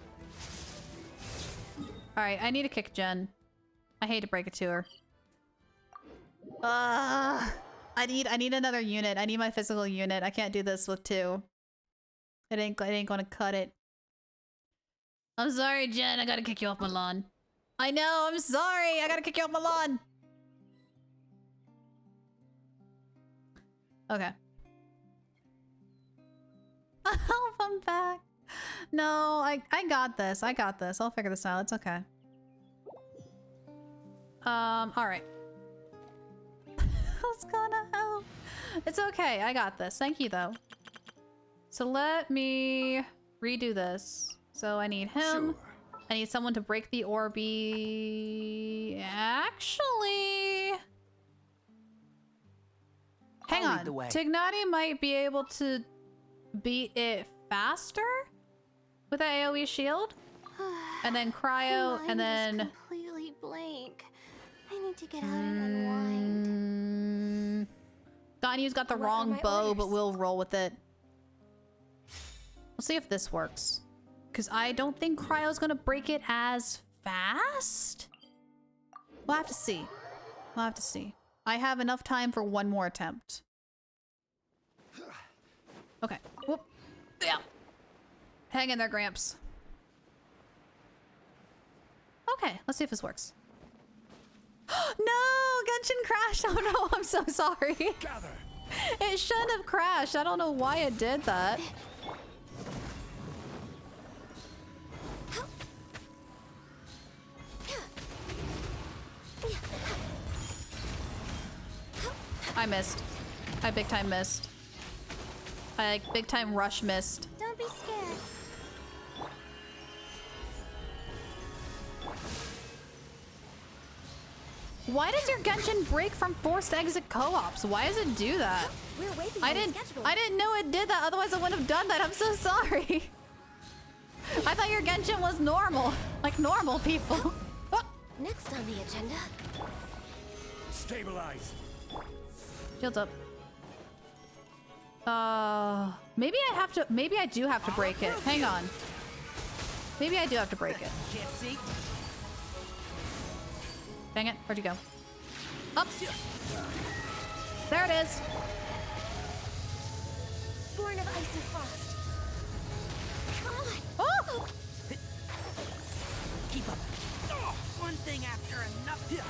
Alright, I need to kick Jen. I hate to break it to her. I need another unit. I need my physical unit. I can't do this with two. It ain't gonna cut it. I'm sorry, Jen. I gotta kick you off my lawn. I know. I'm sorry. I gotta kick you off my lawn. Okay. Oh, I'm back. No, I got this. I got this. I'll figure this out. It's okay. All right. Who's gonna help? It's okay. I got this. Thank you, though. So let me redo this. So I need him. Sure. I need someone to break the Orby. Actually, hang on. Tignati might be able to beat it faster with that AoE shield, and then cryo, and then completely blank. I need to get out and unwind. Danyu's got the wrong bow, but we'll roll with it. We'll see if this works. Because I don't think cryo's gonna break it as fast. We'll have to see. We'll have to see. I have enough time for one more attempt. Okay. Whoop. Yeah. Hang in there, Gramps. Okay, let's see if this works. No! Genshin crashed! Oh no, I'm so sorry. Gather. It shouldn't have crashed. I don't know why it did that. I missed. I big time missed. I like big time rush missed. Don't be scared. Why does your Genshin break from forced exit co-ops? Why does it do that? We're way I didn't know it did that, otherwise I wouldn't have done that. I'm so sorry. I thought your Genshin was normal. Like normal people. Next on the agenda. Stabilize. Shields up. Maybe I do have to break it. Hang on. Maybe I do have to break it. Can't see. Dang it, where'd you go? Up! There it is! Born of ice and frost. Come on! Oh! Keep up. One thing after another.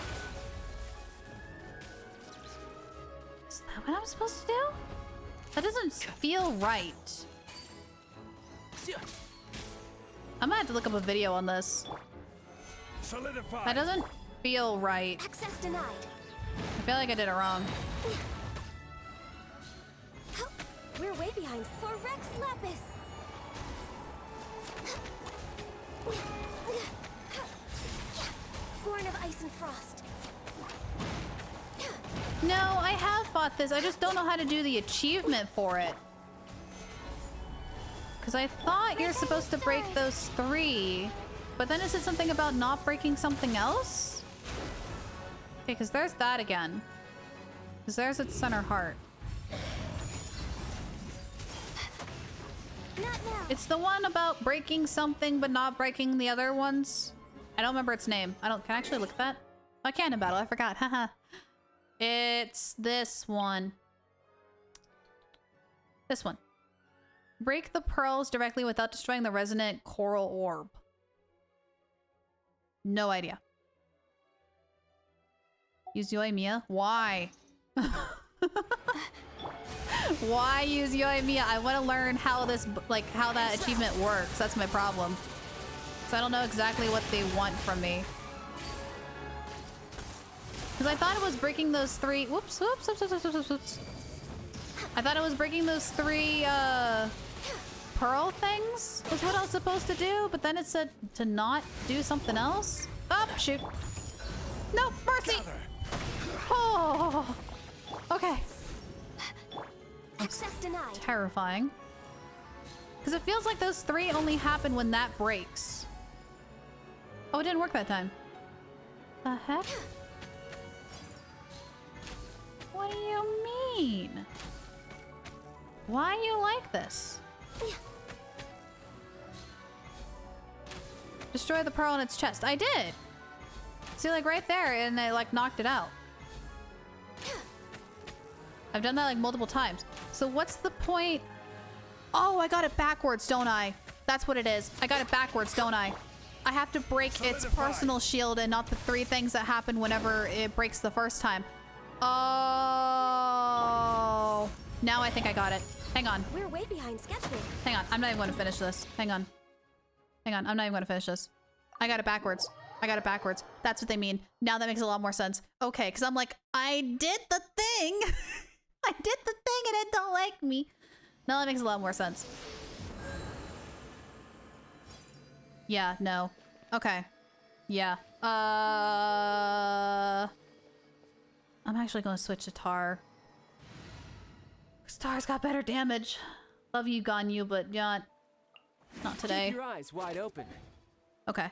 Is that what I'm supposed to do? That doesn't feel right. I'm gonna have to look up a video on this. Solidify. That doesn't feel right. Access denied. I feel like I did it wrong. We're way behind. For Rex Lapis. Born of ice and frost. No, I have fought this. I just don't know how to do the achievement for it. Because I thought you're supposed to break those 3. But then it said something about not breaking something else? Okay, because there's that again. Because there's its center heart. It's the one about breaking something but not breaking the other ones. I don't remember its name. Can I actually look at that? I can in battle. I forgot. Haha. It's this one. This one. Break the pearls directly without destroying the resonant coral orb. No idea. Use Yoimiya? Why? Why use Yoimiya? I want to learn how this, how that achievement works. That's my problem. So I don't know exactly what they want from me. Because I thought it was breaking those 3... Whoops, whoops, whoops, whoops, whoops, whoops. I thought it was breaking those 3, pearl things was what I was supposed to do, but then it said to not do something else. Oh, shoot. No, mercy! Oh! Okay. Access denied. Terrifying. Because it feels like those 3 only happen when that breaks. Oh, it didn't work that time. The heck? What do you mean? Why you like this? Destroy the pearl in its chest. I did! See, like right there, and I like knocked it out. I've done that like multiple times. So what's the point? Oh, I got it backwards, don't I? That's what it is. I got it backwards, don't I? I have to break its personal shield and not the 3 things that happen whenever it breaks the first time. Oh. Now I think I got it. Hang on. We're way behind schedule. Hang on. I'm not even going to finish this. Hang on. Hang on. I'm not even going to finish this. I got it backwards. I got it backwards. That's what they mean. Now that makes a lot more sense. Okay, because I'm like, I did the thing. I did the thing and it don't like me. Now that makes a lot more sense. Yeah, no. Okay. Yeah. I'm actually going to switch to Tar. Star's got better damage. Love you, Ganyu, but not today. Keep your eyes wide open. Okay.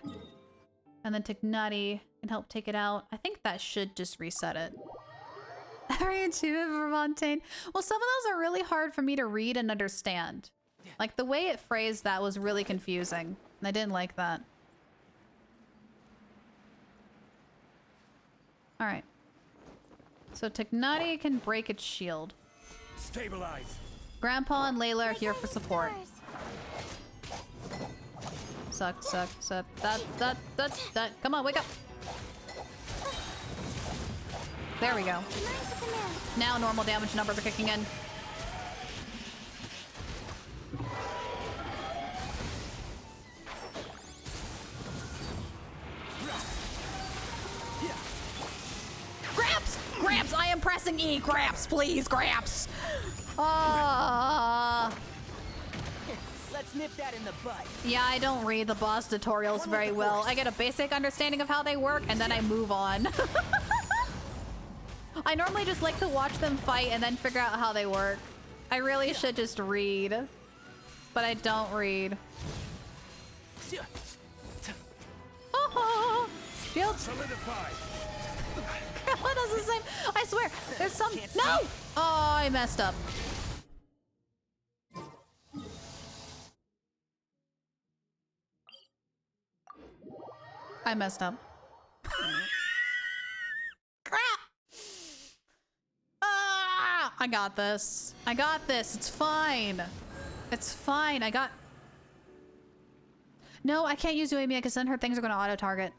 And then Tignati can help take it out. I think that should just reset it. Every achievement for Fontaine. Well, some of those are really hard for me to read and understand. Like, the way it phrased that was really confusing. And I didn't like that. Alright. So Tignati can break its shield. Stabilize. Grandpa and Layla are here for support. Suck, suck, suck. That. Come on, wake up. There we go. Now normal damage numbers are kicking in. Gramps! Gramps, I am pressing E. Gramps, please, Gramps. Let's nip that in the butt. Yeah, I don't read the boss tutorials very well. I get a basic understanding of how they work, and then I move on. I normally just like to watch them fight and then figure out how they work. I really should just read, but I don't read. Shield. Solidify. What does the same? I swear, there's some. No! Oh, I messed up. I messed up. Crap! Ah! I got this. I got this. It's fine. It's fine. I got... No, I can't use Uemia because then her things are going to auto-target.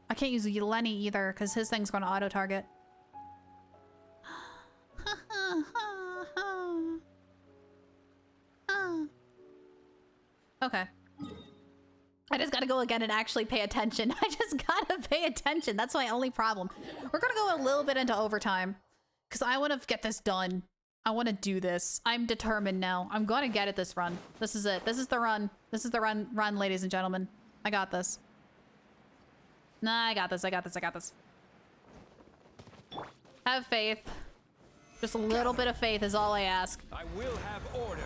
I can't use Lenny either because his thing's going to auto-target. Okay. I just gotta go again and actually pay attention. I just gotta pay attention. That's my only problem. We're gonna go a little bit into overtime because I want to get this done. I want to do this. I'm determined now. I'm going to get it this run. This is it. This is the run. This is the run, ladies and gentlemen. I got this. Nah, I got this. I got this. I got this. Have faith. Just a little bit of faith is all I ask. I will have order.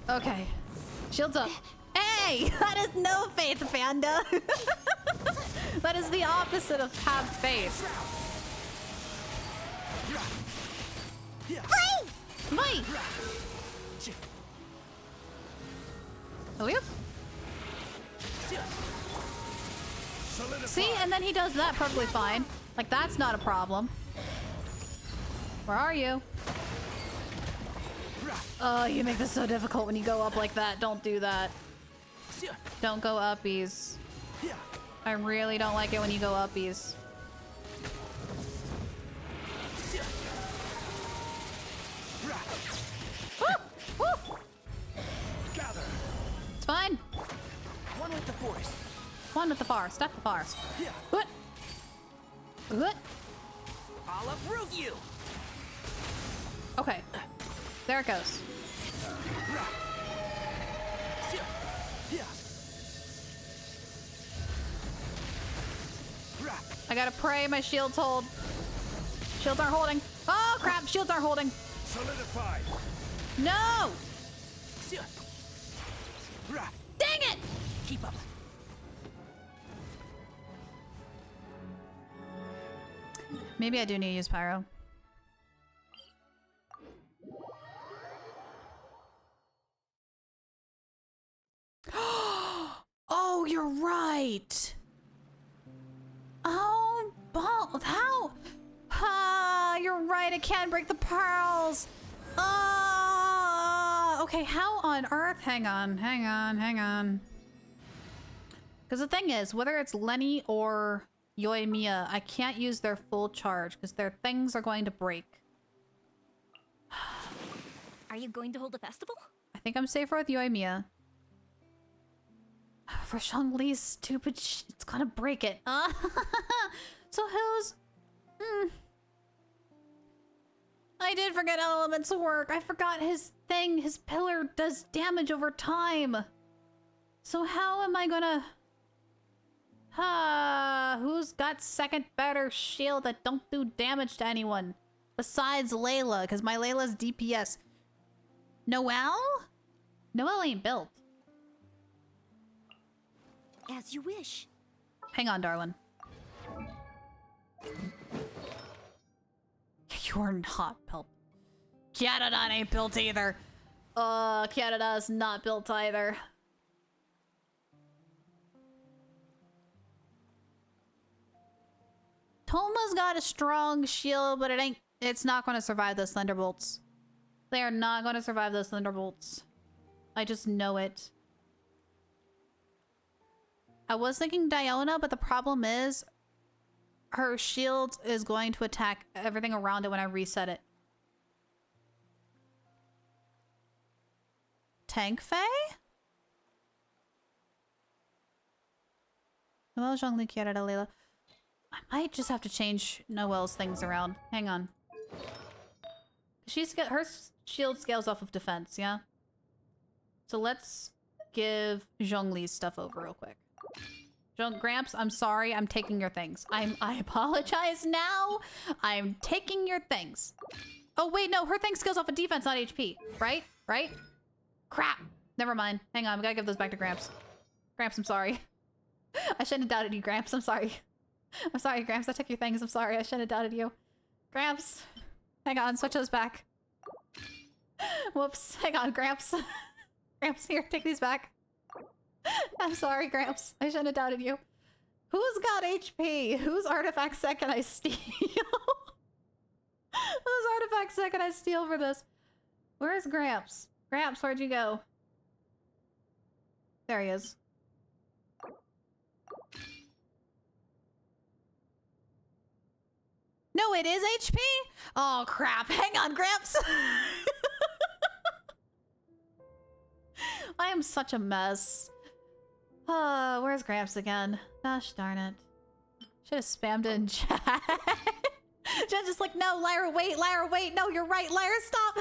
Okay. Shields up. Hey! That is no faith, Panda. That is the opposite of have faith. Fight! Oh, yep. See, and then he does that perfectly fine. Like, that's not a problem. Where are you? Oh, you make this so difficult when you go up like that. Don't do that. Don't go uppies. I really don't like it when you go uppies. Woo! Woo! It's fine. One with the forest. One with the forest. Step the forest. What? What? I'll uproot you. Okay. There it goes. I gotta pray my shields hold. Shields aren't holding. Oh crap, shields aren't holding. Solidified. No! Dang it! Keep up. Maybe I do need to use pyro. Oh, you're right. Oh, how? Ah, you're right. I can't break the pearls. Okay, how on earth? Hang on. Because the thing is, whether it's Lenny or Yoimiya, I can't use their full charge because their things are going to break. Are you going to hold a festival? I think I'm safer with Yoimiya. For Zhongli's stupid it's gonna break it. So who's... I did forget Element's work. I forgot his thing. His pillar does damage over time. So how am I gonna... who's got second better shield that don't do damage to anyone? Besides Layla, because my Layla's DPS. Noelle? Noelle ain't built. As you wish. Hang on, darling. You're not built. Kiadadon ain't built either. Kiadada's not built either. Toma's got a strong shield, but it's not going to survive those thunderbolts. They are not going to survive those thunderbolts. I just know it. I was thinking Diona, but the problem is her shield is going to attack everything around it when I reset it. Tank Fae? Noelle, Zhongli, Kiara, Layla. I might just have to change Noelle's things around. Hang on. Her shield scales off of defense, yeah? So let's give Zhongli's stuff over real quick. Gramps, I'm sorry. I'm taking your things. I apologize now. I'm taking your things. Oh, wait, no. Her thing scales off of defense, not HP. Right? Right? Crap. Never mind. Hang on. We gotta give those back to Gramps. Gramps, I'm sorry. I shouldn't have doubted you, Gramps. I'm sorry. I'm sorry, Gramps. I took your things. I'm sorry. I shouldn't have doubted you. Gramps. Hang on. Switch those back. Whoops. Hang on, Gramps. Gramps, here. Take these back. I'm sorry, Gramps. I shouldn't have doubted you. Who's got HP? Whose artifact set can I steal? Whose artifact set can I steal for this? Where's Gramps? Gramps, where'd you go? There he is. No, it is HP? Oh, crap. Hang on, Gramps. I am such a mess. Where's Gramps again? Gosh darn it. Should have spammed it in chat. Jen's just like, no, Lyra, wait, no, you're right, Lyra, stop.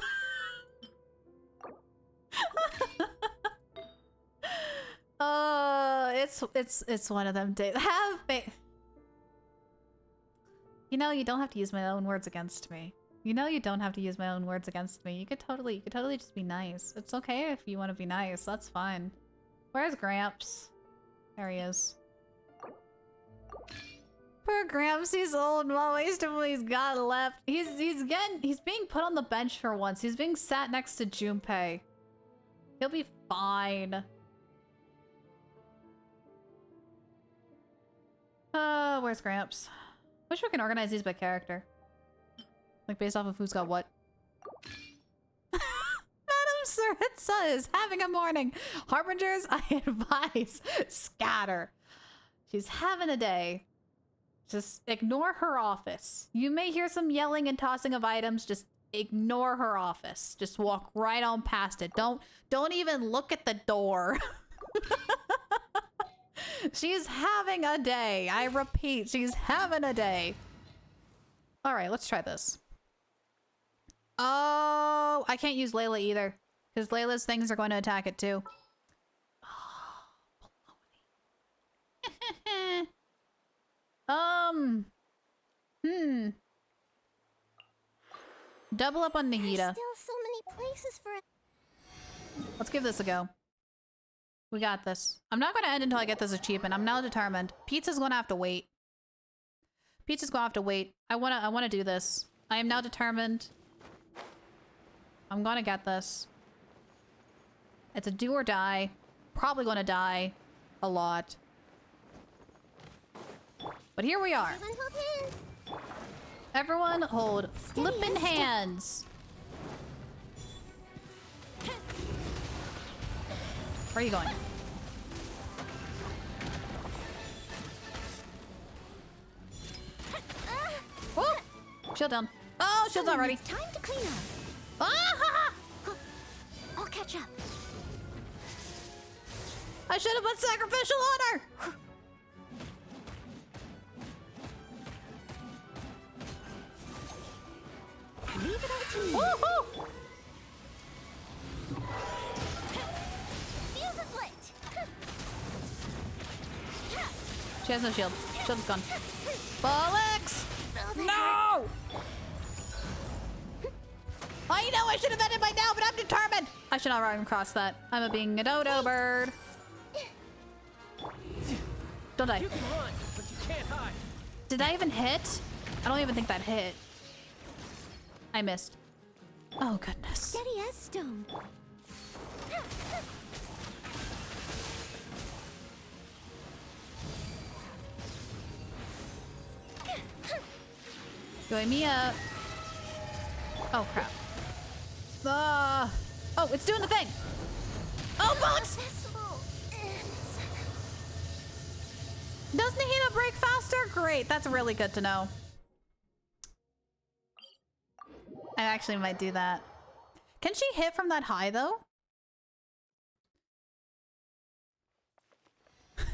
It's one of them days. Have faith. You know, you don't have to use my own words against me. You know, you don't have to use my own words against me. You could totally just be nice. It's okay if you want to be nice. That's fine. Where's Gramps? There he is. Poor Gramps, he's old. Mom, he's got left. He's being put on the bench for once. He's being sat next to Junpei. He'll be fine. Where's Gramps? Wish we can organize these by character. Like based off of who's got what. Madam Saritza is having a morning. Harbingers, I advise, scatter. She's having a day. Just ignore her office. You may hear some yelling and tossing of items. Just ignore her office. Just walk right on past it. Don't even look at the door. She's having a day. I repeat, she's having a day. All right, let's try this. Oh, I can't use Layla either because Layla's things are going to attack it too. Oh, double up on Nahida. There's still so many places for it. Let's give this a go. We got this. I'm not going to end until I get this achievement. I'm now determined. Pizza's going to have to wait. Pizza's going to have to wait. I want to do this. I am now determined. I'm going to get this. It's a do or die. Probably going to die a lot. But here we are. Everyone hold flippin' hands. Where are you going? Oh! Shield down. Oh, shield's not ready. Time to clean up. Ah! I'll catch up. I should have put sacrificial on her. Leave it up to me. Woohoo! Fuse is lit. She has no shield. Shield's gone. Bollocks! No! I know I should have ended by now, but I'm determined. I should not run across that. I'm a being a dodo bird. Don't die. You can run, but you can't hide. Did I even hit? I don't even think that hit. I missed. Oh, goodness. Steady as stone. Going me up. Oh, crap. Oh, it's doing the thing. Oh, bullets! Doesn't Nahida break faster? Great. That's really good to know. I actually might do that. Can she hit from that high, though?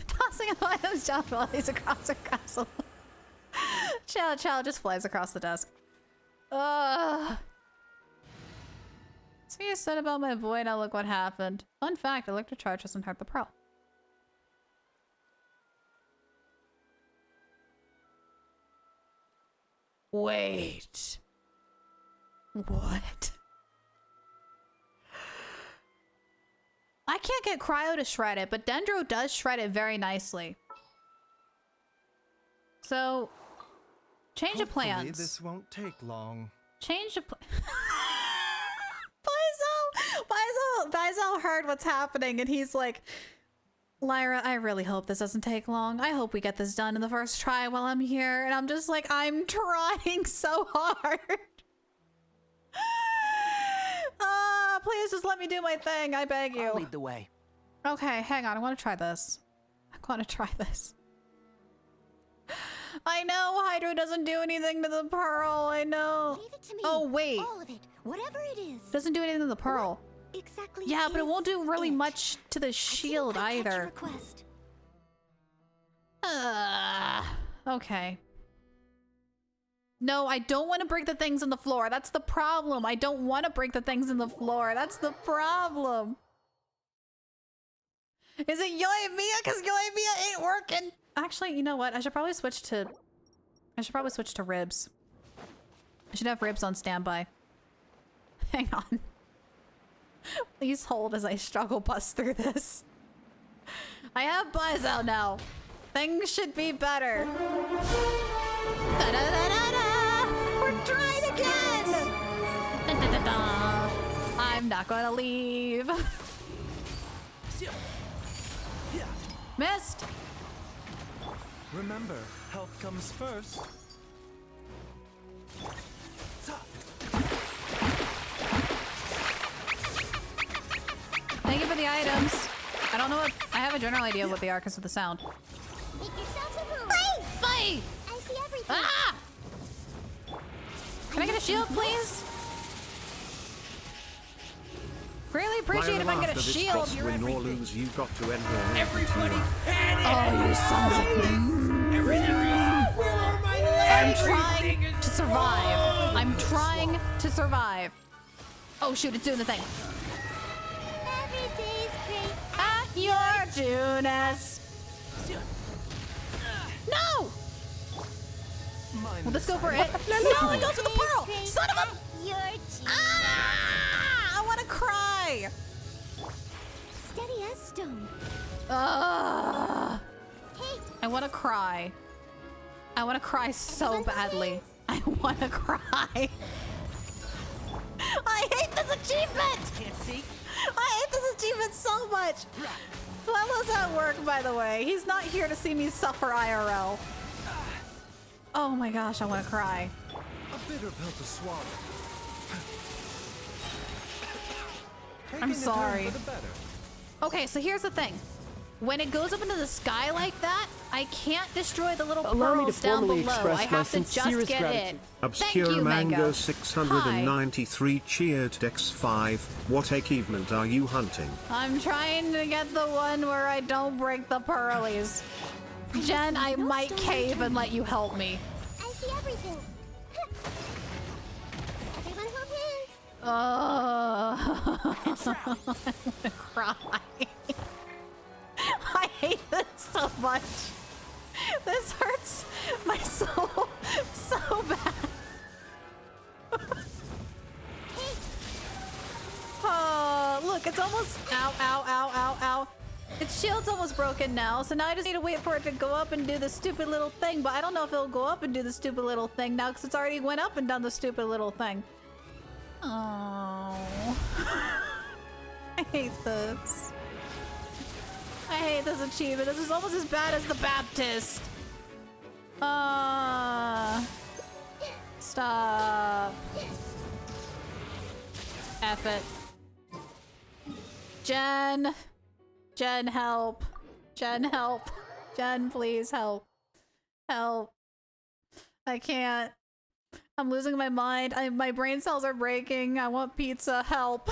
Tossing items, Chow flies across her castle. Chow just flies across the desk. So you said about my boy, now look what happened. Fun fact, electric charge doesn't hurt the pearl. Wait. What? I can't get Cryo to shred it, but Dendro does shred it very nicely. So, change of plans. This won't take long. Change of Baizel heard what's happening and he's like, Lyra, I really hope this doesn't take long. I hope we get this done in the first try while I'm here. And I'm just like, I'm trying so hard. Please just let me do my thing. I beg you. I'll lead the way. Okay, hang on. I want to try this. I know Hydro doesn't do anything to the pearl. I know. Leave it to me. Oh, wait. All of it. Whatever it is. Doesn't do anything to the pearl. What exactly? Yeah, but it won't do really much to the shield either. Okay. No, I don't want to break the things in the floor. That's the problem. I don't want to break the things in the floor. That's the problem. Is it Yoimiya? Because Yoimiya ain't working. Actually, you know what? I should probably switch to ribs. I should have ribs on standby. Hang on. Please hold as I struggle bust through this. I have buys out now. Things should be better. We're trying again! I'm not gonna leave. Missed! Remember, health comes first. Thank you for the items. I don't know what... I have a general idea of what they are because of the sound. Make yourselves a move. Fight! I see everything. Ah! Can I get a shield, please? Really appreciate if I get a shield. Win or lose, you got to end your Everybody, oh, you sons of... I'm trying to survive. I'm trying to survive. Oh shoot, it's doing the thing. Every day's great at your Junas. No! Will this go for it? No, it goes for the pearl! Son of a... Ah! I want to cry! Steady as stone. I want to cry. I want to cry so badly. I want to cry. I hate this achievement! Can't see? I hate this achievement so much! Flemo's at work, by the way. He's not here to see me suffer IRL. Oh my gosh, I want to cry. A bitter pill to swallow. I'm sorry. Okay, so here's the thing. When it goes up into the sky like that, I can't destroy the little pearls down below. I have to just get it. Obscure Thank you, Mango 693 cheered Dex 5. What achievement are you hunting? I'm trying to get the one where I don't break the pearlies. Jen, I might cave and let you help me. I see everything. Everyone hold hands. I want to cry. I hate this so much. This hurts my soul so bad. Oh, look, it's almost... Ow, ow, ow, ow, ow. Its shield's almost broken now, so now I just need to wait for it to go up and do the stupid little thing, but I don't know if it'll go up and do the stupid little thing now because it's already went up and done the stupid little thing. Oh. I hate this. I hate this achievement. This is almost as bad as the Baptist. Stop. F it. Jen. Jen, help. Jen, help. Jen, please help. Help. I can't. I'm losing my mind. My brain cells are breaking. I want pizza. Help.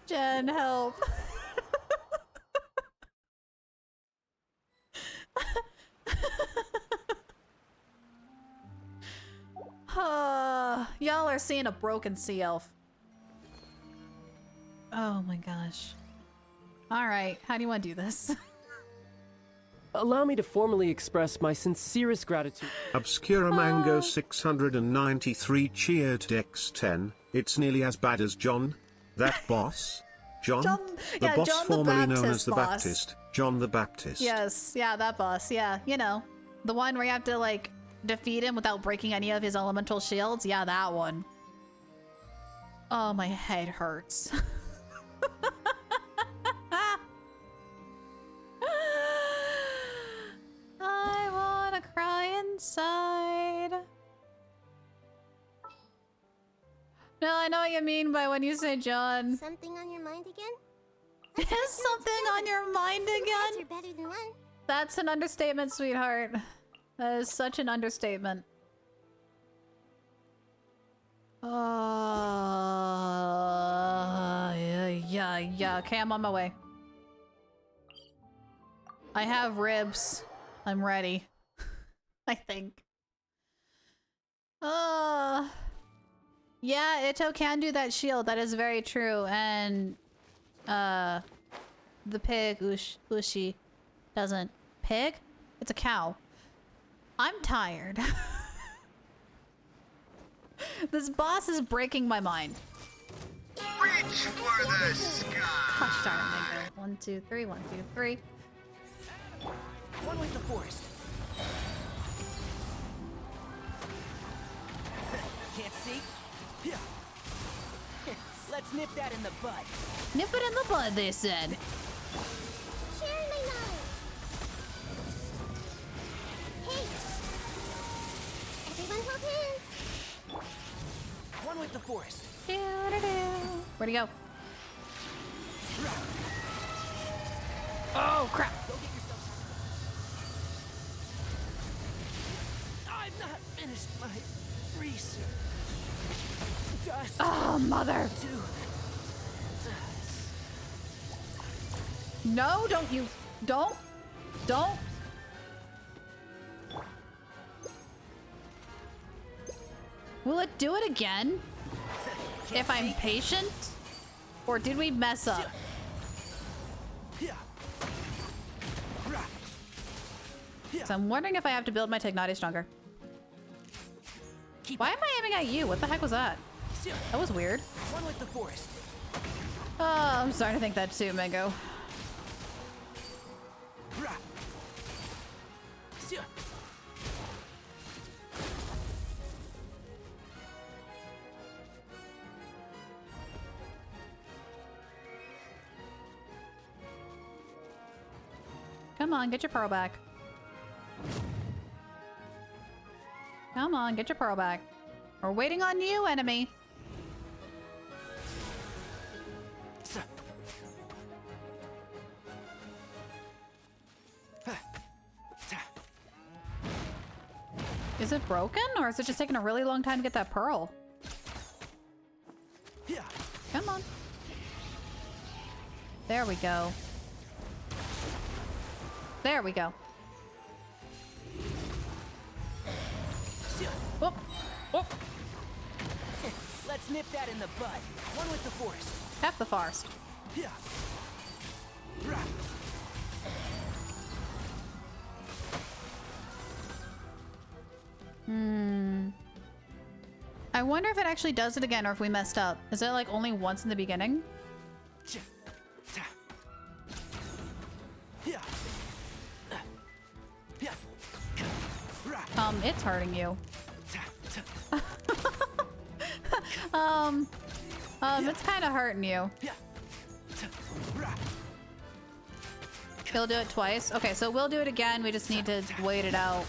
Jen, help. Y'all are seeing a broken sea elf. Oh my gosh. Alright, how do you want to do this? Allow me to formally express my sincerest gratitude. Obscura Mango 693 cheered Dex 10. It's nearly as bad as John. That boss? John? The boss John formerly the known as the boss. Baptist. John the Baptist. Yes, yeah, that boss. Yeah, you know. The one where you have to, like, defeat him without breaking any of his elemental shields. Yeah, that one. Oh, my head hurts. I wanna cry inside. No, I know what you mean by when you say John. Something on your mind again? Is something on your mind again? Are better than one. That's an understatement, sweetheart. That is such an understatement. Yeah. Okay, I'm on my way. I have ribs. I'm ready. I think. Yeah, Ito can do that shield. That is very true. And the pig Ushi doesn't. Pig? It's a cow. I'm tired. This boss is breaking my mind. Reach for the sky. Gosh darn it, Mango. 1, 2, 3. 1, 2, 3. One with the forest. Can't see? Yeah. Let's nip that in the bud. Nip it in the bud, they said. Sharing my knowledge. Hey! Everyone hold hands. One with the forest. Where'd he go? Oh, crap. Go get yourself. I've not finished my research. Dust. Oh, mother. No, don't you. Don't. Will it do it again? If I'm patient? Or did we mess up? So I'm wondering if I have to build my Technati stronger. Why am I aiming at you? What the heck was that? That was weird. One with the forest. Oh, I'm starting to think that too, Mango. Come on, get your pearl back. Come on, get your pearl back. We're waiting on you, enemy. Is it broken, or is it just taking a really long time to get that pearl? Come on. There we go. There we go. Whoop. Whoop. Let's nip that in the bud. One with the forest. Half the forest. I wonder if it actually does it again or if we messed up. Is it like only once in the beginning? It's hurting you. It's kind of hurting you. He'll do it twice. Okay, so we'll do it again. We just need to wait it out.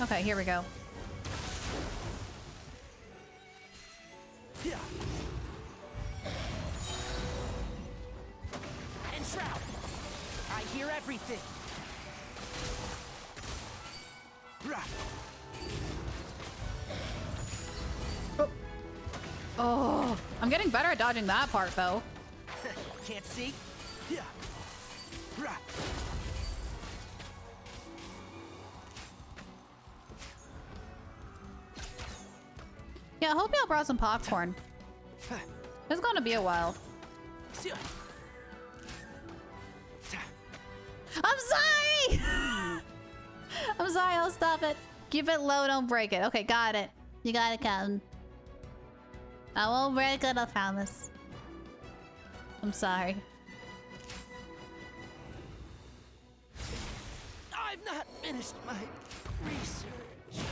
Okay, here we go. And Shroud. I hear everything. Oh, I'm getting better at dodging that part, though. Can't see? Yeah, I hope y'all brought some popcorn. It's gonna be a while. I'm sorry! I'm sorry, I'll stop it. Keep it low, don't break it. Okay, got it. You got it, Captain. I won't break it, I promise. I'm sorry. I've not finished my research.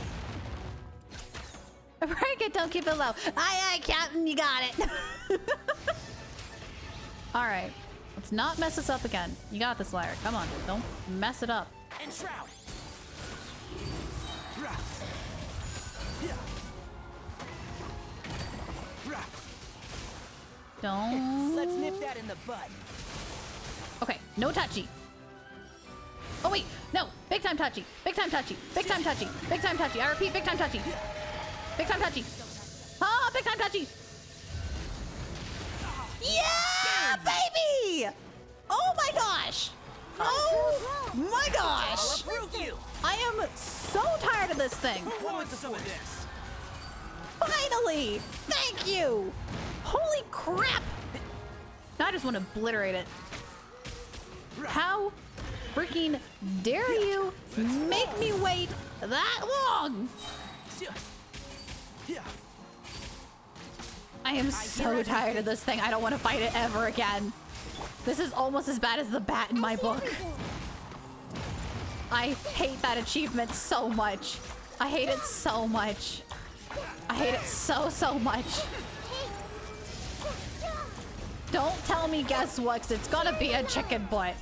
Break it, don't keep it low. Aye, Captain, you got it. Alright. Let's not mess this up again. You got this, Lyra. Come on, don't mess it up. And Shroud. Don't. Let's nip that in the bud. Okay, no touchy. Oh wait, no, big time touchy, big time touchy, big time touchy, big time touchy. I repeat, big time touchy, big time touchy. Ah, big time touchy. Yeah, baby! Oh my gosh! Oh my gosh! I am so tired of this thing. Finally! Thank you! Holy crap! Now I just want to obliterate it. How freaking dare you make me wait that long? I am so tired of this thing. I don't want to fight it ever again. This is almost as bad as the bat in my book. I hate that achievement so much. I hate it so much. I hate it so much. Don't tell me guess what, 'cause it's gonna be a chicken butt.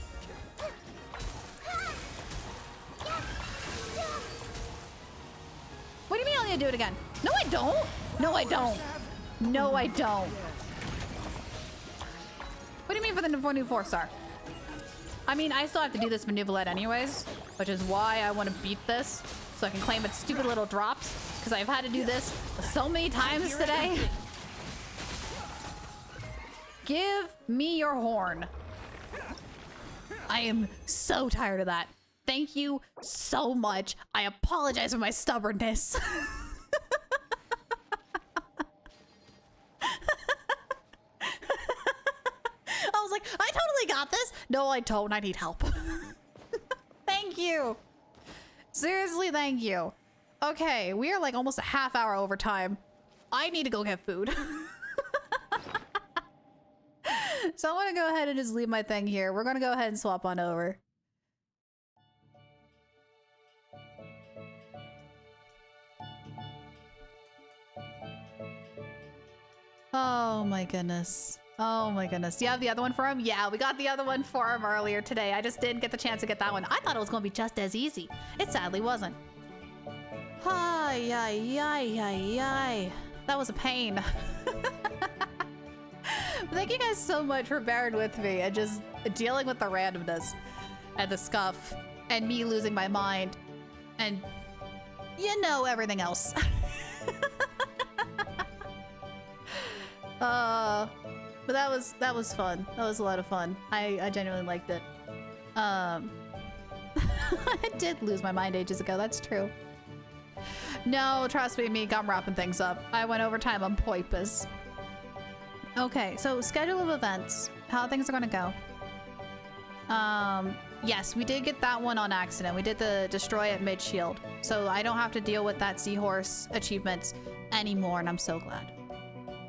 What do you mean I need to do it again? No, I don't. No, I don't. No, I don't. What do you mean for the new 4-star? I mean, I still have to do this for Neuvillette anyways, which is why I want to beat this, so I can claim its stupid little drops, because I've had to do this so many times today. Give me your horn. I am so tired of that. Thank you so much. I apologize for my stubbornness. I was like, I totally got this. No, I don't. I need help. Thank you. Seriously, thank you. Okay, we are like almost a half hour over time. I need to go get food. So I'm gonna go ahead and just leave my thing here. We're gonna go ahead and swap on over. Oh my goodness. Oh my goodness. You have the other one for him? Yeah, we got the other one for him earlier today. I just didn't get the chance to get that one. I thought it was gonna be just as easy. It sadly wasn't. Ay, ay, ay, ay, ay. That was a pain. Thank you guys so much for bearing with me and just dealing with the randomness and the scuff and me losing my mind and, you know, everything else. But that was fun. That was a lot of fun. I genuinely liked it. I did lose my mind ages ago. That's true. No, trust me, I'm wrapping things up. I went overtime on Poipus. Okay, so schedule of events. How things are gonna go. Yes, we did get that one on accident. We did the destroy at mid-shield. So I don't have to deal with that seahorse achievements anymore, and I'm so glad.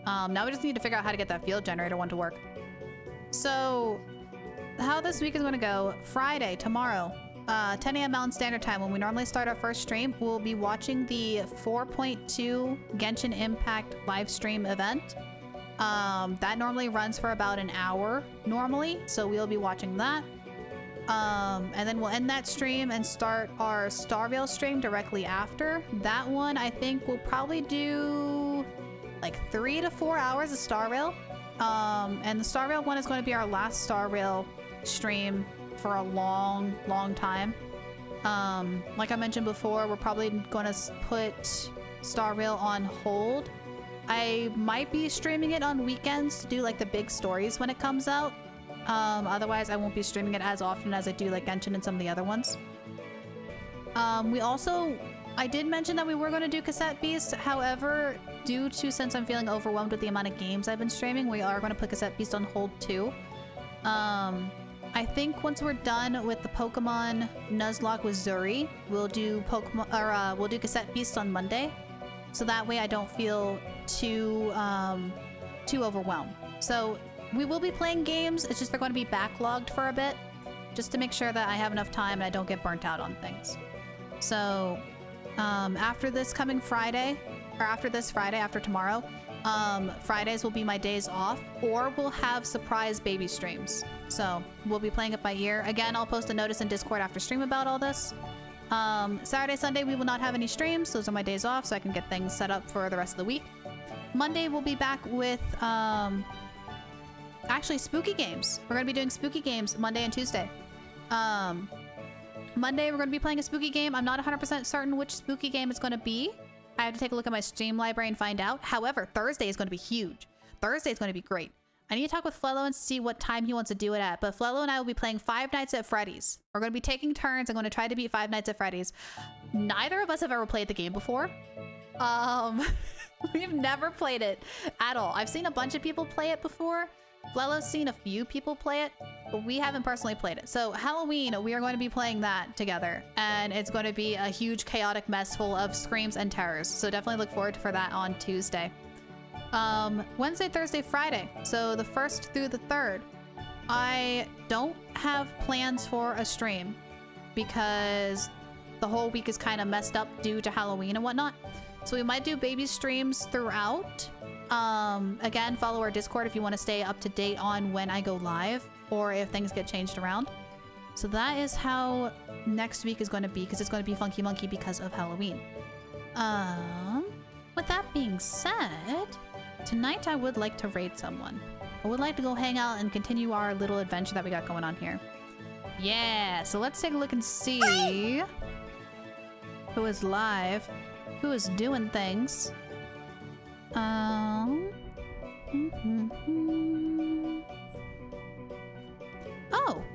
Now we just need to figure out how to get that field generator one to work. So how this week is gonna go, Friday, tomorrow, 10 a.m. Mountain Standard Time, when we normally start our first stream, we'll be watching the 4.2 Genshin Impact live stream event. That normally runs for about an hour normally, so we'll be watching that. And then we'll end that stream and start our Starvale stream directly after. That one, I think we'll probably do like 3 to 4 hours of Starvale. And the Starvale one is going to be our last Starvale stream for a long, long time. Like I mentioned before, we're probably going to put Starvale on hold. I might be streaming it on weekends to do like the big stories when it comes out. Otherwise, I won't be streaming it as often as I do like Genshin and some of the other ones. I did mention that we were going to do Cassette Beast. However, due to since I'm feeling overwhelmed with the amount of games I've been streaming, we are going to put Cassette Beast on hold too. I think once we're done with the Pokemon Nuzlocke with Zuri, we'll do we'll do Cassette Beast on Monday. So that way I don't feel too overwhelmed. So we will be playing games. It's just they're going to be backlogged for a bit, just to make sure that I have enough time and I don't get burnt out on things. So after this coming Friday, or after this Friday, after tomorrow, Fridays will be my days off, or we'll have surprise baby streams. So we'll be playing it by ear. Again, I'll post a notice in Discord after stream about all this. Saturday, Sunday, we will not have any streams. Those are my days off, so I can get things set up for the rest of the week. Monday, we'll be back with, actually, spooky games. We're going to be doing spooky games Monday and Tuesday. Monday, we're going to be playing a spooky game. I'm not 100% certain which spooky game it's going to be. I have to take a look at my stream library and find out. However, Thursday is going to be huge. Thursday is going to be great. I need to talk with Flello and see what time he wants to do it at. But Flello and I will be playing Five Nights at Freddy's. We're going to be taking turns. I'm going to try to beat Five Nights at Freddy's. Neither of us have ever played the game before. We've never played it at all. I've seen a bunch of people play it before. Flello's seen a few people play it, but we haven't personally played it. So Halloween, we are going to be playing that together, and it's going to be a huge chaotic mess full of screams and terrors. So definitely look forward for that on Tuesday. Wednesday, Thursday, Friday. So the 1st through the 3rd. I don't have plans for a stream because the whole week is kind of messed up due to Halloween and whatnot. So we might do baby streams throughout. Again, follow our Discord if you want to stay up to date on when I go live or if things get changed around. So that is how next week is going to be, because it's going to be Funky Monkey because of Halloween. With that being said, tonight I would like to raid someone. I would like to go hang out and continue our little adventure that we got going on here. Yeah, so let's take a look and see who is live, who is doing things. Oh,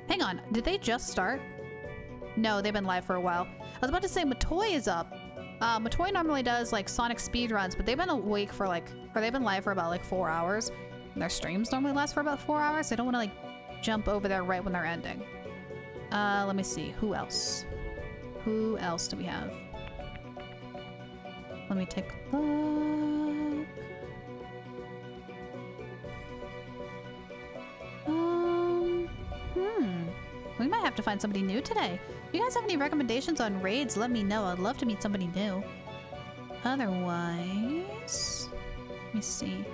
hang on. Did they just start? No, they've been live for a while. I was about to say Matoy is up. Matoy normally does like Sonic speed runs, but they've been awake for like, or they've been live for about like 4 hours. And their streams normally last for about 4 hours. So I don't want to like jump over there right when they're ending. Let me see. Who else? Who else do we have? Let me take a look. We might have to find somebody new today. If you guys have any recommendations on raids, let me know. I'd love to meet somebody new. Otherwise, let me see.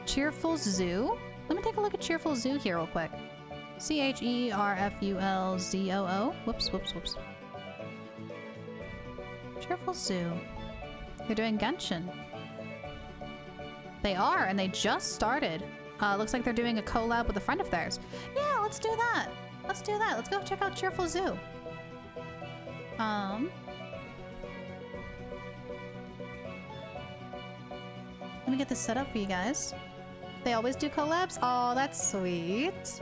Cheerful Zoo. Let me take a look at Cheerful Zoo here real quick. CHERFULZOO. Whoops. Cheerful Zoo. They're doing Genshin. They are, and they just started. Looks like they're doing a collab with a friend of theirs. Yeah, let's do that. Let's do that. Let's go check out Cheerful Zoo. Let me get this set up for you guys. They always do collabs? Oh, that's sweet.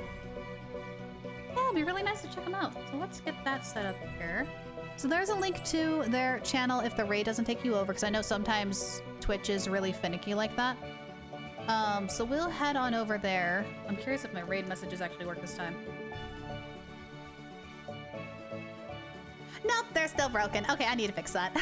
Yeah, it'd be really nice to check them out. So let's get that set up here. So there's a link to their channel if the raid doesn't take you over, because I know sometimes Twitch is really finicky like that. So we'll head on over there. I'm curious if my raid messages actually work this time. Nope, they're still broken. Okay, I need to fix that.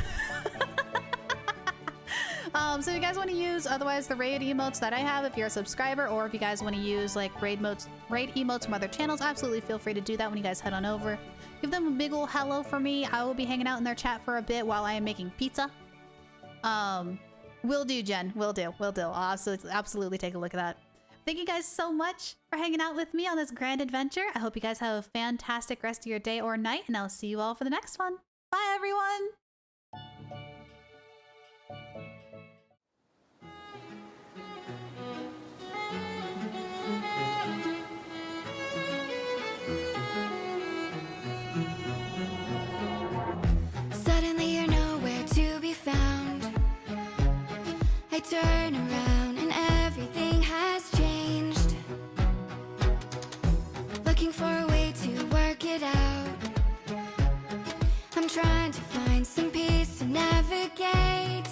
So if you guys want to use otherwise the raid emotes that I have, if you're a subscriber, or if you guys want to use like raid emotes from other channels, absolutely feel free to do that when you guys head on over. Give them a big ol' hello for me. I will be hanging out in their chat for a bit while I am making pizza. Will do, Jen. Will do. I'll absolutely take a look at that. Thank you guys so much for hanging out with me on this grand adventure. I hope you guys have a fantastic rest of your day or night, and I'll see you all for the next one. Bye, everyone! Suddenly you're nowhere to be found. I turn around and everything has changed. Looking for a way to work it out. I'm trying to find some peace to navigate.